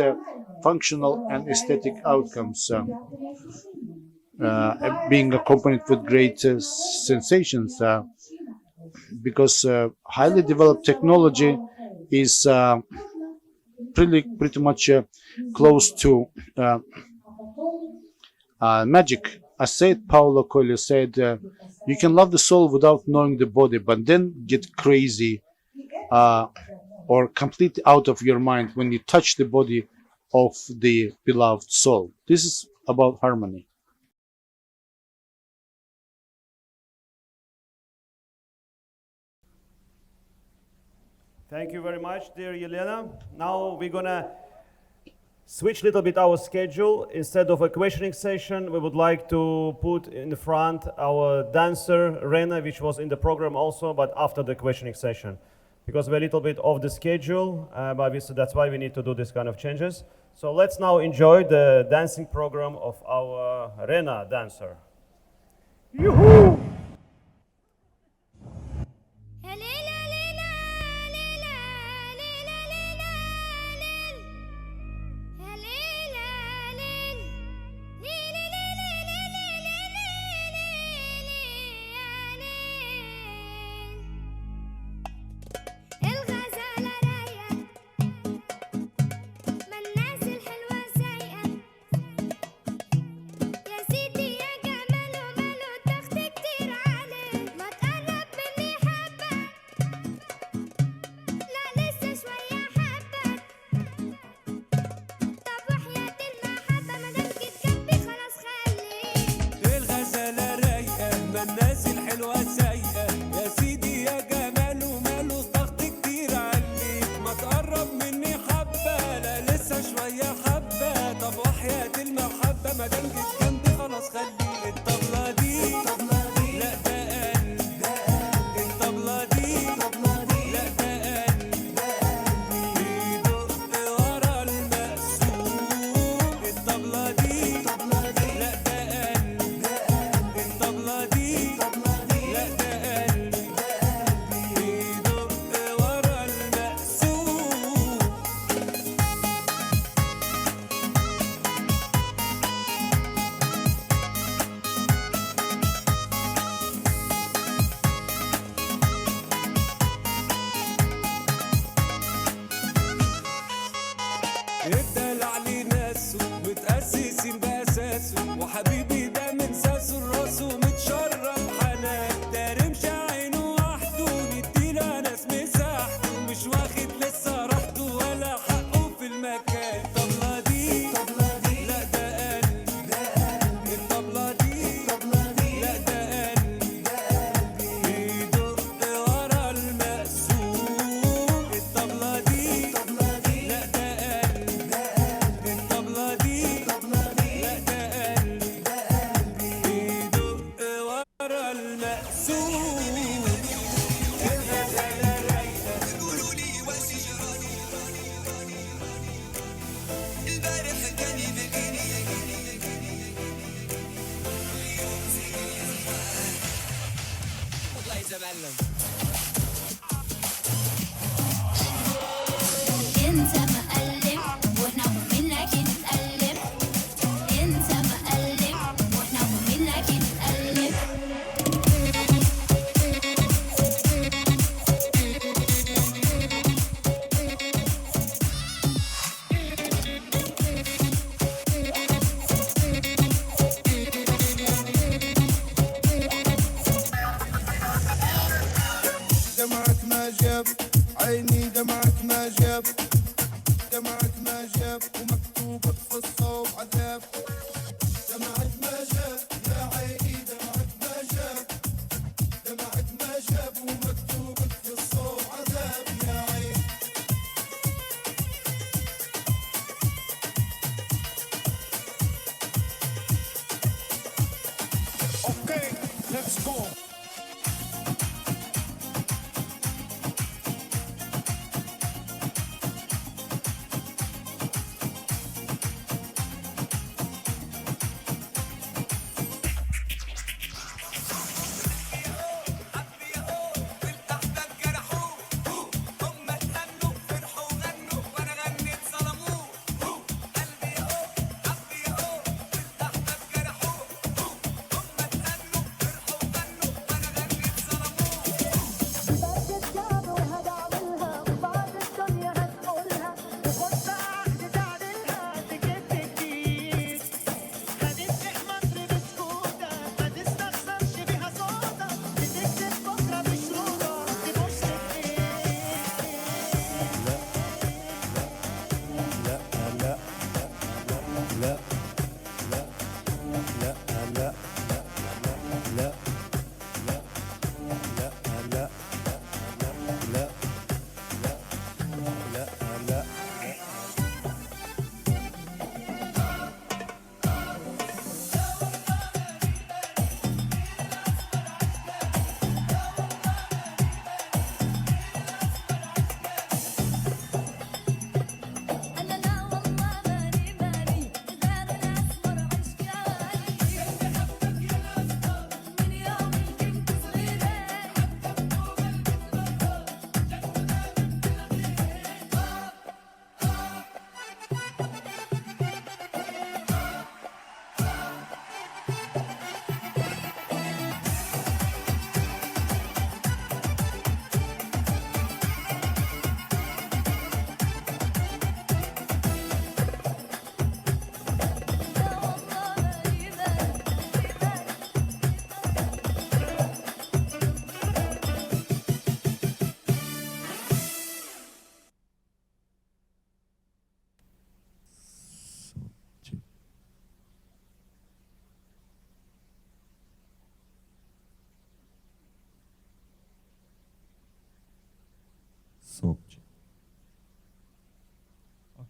functional and aesthetic outcomes, being accompanied with great sensations, because highly developed technology is pretty much close to magic. As said, Paulo Coelho said, you can love the soul without knowing the body, but then get crazy or completely out of your mind when you touch the body of the beloved soul. This is about harmony.
Thank you very much, dear Yelena. Now we're gonna switch a little bit our schedule. Instead of a questioning session, we would like to put in the front our dancer, Rena, which was in the program also, but after the questioning session. Because we're a little bit off the schedule, but obviously that's why we need to do this kind of changes. So let's now enjoy the dancing program of our Rena dancer. Yoo-hoo!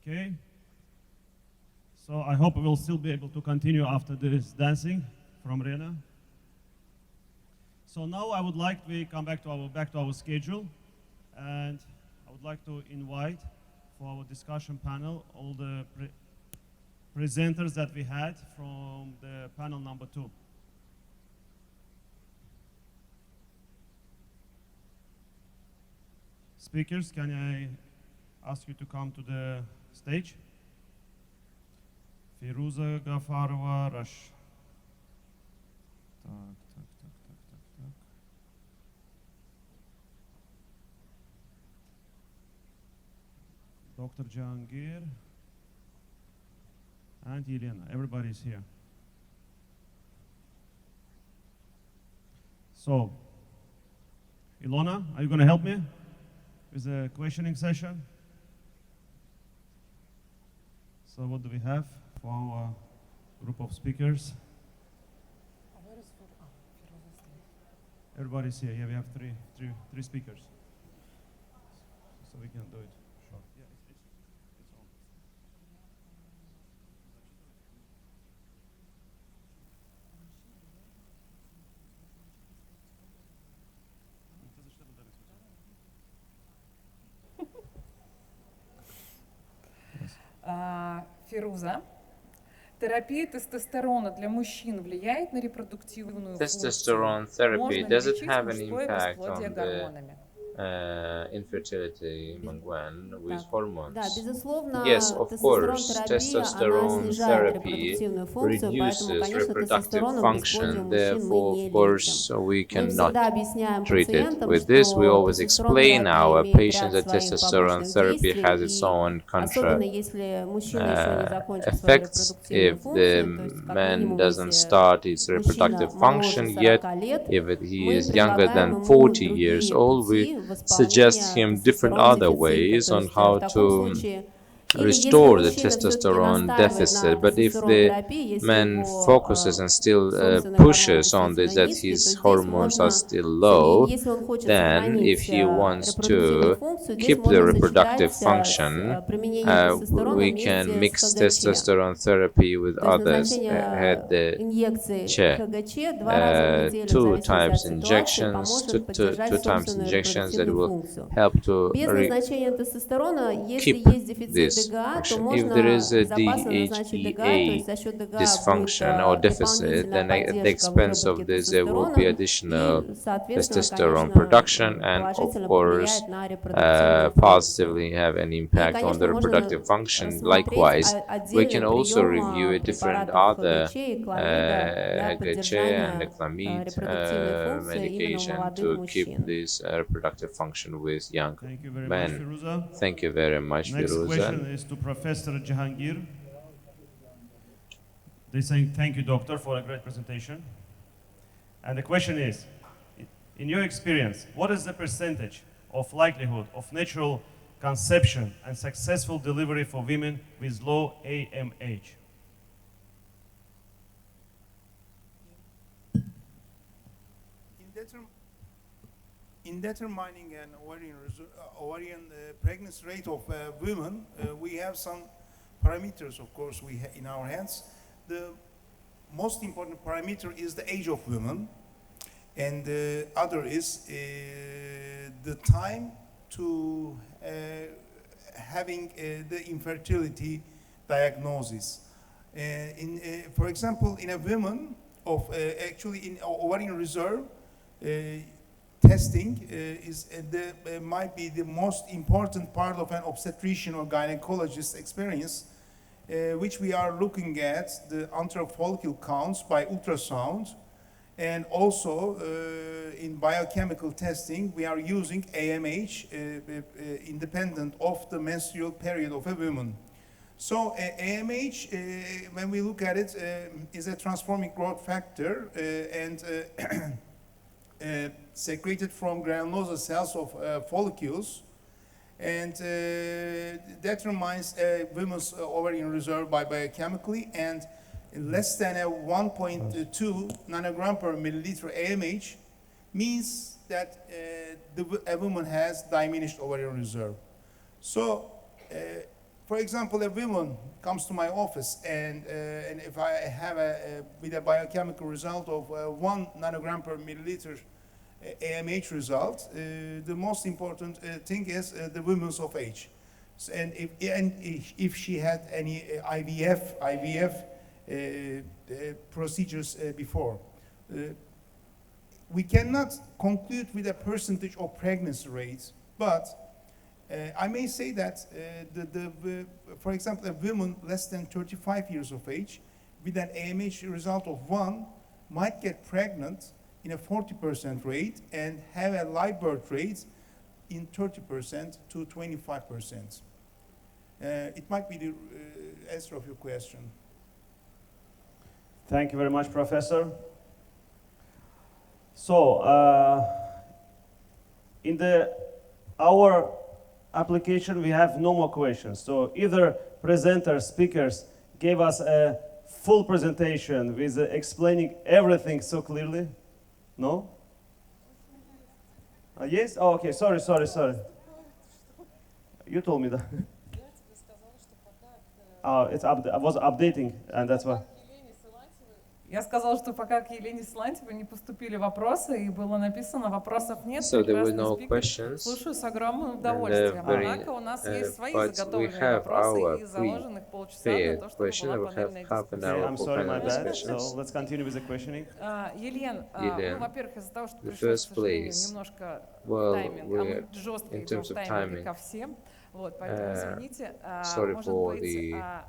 Okay. So I hope we'll still be able to continue after this dancing from Rena. So now I would like to come back to our schedule, and I would like to invite for our discussion panel all the presenters that we had from the panel number 2. Speakers, can I ask you to come to the stage? Firuza Gafarova, Rush. Dr. Jahangir and Elena. Everybody's here. So, Ilona, are you going to help me with the questioning session? So what do we have for our group of speakers? Everybody's here. Yeah, we have three speakers. So we can do it. Sure. Yeah, it's on.
Фируза, терапия тестостерона для мужчин влияет на репродуктивную функцию?
Testosterone therapy,
Можно ли
does it
лечить
have an
мужское
impact
бесплодие
on the
гормонами?
infertility among men with hormones?
Да, безусловно,
Yes, of course.
тестостерон-терапия, она
Testosterone
снижает
therapy
репродуктивную функцию, поэтому,
reduces
конечно,
reproductive
тестостероном бесплодие у
function.
мужчин мы
Therefore,
не
of course,
лечим.
we
Мы
cannot
всегда объясняем
treat it.
пациентам,
With this, we
что
always explain our
тестостерон-терапия имеет
patients
ряд
that
своих
testosterone
побочных
therapy
действий,
has its
и
own
особенно если мужчина еще не закончил свою
effects
репродуктивную
if
функцию,
the
то есть как
man
минимум,
doesn't
если
start his
мужчина
reproductive function
моложе
yet,
40 лет,
if he
мы
is younger
предлагаем
than
ему
40 years
другие
old,
пути
we suggest him different other ways on how to restore the testosterone deficit. But if the man focuses and still pushes on this, that his hormones are still low, then if he wants to keep the reproductive function, we can mix testosterone therapy with others. Had the two times injections that will help to keep this function. If there is a DHEA dysfunction or deficit, then at the expense of this there will be additional testosterone production, and of course positively have an impact on the reproductive function. Likewise, we can also review a different other HGH and Clamid medication to keep this reproductive function with young men. Thank you very much,
Next
Firuza.
question is to Professor Jahangir. They say thank you, doctor, for a great presentation. And the question is, in your experience, what is the percentage of likelihood of natural conception and successful delivery for women with low AMH?
In determining an ovarian pregnancy rate of women, we have some parameters, of course, in our hands. The most important parameter is the age of women, and the other is the time to having the infertility diagnosis. For example, in a woman of actually in ovarian reserve, testing might be the most important part of an obstetrician or gynecologist experience, which we are looking at the antral follicle counts by ultrasound, and also in biochemical testing we are using AMH independent of the menstrual period of a woman. So AMH, when we look at it, is a transforming growth factor and secreted from granulosa cells of follicles, and determines a woman's ovarian reserve by biochemically, and less than a 1.2 nanogram per milliliter AMH means that a woman has diminished ovarian reserve. So For example, a woman comes to my office, and if I have with a biochemical result of 1 nanogram per milliliter AMH result, the most important thing is the woman's of age. So, and if she had any IVF procedures before. We cannot conclude with a percentage of pregnancy rates, but I may say that, for example, a woman less than 35 years of age with an AMH result of 1 might get pregnant in a 40% rate and have a live birth rate in 30% to 25%. It might be the answer of your question.
Thank you very much, Professor. So, in our application, we have no more questions. So either presenters, speakers gave us a full presentation with explaining everything so clearly. No? Yes? Oh, okay. Sorry. You told me that. Oh, I was updating, and that's why.
Я сказала, что пока к Елене Силантьевой не поступили вопросы, и было написано, вопросов нет,
So there were
прекрасный
no
спикер.
questions.
Слушаю с огромным удовольствием. Однако у нас есть свои заготовленные вопросы, и заложенных полчаса для того, чтобы была панельная дискуссия.
I'm sorry, my bad. So let's continue with the questioning.
Елена, ну, во-первых, из-за того, что
the
пришлось,
first
к сожалению,
place,
немножко
well,
тайминг, а
we're
мы жестко
in
идем
terms
в
of
тайминге
timing.
ко всем. Вот, поэтому извините.
Sorry
Может
for
быть,
the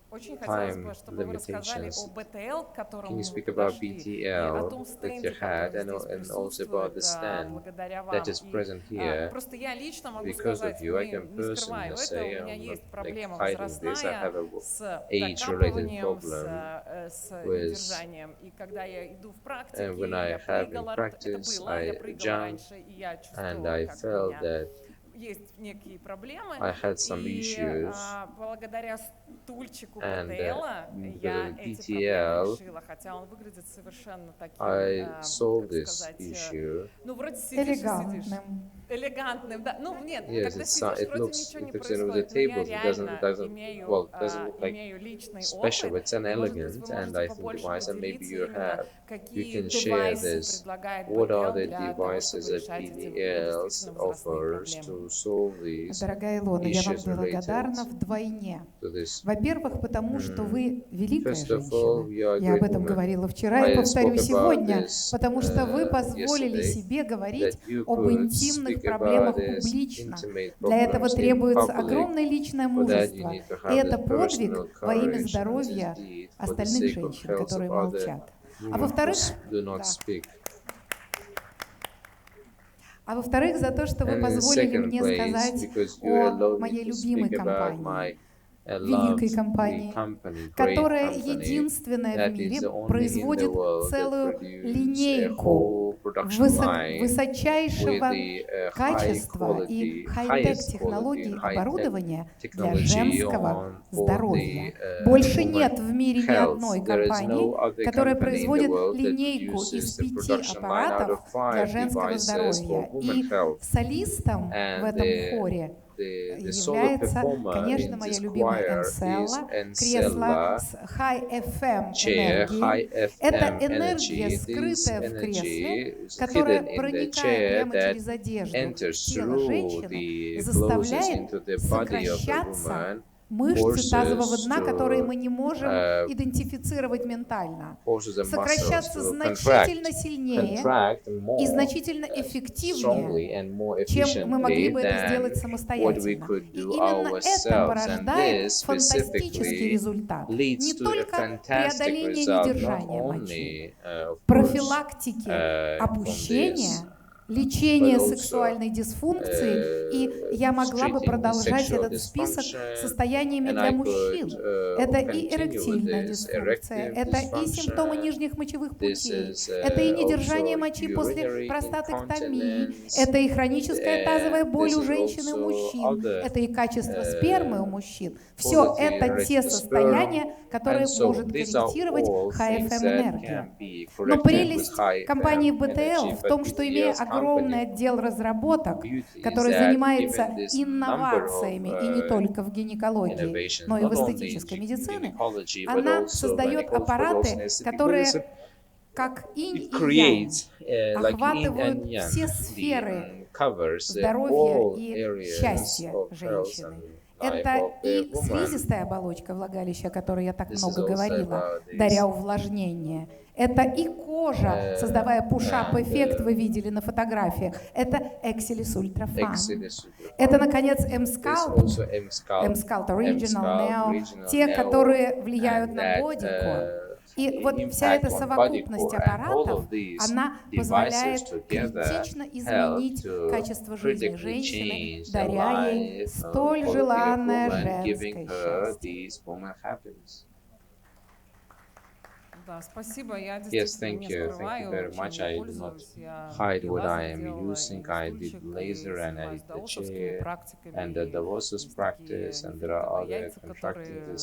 очень хотелось бы,
time
чтобы вы рассказали
limitations.
о БТЛ, к которому
Can you
мы
speak about
подошли, и
BTL
о том
that
стенде,
you had,
который здесь
and also about the
присутствует
stand
благодаря вам.
that is present here?
Просто я лично могу
Because of
сказать,
you, I can
не скрываю
personally
это,
say
у меня
I'm
есть
not
проблема
like hiding this. I have
возрастная с
age-related
докапыванием,
problem
с
with,
держанием. И когда я иду в практике,
and when I
я
have in
прыгала,
practice,
это было,
I
я прыгала
jump,
раньше, и я
and I
чувствовала, как у
felt
меня
that
есть некие проблемы,
I had some
и
issues,
благодаря стульчику
and
БТЛа я
because of
эти проблемы
BTL,
решила, хотя он выглядит совершенно таким,
I solved
как
this
сказать,
issue.
ну вроде сидишь и сидишь.
Элегантным.
Элегантным, да. Ну нет,
Yes,
когда
it
сидишь, вроде
looks,
ничего не
it looks in the
происходит, но я
tables, it
реально
doesn't
имею
look
личный
special,
опыт,
it's an
и, может быть,
elegant,
вы
and
можете
I think
побольше
device, and maybe
поделиться
you
именно,
have, you
какие
can share
девайсы
this,
предлагает
what are
БТЛ
the
для того,
devices
чтобы
that
решать эти
BDLs
действительно возрастные
offers
проблемы.
to solve these
Дорогая Илона, я вам
issues
благодарна
related
вдвойне.
to this.
Во-первых, потому что вы великая
First of all,
женщина.
you are a
Я об
great
этом
woman.
говорила вчера и
I
повторю
spoke about
сегодня,
this,
потому что вы позволили
yesterday,
себе говорить
that you
об
could
интимных
speak
проблемах
about this
публично.
intimate
Для этого
problems in
требуется
public.
огромное личное
For that, you
мужество.
need to
И
have
это
this
подвиг
personal
во имя
courage and
здоровья
this deed for the
остальных
sake of
женщин,
health
которые
of other
молчат. А
women
во-вторых,
who do not speak.
за то, что вы
And in
позволили
second
мне
place,
сказать
because you
о
allowed me
моей
to
любимой
speak about
компании,
my
великой
loved
компании,
company, great
которая
company,
единственная
that
в
is
мире
the only in the
производит
world that
целую
produce a
линейку
whole production line
высочайшего
with the
качества
high
и
quality,
хай-тек
highest
технологий
quality, high-tech
оборудования для
technology
женского
on for
здоровья.
the
Больше
woman
нет в мире ни
health.
одной
There is
компании,
no other
которая
company in the
производит
world that
линейку
produces
из
a
5
production line out
аппаратов
of
для
5
женского
devices for
здоровья.
woman
И
health.
солистом в
And
этом хоре
the solo
является,
performer
конечно,
in
моя
this
любимая
choir
Энселла,
is
кресло
Encella
с High FM
chair,
энергией.
high FM
Это энергия,
energy. This
скрытая в кресле,
energy is
которая,
hidden in the
проникая
chair
прямо
that
через одежду в
enters
тело
through
женщины,
the clothes
заставляет
into the body of the
сокращаться
woman,
мышцы тазового
forces
дна, которые мы
to
не можем идентифицировать ментально.
forces the muscles
Сокращаться
to
значительно сильнее
contract
и
more
значительно
strongly
эффективнее,
and more
чем мы могли бы это
efficiently
сделать
than what we
самостоятельно.
could
И
do
именно это
ourselves. And
порождает
this
фантастический
specifically
результат.
leads
Не
to a
только
fantastic
преодоление
result, not
недержания мочи,
only, of course,
профилактики
from
опущения,
this,
лечение
but also,
сексуальной дисфункции, и я могла бы
treating
продолжать
sexual
этот список
dysfunction,
состояниями
and
для
I
мужчин.
could,
Это и
continue with
эректильная
this
дисфункция,
erectile
это и симптомы
dysfunction,
нижних мочевых
this
путей,
is,
это и недержание
also
мочи после
urinary
простатэктомии,
incontinence,
это и хроническая тазовая боль
this
у
is
женщин и у
also
мужчин,
other,
это и качество спермы у мужчин. Все
quality
это
related
те
to
состояния,
sperm,
которые
and so
может
these are
корректировать
all things that
HFM-энергия.
can be
Но
corrected with
прелесть
high
компании
FM
BTL
energy,
в том,
but
что имея
BTL's
огромное огромный отдел разработок, который занимается инновациями, и не только в гинекологии, но и в эстетической медицине, она создает аппараты, которые как инь и янь охватывают все сферы здоровья и счастья женщины. Это и слизистая оболочка влагалища, о которой я так много говорила, даря увлажнение. Это и кожа, создавая пуш-ап-эффект, вы видели на фотографиях. Это Exilis Ultrafan. Это, наконец, M-Sculpt, M-Sculpt Original, Neo, те, которые влияют на бодикон. И вот вся эта совокупность аппаратов, она позволяет критично изменить качество жизни женщины, даря ей столь желанное женское счастье.
Да, спасибо. Я действительно не скрываю, чем я пользуюсь. Я и лазер делала, и стульчик, и занимаюсь даосовскими практиками. Есть такие яйца, которые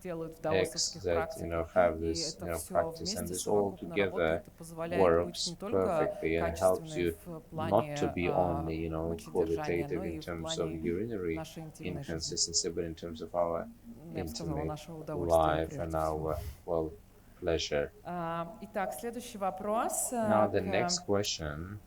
делают в даосовских практиках. И это все вместе совокупно работает и позволяет быть не только качественной в плане мочедержания, но и в плане нашей интимной жизни. Я бы сказала, нашего удовольствия прежде всего.
Pleasure.
Итак, следующий вопрос.
Now the next question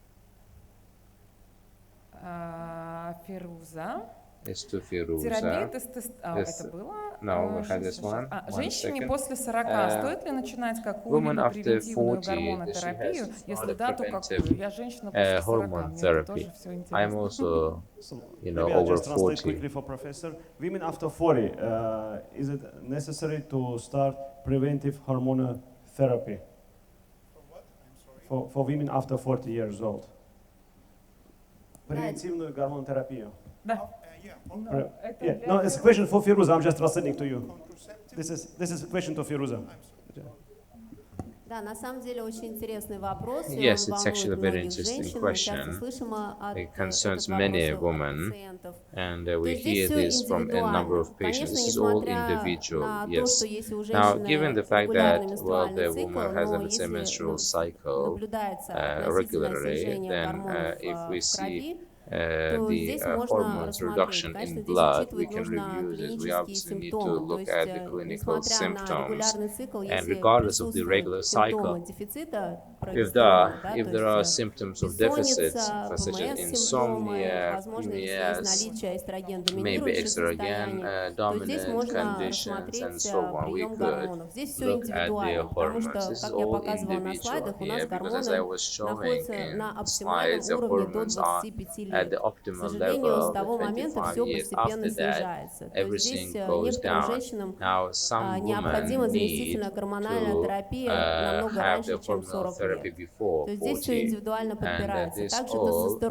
Фируза.
is to Firuza.
Терапия это было?
No, we had this one.
Женщине после 40 стоит ли начинать какую-либо превентивную гормонотерапию? Если да, то какую? Я женщина после 40, мне это тоже все интересно.
I'm also,
Maybe
over
I'll just translate
40.
quickly for Professor. Women after 40, is it necessary to start preventive hormonal therapy?
For what? I'm sorry.
For women after 40 years old. Превентивную гормонотерапию.
Да.
No, it's a question for Firuza. I'm just translating to you. This is a question to Firuza.
Да, на самом деле очень интересный вопрос.
Yes, it's actually a very interesting question. It concerns many women, and we hear this from a number of patients. This is all individual, yes. Now, given the fact that, well, the woman has a menstrual cycle regularly, then if we see the hormones reduction in blood, we can review this. We obviously need to look at the clinical symptoms, and regardless of the regular cycle, if there are symptoms of deficits, such as insomnia, PMS, maybe estrogen dominant conditions, and so on, we could look at the hormones. This is all individual here, because as I was showing in slides, the hormones are at the optimal level, the 25 years after that, everything goes down. Now, some women need to have the hormonal therapy before 40, and this all the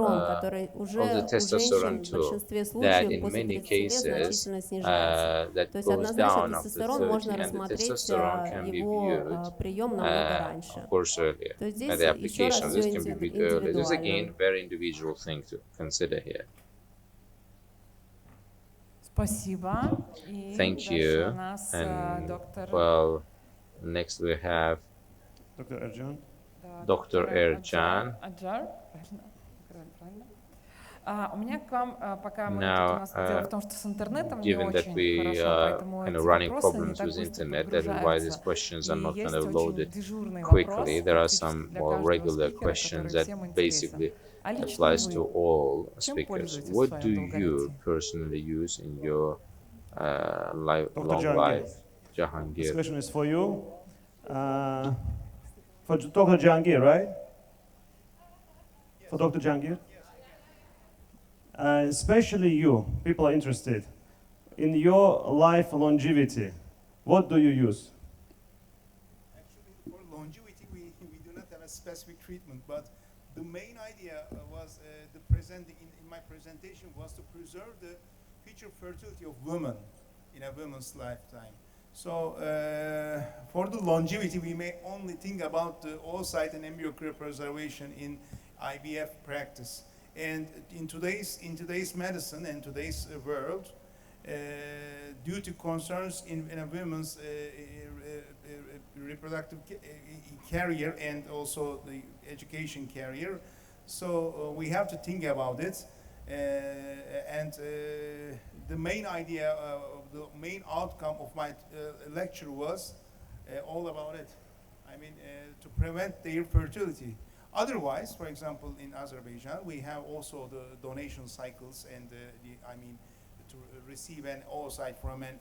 testosterone too, that in many cases that goes down after 30, and the testosterone can be viewed, of course, earlier, and the application of this can be viewed earlier. This is again a very individual thing to consider here.
Спасибо.
Thank you. And well, next we have
Dr. Ercan.
Dr. Ercan.
У меня к вам, пока мы
Now,
у нас дело в том, что с интернетом не
given that
очень
we
хорошо, поэтому
kind
эти
of running
вопросы не
problems
так
with
быстро
internet, that is why these
подгружаются.
questions are not
И
kind
есть
of
очень
loaded
дежурный
quickly.
вопрос
There are
практически
some
для
more
каждого
regular
спикера,
questions
который
that
всем интересен.
basically
А лично
applies to
вы
all
чем
speakers.
пользуетесь в
What
своем
do you
долголетии?
personally use in your long
Jahangir.
life,
This
Jahangir?
question is for you. For Dr. Jahangir, right? For Dr. Jahangir? Especially you, people are interested. In your life longevity, what do you use?
Actually, for longevity, we do not have a specific treatment, but the main idea was in my presentation was to preserve the future fertility of women in a woman's lifetime. So for the longevity, we may only think about the oocyte and embryo preservation in IVF practice. And in today's medicine and today's world, due to concerns in a woman's reproductive career and also the education career, So we have to think about it. And the main idea, the main outcome of my lecture was all about it. I mean, to prevent their fertility. Otherwise, for example, in Azerbaijan, we have also the donation cycles and to receive an oocyte from an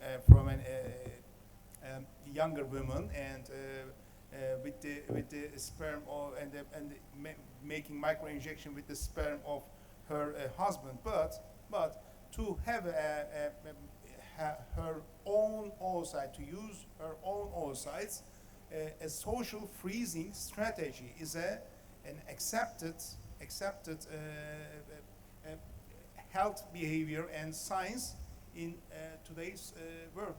younger woman and with the sperm making microinjection with the sperm of her husband, but to have her own oocyte, to use her own oocytes, a social freezing strategy is an accepted health behavior and science in today's world.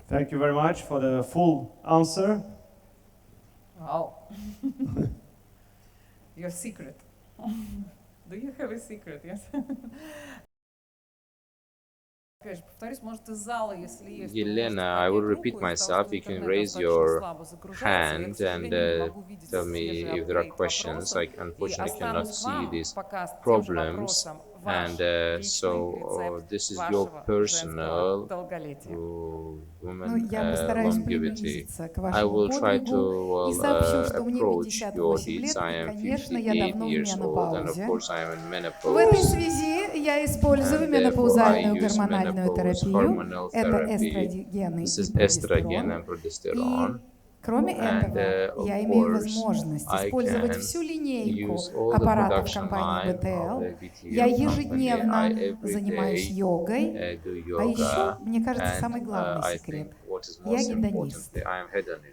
Thank you very much for the full answer.
Wow. Your secret. Do you have a secret? Yes.
Yelena, I will repeat myself. You can raise your hand and tell me if there are questions. I unfortunately cannot see these problems. And so this is your personal woman longevity. I will try to approach your needs. I am 58 years old and of course I am in menopause.
В этой связи я использую менопаузальную гормональную терапию. Это эстрогены и прогестерон. Кроме этого, я имею возможность использовать всю линейку аппаратов компании БТЛ. Я ежедневно занимаюсь йогой. А еще, мне кажется, самый главный секрет – я гедонист.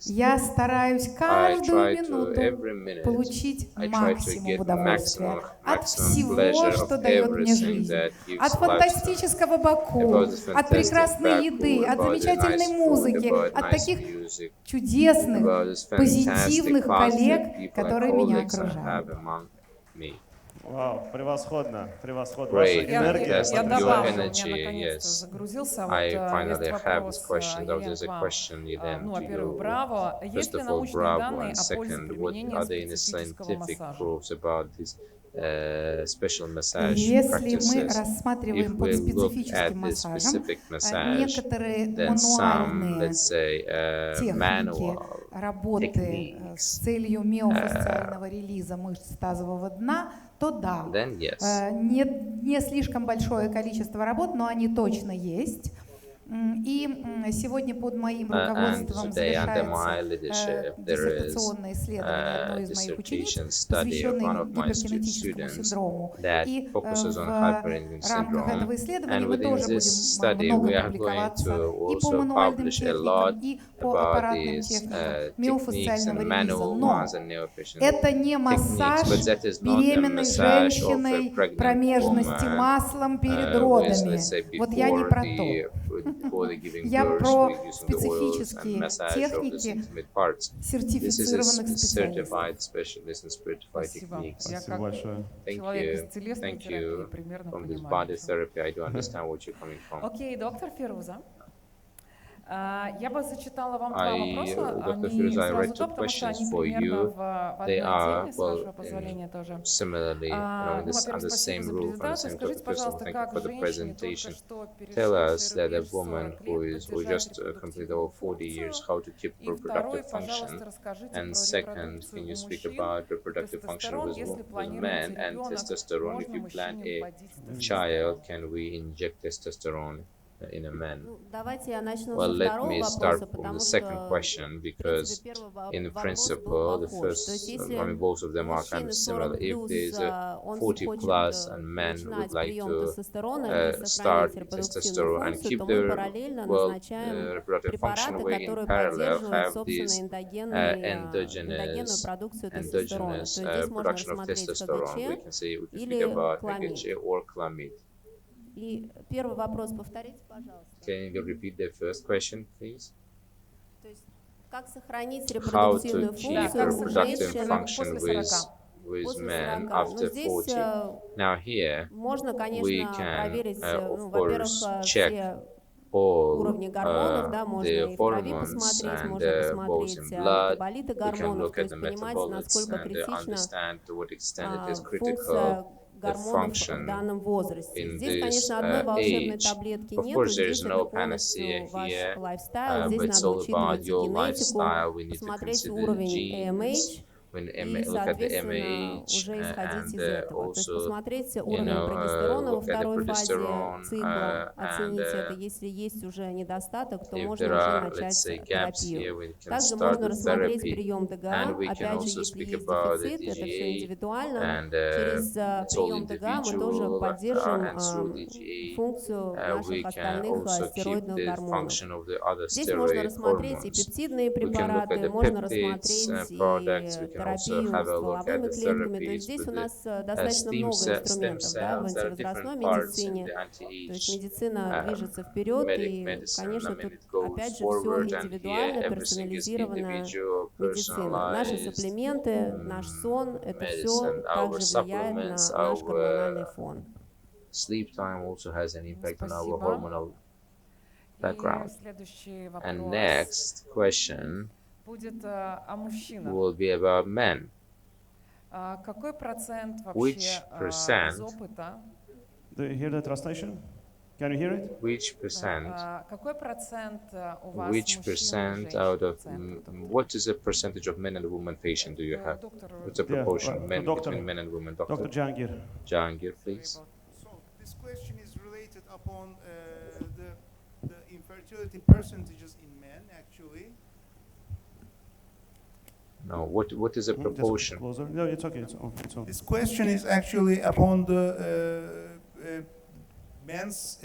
Я стараюсь каждую минуту получить максимум удовольствия от всего, что дает мне жизнь. От фантастического Баку, от прекрасной еды, от замечательной музыки, от таких чудесных, позитивных коллег, которые меня окружают.
Вау, превосходно, превосходно.
Great, your energy, yes. I finally have this question. There's a question then to you. First of all, bravo, and second, what are there any scientific proofs about this special massage practices? If we look at this specific massage, then some, let's say, manual
работы с целью миофасциального релиза мышц тазового дна, то да,
yes.
не слишком большое количество работ, но они точно есть. И сегодня под моим руководством завершается диссертационное исследование одной из моих учениц, посвященное гиперкинетическому синдрому. И в рамках этого исследования мы тоже будем много публиковаться и по мануальным техникам, и по аппаратным техникам миофасциального релиза. Но это не массаж беременной женщины промежности маслом перед родами. Вот я не про то. Я про специфические техники сертифицированных специалистов.
Спасибо. Я как
человек из телесной терапии примерно понимаю.
Окей, доктор Фируза. Я бы зачитала вам два вопроса, они сразу то, потому что они примерно в одной теме, с вашего позволения тоже. Во-первых, спасибо за презентацию. Скажите, пожалуйста, как женщине только что перешедшей рубеж 40 лет поддержать репродуктивную? И второй, пожалуйста, расскажите про репродукцию у мужчин, если планируется ребенок, можно мужчине вводить тестостерон?
In a man.
Well,
let me start from the second question because, in principle, the first, both of them are kind of similar. If there's a 40 plus and men would like to start testosterone and keep their reproductive function way in parallel, have this endogenous production of testosterone, we can speak about ENG or clamid.
И первый вопрос повторите, пожалуйста.
Can you repeat the first question, please?
То есть, как сохранить репродуктивную функцию
with men after 40? Now here,
можно, конечно,
we can,
проверить,
of course, check all
уровни гормонов, да, можно
the
и в крови
hormones
посмотреть,
and
можно
both in
посмотреть
blood.
метаболиты
We can
гормонов,
look
то
at
есть
the
понимать,
metabolites
насколько
and
критична
understand to what extent it is critical
функция
the
гормонов в
function
данном возрасте.
in
Здесь,
this
конечно, одной волшебной
age.
таблетки
Of
нету,
course, there is
здесь это
no panacea
полностью ваш
here,
лайфстайл, здесь
but it's
надо
all about
учитывать и
your
генетику,
lifestyle. We need to
посмотреть
consider the
уровень
genes.
AMH,
When
и,
look at the
соответственно,
MAH
уже исходить
and
из этого. То есть
also,
посмотреть
you
уровень
know,
прогестерона во
look at the
второй фазе
progesterone
цикла,
and
оценить это. Если есть уже недостаток, то
if
можно
there
уже
are,
начать
let's say, gaps here,
терапию.
we can
Также
start
можно
the
рассмотреть
therapy.
прием
And
ДГА.
we can
Опять же,
also
если
speak
есть
about the
дефицит, это все
DGA,
индивидуально.
and
Через
it's all
прием ДГА мы тоже
individual,
поддержим
and through DGA,
функцию
we
наших
can
остальных
also keep
стероидных
the
гормонов.
function of the other
Здесь можно
steroid
рассмотреть и
hormones.
пептидные
We can look at
препараты,
the
можно
peptides
рассмотреть
products. We
и
can also
терапию
have
с
a look at
стволовыми
the
клетками. То есть
therapies
здесь
with
у
the
нас достаточно
stem
много
stem
инструментов, да, в
cells. There are
антивозрастной
different parts in
медицине.
the
То есть
anti-age
медицина движется вперед, и, конечно, тут опять же все
forward, and here
индивидуально,
everything is
персонализированная
individual,
медицина. Наши
personalized.
сапплементы, наш сон, это все
Medicine, our
также влияет
supplements,
на наш гормональный
our
фон.
sleep time also has an impact on our
Спасибо.
hormonal background.
И следующий
And
вопрос
next question
будет о мужчинах.
will be about men.
Какой процент
Which
вообще
percent?
из опыта?
Do you hear the translation? Can you hear it?
Which percent?
Какой процент у вас
Which
мужчин и
percent
женщин
out of
пациентов?
what is the percentage of men and women patient do you have? What's the
Yeah,
proportion
right.
men
Doctor-
between men and women?
Dr. Jahangir.
Jahangir, please.
So this question is related upon the infertility percentages in men, actually.
No, what is the proportion?
Closer. No, it's okay. It's on. It's on.
This question is actually upon the men's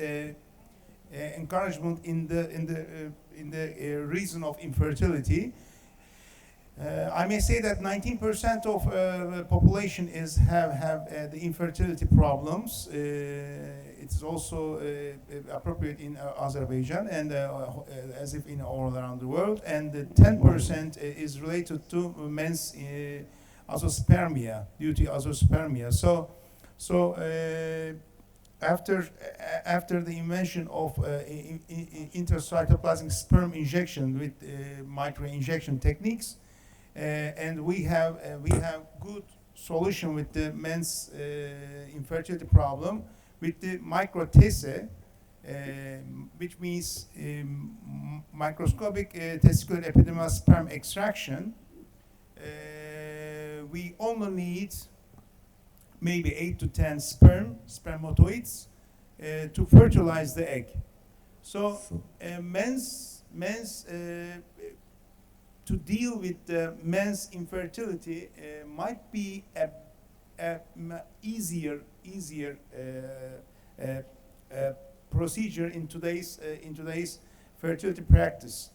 encouragement in the reason of infertility. I may say that 19% of the population have the infertility problems. It's also appropriate in Azerbaijan and as if in all around the world. And 10% is related to men's azoospermia, due to azoospermia. So after the invention of intracytoplasmic sperm injection with micro-injection techniques, and we have good solution with the men's infertility problem with the micro-TESE, which means microscopic testicular epidermal sperm extraction. We only need maybe 8 to 10 spermatoids to fertilize the egg. So men's to deal with the men's infertility might be a easier procedure in today's fertility practice.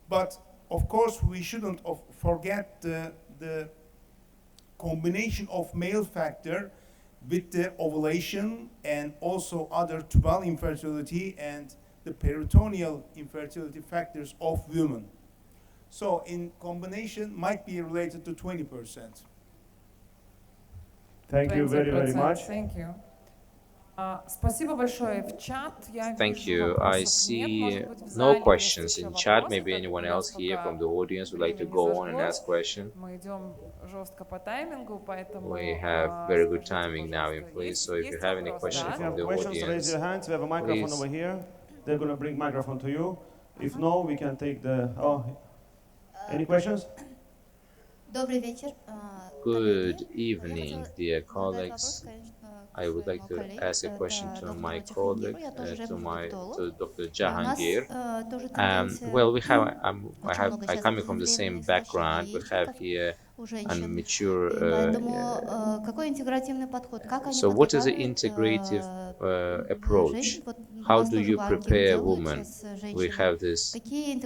But of course, we shouldn't forget the combination of male factor with the ovulation and also other tubal infertility and the peritoneal infertility factors of women. So in combination might be related to 20%.
Thank you very, very
20%.
much.
Thank you. Спасибо большое. В чат я
Thank
вижу,
you. I
вопросов нет.
see
Может быть, в
no
зале есть
questions
еще
in chat.
вопросы,
Maybe
так
anyone
у нас
else here
пока
from the audience would like to
время не
go on and
зажглось.
ask question.
Мы идем жестко по таймингу, поэтому
We have very good timing now in place, so if you have any questions
If you
from
have
the
questions, raise
audience,
your hands. We have a microphone
please.
over here. They're going to bring microphone to you. If no, we can take the. Oh, any questions?
Добрый вечер.
Good evening, dear colleagues. I would like to ask a question to my colleague, to Dr. Jahangir. Well, I coming from the same background. We have here a mature. So, what is the integrative approach? How do you prepare a woman? We have this.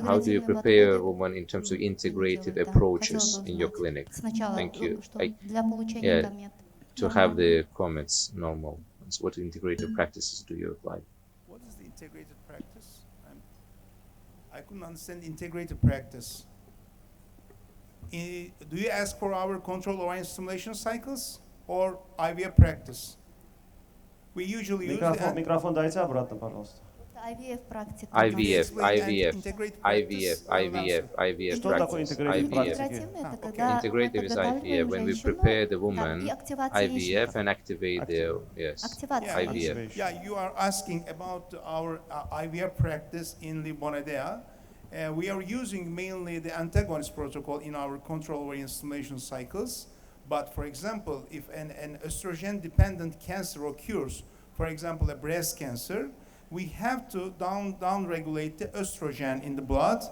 How do you prepare a woman in terms of integrative approaches in your clinic? Thank you. To have the comments normal. So what integrative practices do you apply?
What is the integrated practice? I couldn't understand integrated practice. Do you ask for our control ovarian stimulation cycles or IVF practice? We usually use
Микрофон дайте обратно, пожалуйста.
IVF практика.
IVF, IVF,
Integrated
IVF,
practice,
IVF, IVF
Что такое
practice,
integrated
IVF.
practice?
Это когда мы
Integrative is IVF,
подготавливаем
when we
женщину
prepare the
и
woman,
активация
IVF,
яичников.
and activate the, yes,
Активация.
IVF.
Yeah, you are asking about our IVF practice in Libonadea. We are using mainly the antagonist protocol in our control ovarian stimulation cycles. But for example, if an estrogen-dependent cancer occurs, for example, a breast cancer, we have to down-regulate the estrogen in the blood.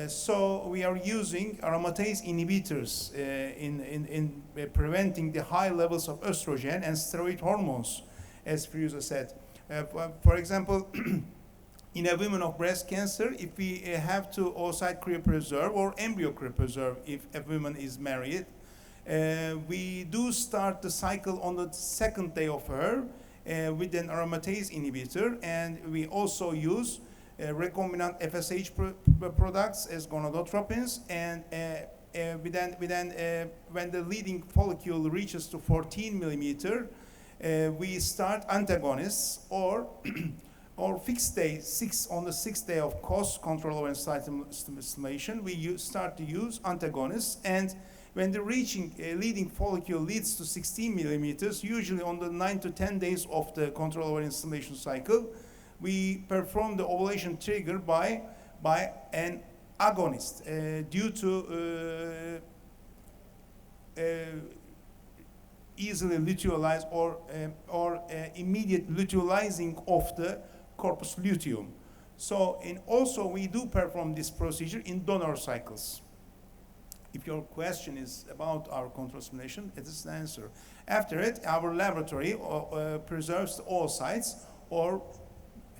So we are using aromatase inhibitors in preventing the high levels of estrogen and steroid hormones, as Firuza said. For example, in a woman of breast cancer, if we have to oocyte cryopreserve or embryo cryopreserve if a woman is married, we do start the cycle on the second day of her with an aromatase inhibitor, and we also use recombinant FSH products as gonadotropins, and when the leading follicle reaches to 14 millimeter, we start antagonists or fixed day, on the sixth day of COS, control over stimulation, we start to use antagonists, and when the leading follicle leads to 16 millimeters, usually on the 9 to 10 days of the control over stimulation cycle, we perform the ovulation trigger by an agonist due to easily luteolize or immediate luteolizing of the corpus luteum. So, and also we do perform this procedure in donor cycles. If your question is about our control stimulation, it is the answer. After it, our laboratory preserves the oocytes or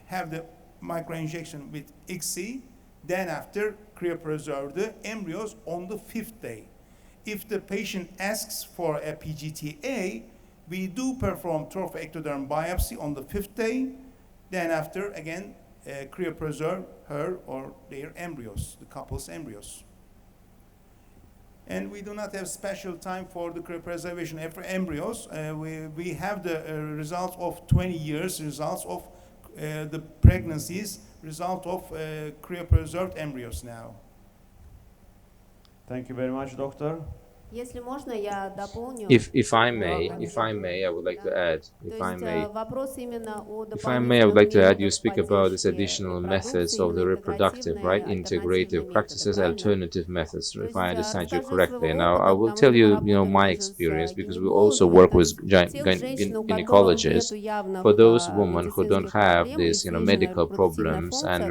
have the microinjection with ICSI. Then after, cryopreserve the embryos on the 5th day. If the patient asks for a PGTA, we do perform trophoectoderm biopsy on the 5th day. Then after, again, cryopreserve her or their embryos, the couple's embryos. And we do not have special time for the cryopreservation for embryos. We have the results of 20 years, results of the pregnancies, result of cryopreserved embryos now.
Thank you very much, doctor.
Если можно, я дополню.
If I may, I would like to add. If I may, I would like to add. You speak about these additional methods of the reproductive, right? Integrative practices, alternative methods. If I understand you correctly. Now, I will tell you, my experience, because we also work with gynecologists. For those women who don't have these, medical problems and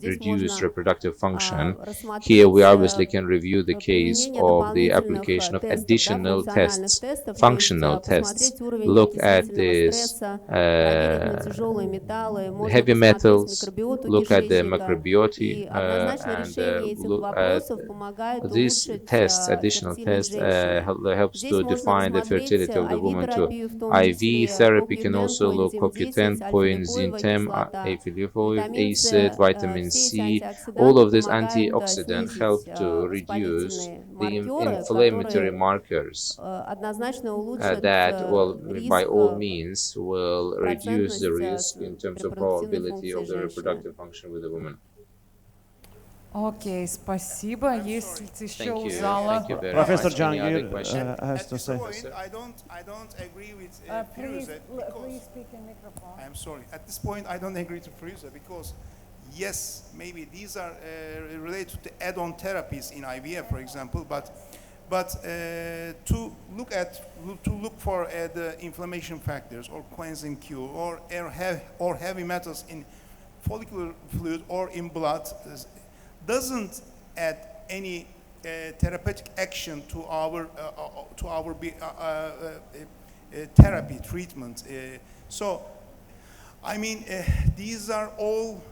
reduced reproductive function, here we obviously can review the case of the application of additional tests, functional tests. Look at this heavy metals, look at the microbiota, and look at these tests, additional tests, helps to define the fertility of the woman too. IV therapy can also look CoQ10, coenzyme, folic acid, vitamin C. All of these antioxidants help to reduce the inflammatory markers that, well, by all means, will reduce the risk in terms of probability of the reproductive function with the woman.
Окей, спасибо. Есть еще у
Thank you.
зала.
Thank you very
Professor
much. Any other
Jahangir
question?
has to say.
I don't agree with
Please
Firuza
speak in microphone.
I'm sorry. At this point, I don't agree to Firuza because, yes, maybe these are related to add-on therapies in IVF, for example, but to look for the inflammation factors or coenzyme Q or heavy metals in follicular fluid or in blood doesn't add any therapeutic action to our therapy treatment. So, I mean, these are all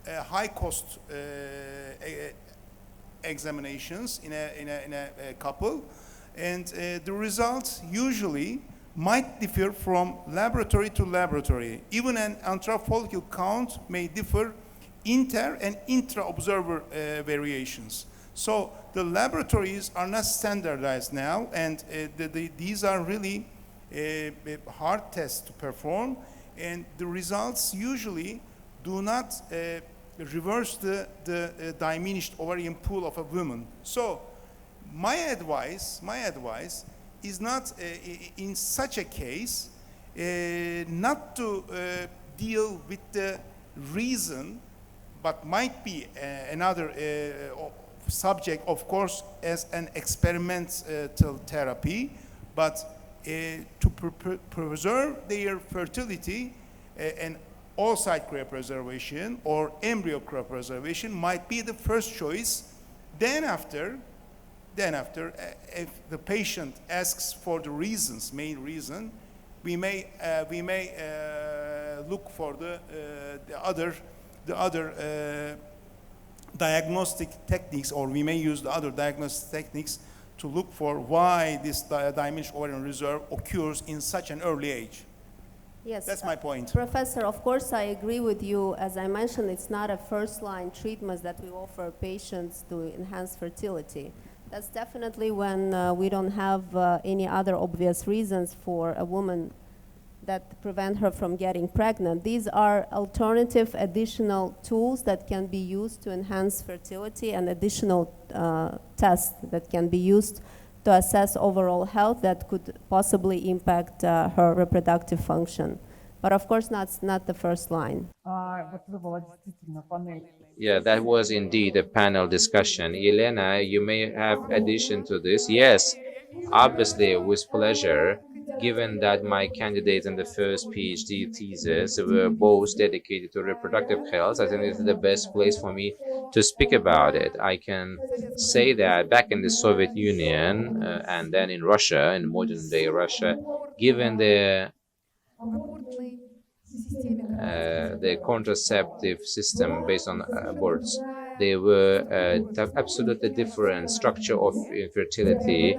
high cost examinations in a couple, and the results usually might differ from laboratory to laboratory. Even an intrafollicle count may differ inter and intra-observer variations. So the laboratories are not standardized now, and these are really hard tests to perform, and the results usually do not reverse the diminished ovarian pool of a woman. So my advice is not in such a case not to deal with the reason, but might be another subject, of course, as an experimental therapy, but to preserve their fertility and oocyte cryopreservation or embryo cryopreservation might be the first choice. Then after, if the patient asks for the reasons, main reason, we may look for the other diagnostic techniques, or we may use the other diagnostic techniques to look for why this diminished ovarian reserve occurs in such an early age.
Yes,
that's my point.
Professor, of course I agree with you. As I mentioned, it's not a first-line treatment that we offer patients to enhance fertility. That's definitely when we don't have any other obvious reasons for a woman that prevent her from getting pregnant. These are alternative additional tools that can be used to enhance fertility, and additional tests that can be used to assess overall health that could possibly impact her reproductive function. But of course, not the first line.
Yeah, that was indeed a panel discussion. Elena, you may have addition to this. Yes, obviously, with pleasure, given that my candidate and the first PhD thesis were both dedicated to reproductive health. I think this is the best place for me to speak about it. I can say that back in the Soviet Union and then in Russia, in modern day Russia, given the contraceptive system based on aborts, they were absolutely different structure of infertility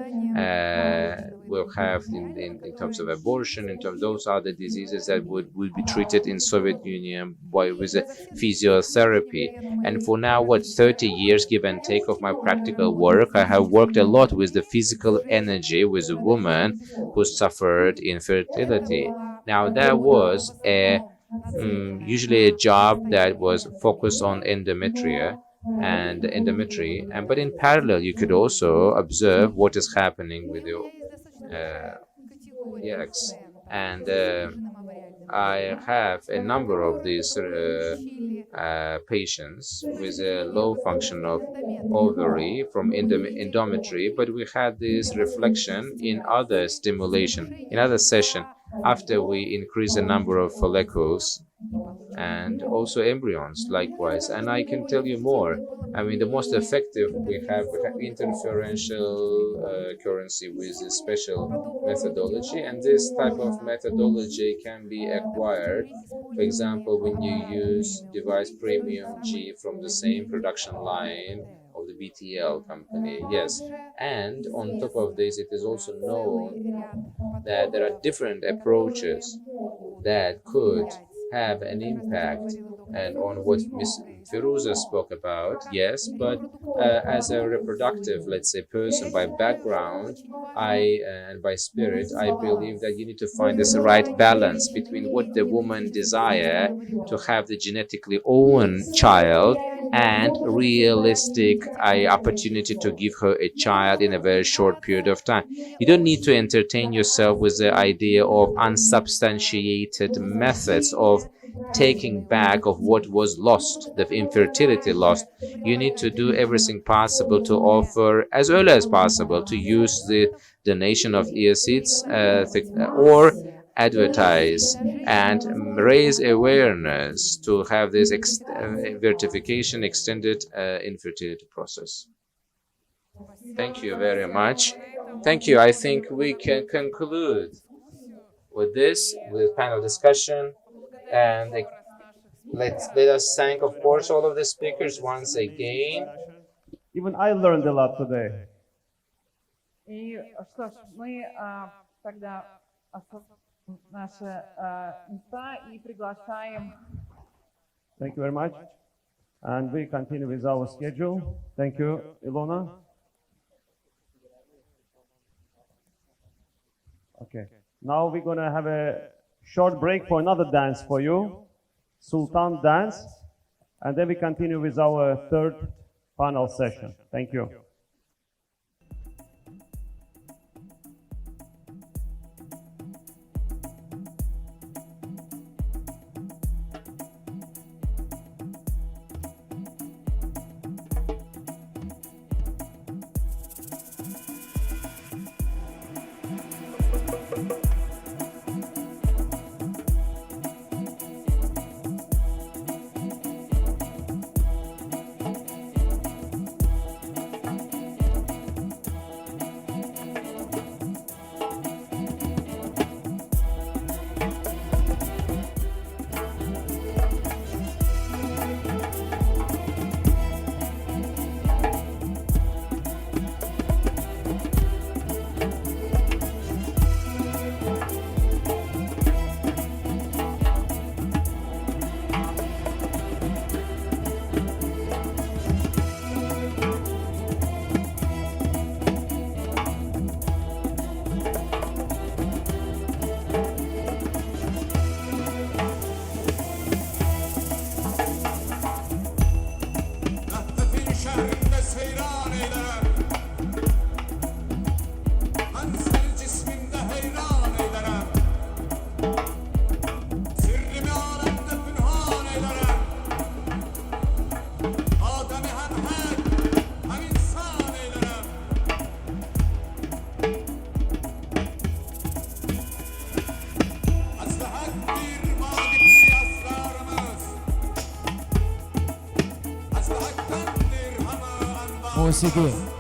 will have in terms of abortion, in terms of those are the diseases that would be treated in Soviet Union with a physiotherapy. And for now, 30 years give and take of my practical work, I have worked a lot with the physical energy with a woman who suffered infertility. Now that was usually a job that was focused on endometria and endometry, but in parallel you could also observe what is happening with your eggs. And I have a number of these patients with a low function of ovary from endometry, but we had this reflection in other stimulation, in other session, after we increase the number of follicles and also embryons likewise. And I can tell you more. I mean, the most effective we have interferential currency with a special methodology, and this type of methodology can be acquired. For example, when you use device premium G from the same production line of the BTL company, yes. And on top of this, it is also known that there are different approaches that could have an impact and on what Ms. Firuza spoke about, yes, but as a reproductive, let's say, person by background, and by spirit, I believe that you need to find this right balance between what the woman desire to have the genetically own child and realistic opportunity to give her a child in a very short period of time. You don't need to entertain yourself with the idea of unsubstantiated methods of taking back of what was lost, the infertility lost. You need to do everything possible to offer as early as possible to use the donation of eocytes or advertise and raise awareness to have this vertification extended infertility process. Thank you very much. Thank you. I think we can conclude with this, with panel discussion, and let us thank, of course, all of the speakers once again.
Even I learned a lot today.
И что ж, мы тогда наши места и приглашаем.
Thank you very much. And we continue with our schedule. Thank you, Ilona. Okay. Now we're going to have a short break for another dance for you. Sultan dance, and then we continue with our third panel session. Thank you.
Musiki.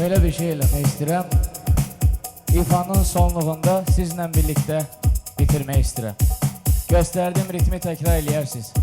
belə bir şey eləmək istəyirəm. İfanın sonluğunda sizlə birlikdə bitirmək istəyirəm. Göstərdiyim ritmi təkrar eləyərsiniz.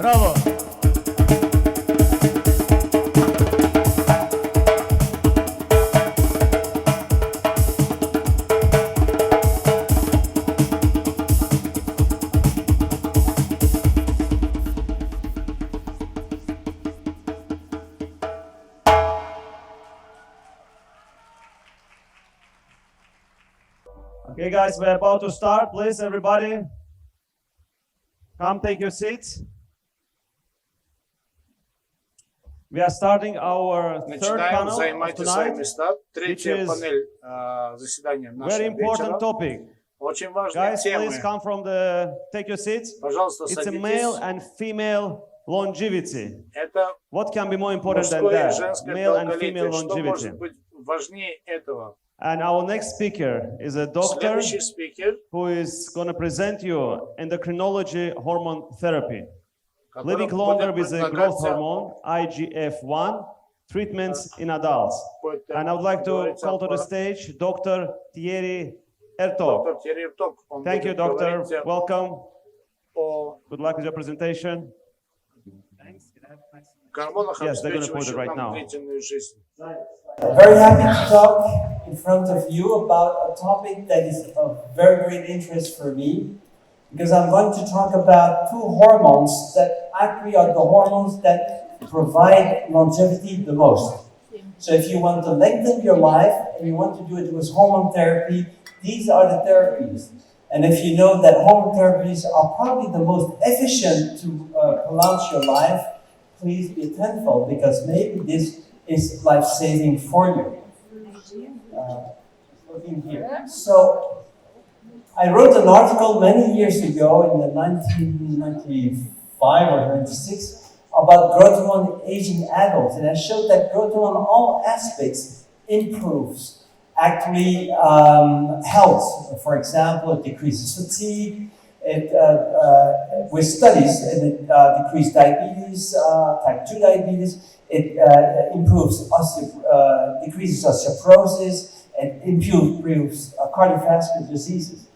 Bravo.
Okay, guys, we're about to start. Please, everybody, come take your seats. We are starting our third
Начинаем,
panel of
займайте свои
tonight,
места.
which
Третья
is
панель заседания
very
нашего
important
вечера.
topic.
Очень важные
Guys,
темы.
please come from the, take your seats.
Пожалуйста,
It's a male
садитесь.
and female longevity.
Это
What can be more important than
мужское и
that?
женское
Male and female
долголетие. Что
longevity.
может быть важнее этого?
And our next speaker is a doctor
Следующий спикер,
who is going to present you endocrinology hormone therapy. Living
который
longer
будет
with a growth
предлагаться
hormone, IGF-1, treatments in adults. And I would like to call to the stage Dr. Thierry Ertog.
доктор Thierry Ertog. Он
Thank you,
будет
doctor.
говорить
Welcome.
о
Good luck with your presentation.
гормонах,
Yes, they're gonna put it
обеспечивающих
right
нам
now.
длительную жизнь.
Very happy to talk in front of you about a topic that is of very great interest for me, because I'm going to talk about two hormones that actually are the hormones that provide longevity the most. So if you want to lengthen your life and you want to do it with hormone therapy, these are the therapies. And if you know that hormone therapies are probably the most efficient to prolong your life, please be attentive, because maybe this is life-saving for you. Looking here. So I wrote an article many years ago in the 1995 or 96 about growth hormone in aging adults, and I showed that growth hormone in all aspects improves actually health. For example, it decreases fatigue. With studies, it decreases diabetes, type 2 diabetes. It improves decreases osteoporosis, and improves cardiovascular diseases.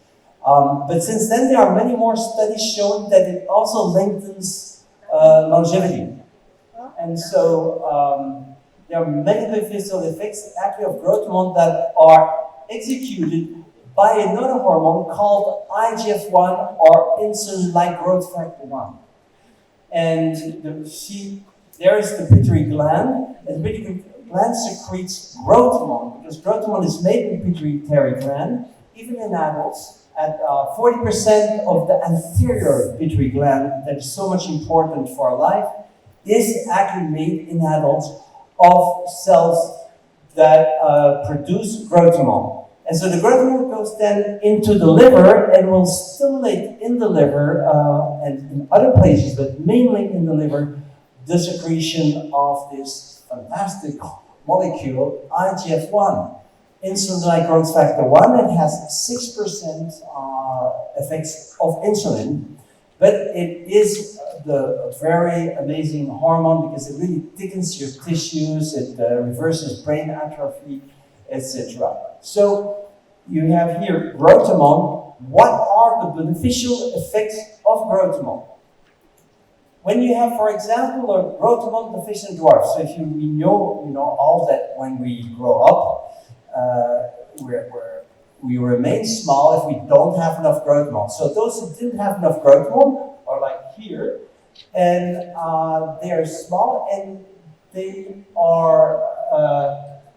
But since then, there are many more studies showing that it also lengthens longevity. And so there are many beneficial effects actually of growth hormone that are executed by another hormone called IGF-1 or insulin-like growth factor 1. And there is the pituitary gland, and the pituitary gland secretes growth hormone, because growth hormone is made in the pituitary gland, even in adults, at 40% of the anterior pituitary gland, that is so much important for our life, is actually made in adults of cells that produce growth hormone. And so the growth hormone goes then into the liver and will stimulate in the liver and in other places, but mainly in the liver, the secretion of this fantastic molecule, IGF-1. Insulin-like growth factor 1, it has 6% effects of insulin, but it is the very amazing hormone because it really thickens your tissues, it reverses brain atrophy, etc. So you have here growth hormone. What are the beneficial effects of growth hormone? When you have, for example, a growth hormone deficient dwarf, so if we know all that when we grow up, we remain small if we don't have enough growth hormone. So those who didn't have enough growth hormone are like here, and they are small and they are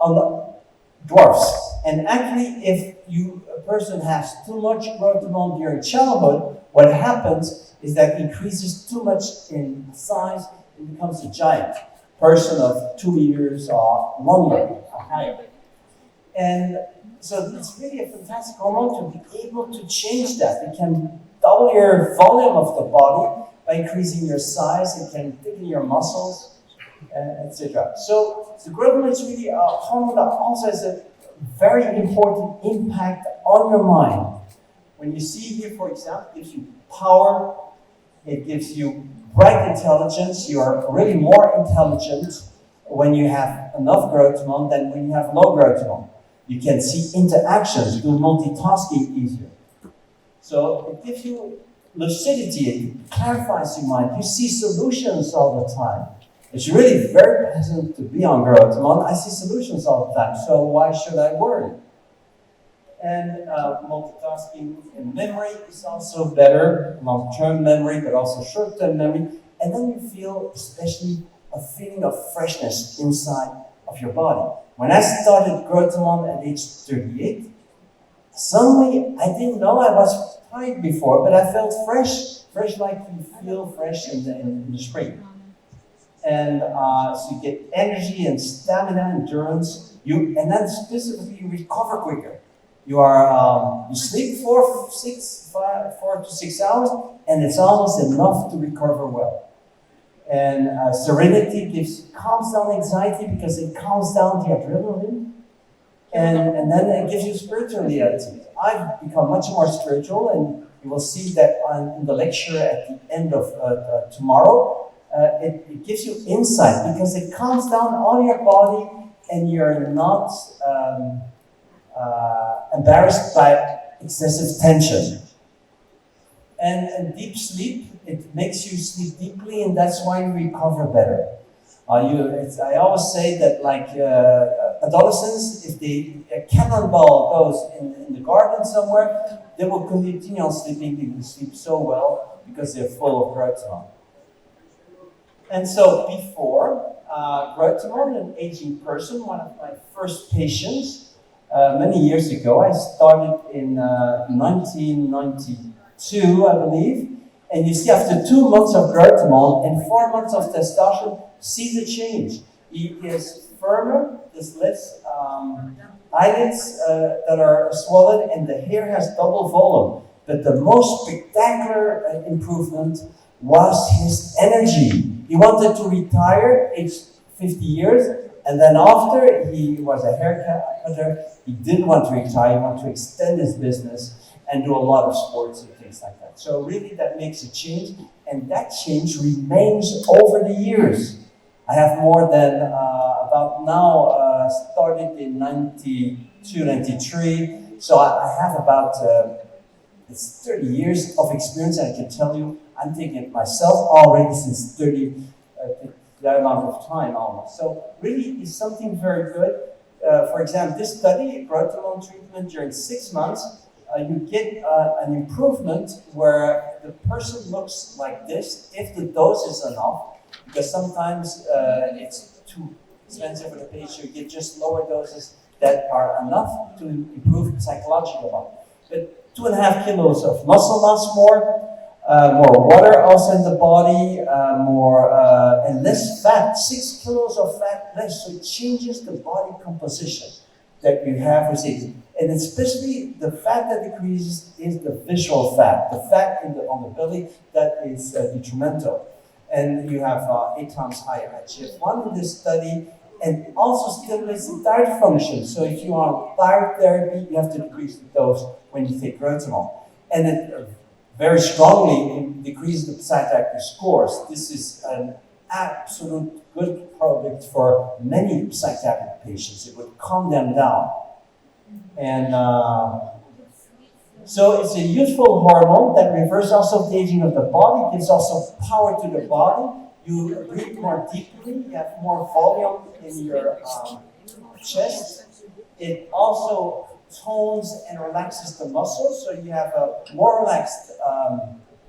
on the dwarfs. And actually, if a person has too much growth hormone during childhood, what happens is that increases too much in size and becomes a giant person of 2 meters or longer or higher. And so it's really a fantastic hormone to be able to change that. It can double your volume of the body by increasing your size. It can thicken your muscles, etc. So the growth hormone is really a hormone that also has a very important impact on your mind. When you see here, for example, it gives you power, it gives you bright intelligence. You are really more intelligent when you have enough growth hormone than when you have low growth hormone. You can see interactions, do multitasking easier. So it gives you lucidity, it clarifies your mind. You see solutions all the time. It's really very pleasant to be on growth hormone. I see solutions all the time, so why should I worry? And multitasking and memory is also better, long-term memory, but also short-term memory. And then you feel especially a feeling of freshness inside of your body. When I started growth hormone at age 38, suddenly I didn't know I was tired before, but I felt fresh like you feel fresh in the spring. And so you get energy and stamina, endurance, and then specifically you recover quicker. You sleep 4 to 6 hours, and it's almost enough to recover well. And serenity calms down anxiety because it calms down the adrenaline, and then it gives you spiritual reality. I've become much more spiritual, and you will see that in the lecture at the end of tomorrow. It gives you insight because it calms down all your body, and you're not embarrassed by excessive tension. And deep sleep, it makes you sleep deeply, and that's why you recover better. I always say that, like adolescents, if a cannonball goes in the garden somewhere, they will continue on sleeping. They will sleep so well because they're full of growth hormone. And so before growth hormone, an aging person, one of my first patients, many years ago, I started in 1992, I believe. And you see, after 2 months of growth hormone and 4 months of testosterone, see the change. He is firmer, there's less eyelids that are swollen, and the hair has double volume. But the most spectacular improvement was his energy. He wanted to retire, age 50 years, and then after he was a haircutter, he didn't want to retire, he wanted to extend his business and do a lot of sports and things like that. So really that makes a change, and that change remains over the years. I have more than about now, started in 92, 93, so I have about it's 30 years of experience, and I can tell you, I'm taking it myself already since that amount of time almost. So really it's something very good. For example, this study, growth hormone treatment during 6 months, you get an improvement where the person looks like this if the dose is enough, because sometimes it's too expensive for the patient. You get just lower doses that are enough to improve psychological health. But 2.5 kilos of muscle mass more water also in the body, and less fat, 6 kilos of fat less, so it changes the body composition that you have with it. And especially the fat that decreases is the visceral fat, the fat on the belly that is detrimental. And you have 8 times higher IGF-1 in this study, and also stimulates the thyroid function. So if you are on thyroid therapy, you have to decrease the dose when you take growth hormone. And it very strongly decreases the psychiatric scores. This is an absolute good product for many psychiatric patients. It would calm them down. And So it's a useful hormone that reverses also the aging of the body, gives also power to the body. You breathe more deeply, you have more volume in your chest. It also tones and relaxes the muscles, so you have a more relaxed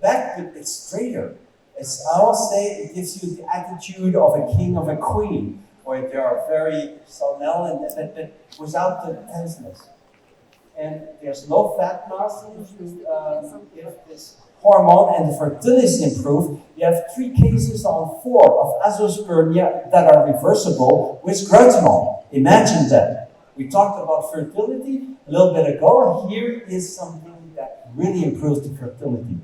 back, but it's straighter. As I always say, it gives you the attitude of a king, of a queen, where they are very solemn but without the tenseness. And there's low fat mass if you give this hormone, and the fertility is improved. You have 3 cases on 4 of azoospermia that are reversible with growth hormone. Imagine that. We talked about fertility a little bit ago. Here is something that really improves the fertility.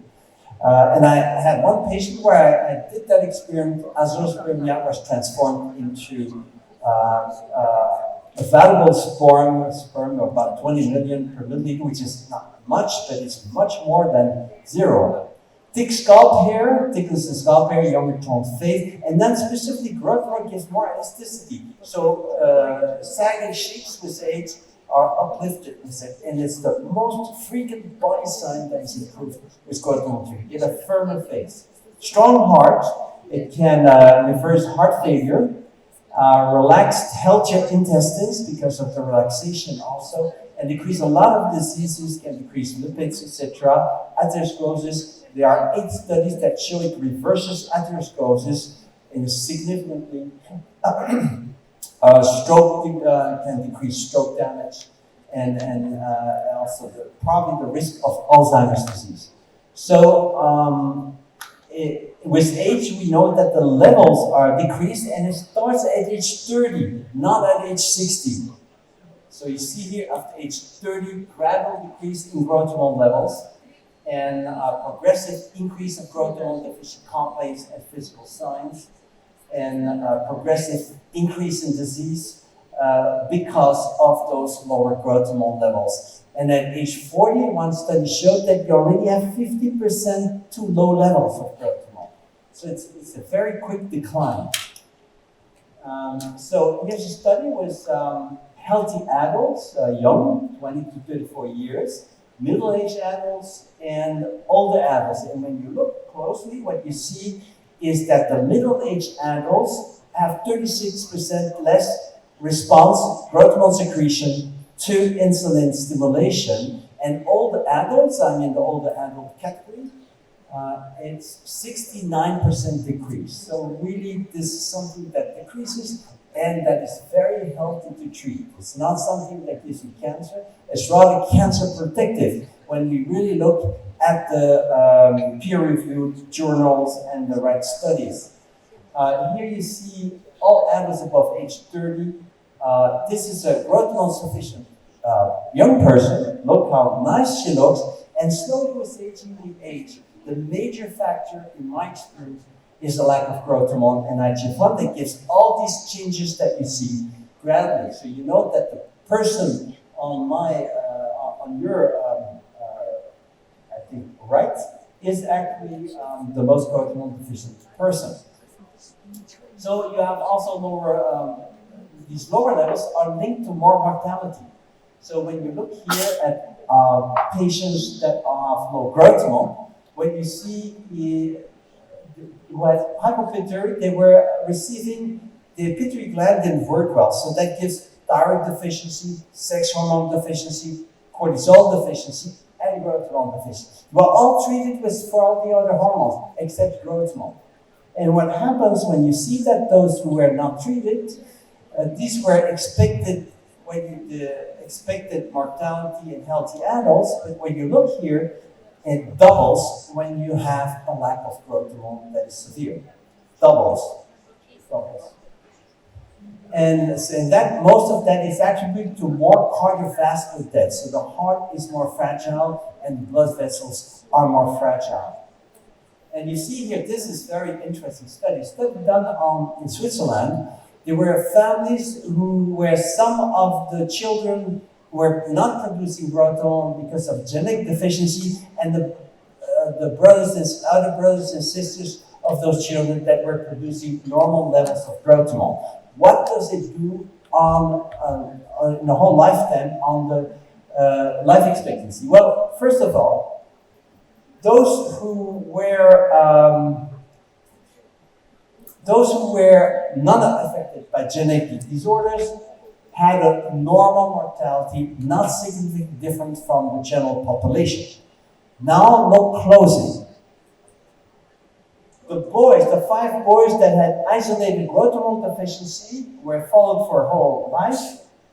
And I had one patient where I did that experiment. Azoospermia was transformed into a valuable sperm of about 20 million per milliliter, which is not much, but it's much more than 0. Thick scalp hair, thickness of scalp hair, younger toned face, and then specifically growth hormone gives more elasticity. So sagging cheeks with age are uplifted with it, and it's the most frequent body sign that is improved with growth hormone. You get a firmer face. Strong heart, it can reverse heart failure, relaxed, healthier intestines because of the relaxation also, and decrease a lot of diseases, can decrease lipids, etc. Atherosclerosis, there are 8 studies that show it reverses atherosclerosis and significantly stroke can decrease stroke damage and also probably the risk of Alzheimer's disease. So with age, we know that the levels are decreased, and it starts at age 30, not at age 60. So you see here, after age 30, gradual decrease in growth hormone levels, and progressive increase of growth hormone deficient complaints and physical signs, and progressive increase in disease because of those lower growth hormone levels. And at age 40, one study showed that you already have 50% too low levels of growth hormone. So it's a very quick decline. So here's a study with healthy adults, young, 20 to 34 years, middle-aged adults, and older adults. And when you look closely, what you see is that the middle-aged adults have 36% less response, growth hormone secretion, to insulin stimulation. And older adults, I'm in the older adult category, it's 69% decrease. So really, this is something that decreases and that is very healthy to treat. It's not something that gives you cancer. It's rather cancer protective when we really look at the peer-reviewed journals and the right studies. Here you see all adults above age 30. This is a growth hormone sufficient young person. Look how nice she looks. And slowly with aging, we age. The major factor, in my experience, is a lack of growth hormone and IGF-1 that gives all these changes that you see gradually. So you know that the person on your I think right is actually the most growth hormone deficient person. So you have also lower these lower levels are linked to more mortality. So when you look here at patients that have low growth hormone, what you see who had hypopituitary, they were receiving the pituitary gland didn't work well. So that gives thyroid deficiency, sex hormone deficiency, cortisol deficiency, and growth hormone deficiency. Well, all treated with for all the other hormones except growth hormone. And what happens when you see that those who were not treated, these were expected expected mortality in healthy adults, but when you look here, it doubles when you have a lack of growth hormone that is severe. Doubles. And so that most of that is attributed to more cardiovascular death. So the heart is more fragile and the blood vessels are more fragile. And you see here, this is very interesting study. Study done in Switzerland. There were families where some of the children were not producing growth hormone because of genetic deficiency, and the other brothers and sisters of those children that were producing normal levels of growth hormone. What does it do in the whole lifetime on the life expectancy. Well, first of all, those who were not affected by genetic disorders had a normal mortality not significantly different from the general population. Now, no closing. The boys, the 5 boys that had isolated growth hormone deficiency were followed for whole life,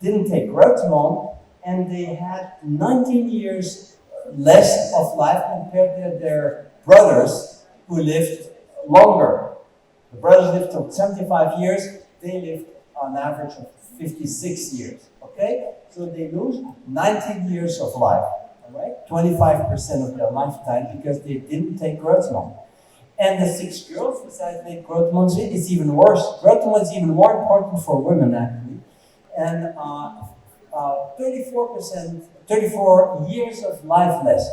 didn't take growth hormone, and they had 19 years less of life compared to their brothers who lived longer. The brothers lived till 75 years, they lived on average of 56 years, okay? So they lose 19 years of life, all right? 25% of their lifetime because they didn't take growth hormone. And the 6 girls besides take growth hormones, it's even worse. Growth hormone is even more important for women, actually. And 34 years of life less.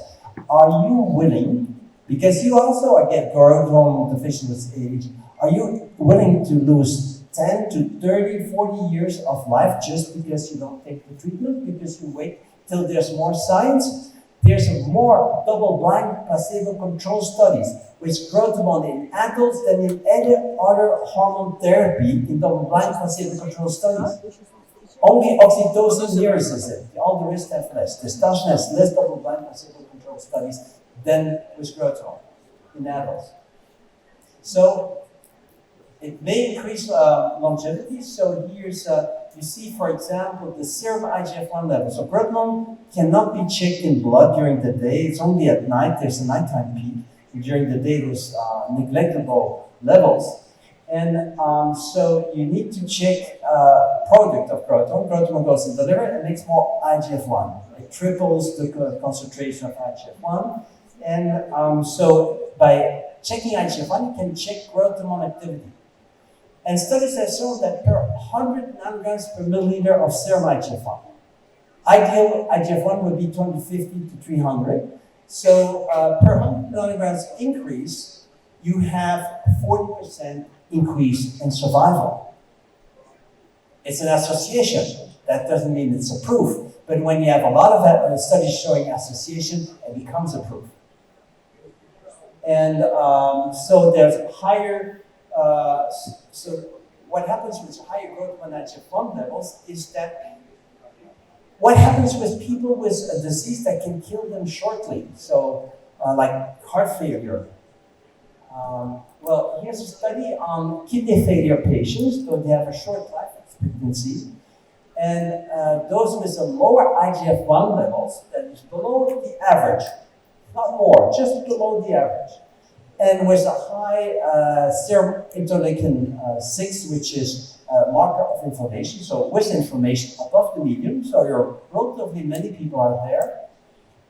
Are you willing, because you also get growth hormone deficient with age, are you willing to lose 10 to 30, 40 years of life just because you don't take the treatment, because you wait till there's more science? There's more double-blind placebo-controlled studies with growth hormone in adults than in any other hormone therapy in double-blind placebo-controlled studies. Only oxytocin mirrors it. All the rest have less. Testosterone has less double-blind placebo-controlled studies than with growth hormone in adults. So it may increase longevity. So here's, you see, for example, the serum IGF-1 level. So growth hormone cannot be checked in blood during the day. It's only at night. There's a nighttime peak. During the day, there's neglectable levels. And so you need to check product of growth hormone. Growth hormone goes in the liver and makes more IGF-1. It triples the concentration of IGF-1. And so by checking IGF-1, you can check growth hormone activity. And studies have shown that per 100 nanograms per milliliter of serum IGF-1, ideal IGF-1 would be 250 to 300. So per 100 nanograms increase, you have 40% increase in survival. It's an association. That doesn't mean it's a proof. But when you have a lot of studies showing association, it becomes a proof. And so there's higher, so what happens with higher growth hormone IGF-1 levels is that what happens with people with a disease that can kill them shortly, so like heart failure. Well, here's a study on kidney failure patients, so they have a short life expectancy. And those with a lower IGF-1 levels, that is below the average, not more, just below the average. And with a high serum interleukin 6, which is a marker of inflammation, so with inflammation above the median, so there are relatively many people out there.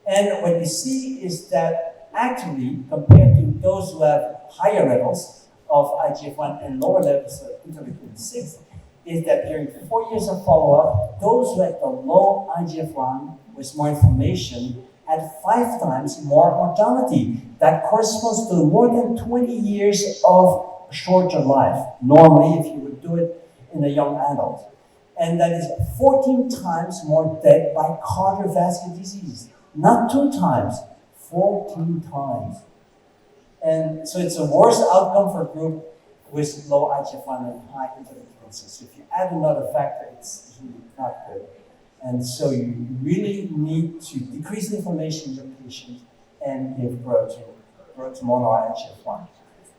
And what you see is that actually, compared to those who have higher levels of IGF-1 and lower levels of interleukin 6, is that during 4 years of follow-up, those who had the low IGF-1 with more inflammation had 5 times more mortality. That corresponds to more than 20 years of shorter life, normally if you would do it in a young adult. And that is 14 times more death by cardiovascular disease. Not 2 times, 14 times. And so it's a worse outcome for a group with low IGF-1 and high interleukin 6. If you add another factor, it's really not good. And so you really need to decrease the inflammation in your patient and give growth hormone or IGF-1.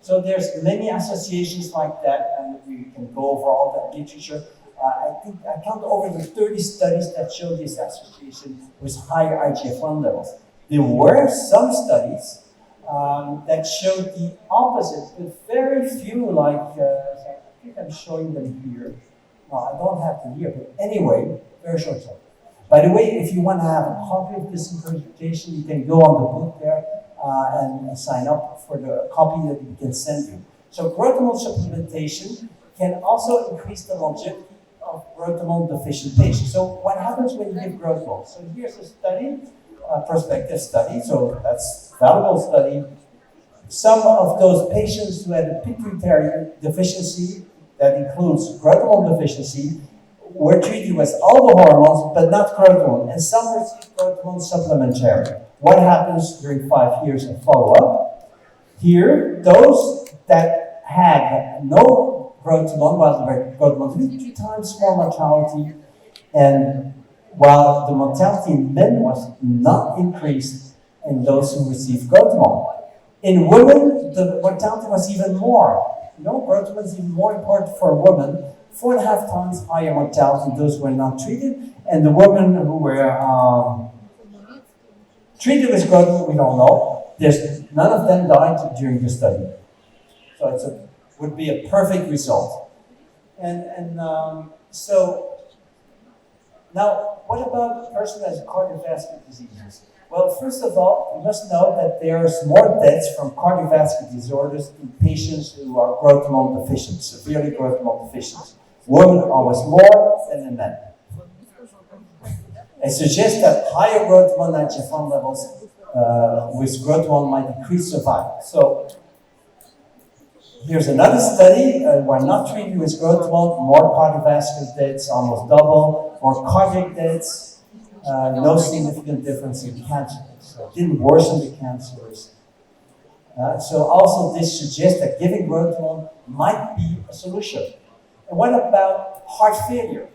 So there's many associations like that, and we can go over all that literature. I think I count over the 30 studies that show this association with higher IGF-1 levels. There were some studies that showed the opposite, but very few, like, I think I'm showing them here. No, I don't have them here, but anyway, very short term. By the way, if you want to have a copy of this presentation, you can go on the book there and sign up for the copy that we can send you. So growth hormone supplementation can also increase the longevity of growth hormone deficient patients. So what happens when you give growth hormone? So here's a study, a prospective study, so that's a valuable study. Some of those patients who had a pituitary deficiency, that includes growth hormone deficiency, were treated with all the hormones, but not growth hormone, and some received growth hormone supplementary. What happens during 5 years of follow-up? Here, those that had no growth hormone, while the growth hormone was 3 times more mortality, and while the mortality in men was not increased in those who received growth hormone. In women, the mortality was even more. Growth hormone is even more important for a woman, 4.5 times higher mortality than those who were not treated, and the women who were treated with growth hormone, we don't know. None of them died during the study. So it would be a perfect result. So now, what about a person who has cardiovascular diseases? Well, first of all, we must know that there's more deaths from cardiovascular disorders in patients who are growth hormone deficient, severely growth hormone deficient. Women always more than in men. It suggests that higher growth hormone IGF-1 levels with growth hormone might increase survival. So here's another study. We're not treated with growth hormone, more cardiovascular deaths, almost double, more cardiac deaths. No significant difference in cancer. So it didn't worsen the cancers. So also this suggests that giving growth hormone might be a solution. And what about heart failure?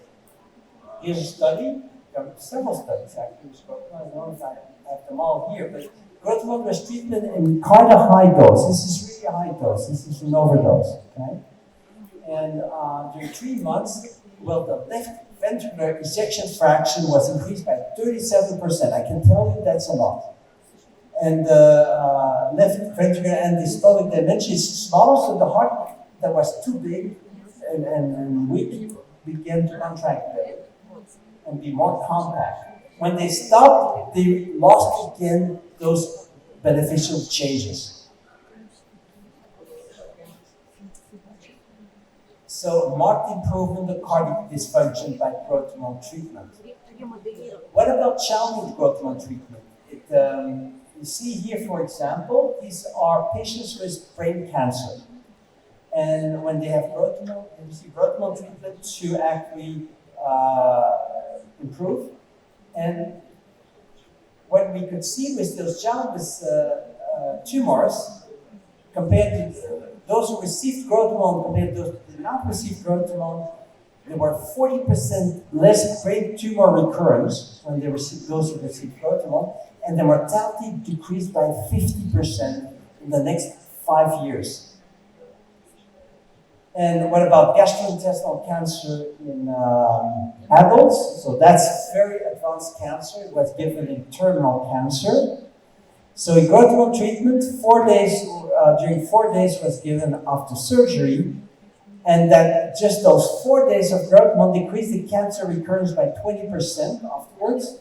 Here's a study. There are several studies actually. I don't know if I have them all here, but growth hormone was treatment in quite a high dose. This is really a high dose. This is an overdose. Okay? And during 3 months, well, the left ventricular ejection fraction was increased by 37%. I can tell you that's a lot. And the left ventricular end-diastolic dimension is smaller, so the heart that was too big and weak began to contract better and be more compact. When they stopped, they lost again those beneficial changes. So marked improvement of cardiac dysfunction by growth hormone treatment. What about childhood growth hormone treatment? You see here, for example, these are patients with brain cancer. And when they have growth hormone, they receive growth hormone treatment to actually improve. And what we could see with those childless tumors, compared to those who received growth hormone compared to those who did not receive growth hormone, there were 40% less brain tumor recurrence when they received those who received growth hormone, and the mortality decreased by 50% in the next 5 years. And what about gastrointestinal cancer in adults? So that's very advanced cancer. It was given in terminal cancer. So in growth hormone treatment, 4 days, during 4 days was given after surgery, and that just those 4 days of growth hormone decreased the cancer recurrence by 20% afterwards,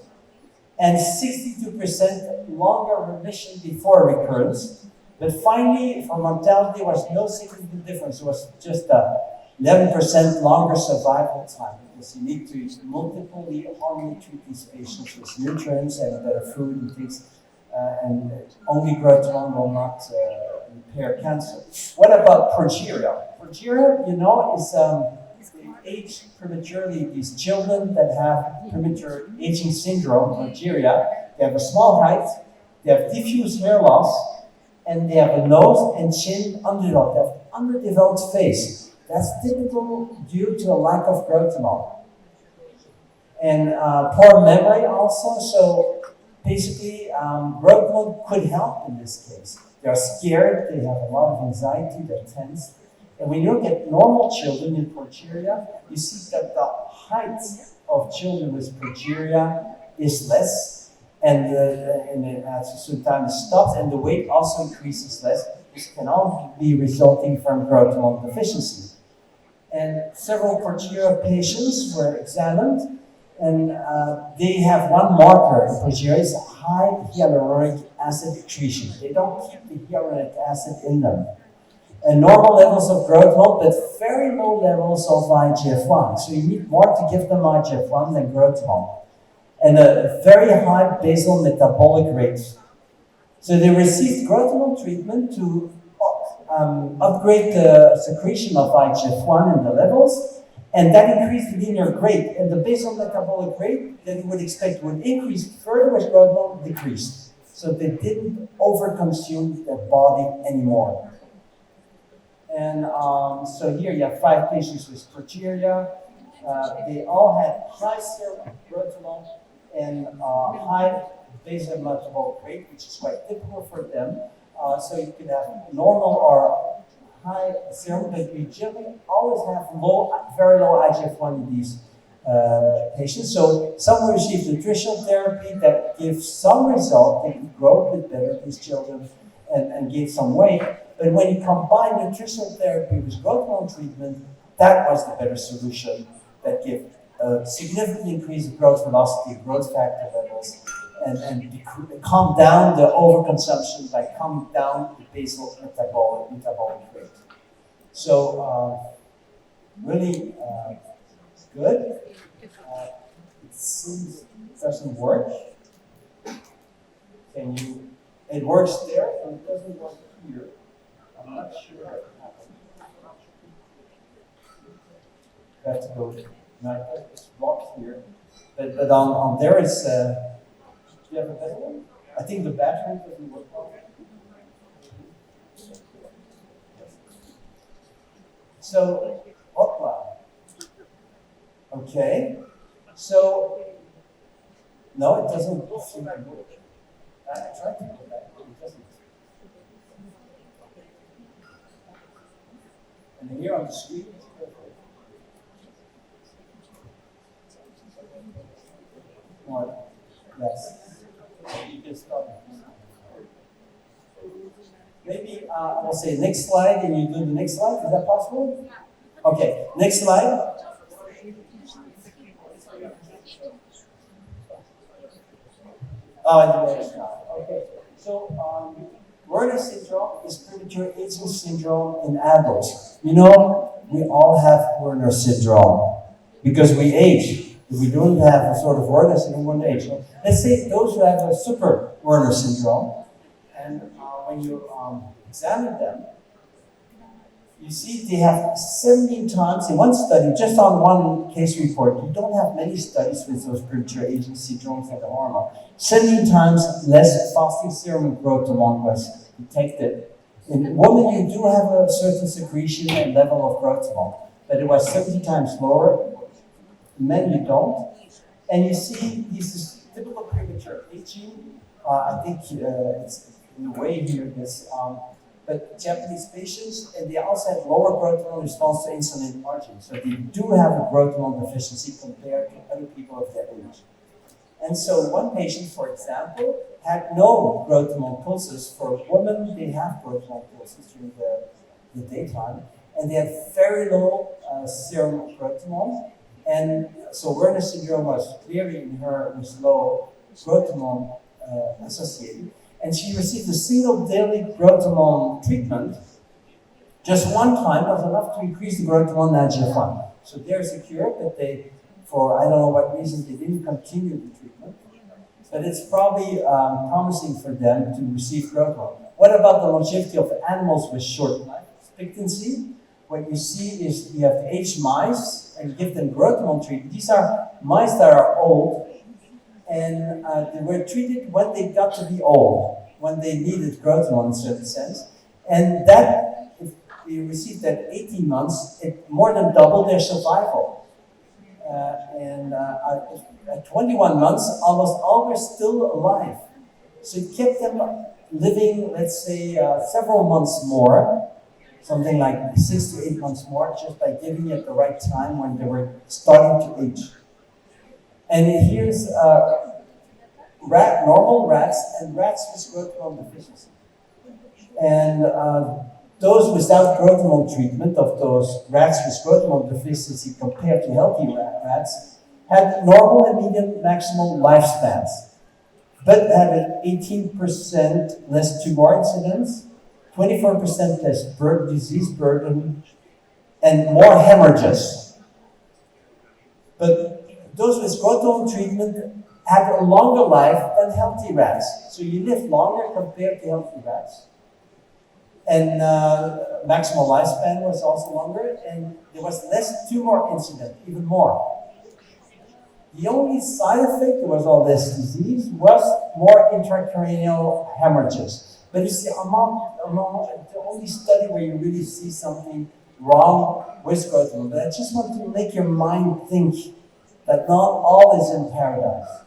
and 62% longer remission before recurrence. But finally, for mortality, there was no significant difference. It was just 11% longer survival time, because you need to multiply hormonally treat these patients with nutrients and better food and things. And only growth hormone will not repair cancer. What about progeria? Progeria, is they age prematurely. These children that have premature aging syndrome, progeria, they have a small height, they have diffuse hair loss, and they have a nose and chin underdeveloped. They have underdeveloped face. That's typical due to a lack of growth hormone. And poor memory also. So basically, growth hormone could help in this case. They are scared, they have a lot of anxiety, they're tense. And when you look at normal children in progeria, you see that the height of children with progeria is less, and at a certain time it stops, and the weight also increases less. This can all be resulting from growth hormone deficiency. And several progeria patients were examined, and they have one marker in progeria, is high hyaluronic acid excretion. They don't keep the hyaluronic acid in them. And normal levels of growth hormone, but very low levels of IGF-1. So you need more to give them IGF-1 than growth hormone. And a very high basal metabolic rate. So they received growth hormone treatment to upgrade the secretion of IGF-1 in the levels, And that increased the linear grade. And the basal metabolic rate that you would expect would increase further as growth hormone decreased. So they didn't overconsume their body anymore. And so here you have 5 patients with progeria. They all had high serum growth hormone and high basal metabolic rate, which is quite typical for them. So you could have normal or high serum, but we generally always have very low IGF-1 in these patients. So some receive nutritional therapy that gives some result. They can grow a bit better, these children, and gain some weight. But when you combine nutritional therapy with growth hormone treatment, that was the better solution that gave a significant increase in growth velocity, growth factor levels, and calm down the overconsumption by calming down the basal metabolic rate. So really good. It seems it doesn't work. It works there, but it doesn't work here. I'm not sure what happened. I have to go. No, it's blocked here. But on there is. Do you have a better one? I think the battery doesn't work well. So, hopla. Okay. So, no, it doesn't seem to work. I tried to go back, but it doesn't. And here on the screen, it's perfect. No, yes. You can start. Maybe I will say next slide and you do the next slide. Is that possible? Okay, next slide. Okay, so Werner syndrome is premature aging syndrome in adults. You know, we all have Werner syndrome because we age. If we don't have a sort of Werner syndrome, we won't age. Let's say those who have a super Werner syndrome, and when you examine them, you see they have 17 times in one study, just on one case report. You don't have many studies with those premature aging syndromes and the hormone. 17 times less fasting serum growth hormone was detected. In women, you do have a certain secretion and level of growth hormone, but it was 70 times lower. Men, you don't. And you see, this is typical premature aging. I think it's in a way here, but Japanese patients, and they also have lower growth hormone response to insulin margin. So they do have a growth hormone deficiency compared to other people of their age. And so one patient, for example, had no growth hormone pulses. For women, they have growth hormone pulses during the daytime, and they had very low serum growth hormone. And so Werner syndrome was clearly in her with low growth hormone associated. And she received a single daily growth hormone treatment. Just one time was enough to increase the growth hormone IGF-1. So there's a cure, but they, for I don't know what reason, they didn't continue the treatment. But it's probably promising for them to receive growth hormone. What about the longevity of animals with short life expectancy? What you see is you have aged mice and give them growth hormone treatment. These are mice that are old, and they were treated when they got to be old, when they needed growth hormone in a certain sense. And that, if they received that 18 months, it more than doubled their survival. At 21 months, almost all were still alive. So it kept them living, let's say, several months more. Something like 6 to 8 months more, just by giving it the right time when they were starting to age. And here's normal rats and rats with growth hormone deficiency. And those without growth hormone treatment of those rats with growth hormone deficiency compared to healthy rats had normal and median maximal lifespans, but had an 18% less tumor incidence, 24% less disease burden, and more hemorrhages. But those with growth hormone treatment had a longer life than healthy rats. So you live longer compared to healthy rats. And maximal lifespan was also longer, and there was less tumor incident, even more. The only side effect was all this disease was more intracranial hemorrhages. But it's the only study where you really see something wrong with growth hormone. But I just want to make your mind think that not all is in paradise.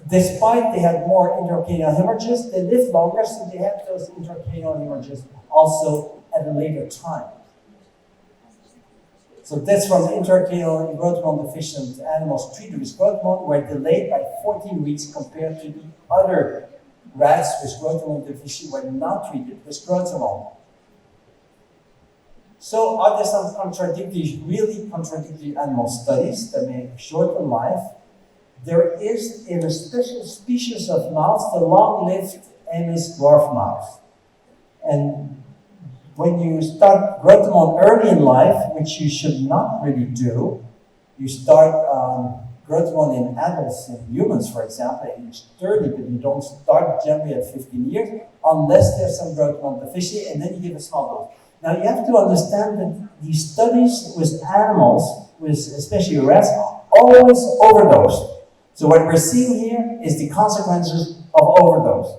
Despite they had more intracranial hemorrhages, they lived longer, so they had those intracranial hemorrhages also at a later time. So that's from intracranial growth hormone deficient animals treated with growth hormone were delayed by 14 weeks compared to the other rats with growth hormone deficiency were not treated with growth hormone. So are there some really contradictory animal studies that may shorten life? There is in a special species of mouse, the long-lived Ames dwarf mouse. And when you start growth hormone early in life, which you should not really do, you start growth hormone in adults, in humans, for example, at age 30, but you don't start generally at 15 years unless there's some growth hormone deficiency, and then you give a small dose. Now, you have to understand that these studies with animals, with especially rats, always overdose. So what we're seeing here is the consequences of overdose.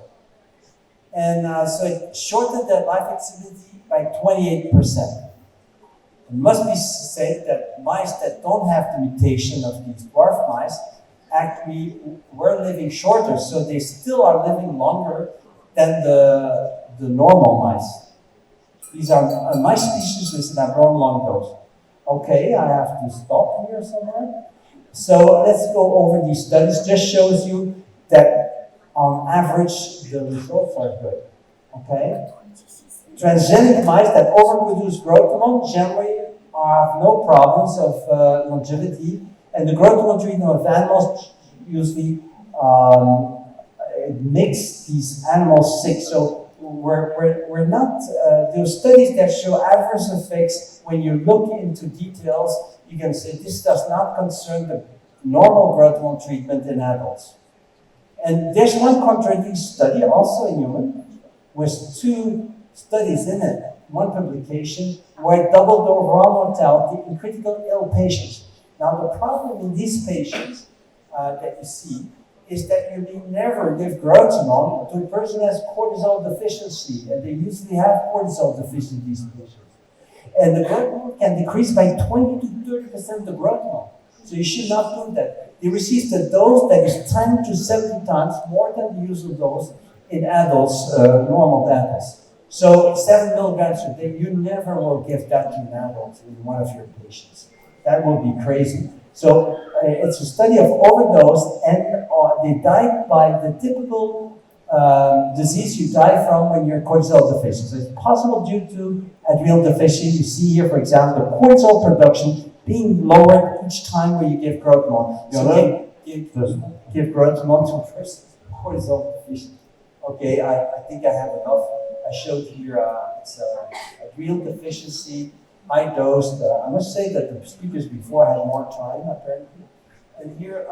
And so it shortened their life expectancy by 28%. It must be said that mice that don't have the mutation of these dwarf mice actually were living shorter, so they still are living longer than the normal mice. These are mice species with an abnormal long dose. Okay, I have to stop here somewhere. So let's go over these studies. Just shows you that on average the results are good. Okay? Transgenic mice that overproduce growth hormone generally have no problems of longevity, and the growth hormone treatment of animals usually makes these animals sick. So we're not, those studies that show adverse effects, when you look into details, you can say this does not concern the normal growth hormone treatment in adults. And there's one contradictory study, also in human, with two studies in it. One publication where doubled overall mortality in critical ill patients. Now the problem in these patients that you see is that you may never give growth hormone to a person who has cortisol deficiency, and they usually have cortisol deficiency, these patients. And the growth hormone can decrease by 20 to 30% the growth hormone. So you should not do that. They receive the dose that is 10 to 70 times more than the usual dose in adults, normal adults. So 7 milligrams a day, you never will give that to an adult in one of your patients. That will be crazy. So it's a study of overdose, and they died by the typical disease you die from when you're cortisol deficient. So it's possible due to adrenal deficiency. You see here, for example, the cortisol production being lowered each time when you give growth hormone. So give growth hormone to a person cortisol deficient. Okay, I think I have enough. I showed here it's adrenal deficiency, high dose. I must say that the speakers before had more time, apparently. And here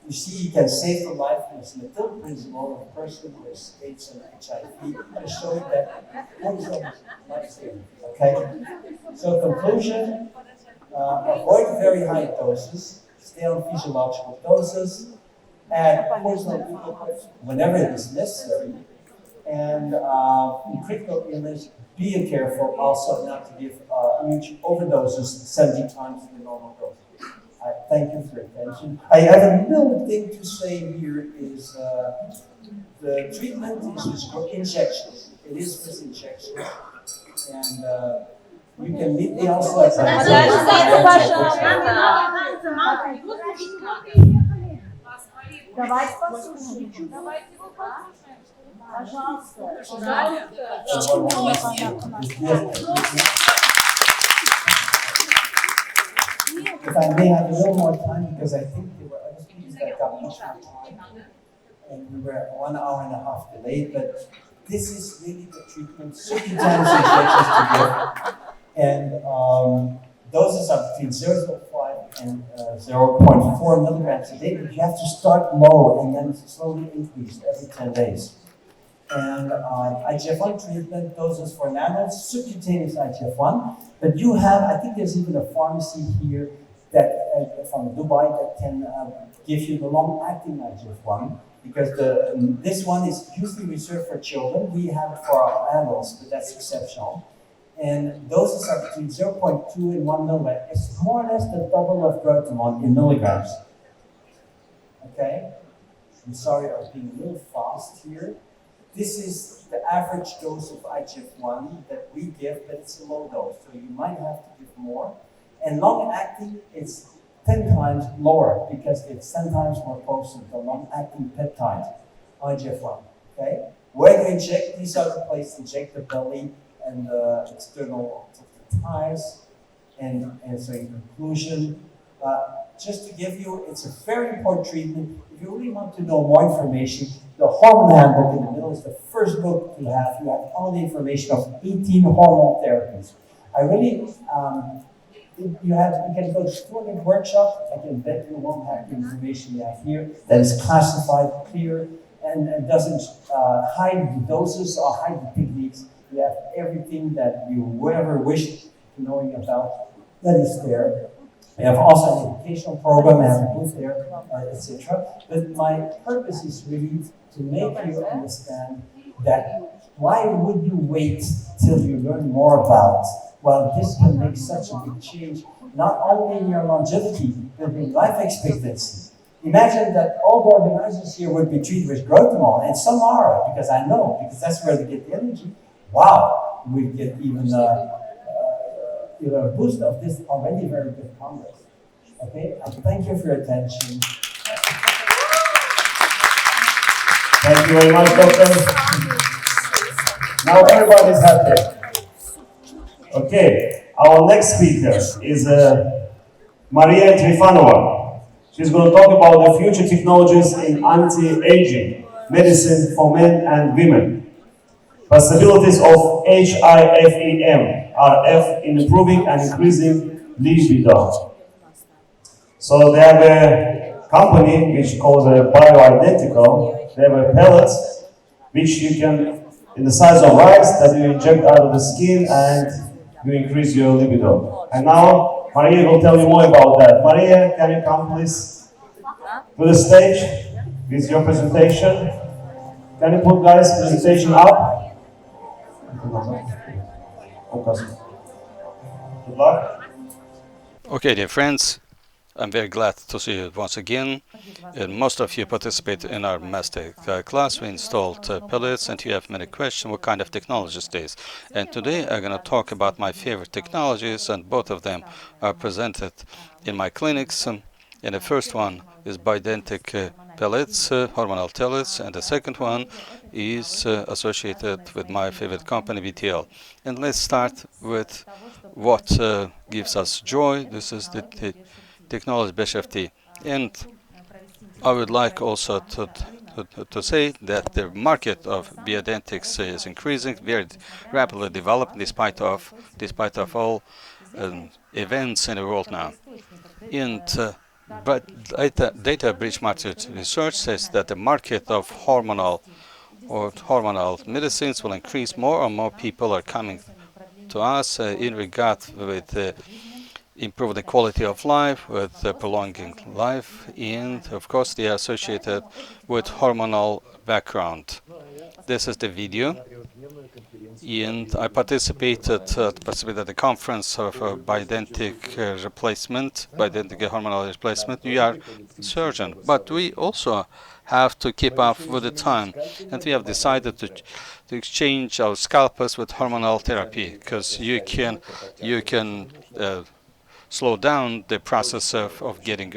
you see you can save the life with the Matilda principle of a person with AIDS and HIV. I show you that cortisol is life-saving. Okay? So conclusion, avoid very high doses, stay on physiological doses, and cortisol whenever it is necessary. And in critical illness, be careful also not to give huge overdoses 70 times the normal dose. Thank you for your attention. I have a little thing to say here is the treatment is with injections. It is with injections. And you can meet me also at If I may have a little more time, because I think there were other speakers that got much more time, and we were 1 hour and a half delayed, but this is really the treatment, certain times injections to give, and doses are between 0 to 5 and 0.4 milligrams a day, but you have to start low and then slowly increase every 10 days. And IGF-1 treatment doses for adults, subcutaneous IGF-1, but you have, I think there's even a pharmacy here that from Dubai that can give you the long-acting IGF-1, because this one is usually reserved for children. We have it for our adults, but that's exceptional. And doses are between 0.2 and 1 milligram. It's more or less the double of growth hormone in milligrams. Okay? I'm sorry, I was being a little fast here. This is the average dose of IGF-1 that we give, but it's a low dose, so you might have to give more. And long-acting, it's 10 times lower because it's 10 times more potent, the long-acting peptide, IGF-1. Okay? Where to inject? These are the places to inject: the belly and the external of the thighs. And so in conclusion, just to give you, it's a very important treatment. If you really want to know more information, the hormone handbook in the middle is the first book you have. You have all the information of 18 hormonal therapies. I really, you can go to 200 workshops. I can bet you won't have the information you have here that is classified, clear, and doesn't hide the doses or hide the techniques. You have everything that you ever wish to knowing about that is there. We have also an educational program, I have a booth there, etc. But my purpose is really to make you understand that why would you wait till you learn more about, well, this can make such a big change, not only in your longevity, but in life expectancy. Imagine that all the organizers here would be treated with growth hormone, and some are, because I know, because that's where they get the energy. Wow, we get even a boost of this already very good Congress. Okay, and thank you for your attention.
Thank you very much, Doctor. Now everybody's happy. Okay, our next speaker is Maria Trifanova. She's going to talk about the future technologies in anti-aging medicine for men and women. Possibilities of HIFEM, RF, in improving and increasing libido. So they have a company which called Bioidentical. They have a pellets which you can, in the size of rice, that you inject out of the skin and you increase your libido. And now Maria will tell you more about that. Maria, can you come please to the stage with your presentation? Can you put guys' presentation up? Good luck.
Okay, dear friends, I'm very glad to see you once again. Most of you participate in our master class. We installed pellets, and you have many questions. What kind of technologies this? And today I'm going to talk about my favorite technologies, and both of them are presented in my clinics. And the first one is Bioidentical pellets, hormonal pellets, and the second one is associated with my favorite company, VTL. And let's start with what gives us joy. This is the technology BSFT. And I would like also to say that the market of bioidentics is increasing, very rapidly developing despite of all events in the world now. And but data breach market research says that the market of hormonal medicines will increase. More and more people are coming to us in regard with improve the quality of life, with prolonging life, and of course they are associated with hormonal background. This is the video, and I participated at the conference of bioidentical replacement, bioidentical hormonal replacement. We are surgeon, but we also have to keep up with the time, and we have decided to exchange our scalpels with hormonal therapy, because you can slow down the process of getting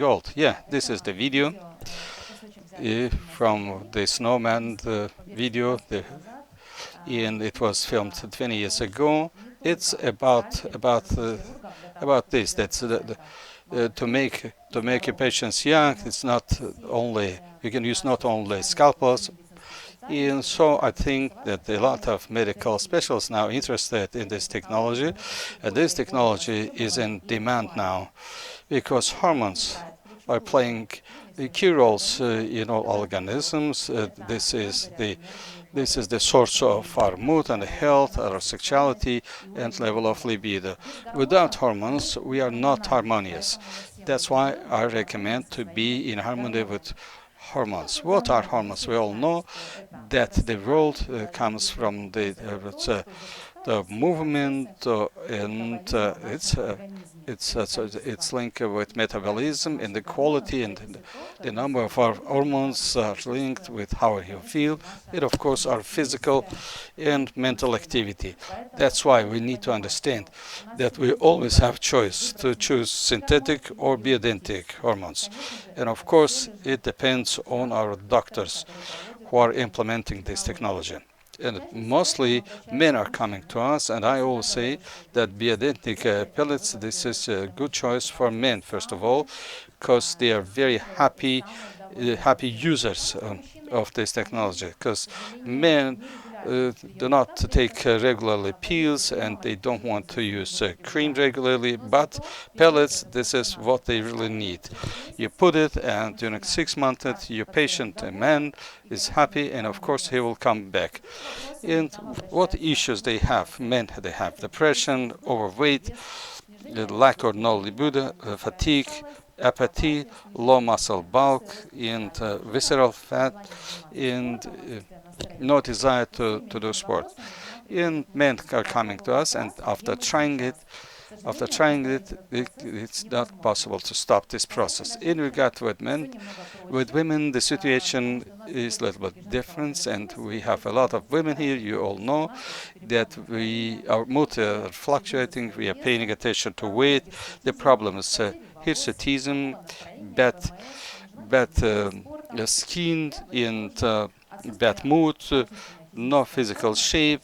old. Yeah, this is the video from the snowman video, and it was filmed 20 years ago. It's about this. That's to make your patients young. It's not only, you can use not only scalpels. And so I think that a lot of medical specialists now interested in this technology, and this technology is in demand now because hormones are playing key roles in all organisms. This is the source of our mood and health, our sexuality, and level of libido. Without hormones, we are not harmonious. That's why I recommend to be in harmony with hormones. What are hormones? We all know that the world comes from the movement and it's linked with metabolism and the quality and the number of our hormones are linked with how you feel and of course our physical and mental activity. That's why we need to understand that we always have choice to choose synthetic or bioidentical hormones, and of course it depends on our doctors who are implementing this technology. And mostly men are coming to us, and I always say that bioidentical pellets, this is a good choice for men, first of all, because they are very happy users of this technology, because men do not take regularly pills and they don't want to use cream regularly, but pellets, this is what they really need. You put it and during 6 months your patient, a man, is happy and of course he will come back. And what issues they have? Men, they have depression, overweight, lack or no libido, fatigue, apathy, low muscle bulk, and visceral fat, and no desire to do sport. And men are coming to us, and after trying it, it's not possible to stop this process. In regard with men, with women, the situation is a little bit different, and we have a lot of women here. You all know that our mood are fluctuating. We are paying attention to weight. The problem is hirsutism, bad skin, and bad mood, no physical shape.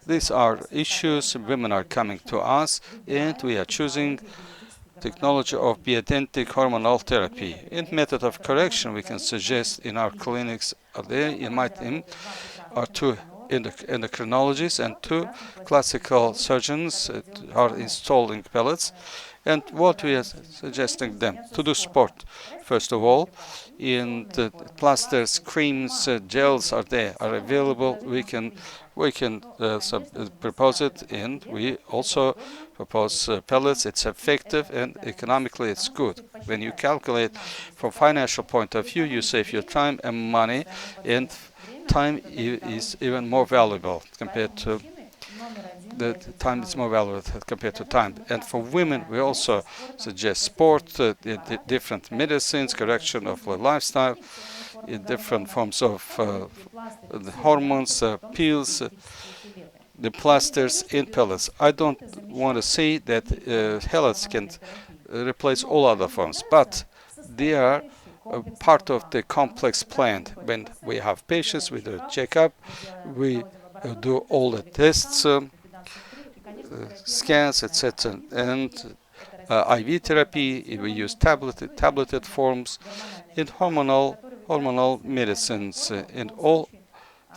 These are issues. Women are coming to us, and we are choosing technology of bioidentical hormonal therapy. And method of correction we can suggest in our clinics are there. In my team are two endocrinologists and two classical surgeons are installing pellets. And what we are suggesting them to do sport, first of all, and plasters, creams, gels are there, are available. We can propose it, and we also propose pellets. It's effective and economically it's good. When you calculate from financial point of view, you save your time and money, and time is even more valuable compared to time. And for women, we also suggest sport, different medicines, correction of lifestyle, in different forms of the hormones, pills, the plasters, and pellets. I don't want to say that pellets can replace all other forms, but they are part of the complex plan. When we have patients, we do a checkup, we do all the tests, scans, etc. And IV therapy, we use tableted forms, and hormonal medicines, and all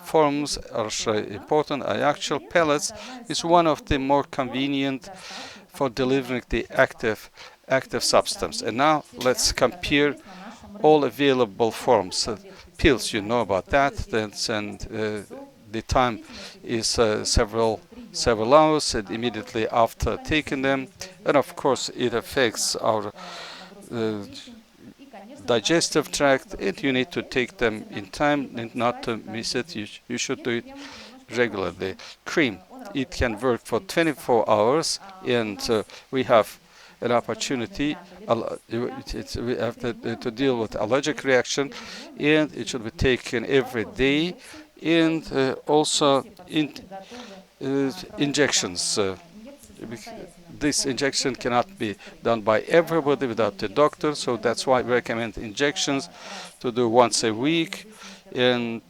forms are important. Actual pellets is one of the more convenient for delivering the active substance. And now let's compare all available forms. Pills, you know about that, and the time is several hours immediately after taking them, and of course it affects our digestive tract, and you need to take them in time and not to miss it. You should do it regularly. Cream, it can work for 24 hours, and we have an opportunity we have to deal with allergic reaction, and it should be taken every day, and also injections. This injection cannot be done by everybody without the doctor, so that's why we recommend injections to do once a week, and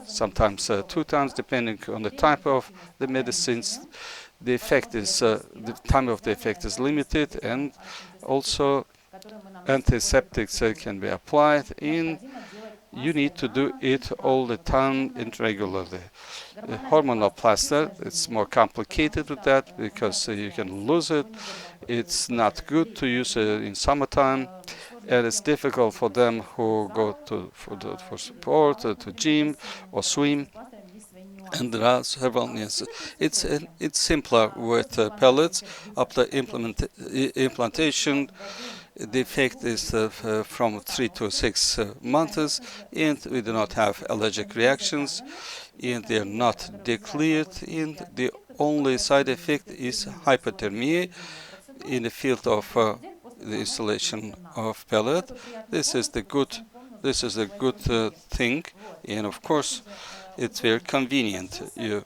sometimes 2 times, depending on the type of the medicines. The effect is the time of the effect is limited, and also antiseptics can be applied. And
you need to do it all the time and regularly. Hormonal plaster, it's more complicated with that because you can lose it. It's not good to use it in summertime, and it's difficult for them who go for sport, to gym or swim. And there are several nuances. It's simpler with pellets. After implantation, the effect is from 3 to 6 months, and we do not have allergic reactions, and they are not declared, and the only side effect is hypothermia in the field of the installation of pellet. This is a good thing, and of course it's very convenient. You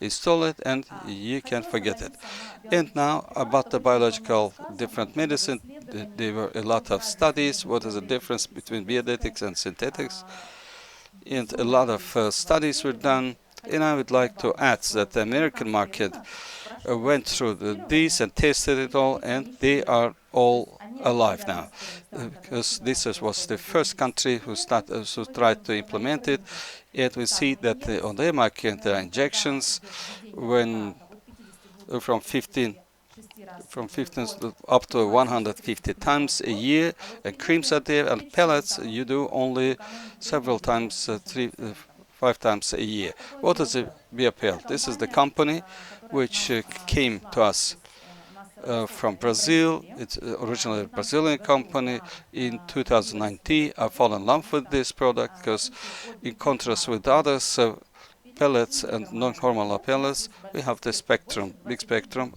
install it and you can forget it. And now about the biological different medicine, there were a lot of studies. What is the difference between bioidentics and synthetics? And a lot of studies were done. And I would like to add that the American market went through these and tested it all, and they are all alive now, because this was the first country who tried to implement it. And we see that on their market there are injections when from 15 up to 150 times a year, and creams are there, and pellets you do only several times, 5 times a year. What is a BioPel? This is the company which came to us from Brazil. It's originally a Brazilian company. In 2019, I fell in love with this product because, in contrast with others, pellets and non-hormonal pellets, we have the spectrum, big spectrum,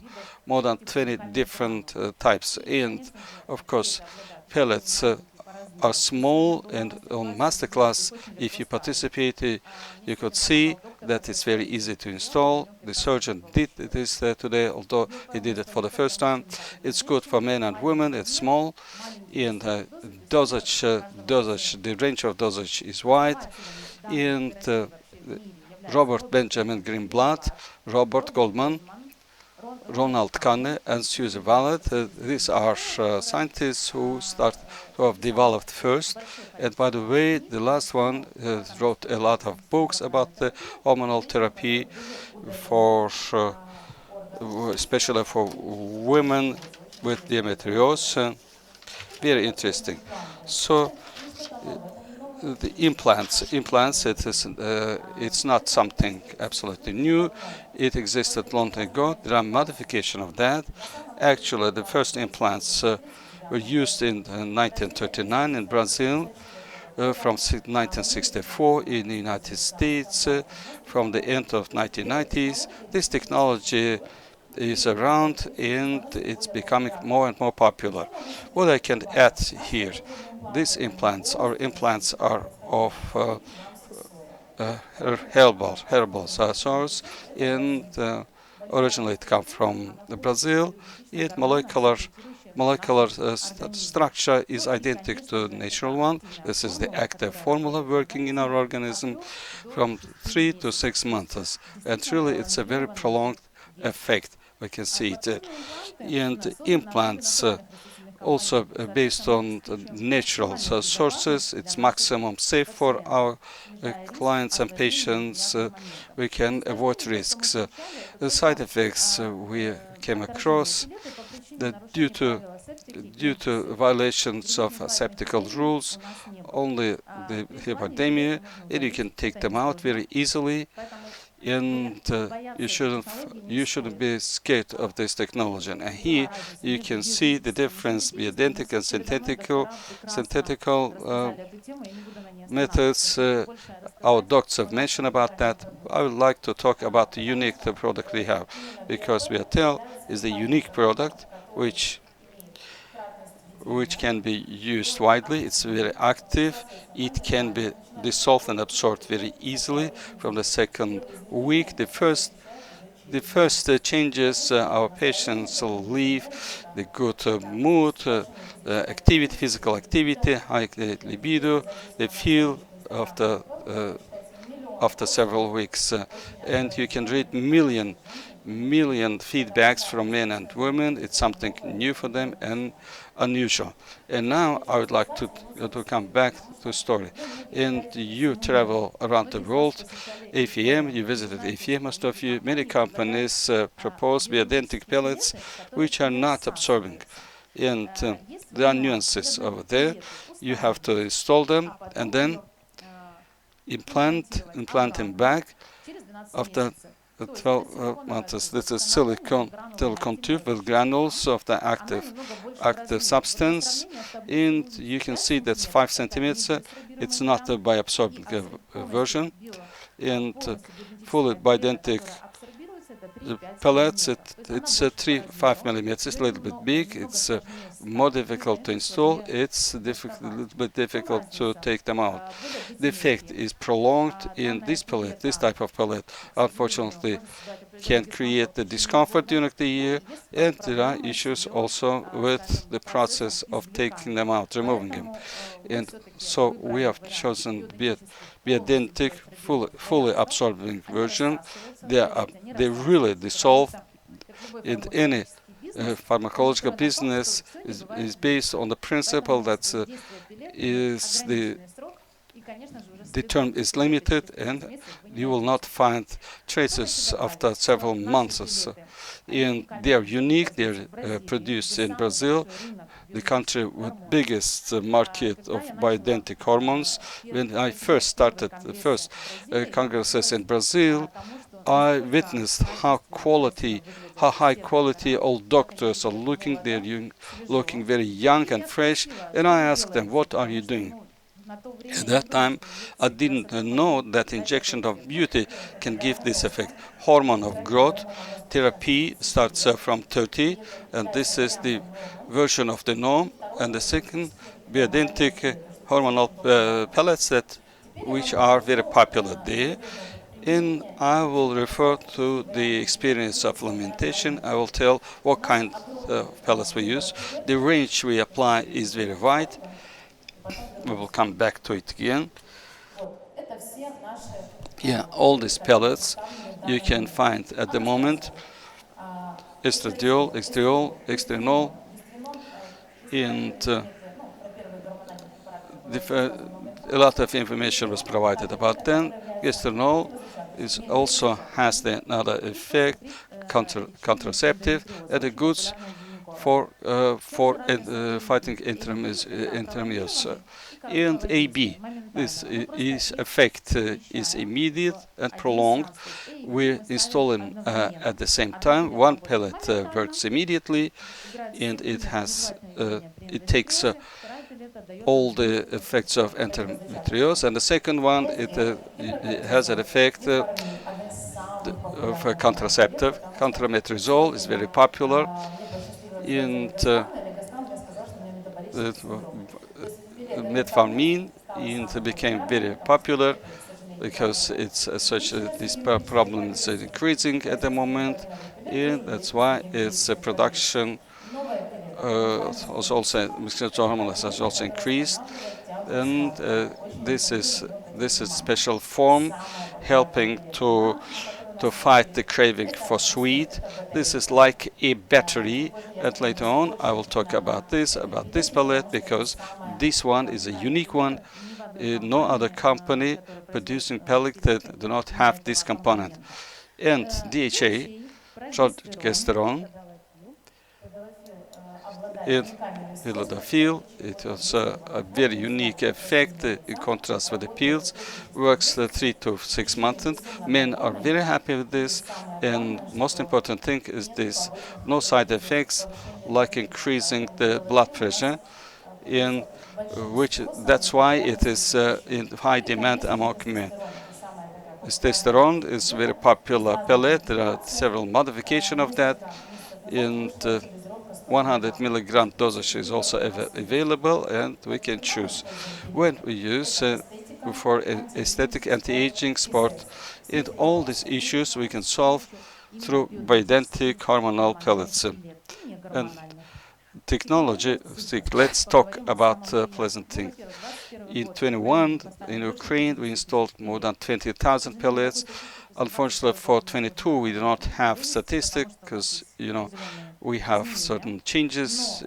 more than 20 different types. And of course, pellets are small, and on masterclass, if you participate, you could see that it's very easy to install. The surgeon did this today, although he did it for the first time. It's good for men and women. It's small, and dosage, the range of dosage is wide. And Robert Benjamin Greenblatt, Robert Goldman, Ronald Kanne, and Susie Vallet. These are scientists who have developed first. And by the way, the last one wrote a lot of books about the hormonal therapy especially for women with endometriosis. Very interesting. So the implants, it's not something absolutely new. It existed long ago. There are modifications of that. Actually, the first implants were used in 1939 in Brazil, from 1964 in the United States, from the end of 1990s. This technology is around, and it's becoming more and more popular. What I can add here, these implants are of herbal source, and originally it comes from Brazil. Yet molecular structure is identical to the natural one. This is the active formula working in our organism from 3 to 6 months, and really it's a very prolonged effect. We can see it. And implants also based on natural sources. It's maximum safe for our clients and patients. We can avoid risks. The side effects we came across that due to violations of aseptical rules, only the hypothermia, and you can take them out very easily. And you shouldn't be scared of this technology. And here you can see the difference between identical and synthetical methods. Our doctors have mentioned about that. I would like to talk about the unique product we have, because BioTel is the unique product which can be used widely. It's very active. It can be dissolved and absorbed very easily from the second week. The first changes our patients will leave the good mood, activity, physical activity, high libido. They feel after several weeks, and you can read million feedbacks from men and women. It's something new for them and unusual. And now I would like to come back to story. And you travel around the world, AFM, you visited AFM, most of you. Many companies propose biodentic pellets which are not absorbing. And there are nuances over there. You have to install them and then implant them back after 12 months. This is silicone tube with granules of the active substance, and you can see that's 5 centimeters. It's not a bioabsorbing version, and fully biodentic pellets. It's 5 millimeters. It's a little bit big. It's more difficult to install. It's a little bit difficult to take them out. The effect is prolonged in this pellet. This type of pellet, unfortunately, can create the discomfort during the year, and there are issues also with the process of taking them out, removing them. And so we have chosen biodentic, fully absorbing version. They really dissolve, and any pharmacological business is based on the principle that the term is limited, and you will not find traces after several months. And they are unique. They are produced in Brazil, the country with biggest market of biodentic hormones. When I first started the first congresses in Brazil, I witnessed how high quality all doctors are looking. They're looking very young and fresh. And I asked them, "What are you doing?" At that time, I didn't know that injection of beauty can give this effect. Hormone of growth therapy starts from 30, and this is the version of the norm. And the second, biodentic hormonal pellets which are very popular there. And I will refer to the experience of lamentation. I will tell what kind of pellets we use. The range we apply is very wide. We will come back to it again. Yeah, all these pellets you can find at the moment. Estradiol, extrinol, and a lot of information was provided about them. Gestrinol also has another effect, contraceptive, and the goods for fighting intramuros. And AB, this effect is immediate and prolonged. We install them at the same time. One pellet works immediately, and it takes all the effects of endometriosis, and the second one it has an effect of a contraceptive. Contrametrazole is very popular, and metformin became very popular because it's such this problem is increasing at the moment, and that's why its production has also increased, and this is a special form helping to fight the craving for sweet. This is like a battery, and later on I will talk about this pellet, because this one is a unique one. No other company producing pellet that do not have this component. And DHA, progesterone, Hilodafil, it has a very unique effect in contrast with the pills, works 3 to 6 months. Men are very happy with this, and most important thing is this, no side effects like increasing the blood pressure, in that's why it is in high demand among men. Testosterone is a very popular pellet. There are several modifications of that, and 100 milligram dosage is also available, and we can choose when we use for aesthetic, anti-aging, sport, and all these issues we can solve through biodentic hormonal pellets. And technology, let's talk about pleasant things. In 21, in Ukraine, we installed more than 20,000 pellets. Unfortunately, for 22, we do not have statistics because, you know, we have certain changes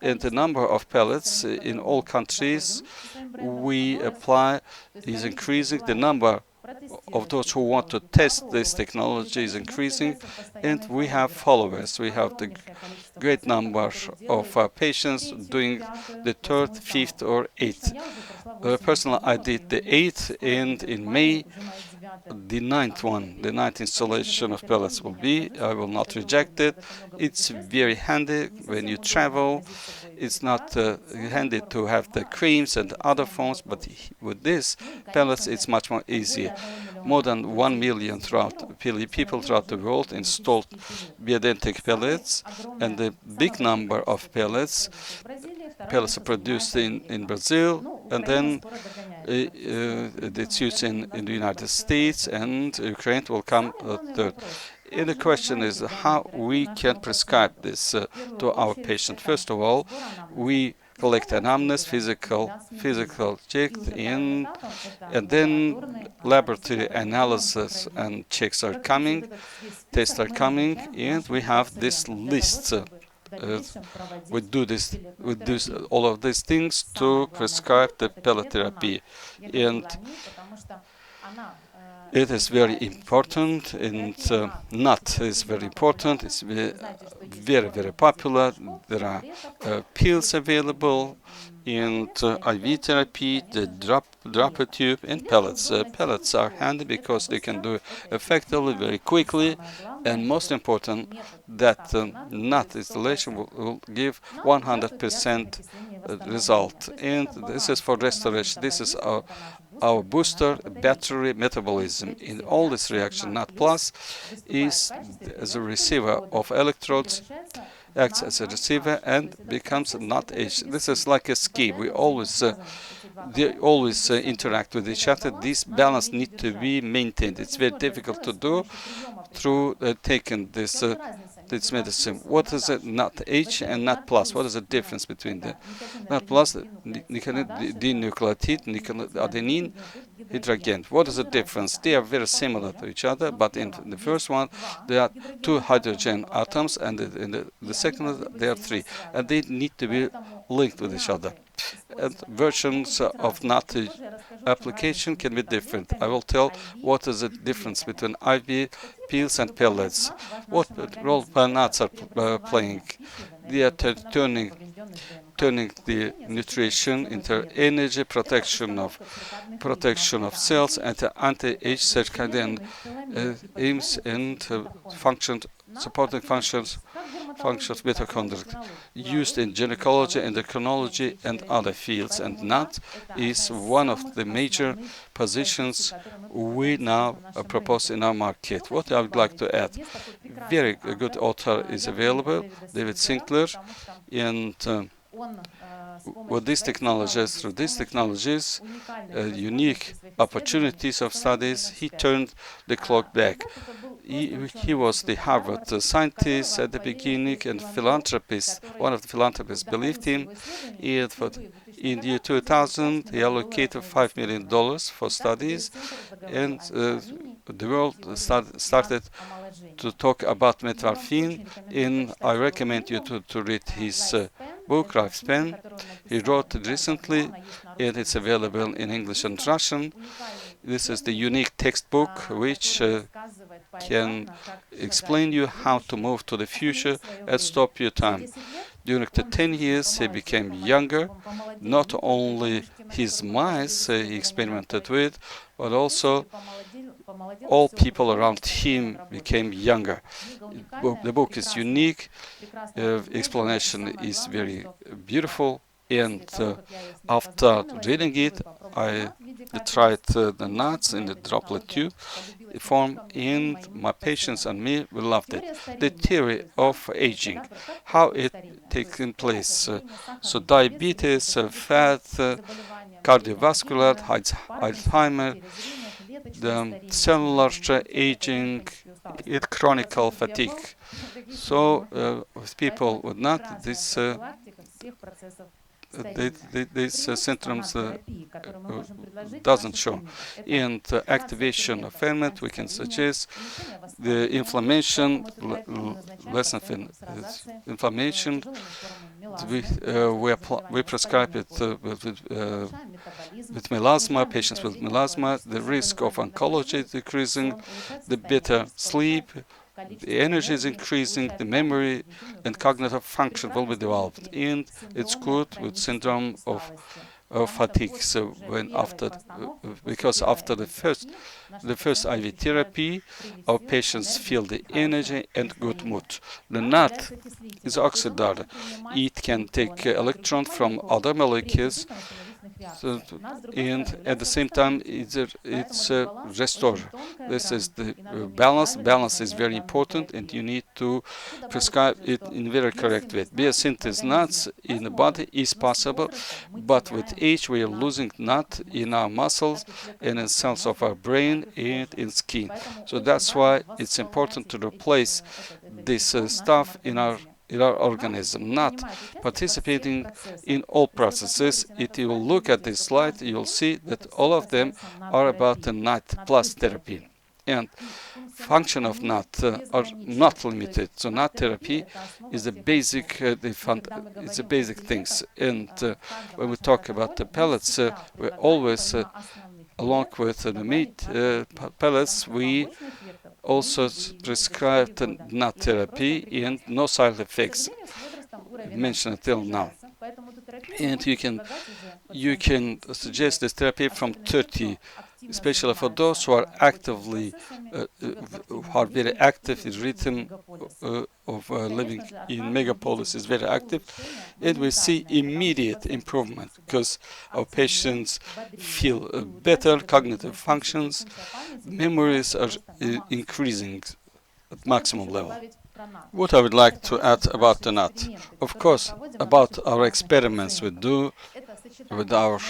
in the number of pellets in all countries. We apply is increasing. The number of those who want to test this technology is increasing, and we have followers. We have the great number of patients doing the third, fifth, or eighth. Personally, I did the eighth, and in May, the ninth installation of pellets will be. I will not reject it. It's very handy when you travel. It's not handy to have the creams and other phones, but with this pellets, it's much more easier. More than 1 million people throughout the world installed biodentic pellets, and the big number of pellets are produced in Brazil, and then it's used in the United States, and Ukraine will come third. And the question is how we can prescribe this to our patient. First of all, we collect anamnesis, physical check, and then laboratory analysis and checks are coming, tests are coming, and we have this list. We do all of these things to prescribe the pellet therapy, and it is very important, and NUT is very important. It's very popular. There are pills available, and IV therapy, the dropper tube, and pellets. Pellets are handy because they can do effectively, very quickly, and most important, that NUT installation will give 100% result. And this is for restoration. This is our booster battery metabolism. In all this reaction, NUT plus is as a receiver of electrodes, acts as a receiver and becomes a NUT H. This is like a ski. We always they always interact with each other. This balance needs to be maintained. It's very difficult to do through taking this medicine. What is it? NUT H and NUT plus. What is the difference between the NUT plus, dinucleotide, adenine, hydrogen? What is the difference? They are very similar to each other, but in the first one there are 2 hydrogen atoms, and in the second one there are 3, and they need to be linked with each other. And versions of NUT application can be different. I will tell what is the difference between IV pills and pellets. What role NUTs are playing? They are turning the nutrition into energy, protection of cells, and anti-age circadian aims and supporting functions mitochondria, used in gynecology, endocrinology, and other fields. And NUT is one of the major positions we now propose in our market. What I would like to add, very good author is available, David Sinclair, and with these technologies, through these technologies, unique opportunities of studies, he turned the clock back. He was the Harvard scientist at the beginning, and philanthropist. One of the philanthropists believed him. In the year 2000, he allocated $5 million for studies, and the world started to talk about metformin. And I recommend you to read his book, Lifespan. He wrote it recently, and it's available in English and Russian. This is the unique textbook which can explain you how to move to the future and stop your time. During the 10 years, he became younger. Not only his mice he experimented with, but also all people around him became younger. The book is unique. Explanation is very beautiful. And after reading it, I tried the nuts in the droplet tube form, and my patients and me, we loved it. The theory of aging, how it taking place. So diabetes, fat, cardiovascular, Alzheimer, the cellular aging, chronic fatigue. So with people with NUT, this these symptoms doesn't show. And activation of ferment, we can suggest the inflammation, less of inflammation. We prescribe it with melasma, patients with melasma. The risk of oncology is decreasing, the better sleep, the energy is increasing, the memory and cognitive function will be developed, and it's good with syndrome of fatigue. So because after the first IV therapy, our patients feel the energy and good mood. The nut is oxidizer. It can take electrons from other molecules, and at the same time it's restored. This is the balance. Balance is very important, and you need to prescribe it in very correct way. Biosynthesis nuts in the body is possible, but with age we are losing nut in our muscles and in cells of our brain and in skin. So that's why it's important to replace this stuff in our organism, not participating in all processes. If you will look at this slide, you'll see that all of them are about the nut plus therapy. And function of nut are not limited. So nut therapy is the basic, it's the basic things. And when we talk about the pellets, we always, along with the meat pellets, we also prescribed nut therapy and no side effects mentioned till now. And you can suggest this therapy from 30, especially for those who are actively, who are very active in rhythm of living in megapolis is very active, and we see immediate improvement because our patients feel better cognitive functions, memories are increasing at maximum level. What I would like to add about the nut, of course, about our experiments we do with our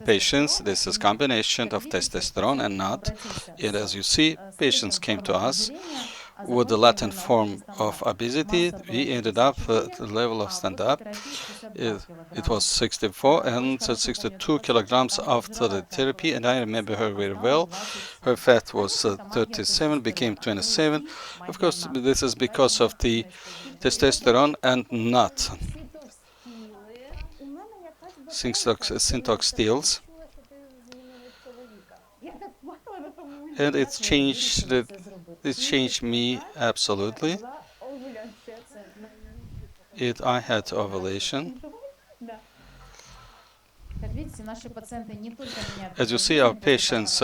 patients. This is combination of testosterone and nut, and as you see, patients came to us with the latent form of obesity. We ended up at the level of stand-up. It was 64 and 62 kilograms after the therapy, and I remember her very well. Her fat was 37, became 27. Of course, this is because of the testosterone and nut. Syntox steels. And it changed me absolutely. I had ovulation. As you see, our patients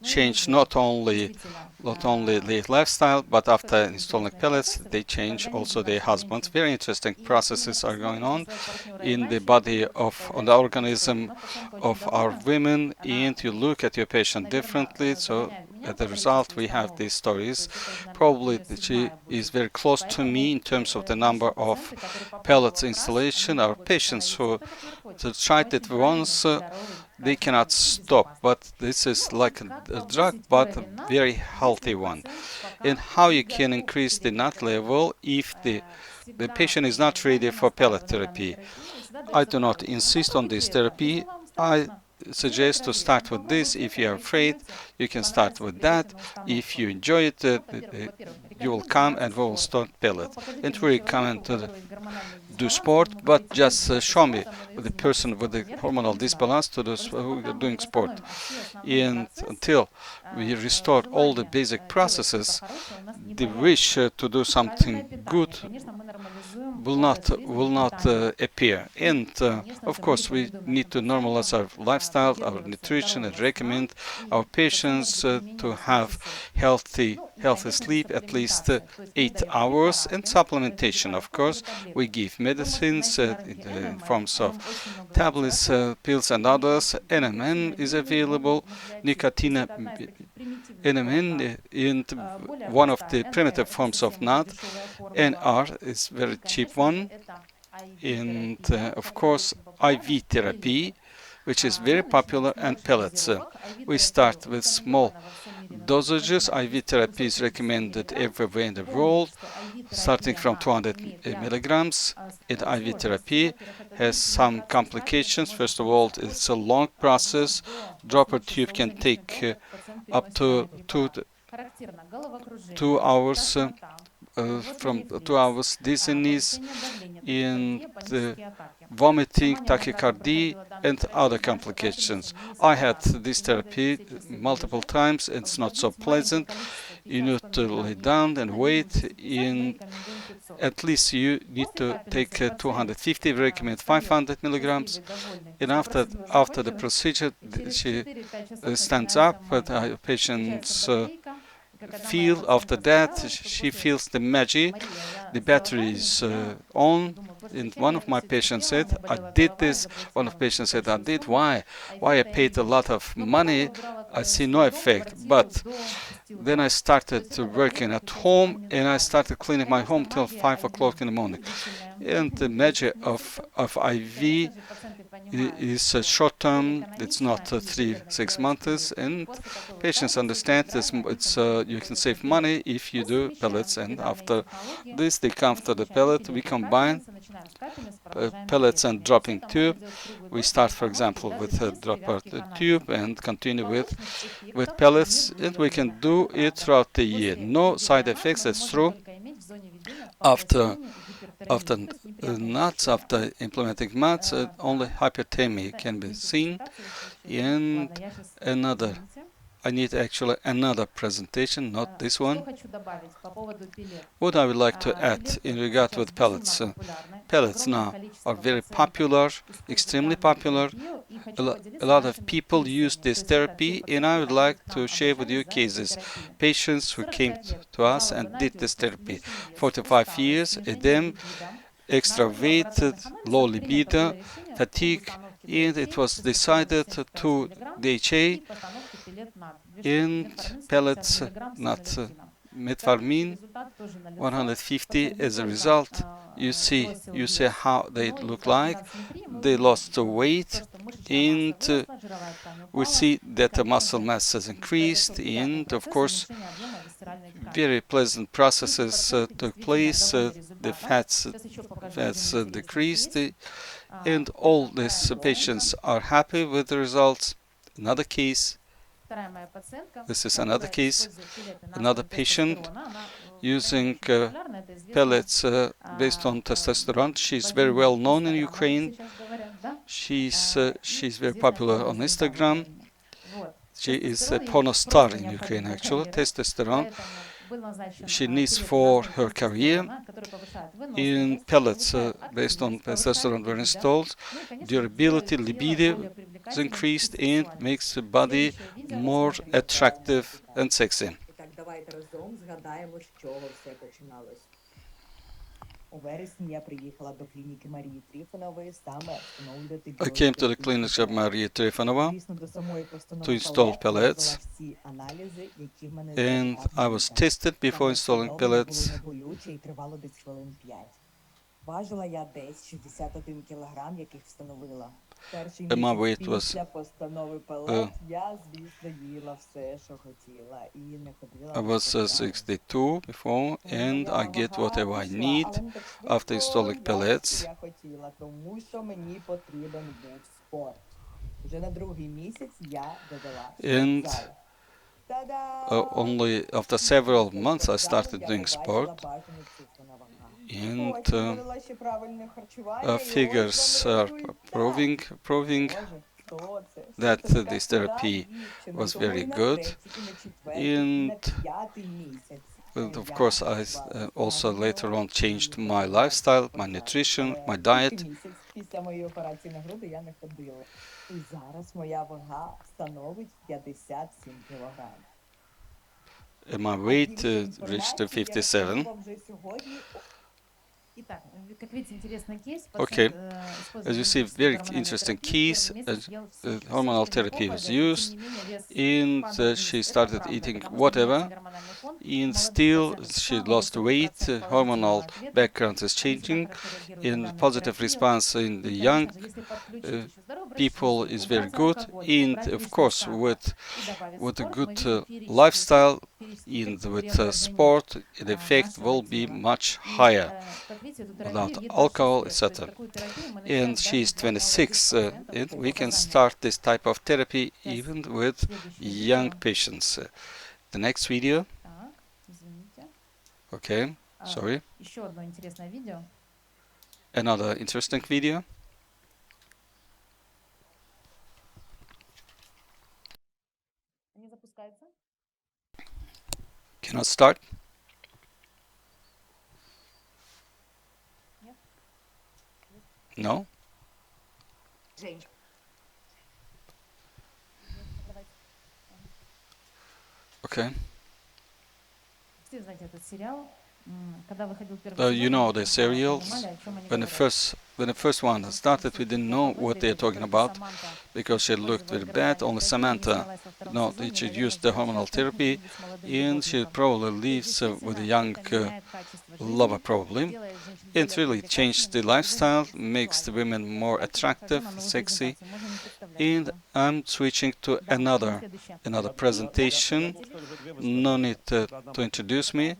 change not only their lifestyle, but after installing pellets, they change also their husbands. Very interesting processes are going on in the body on the organism of our women, and you look at your patient differently. So as a result, we have these stories. Probably she is very close to me in terms of the number of pellets installation. Our patients who tried it once, they cannot stop, but this is like a drug, but a very healthy one. And how you can increase the nut level if the patient is not ready for pellet therapy? I do not insist on this therapy. I suggest to start with this. If you are afraid, you can start with that. If you enjoy it, you will come and we will start pellet. And we recommend to do sport, but just show me the person with the hormonal disbalance to those who are doing sport. And until we restore all the basic processes, the wish to do something good will not appear. And of course, we need to normalize our lifestyle, our nutrition, and recommend our patients to have healthy sleep, at least 8 hours, and supplementation. Of course, we give medicines in forms of tablets, pills, and others. NMN is available, nicotine NMN, and one of the primitive forms of nut. NR is very cheap one, and of course IV therapy, which is very popular, and pellets. We start with small dosages. IV therapy is recommended everywhere in the world. starting from 200 milligrams in IV therapy has some complications. First of all, it's a long process. Dropper tube can take up to 2 hours, from 2 hours dizziness, in vomiting, tachycardia, and other complications. I had this therapy multiple times. It's not so pleasant. You need to lay down and wait. At least you need to take 250. We recommend 500 milligrams. And after the procedure, she stands up, but patients feel after that, she feels the magic. The battery is on. And one of my patients said, I did this. One of the patients said, I did. Why? I paid a lot of money. I see no effect. But then I started working at home, and I started cleaning my home till 5 o'clock in the morning. And the magic of IV is short term. It's not 3-6 months, and patients understand this. You can save money if you do pellets, and after this they come to the pellet. We combine pellets and dropping tube. We start, for example, with a dropper tube and continue with pellets, and we can do it throughout the year. No side effects, that's true. After nuts, after implementing nuts, only hyperthermia can be seen. And I need actually another presentation, not this one. What I would like to add in regard with pellets. Pellets now are very popular, extremely popular. A lot of people use this therapy, and I would like to share with you cases. Patients who came to us and did this therapy. 45 years, edema, extra weight, low libido, fatigue, and it was decided to DHA and pellets, not metformin, 150. As a result, you see how they look like. They lost weight, and we see that the muscle mass has increased, and of course very pleasant processes took place. The fats decreased, and all these patients are happy with the results. Another case. This is another case. Another patient using pellets based on testosterone. She's very well known in Ukraine. She's very popular on Instagram. She is a porno star in Ukraine, actually. Testosterone she needs for her career. In pellets based on testosterone were installed. Durability, libido is increased, and makes the body more attractive and sexy. I came to the clinic of Maria Trifonova to install pellets, and I was tested before installing pellets. And my weight was I was 62 before, and I get whatever I need after installing pellets. And only after several months I started doing sport, and figures are proving that this therapy was very good. And of course I also later on changed my lifestyle, my nutrition, my diet. And my weight reached 57. Okay, as you see, very interesting case. Hormonal therapy was used, and she started eating whatever, and still she lost weight. Hormonal background is changing, and positive response in the young people is very good. And of course, with a good lifestyle, And with sport, the effect will be much higher without alcohol, etc. And she's 26, and we can start this type of therapy even with young patients. The next video. Okay, sorry. Another interesting video. Cannot start. No? Okay. You know the serials. When the first one started, we didn't know what they're talking about because she looked very bad. Only Samantha know that she used the hormonal therapy, and she probably lives with a young lover, probably. It really changed the lifestyle, makes the women more attractive, sexy. And I'm switching to another presentation. No need to introduce me.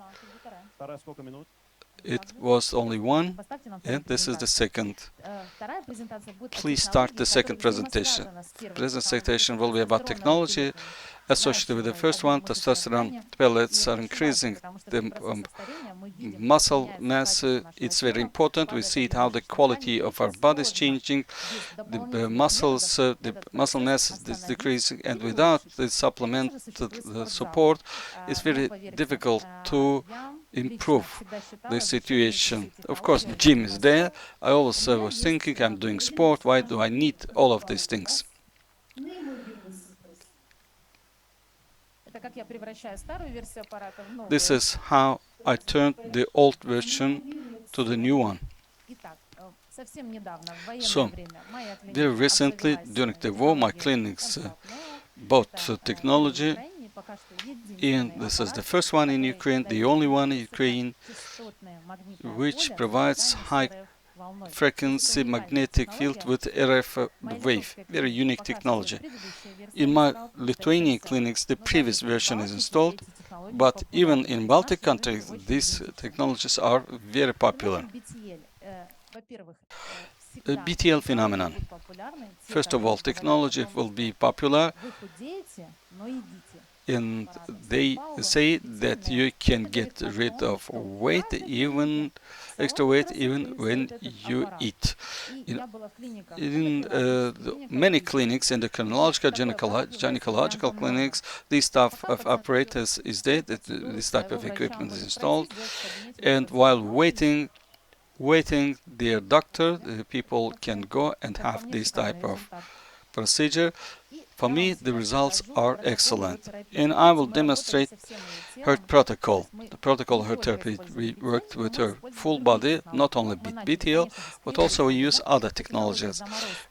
It was only one, and this is the second. Please start the second presentation. Presentation will be about technology associated with the first one. Testosterone pellets are increasing the muscle mass. It's very important. We see how the quality of our body is changing. The muscle mass is decreasing, and without the supplement, the support, it's very difficult to improve the situation. Of course, gym is there. I always was thinking, I'm doing sport, why do I need all of these things? This is how I turned the old version to the new one. So, very recently, during the war, my clinics bought technology, and this is the first one in Ukraine, the only one in Ukraine, which provides high frequency magnetic field with RF wave, very unique technology. In my Lithuanian clinics, the previous version is installed, but even in Baltic countries, these technologies are very popular. The BTL phenomenon. First of all, technology will be popular, and they say that you can get rid of weight, even extra weight, even when you eat. In many clinics, endocrinological, gynecological clinics, this type of apparatus is there, this type of equipment is installed, and while waiting their doctor, the people can go and have this type of procedure. For me, the results are excellent, and I will demonstrate her protocol. The protocol, her therapy, we worked with her full body, not only BTL, but also we use other technologies.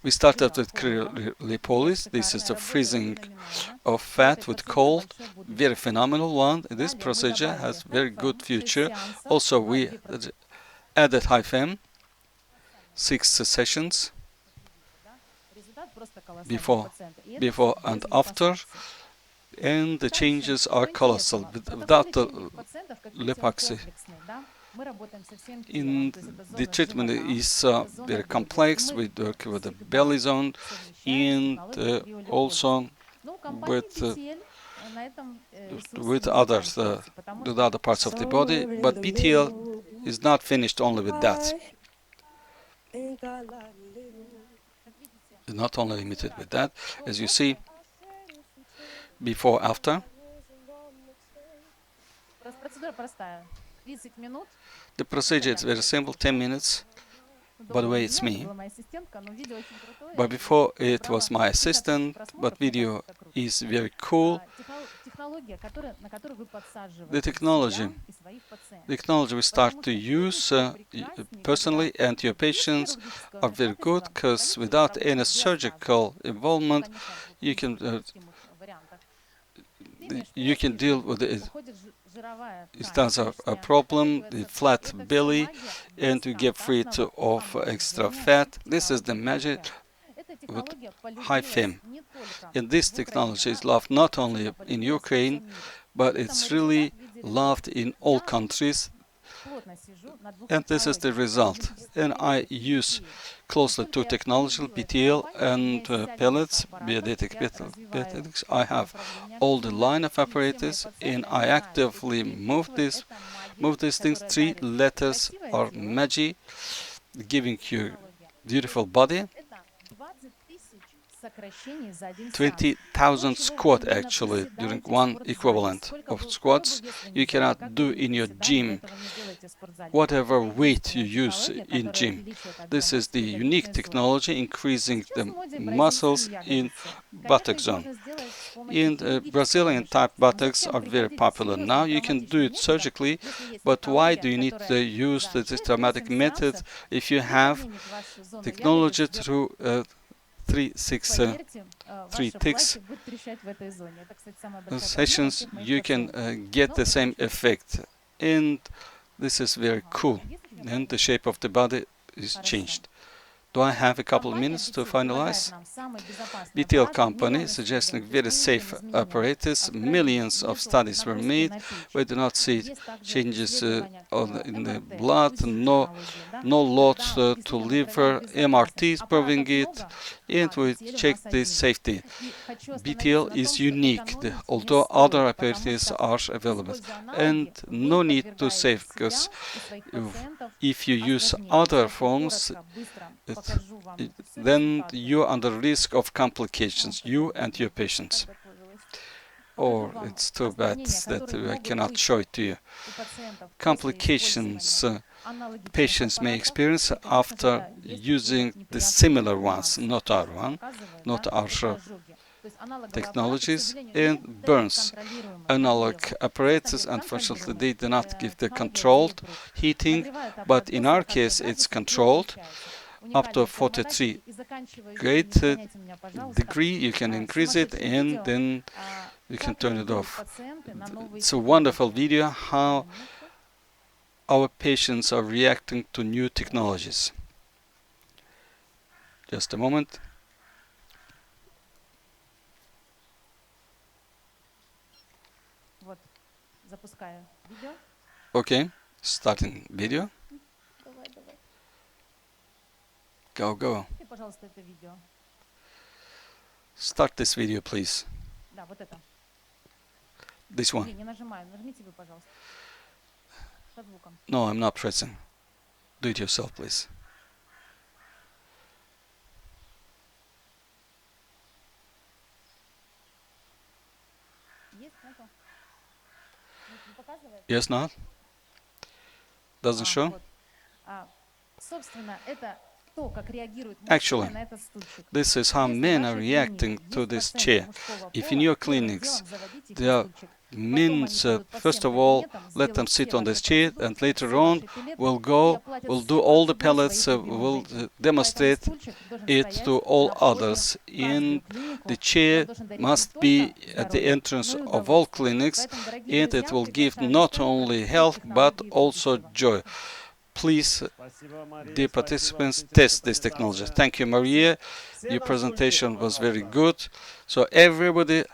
We started with cryolipolysis. This is the freezing of fat with cold, very phenomenal one. This procedure has very good future. Also, we added HIFM, 6 sessions. Before and after, and the changes are colossal without the lipoxy. The treatment is very complex. We work with the belly zone and also with others, with other parts of the body. But BTL is not finished only with that. Not only limited with that, as you see, before, after. The procedure is very simple, 10 minutes. By the way, it's me. But before it was my assistant, but video is very cool. The technology we start to use personally and your patients are very good, because without any surgical involvement, you can deal with it. It does a problem, the flat belly, and to get rid of extra fat. This is the magic. with high fame. And this technology is loved not only in Ukraine, but it's really loved in all countries. And this is the result. And I use closely to technology, BTL and pellets, biodynamic pellets. I have all the line of apparatus, and I actively move these things. 3 letters are magic, giving you beautiful body. 20,000 squat actually during one equivalent of squats. You cannot do in your gym whatever weight you use in gym. This is the unique technology increasing the muscles in buttock zone. And Brazilian type buttocks are very popular now. You can do it surgically, but why do you need to use this traumatic method if you have technology through 3 ticks sessions, you can get the same effect. And this is very cool. And the shape of the body is changed. Do I have a couple of minutes to finalize? BTL company suggesting very safe apparatus. Millions of studies were made. We do not see changes in the blood, no loss to liver, MRT is proving it, and we check the safety. BTL is unique, although other apparatuses are available. And no need to save, because if you use other phones, then you're under risk of complications, you and your patients. Or it's too bad that I cannot show it to you. Complications patients may experience after using the similar ones, not our one, not our technologies, and burns. Analog apparatus, unfortunately, they do not give the controlled heating, but in our case, it's controlled. Up to 43 grade degree, you can increase it, and then you can turn it off. It's a wonderful video how our patients are reacting to new technologies. Just a moment. Okay, starting video. Go. Start this video, please. This one. No, I'm not pressing. Do it yourself, please. Yes, not? Doesn't show? Actually, this is how men are reacting to this chair. If in your clinics there are men, first of all, let them sit on this chair, and later on we'll do all the pellets, we'll demonstrate it to all others. And the chair must be at the entrance of all clinics, and it will give not only health but also joy. Please, dear participants, test this technology. Thank you, Maria. Your presentation was very good. So everybody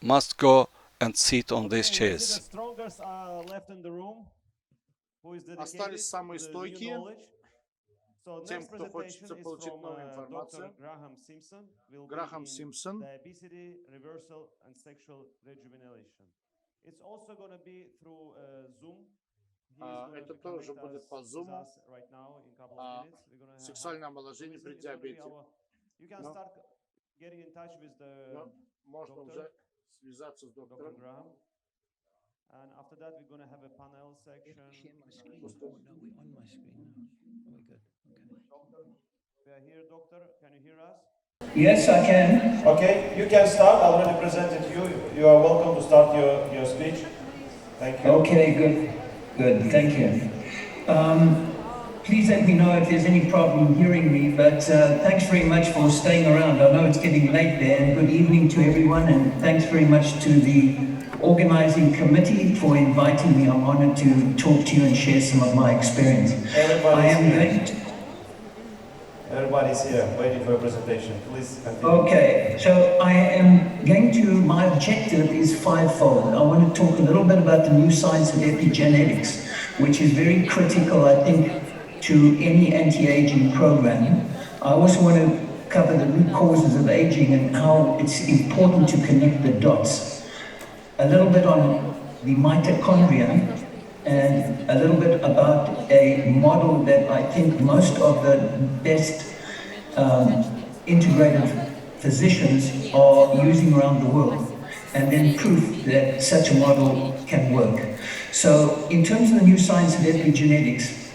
must go and sit on these chairs.
Остались самые стойкие. Тем, кто хочет получить новую информацию. Грахам Симпсон. Это тоже будет по Zoom. Сексуальное омоложение при диабете. Можно уже связаться с доктором.
And after that, we're going to have a panel section.
Share my screen. No, we're on my screen now. Oh, we're good. Okay.
Doctor, we are here, doctor. Can you hear us?
Yes, I can.
Okay, you can start. I already presented you. You are welcome to start your speech. Thank you.
Okay, good. Thank you. Please let me know if there's any problem hearing me, but thanks very much for staying around. I know it's getting late there, and good evening to everyone, and thanks very much to the organizing committee for inviting me. I'm honored to talk to you and share some of my experience. I am going to...
Everybody's here, waiting for a presentation. Please continue.
Okay, so I am going to, my objective is fivefold. I want to talk a little bit about the new science of epigenetics, which is very critical, I think, to any anti-aging program. I also want to cover the root causes of aging and how it's important to connect the dots. A little bit on the mitochondria, and a little bit about a model that I think most of the best integrated physicians are using around the world, and then proof that such a model can work. So in terms of the new science of epigenetics,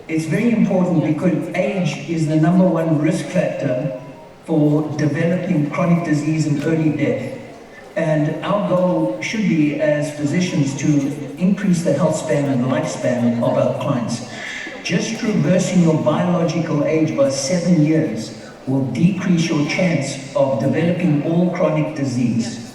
it's very important because age is the #1 risk factor for developing chronic disease and early death. And our goal should be, as physicians, to increase the health span and lifespan of our clients. Just reversing your biological age by 7 years will decrease your chance of developing all chronic disease.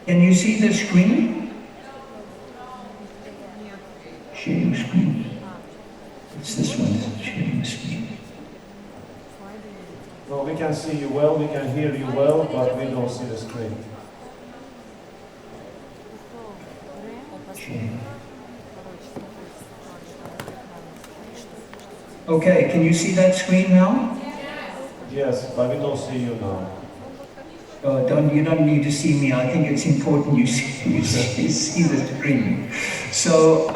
Can you see the screen? Sharing screen. It's this one, sharing screen.
No, we can see you well, we can hear you well, but we don't see the screen.
Okay, can you see that screen now?
Yes, but we don't see you now.
You don't need to see me. I think it's important you see the screen. So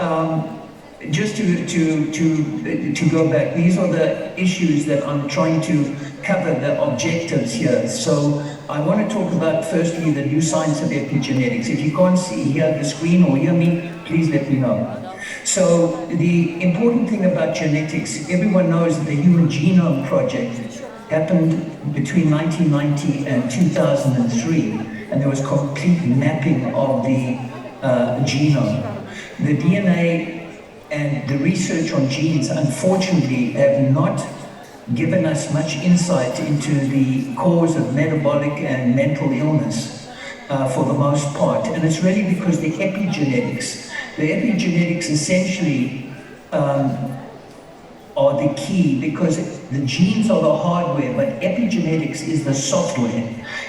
just to go back, these are the issues that I'm trying to cover, the objectives here. So I want to talk about firstly the new science of epigenetics. If you can't hear the screen or hear me, please let me know. So the important thing about genetics, everyone knows that the Human Genome Project happened between 1990 and 2003, and there was complete mapping of the genome. The DNA and the research on genes, unfortunately, have not given us much insight into the cause of metabolic and mental illness for the most part. And it's really because the epigenetics essentially are the key, because the genes are the hardware, but epigenetics is the software,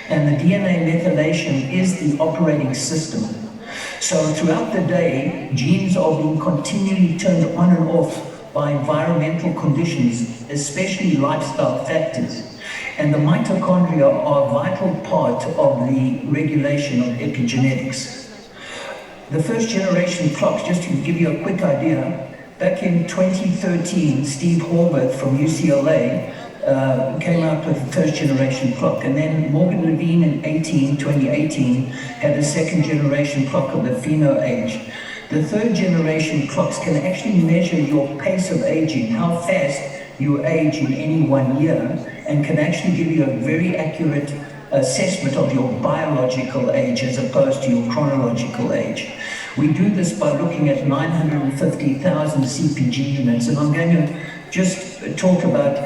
and the DNA methylation is the operating system. So throughout the day, genes are being continually turned on and off by environmental conditions, especially lifestyle factors. And the mitochondria are a vital part of the regulation of epigenetics. The first generation clocks, just to give you a quick idea, back in 2013, Steve Horvath from UCLA came out with the first generation clock, and then Morgan Levine in 2018 had the second generation clock of the pheno age. The third generation clocks can actually measure your pace of aging, how fast you age in any 1 year, and can actually give you a very accurate assessment of your biological age as opposed to your chronological age. We do this by looking at 950,000 CPG units, and I'm going to just talk about,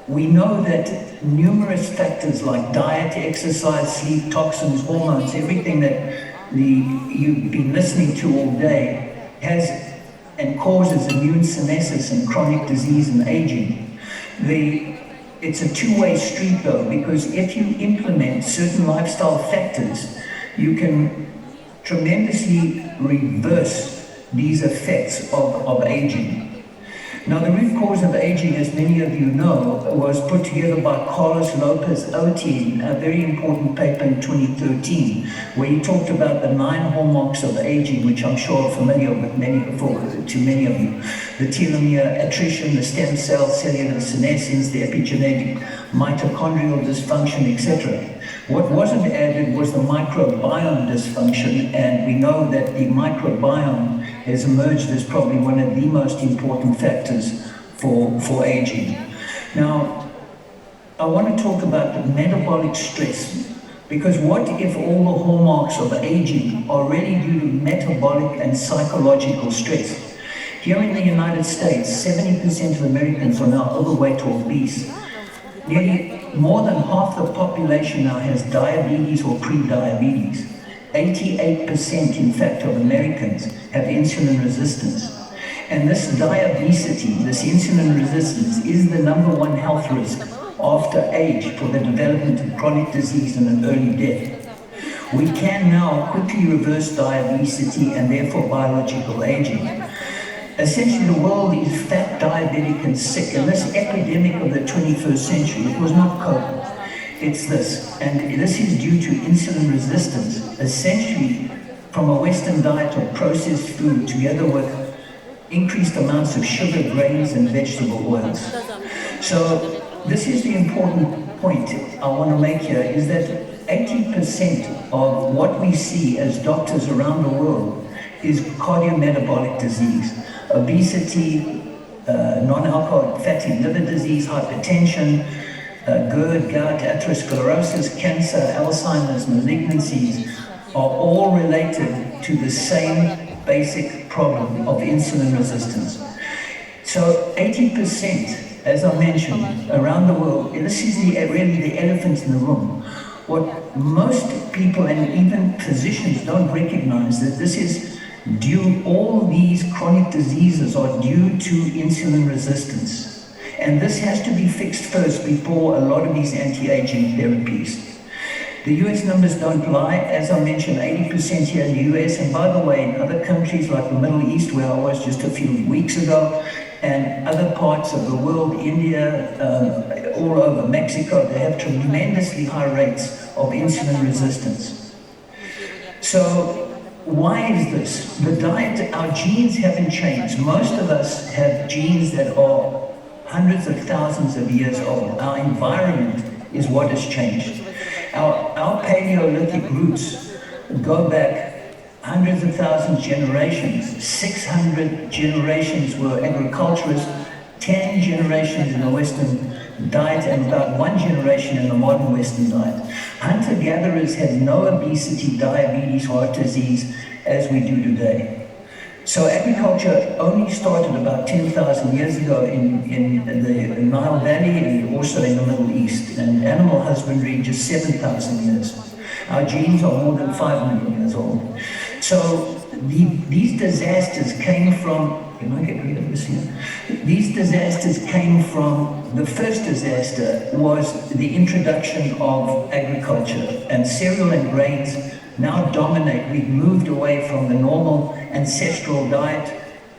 we know that numerous factors like diet, exercise, sleep, toxins, hormones, everything that you've been listening to all day has and causes immune senescence and chronic disease and aging. It's a two-way street though, because if you implement certain lifestyle factors, you can tremendously reverse these effects of aging. Now, the root cause of aging, as many of you know, was put together by Carlos Lopez-Oti, a very important paper in 2013, where he talked about the 9 hallmarks of aging, which I'm sure are familiar with to many of you. The telomere attrition, the stem cell cellular senescence, the epigenetic mitochondrial dysfunction, etc. What wasn't added was the microbiome dysfunction, and we know that the microbiome has emerged as probably one of the most important factors for aging. Now, I want to talk about metabolic stress, because what if all the hallmarks of aging are really due to metabolic and psychological stress? Here in the United States, 70% of Americans are now overweight or obese. Nearly more than half the population now has diabetes or pre-diabetes. 88% in fact of Americans have insulin resistance. And this diabetes, this insulin resistance, is the #1 health risk after age for the development of chronic disease and an early death. We can now quickly reverse diabetes and therefore biological aging. Essentially, the world is fat, diabetic, and sick. And this epidemic of the 21st century, it was not COVID. It's this. And this is due to insulin resistance, essentially from a Western diet of processed food together with increased amounts of sugar, grains, and vegetable oils. So this is the important point I want to make here, is that 80% of what we see as doctors around the world is cardiometabolic disease. Obesity, non-alcoholic fatty liver disease, hypertension, GERD, gout, atherosclerosis, cancer, Alzheimer's, malignancies are all related to the same basic problem of insulin resistance. So 80%, as I mentioned, around the world, this is really the elephant in the room. What most people and even physicians don't recognize, that this is due, all these chronic diseases are due to insulin resistance. And this has to be fixed first before a lot of these anti-aging therapies. The US numbers don't lie. As I mentioned, 80% here in the US, and by the way, in other countries like the Middle East, where I was just a few weeks ago, and other parts of the world, India, all over Mexico, they have tremendously high rates of insulin resistance. So why is this? The diet, our genes haven't changed. Most of us have genes that are hundreds of thousands of years old. Our environment is what has changed. Our Paleolithic roots go back hundreds of thousands of generations. 600 generations were agriculturists, 10 generations in the Western diet, and about 1 generation in the modern Western diet. Hunter-gatherers had no obesity, diabetes, heart disease as we do today. So agriculture only started about 10,000 years ago in the Nile Valley and also in the Middle East, and animal husbandry just 7,000 years. Our genes are more than 5 million years old. So these disasters came from, can I get rid of this here? These disasters came from, the first disaster was the introduction of agriculture, and cereal and grains now dominate. We've moved away from the normal ancestral diet,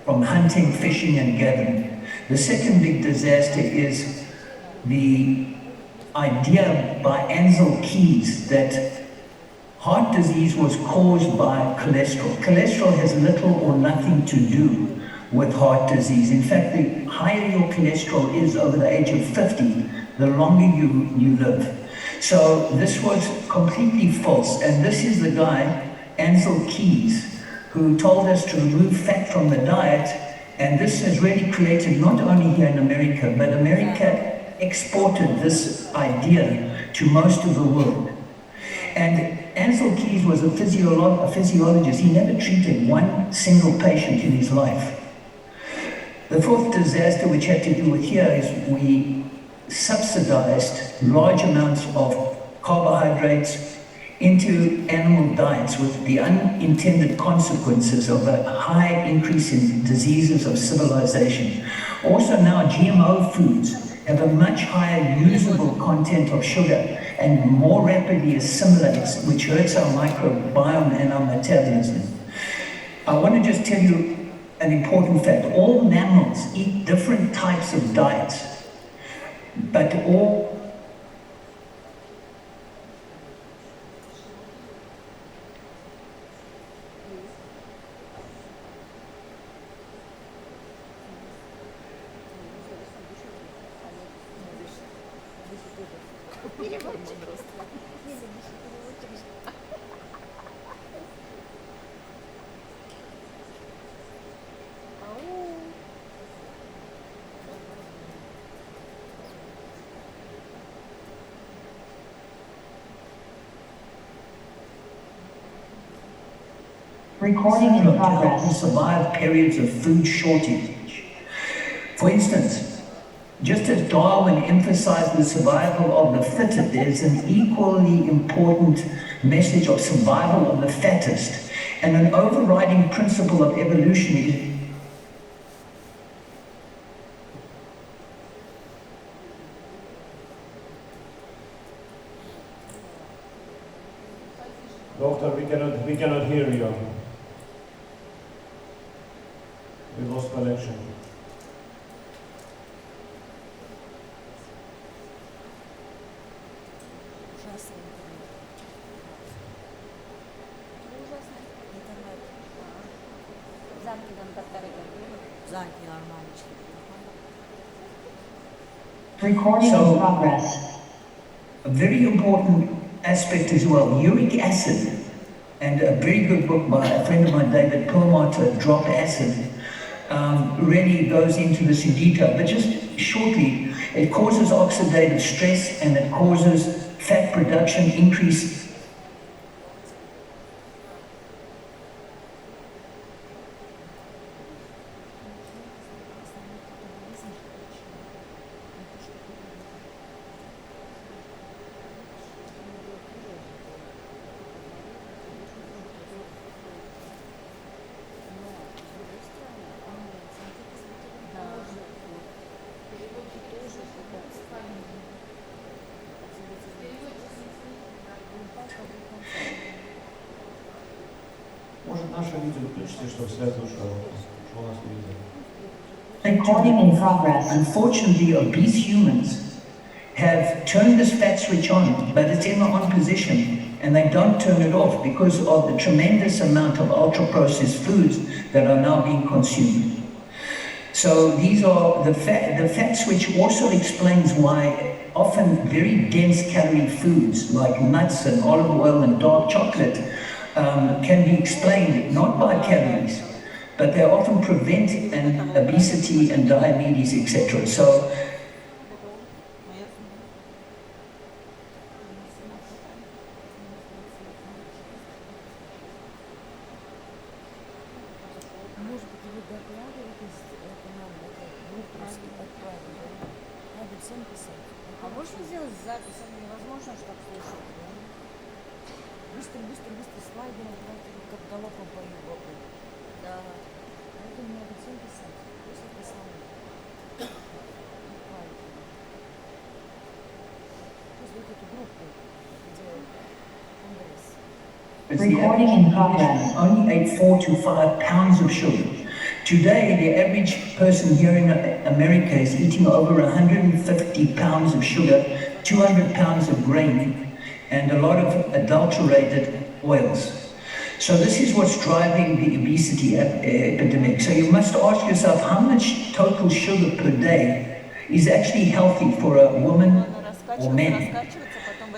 from hunting, fishing, and gathering. The second big disaster is the idea by Ansel Keys that heart disease was caused by cholesterol. Cholesterol has little or nothing to do with heart disease. In fact, the higher your cholesterol is over the age of 50, the longer you live. So this was completely false, and this is the guy, Ansel Keys, who told us to remove fat from the diet, and this has really created, not only here in America, but America exported this idea to most of the world. And Ansel Keys was a physiologist. He never treated one single patient in his life. The fourth disaster, which had to do with here, is we subsidized large amounts of carbohydrates into animal diets, with the unintended consequences of a high increase in diseases of civilization. Also now GMO foods have a much higher usable content of sugar and more rapidly assimilates, which hurts our microbiome and our metabolism. I want to just tell you an important fact. All mammals eat different types of diets, but all
Recording in progress.
To survive periods of food shortage. For instance, Just as Darwin emphasized the survival of the fittest, there's an equally important message of survival of the fattest. And an overriding principle of evolution is
Doctor, we cannot hear you. We lost connection.
recording in progress. A very important aspect as well, uric acid, and a very good book by a friend of mine, David Perlmutter, Drop Acid, really goes into this in detail. But just shortly, it causes oxidative stress and it causes fat production increase. Recording in progress. Unfortunately, obese humans have turned this fat switch on, but it's in the on position, and they don't turn it off because of the tremendous amount of ultra-processed foods that are now being consumed. So these are the fat switch also explains why often very dense calorie foods like nuts and olive oil and dark chocolate can be explained not by calories, but they often prevent obesity and diabetes, etc. So
А можно сделать запись? Невозможно ж так слушать. Быстро слайды, как галопом по Европе. Да. Поэтому надо всем писать. Просто писать. Пусть вот эту группу делают конгресс.
Recording in progress. Only ate 4 to 5 pounds of sugar. Today, the average person here in America is eating over 150 pounds of sugar, 200 pounds of grain, and a lot of adulterated oils. So this is what's driving the obesity epidemic. So you must ask yourself how much total sugar per day is actually healthy for a woman or man.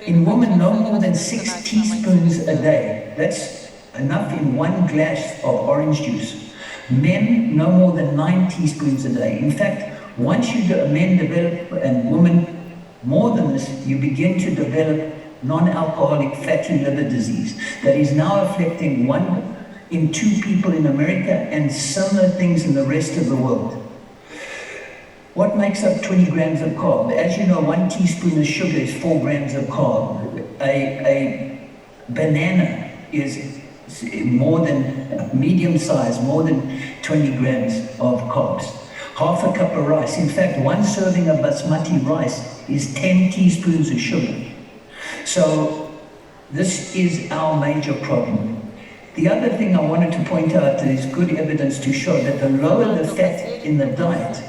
In women, no more than 6 teaspoons a day. That's enough in 1 glass of orange juice. Men, no more than 9 teaspoons a day. In fact, once men develop, and women more than this, you begin to develop non-alcoholic fatty liver disease that is now affecting 1 in 2 people in America and similar things in the rest of the world. What makes up 20 grams of carb? As you know, 1 teaspoon of sugar is 4 grams of carb. A banana is more than medium size, more than 20 grams of carbs. Half a cup of rice. In fact, 1 serving of basmati rice is 10 teaspoons of sugar. So this is our major problem. The other thing I wanted to point out is good evidence to show that the lower the fat in the diet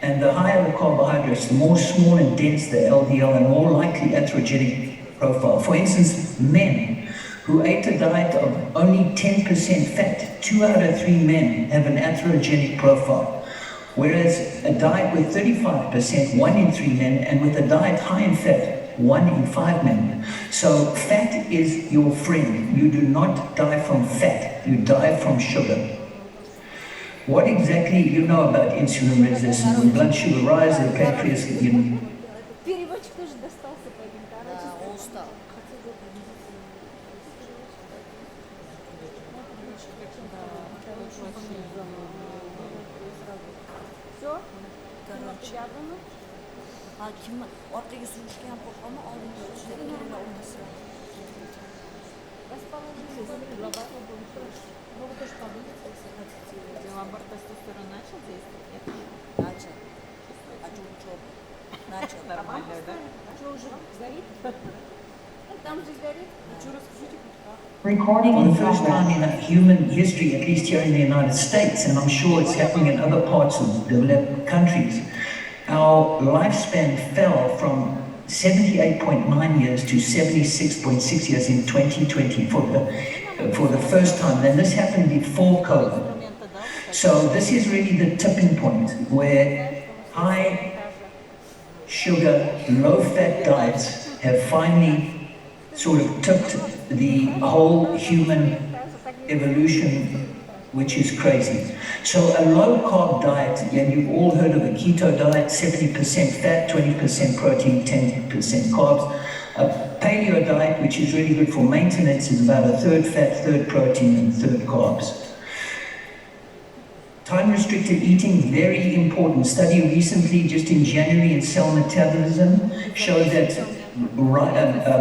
and the higher the carbohydrates, the more small and dense the LDL and more likely atherogenic profile. For instance, men who ate a diet of only 10% fat, 2 out of 3 men have an atherogenic profile. Whereas a diet with 35%, 1 in 3 men, and with a diet high in fat, 1 in 5 men. So fat is your friend. You do not die from fat, you die from sugar. What exactly you know about insulin resistance? When blood sugar rises, the pancreas,
Переводчик тоже достался по этим короче. Да, он устал. Все? короче. Kim ortaga surishgan qo'lqopni oldinga o'tishdan keyin o'rtasi.
Лабор тестостерон начал действовать? Нет?
Начал. А что учеба? Начал.
Нормально, да?
А что уже горит? Там же горит. А что расскажите?
Recording for the first time in human history, at least here in the United States, and I'm sure it's happening in other parts of developed countries, our lifespan fell from 78.9 years to 76.6 years in 2020 for the first time. And this happened before COVID. So this is really the tipping point where high sugar, low fat diets have finally sort of tipped the whole human evolution, which is crazy. So a low carb diet, and you've all heard of a keto diet, 70% fat, 20% protein, 10% carbs. A paleo diet, which is really good for maintenance, is about a third fat, third protein, and third carbs. Time-restricted eating, very important. Study recently, just in January, in cell metabolism, showed that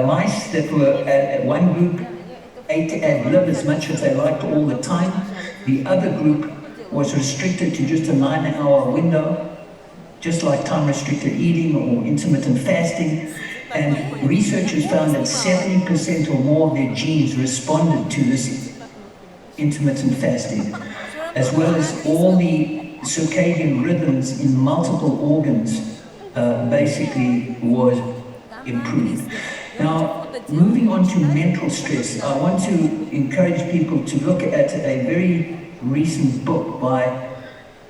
mice that were at one group ate ad lib as much as they liked all the time. The other group was restricted to just a 9-hour window, just like time-restricted eating or intermittent fasting. And researchers found that 70% or more of their genes responded to this intermittent fasting, as well as all the circadian rhythms in multiple organs basically was improved. Now, moving on to mental stress, I want to encourage people to look at a very recent book by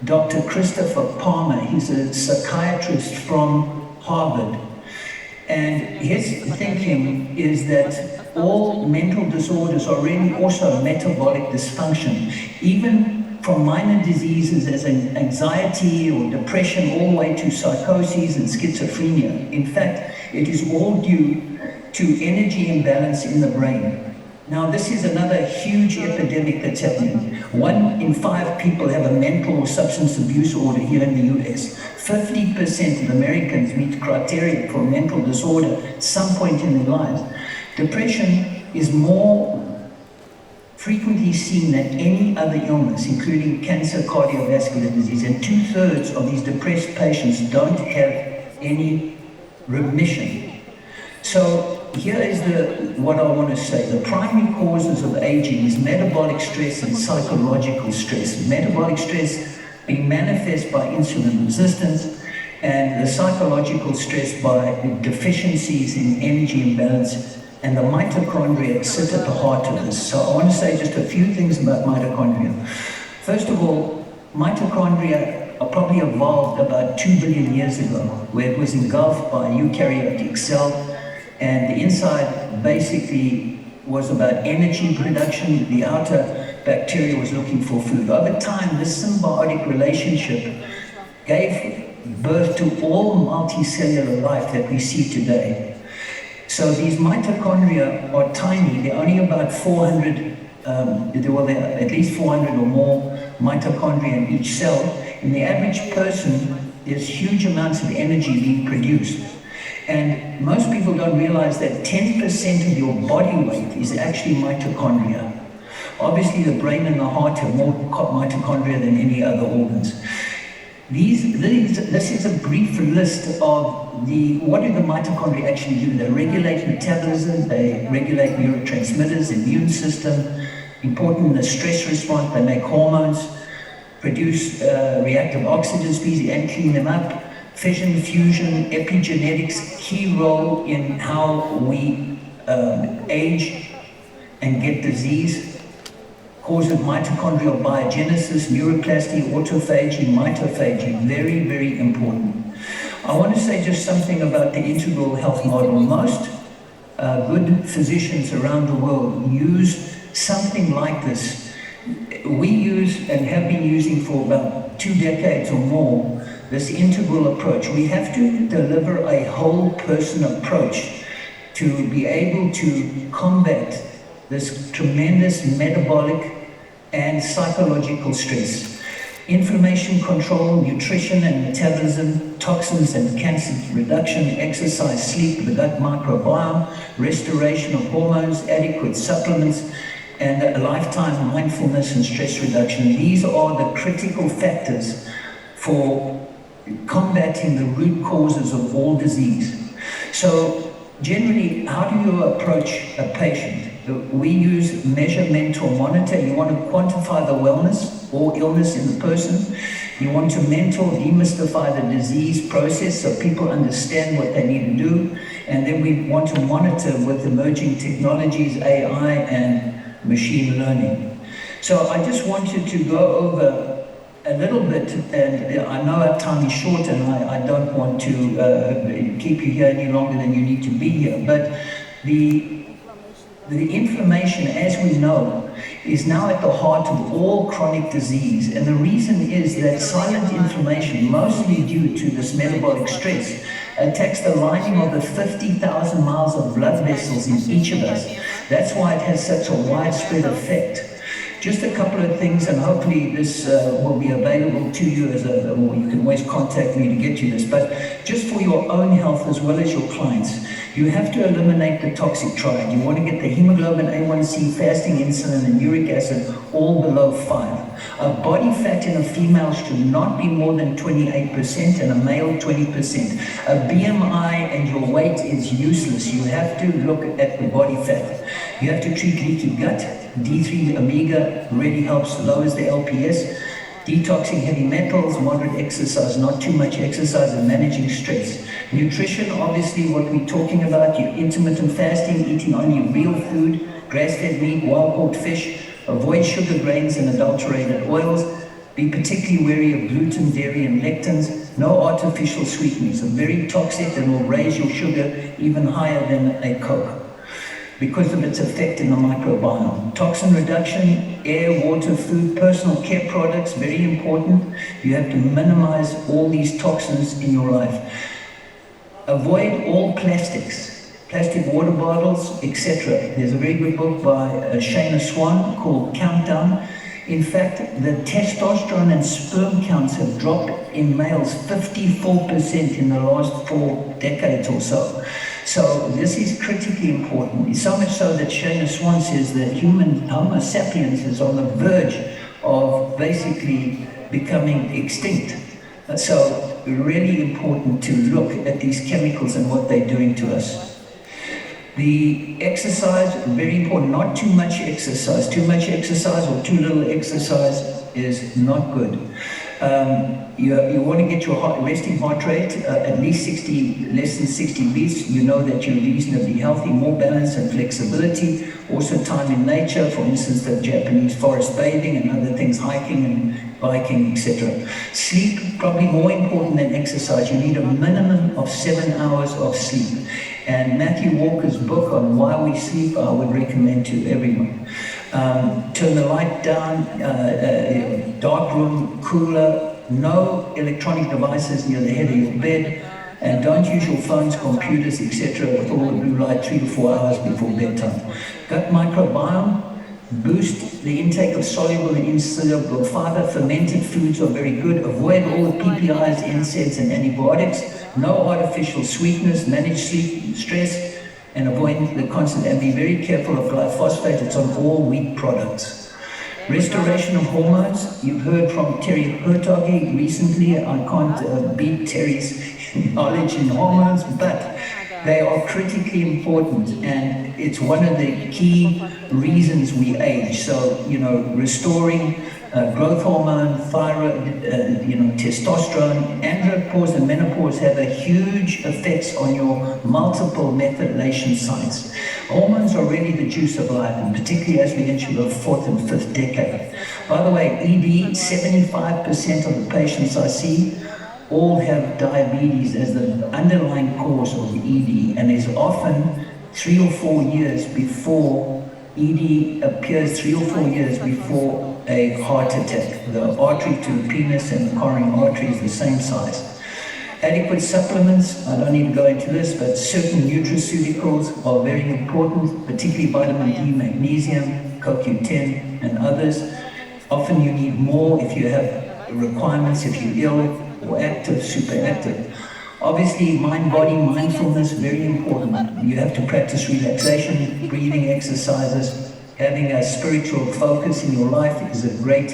Dr. Christopher Palmer. He's a psychiatrist from Harvard. And his thinking is that all mental disorders are really also metabolic dysfunction, even from minor diseases as anxiety or depression all the way to psychoses and schizophrenia. In fact, it is all due to energy imbalance in the brain. Now, this is another huge epidemic that's happening. 1 in 5 people have a mental or substance abuse order here in the US. 50% of Americans meet criteria for a mental disorder at some point in their lives. Depression is more frequently seen than any other illness, including cancer, cardiovascular disease, and 2/3 of these depressed patients don't have any remission. So here is what I want to say. The primary causes of aging is metabolic stress and psychological stress. Metabolic stress being manifest by insulin resistance, and the psychological stress by deficiencies in energy imbalance, and the mitochondria sit at the heart of this. So I want to say just a few things about mitochondria. First of all, mitochondria are probably evolved about 2 billion years ago, where it was engulfed by a eukaryotic cell, and the inside basically was about energy production. The outer bacteria was looking for food. Over time, this symbiotic relationship gave birth to all multicellular life that we see today. So these mitochondria are tiny. They're only about 400, well, there are at least 400 or more mitochondria in each cell. In the average person, there's huge amounts of energy being produced. And most people don't realize that 10% of your body weight is actually mitochondria. Obviously, the brain and the heart have more mitochondria than any other organs. This is a brief list of what do the mitochondria actually do? They regulate metabolism, they regulate neurotransmitters, immune system, important in the stress response, they make hormones, produce reactive oxygen species and clean them up. Fission, fusion, epigenetics, key role in how we age and get disease. Cause of mitochondrial biogenesis, neuroplasty, autophagy, mitophagy, very, very important. I want to say just something about the integral health model. Most good physicians around the world use something like this. We use and have been using for about 2 decades or more this integral approach. We have to deliver a whole person approach to be able to combat this tremendous metabolic and psychological stress. Inflammation control, nutrition and metabolism, toxins and cancer reduction, exercise, sleep, the gut microbiome, restoration of hormones, adequate supplements, and a lifetime mindfulness and stress reduction. These are the critical factors for combating the root causes of all disease. So generally, how do you approach a patient? We use measure, mentor, monitor. You want to quantify the wellness or illness in the person. You want to mentor, demystify the disease process so people understand what they need to do. And then we want to monitor with emerging technologies, AI and machine learning. So I just wanted to go over a little bit, and I know our time is short and I don't want to keep you here any longer than you need to be here, but the inflammation, as we know, is now at the heart of all chronic disease. And the reason is that silent inflammation, mostly due to this metabolic stress, attacks the lining of the 50,000 miles of blood vessels in each of us. That's why it has such a widespread effect. Just a couple of things, and hopefully this will be available to you or you can always contact me to get you this, but just for your own health as well as your clients, you have to eliminate the toxic triad. You want to get the hemoglobin A1C, fasting insulin, and uric acid all below 5. A body fat in a female should not be more than 28% and a male 20%. A BMI and your weight is useless. You have to look at the body fat. You have to treat leaky gut. D3 omega really helps, lowers the LPS. Detoxing heavy metals, moderate exercise, not too much exercise, and managing stress. Nutrition, obviously what we're talking about, your intermittent fasting, eating only real food, grass-fed meat, wild-caught fish, avoid sugar, grains, and adulterated oils. Be particularly wary of gluten, dairy, and lectins. No artificial sweeteners, are very toxic and will raise your sugar even higher than a Coke, because of its effect in the microbiome. Toxin reduction, air, water, food, personal care products, very important. You have to minimize all these toxins in your life. Avoid all plastics, plastic water bottles, etc. There's a very good book by Shana Swan called Countdown. In fact, the testosterone and sperm counts have dropped in males 54% in the last 4 decades or so. So this is critically important. It's so much so that Shana Swan says that human Homo sapiens is on the verge of basically becoming extinct. So really important to look at these chemicals and what they're doing to us. The exercise, very important, not too much exercise. Too much exercise or too little exercise is not good. You want to get your resting heart rate at least 60, less than 60 beats. You know that you're reasonably healthy, more balance and flexibility. Also time in nature, for instance, the Japanese forest bathing and other things, hiking and biking, etc. Sleep, probably more important than exercise. You need a minimum of 7 hours of sleep. And Matthew Walker's book on why we sleep, I would recommend to everyone. Turn the light down, dark room, cooler, no electronic devices near the head of your bed, and don't use your phones, computers, etc. with all the blue light 3 to 4 hours before bedtime. Gut microbiome, boost the intake of soluble and insoluble fiber. Fermented foods are very good. Avoid all the PPIs, NSAIDs, and antibiotics. No artificial sweeteners. Manage sleep, stress, and avoid the constant. And be very careful of glyphosate. It's on all wheat products. Restoration of hormones. You've heard from Terry Hertoghe recently. I can't beat Terry's knowledge in hormones, but they are critically important, and it's one of the key reasons we age. So, restoring growth hormone, thyroid, testosterone, andropause and menopause have a huge effects on your multiple methylation sites. Hormones are really the juice of life, and particularly as we enter the 4th and 5th decade. By the way, ED, 75% of the patients I see all have diabetes as the underlying cause of ED, and is often 3 or 4 years before ED appears, 3 or 4 years before a heart attack. The artery to the penis and the coronary artery is the same size. Adequate supplements, I don't need to go into this, but certain nutraceuticals are very important, particularly vitamin D, magnesium, CoQ10, and others. Often you need more if you have requirements if you're ill or active, super active. Obviously, mind-body mindfulness, very important. You have to practice relaxation, breathing exercises. Having a spiritual focus in your life is a great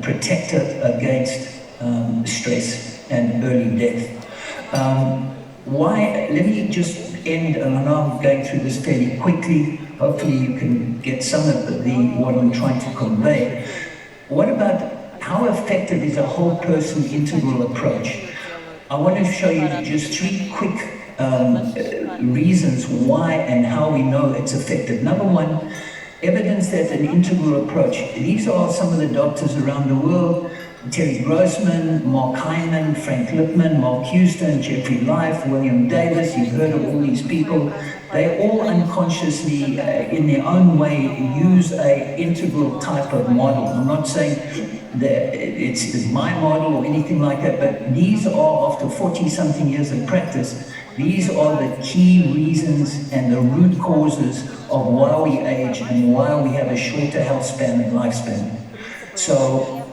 protector against stress and early death. Let me just end, and I know I'm going through this fairly quickly. Hopefully you can get some of what I'm trying to convey. What about how effective is a whole person integral approach? I want to show you just 3 quick reasons why and how we know it's effective. Number 1, evidence that an integral approach. These are some of the doctors around the world: Terry Grossman, Mark Hyman, Frank Lipman, Mark Houston, Jeffrey Life, William Davis. You've heard of all these people. They all unconsciously, in their own way, use an integral type of model. I'm not saying that it's my model or anything like that, but these are, after 40-something years of practice, these are the key reasons and the root causes of why we age and why we have a shorter health span and lifespan. So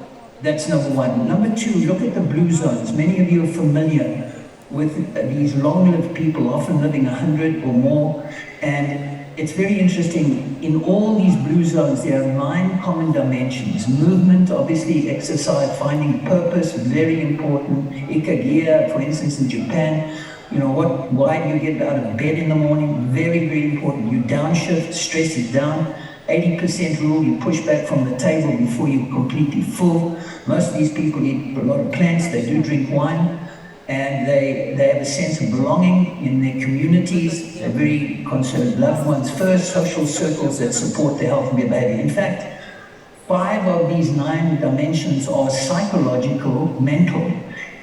that's number 1. Number 2, look at the blue zones. Many of you are familiar with these long-lived people, often living 100 or more, and it's very interesting. In all these blue zones, there are 9 common dimensions. Movement, obviously, exercise, finding purpose, very important. Ikagia, for instance, in Japan, why do you get out of bed in the morning? Very, very important. You downshift, stress is down. 80% rule, you push back from the table before you're completely full. Most of these people eat a lot of plants, they do drink wine, and they have a sense of belonging in their communities. They're very concerned, loved ones first, social circles that support their health and their behavior. In fact, 5 of these 9 dimensions are psychological, mental,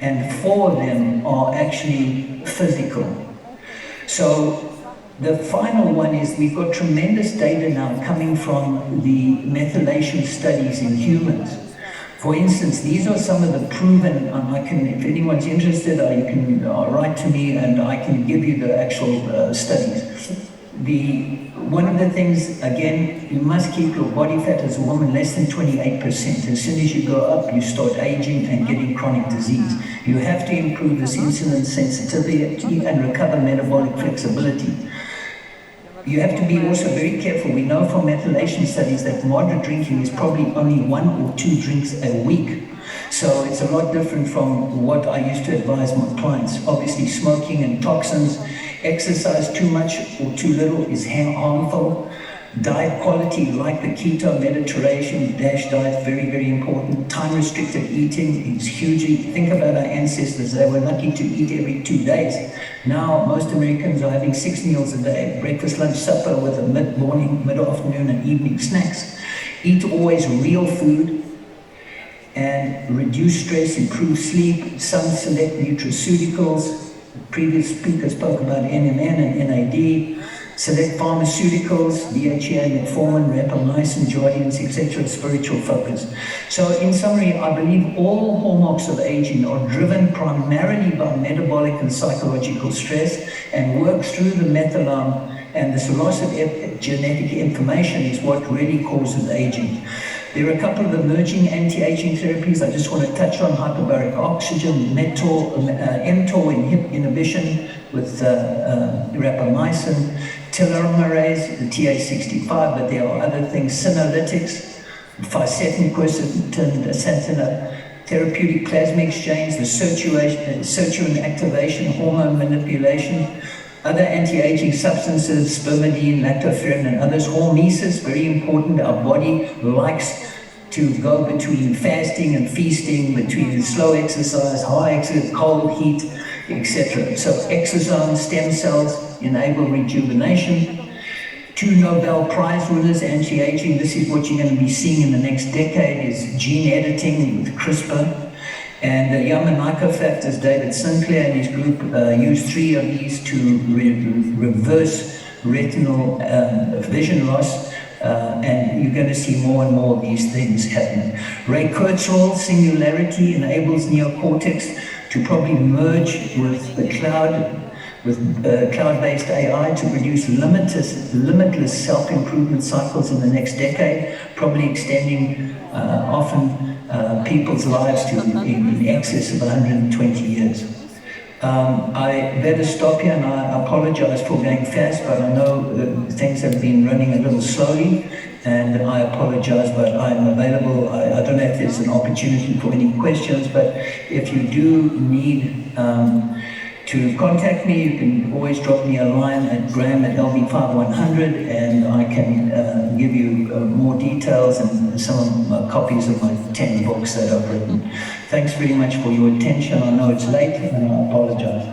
and 4 of them are actually physical. So the final one is we've got tremendous data now coming from the methylation studies in humans. For instance, these are some of the proven, if anyone's interested, you can write to me and I can give you the actual studies. One of the things, again, you must keep your body fat as a woman less than 28%. As soon as you go up, you start aging and getting chronic disease. You have to improve this insulin sensitivity and recover metabolic flexibility. You have to be also very careful. We know from methylation studies that moderate drinking is probably only 1 or 2 drinks a week. So it's a lot different from what I used to advise my clients. Obviously, smoking and toxins, exercise too much or too little is harmful. Diet quality, like the keto, Mediterranean, DASH diet, very, very important. Time-restricted eating is hugely, think about our ancestors, they were lucky to eat every 2 days. Now, most Americans are having 6 meals a day, breakfast, lunch, supper, with a mid-morning, mid-afternoon, and evening snacks. Eat always real food, and reduce stress, improve sleep. Some select nutraceuticals. The previous speaker spoke about NMN and NAD. Select pharmaceuticals, DHEA, metformin, rapamycin, Jardiance, etc., spiritual focus. So in summary, I believe all hallmarks of aging are driven primarily by metabolic and psychological stress and work through the methylome, and this loss of genetic information is what really causes aging. There are a couple of emerging anti-aging therapies I just want to touch on: hyperbaric oxygen, mTOR inhibition with rapamycin, telomerase, the TA65, but there are other things, senolytics, fisetin, quercetin, santina, therapeutic plasma exchange, the sirtuin activation, hormone manipulation, other anti-aging substances, spermidine, lactoferrin, and others. Hormesis, very important. Our body likes to go between fasting and feasting, between slow exercise, high exercise, cold, heat, etc. So exosomes, stem cells enable rejuvenation. 2 Nobel Prize winners, anti-aging. This is what you're going to be seeing in the next decade, is gene editing with CRISPR. And the Yamanaka factors, David Sinclair and his group used 3 of these to reverse retinal vision loss. And you're going to see more and more of these things happening. Ray Kurzweil, singularity, enables neocortex to probably merge with the cloud with cloud-based AI to produce limitless self-improvement cycles in the next decade, probably extending often people's lives to in excess of 120 years. I better stop here, and I apologize for going fast, but I know things have been running a little slowly, and I apologize, but I'm available. I don't know if there's an opportunity for any questions, but if you do need to contact me, you can always drop me a line at graham@lb5100, and I can give you more details and some copies of my 10 books that I've written. Thanks very much for your attention. I know it's late, and I apologize.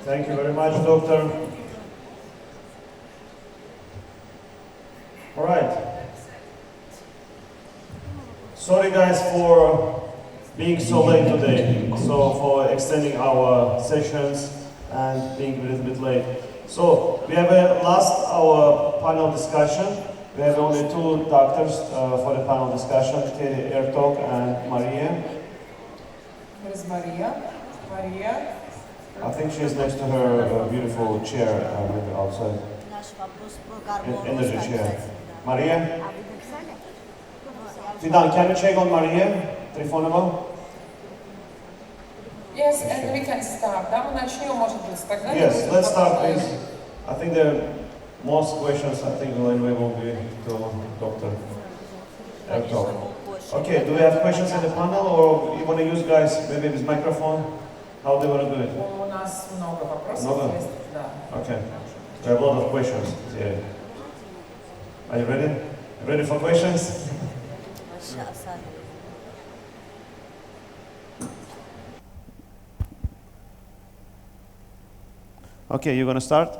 Thank you very much, Doctor. All right. Sorry, guys, for being so late today, so for extending our sessions and being a little bit late. So we have our panel discussion. We have only two doctors for the panel discussion, Katie Ertog and Maria.
Where is Maria? Maria?
I think she's next to her beautiful chair, maybe outside. Energy chair. Maria? Fidan, can you check on Maria? Trifonova?
Yes, and we can start. Да, мы начнем, может быть, тогда.
Yes, let's start, please. I think the most questions, I think, will be to Dr. Ertog. Okay, do we have questions in the panel, or you want to use, guys, maybe this microphone? How do you want to do it?
У нас много вопросов.
Много?
Есть, да.
Okay. We have a lot of questions. Yeah. Are you ready? Ready for questions? Okay, you're gonna start?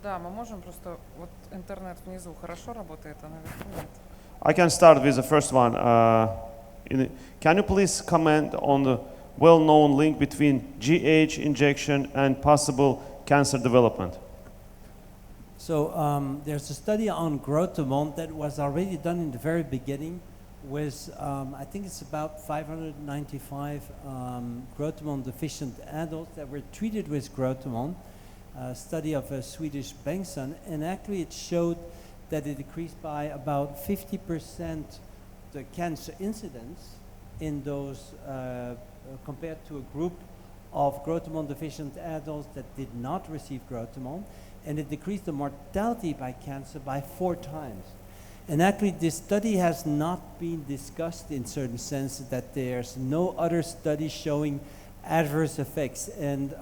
Да, мы можем просто, вот интернет внизу хорошо работает, а наверху нет.
I can start with the first one. Can you please comment on the well-known link between GH injection and possible cancer development?
So there's a study on growth hormone that was already done in the very beginning with, I think it's about 595 growth hormone deficient adults that were treated with growth hormone. A study of a Swedish Bengtsson, and actually it showed that it decreased by about 50% the cancer incidence in those compared to a group of growth hormone deficient adults that did not receive growth hormone, and it decreased the mortality by cancer by 4 times. And actually this study has not been discussed in certain sense that there's no other study showing adverse effects. And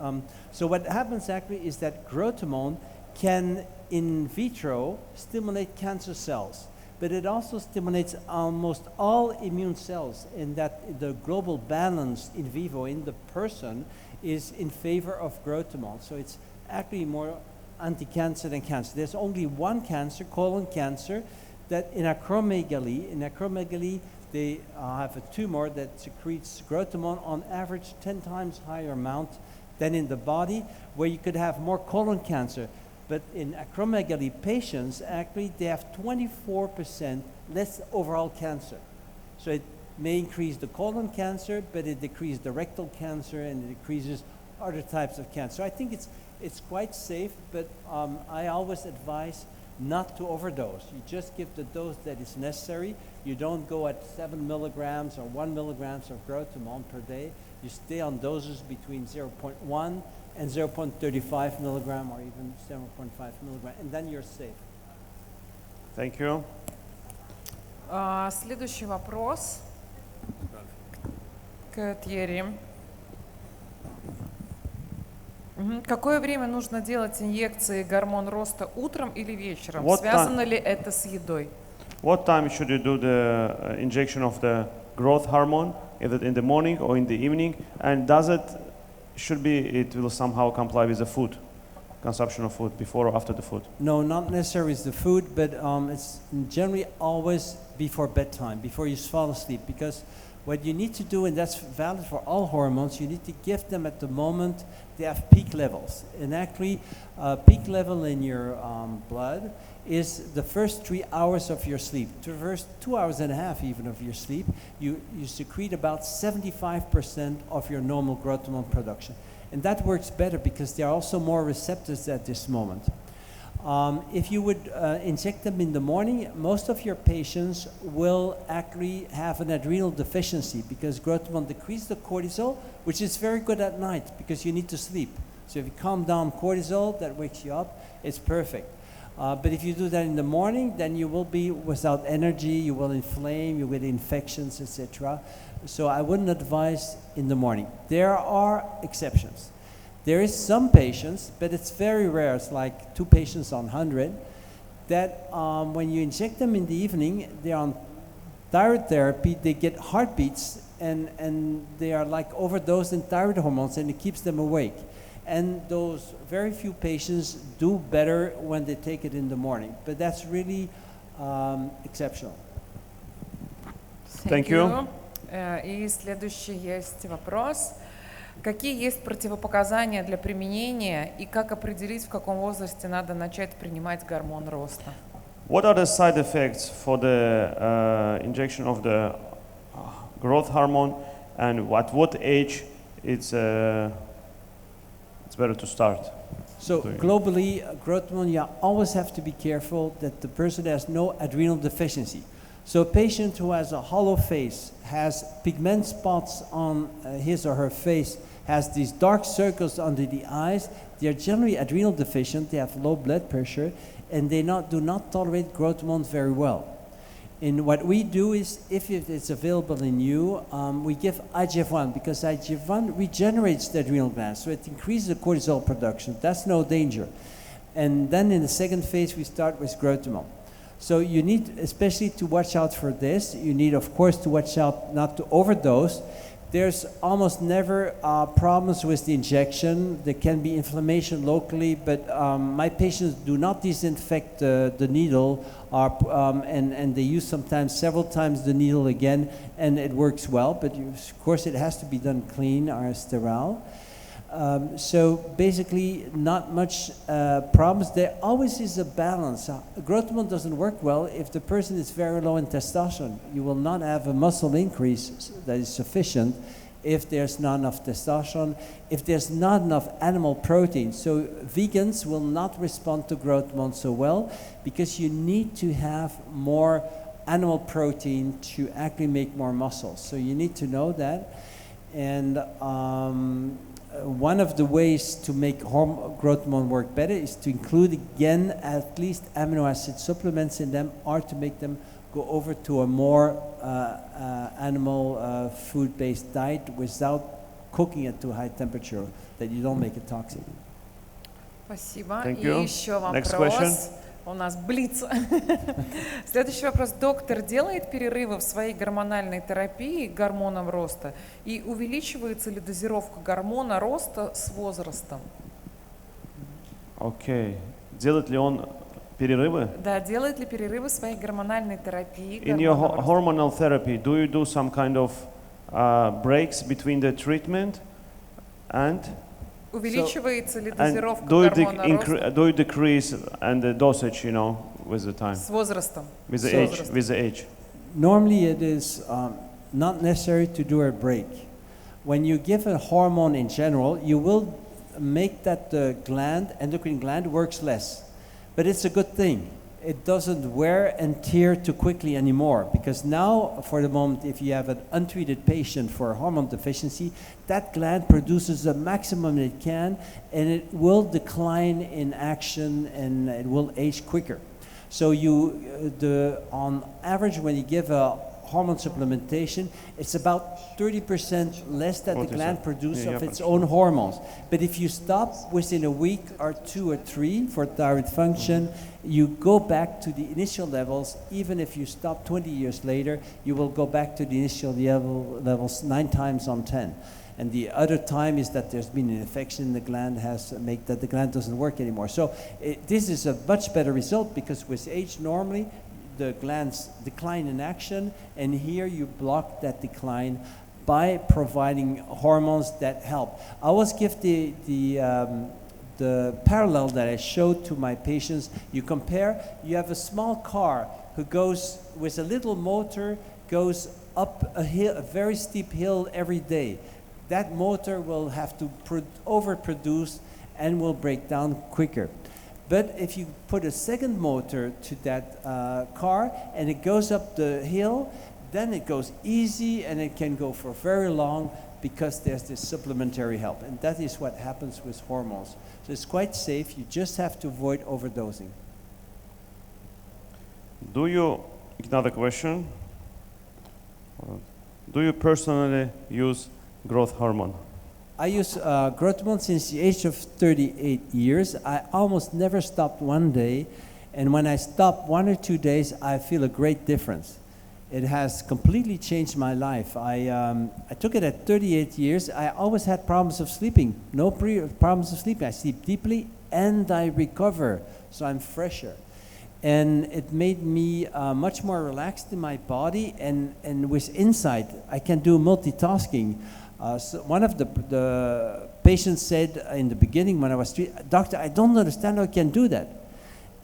so what happens actually is that growth hormone can in vitro stimulate cancer cells, but it also stimulates almost all immune cells, in that the global balance in vivo in the person is in favor of growth hormone. So it's actually more anti-cancer than cancer. There's only one cancer, colon cancer, that in acromegaly, they have a tumor that secretes growth hormone on average 10 times higher amount than in the body, where you could have more colon cancer. But in acromegaly patients, actually, they have 24% less overall cancer. So it may increase the colon cancer, but it decreases the rectal cancer, and it decreases other types of cancer. So I think it's quite safe, but I always advise not to overdose. You just give the dose that is necessary. You don't go at 7 milligrams or 1 milligrams of growth hormone per day. You stay on doses between 0.1 and 0.35 milligram or even 7.5 milligram, and then you're safe.
Thank you.
Следующий вопрос к Тьерри. Какое время нужно делать инъекции гормон роста, утром или вечером? Связано ли это с едой?
What time should you do the injection of the growth hormone? Either in the morning or in the evening? And does it will somehow comply with the food, consumption of food, before or after the food?
No, not necessarily with the food, but it's generally always before bedtime, before you fall asleep, because what you need to do, and that's valid for all hormones, you need to give them at the moment they have peak levels. And actually, peak level in your blood is the first 3 hours of your sleep. The first 2 hours and a half even of your sleep, you secrete about 75% of your normal growth hormone production. And that works better because there are also more receptors at this moment. If you would inject them in the morning, most of your patients will actually have an adrenal deficiency because growth hormone decreases the cortisol, which is very good at night because you need to sleep. So if you calm down cortisol, that wakes you up, it's perfect. But if you do that in the morning, then you will be without energy, you will inflame, you will get infections, etc. So I wouldn't advise in the morning. There are exceptions. There is some patients, but it's very rare, it's like 2 patients on 100, that when you inject them in the evening, they're on thyroid therapy, they get heartbeats, and they are like overdosed in thyroid hormones, and it keeps them awake. And those very few patients do better when they take it in the morning, but that's really exceptional.
Thank you.
И следующий есть вопрос. Какие есть противопоказания для применения и как определить, в каком возрасте надо начать принимать гормон роста?
What are the side effects for the injection of the growth hormone, and at what age it's better to start?
So globally, growth hormone, you always have to be careful that the person has no adrenal deficiency. So a patient who has a hollow face, has pigment spots on his or her face, has these dark circles under the eyes, they are generally adrenal deficient, they have low blood pressure, and they do not tolerate growth hormone very well. And what we do is, if it's available in you, we give IGF-1, because IGF-1 regenerates the adrenal glands, so it increases the cortisol production. That's no danger. And then in the second phase, we start with growth hormone. So you need especially to watch out for this. You need, of course, to watch out not to overdose. There's almost never problems with the injection. There can be inflammation locally, but my patients do not disinfect the needle, and they use sometimes several times the needle again, and it works well. But of course, it has to be done clean or sterile. So basically, not much problems. There always is a balance. Growth hormone doesn't work well if the person is very low in testosterone. You will not have a muscle increase that is sufficient if there's not enough testosterone, if there's not enough animal protein. So vegans will not respond to growth hormone so well because you need to have more animal protein to actually make more muscles. So you need to know that. And one of the ways to make growth hormone work better is to include again at least amino acid supplements in them, or to make them go over to a more animal food-based diet without cooking it to a high temperature, that you don't make it toxic.
Спасибо.
Thank
И
you.
еще
Next
вопрос.
question.
У нас блиц. Следующий вопрос. Доктор делает перерывы в своей гормональной терапии гормоном роста? И увеличивается ли дозировка гормона роста с возрастом?
Окей. Делает ли он перерывы?
Да, делает ли перерывы в своей гормональной терапии?
In your hormonal therapy, do you do some kind of breaks between the treatment and?
Увеличивается ли дозировка
do
гормона роста?
Do you decrease and the dosage, you know, with the time?
С возрастом.
With the age. With the age.
Normally, it is not necessary to do a break. When you give a hormone in general, you will make that the endocrine gland works less. But it's a good thing. It doesn't wear and tear too quickly anymore, because now, for the moment, if you have an untreated patient for a hormone deficiency, that gland produces the maximum it can, and it will decline in action, and it will age quicker. So on average, when you give a hormone supplementation, it's about 30% less that the gland produces of its own hormones. But if you stop within a week or 2 or 3 for thyroid function, you go back to the initial levels. Even if you stop 20 years later, you will go back to the initial levels 9 times on 10. And the other time is that there's been an infection in the gland, that the gland doesn't work anymore. So this is a much better result, because with age normally the glands decline in action, and here you block that decline by providing hormones that help. I always give the parallel that I showed to my patients. You compare, you have a small car who goes with a little motor, goes up a very steep hill every day. that motor will have to overproduce and will break down quicker. But if you put a second motor to that car and it goes up the hill, then it goes easy and it can go for very long because there's this supplementary help. And that is what happens with hormones. So it's quite safe. You just have to avoid overdosing.
Another question. Do you personally use growth hormone?
I use growth hormone since the age of 38 years. I almost never stopped one day. And when I stop 1 or 2 days, I feel a great difference. It has completely changed my life. I took it at 38 years. I always had problems of sleeping. No problems of sleeping. I sleep deeply and I recover. So I'm fresher. And it made me much more relaxed in my body and with insight. I can do multitasking. So one of the patients said in the beginning when I was treated, "Doctor, I don't understand how I can do that."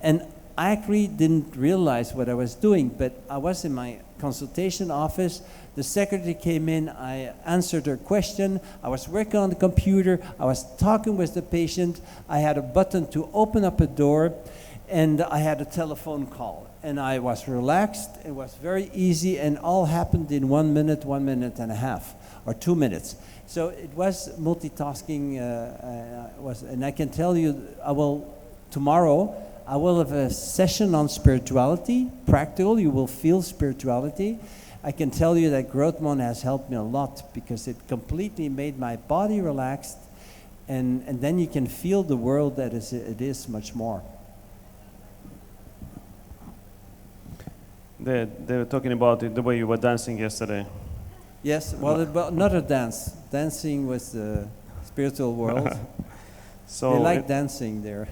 And I actually didn't realize what I was doing, but I was in my consultation office. The secretary came in, I answered her question, I was working on the computer, I was talking with the patient, I had a button to open up a door, and I had a telephone call. And I was relaxed, it was very easy, and all happened in 1 minute, 1 minute and a half, or 2 minutes. So it was multitasking, and I can tell you, tomorrow, I will have a session on spirituality, practical, you will feel spirituality. I can tell you that growth hormone has helped me a lot because it completely made my body relaxed, and then you can feel the world that it is much more.
They were talking about it, the way you were dancing yesterday.
Yes, well, not a dance. Dancing with the spiritual world.
So
they like dancing there.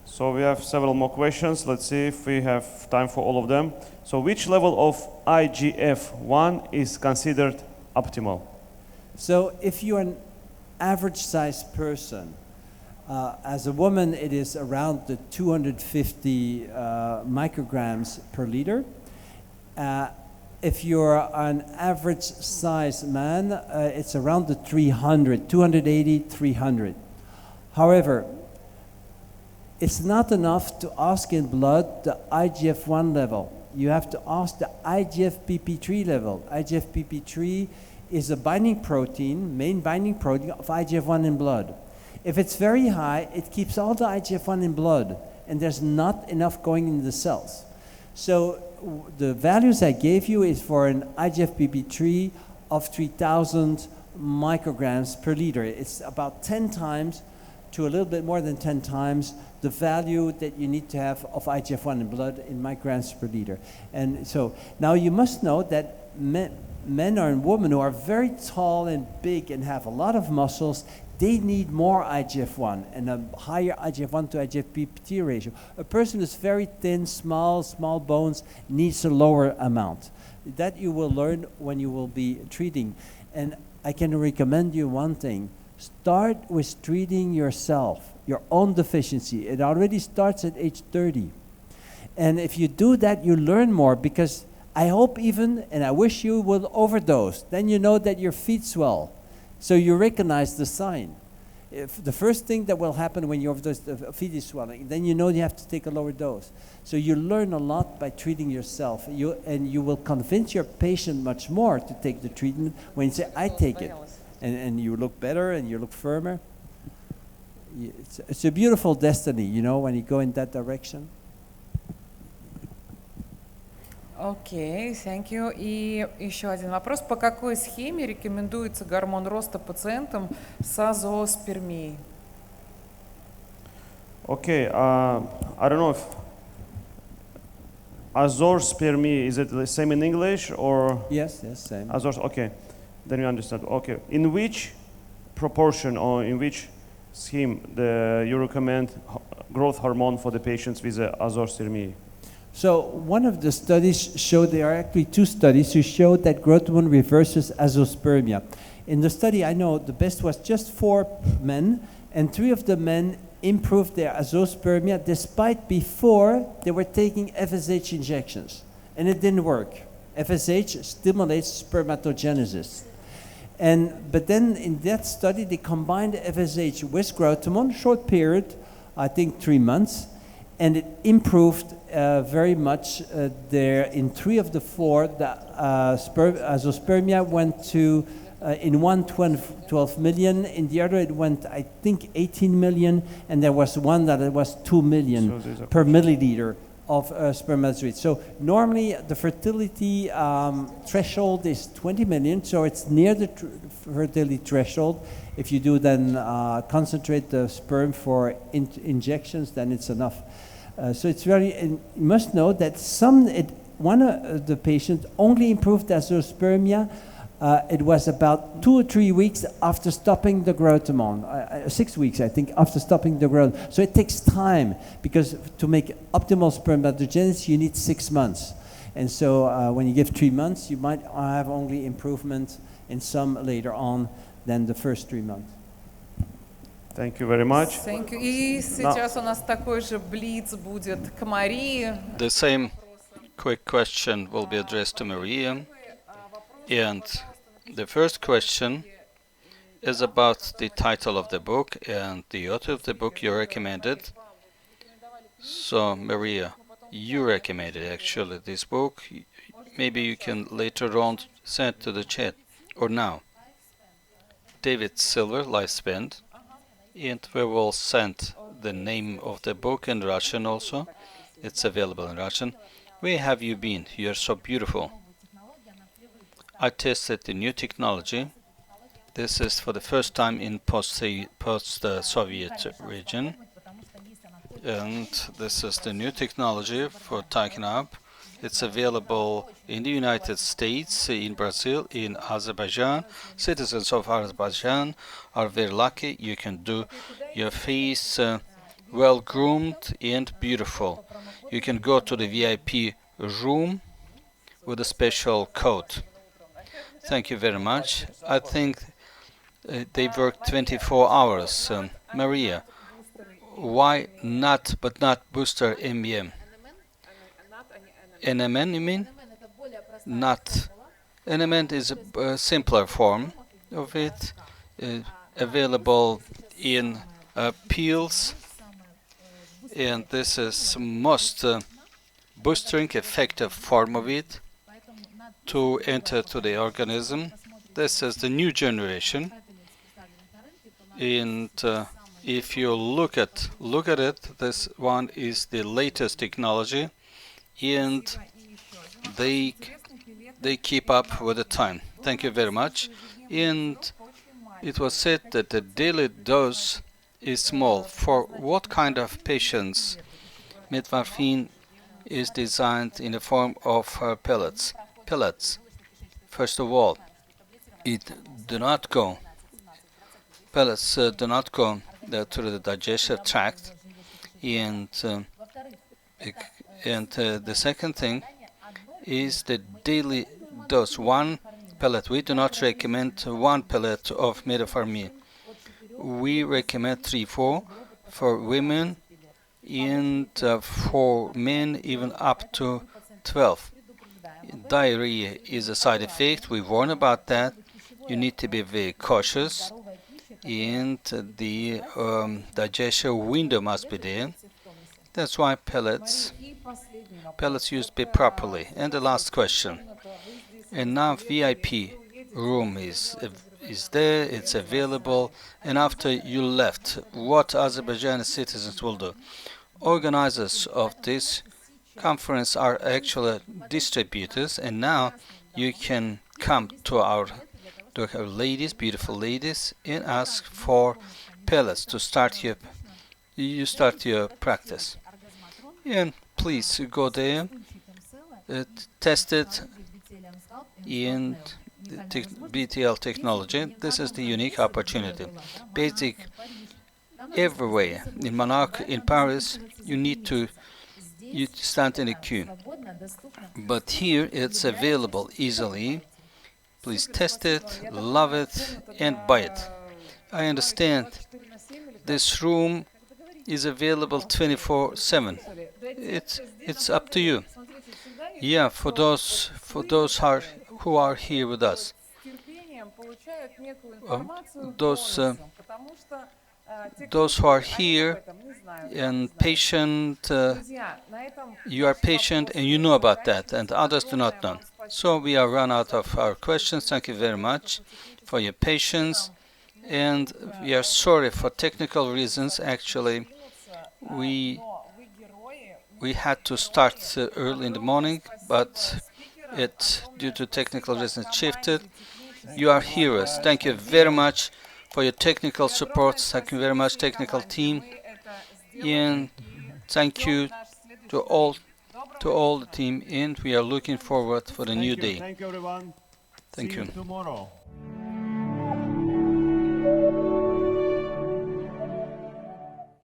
So we have several more questions. Let's see if we have time for all of them. So which level of IGF-1 is considered optimal?
So if you're an average sized person, as a woman it is around the 250 micrograms per liter. If you're an average size man, it's around the 280, 300. However, it's not enough to ask in blood the IGF-1 level. You have to ask the IGF-PP3 level. IGF-PP3 is a binding protein, main binding protein of IGF-1 in blood. If it's very high, it keeps all the IGF-1 in blood, and there's not enough going in the cells. So the values I gave you is for an IGF-PP3 of 3,000 micrograms per liter. It's about 10 times to a little bit more than 10 times the value that you need to have of IGF-1 in blood in micrograms per liter. And so now you must know that men or women who are very tall and big and have a lot of muscles, they need more IGF-1 and a higher IGF-1 to IGF-PP3 ratio. A person who's very thin, small bones needs a lower amount. That you will learn when you will be treating. And I can recommend you one thing. Start with treating yourself, your own deficiency. It already starts at age 30. And if you do that, you learn more, because I hope even, and I wish you will overdose. Then you know that your feet swell. So you recognize the sign. If the first thing that will happen when you overdose, the feet is swelling, then you know you have to take a lower dose. So you learn a lot by treating yourself. And you will convince your patient much more to take the treatment when you say, I take it. And you look better and you look firmer. It's a beautiful destiny, you know, when you go in that direction.
Окей, thank you. И еще один вопрос. По какой схеме рекомендуется гормон роста пациентам с азооспермией?
Okay, I don't know if azoospermia, is it the same in English or?
Yes, same.
Okay, then you understand. Okay, in which proportion or in which scheme you recommend growth hormone for the patients with azoospermia?
So one of the studies showed, there are actually 2 studies who showed that growth hormone reverses azoospermia. In the study I know, the best was just 4 men, and 3 of the men improved their azoospermia despite before they were taking FSH injections. And it didn't work. FSH stimulates spermatogenesis. But then in that study, they combined FSH with growth hormone, short period, I think 3 months, and it improved very much there. In 3 of the 4, the azoospermia went to, in one 12 million, in the other it went, I think, 18 million, and there was one that it was 2 million per milliliter of spermatozoids. So normally the fertility threshold is 20 million, so it's near the fertility threshold. If you do then concentrate the sperm for injections, then it's enough. So it's very, and you must know that one of the patients only improved azoospermia. It was about 2 or 3 weeks after stopping the growth hormone, 6 weeks, I think, after stopping the growth. So it takes time, because to make optimal spermatogenesis, you need 6 months. And so when you give 3 months, you might have only improvement in some later on than the first 3 months.
Thank you very much.
Thank you. И сейчас у нас такой же блиц будет к Марии.
The same quick question will be addressed to Maria. And the first question is about the title of the book and the author of the book you recommended. So, Maria, you recommended actually this book. Maybe you can later on send to the chat, or now. David Silver, Lifespan, and we will send the name of the book in Russian also. It's available in Russian. Where have you been? You're so beautiful. I tested the new technology. This is for the first time in post-Soviet region. And this is the new technology for tying up. It's available in the United States, in Brazil, in Azerbaijan. Citizens of Azerbaijan are very lucky. You can do your face well groomed and beautiful. You can go to the VIP room with a special code. Thank you very much. I think they work 24 hours. Maria, why not, but not booster MBM? NMN, you mean? Not. NMN is a simpler form of it, available in pills, and this is most boosting effective form of it to enter to the organism. This is the new generation, and if you look at it, this one is the latest technology, and they keep up with the time. Thank you very much. And it was said that the daily dose is small. For what kind of patients metformin is designed in the form of pellets? First of all, pellets do not go through the digestive tract, and the second thing is the daily dose. 1 pellet. We do not recommend 1 pellet of metformin. We recommend 3-4 for women, and for men even up to 12. Diarrhea is a side effect. We warn about that. You need to be very cautious, and the digestion window must be there. That's why pellets used be properly. And the last question. And now VIP room is there, it's available, and after you left, what Azerbaijani citizens will do? Organizers of this conference are actually distributors, and now you can come to our ladies, beautiful ladies, and ask for pellets to start your practice. And please go there, test it in BTL technology. This is the unique opportunity. Basic everywhere. In Monaco, in Paris, you stand in a queue. But here it's available easily. Please test it, love it, and buy it. I understand this room is available 24/7. It's up to you. Yeah, for those who are here with us.
получают некую информацию
those
голосом, потому что те, кто
those who are
приходят, они об
here
этом не знают,
and patient,
Друзья, на этом
you are patient and you know about that, and others do not know. So we are run out of our questions. Thank you very much for your patience, and we are sorry for technical reasons. Actually, we had to start early in the morning, but it, due to technical reasons, shifted. You are heroes. Thank you very much for your technical support. Thank you very much, technical team, and thank you to all the team. And we are looking forward for the new day.
Thank you, everyone.
Thank
See
you.
you tomorrow.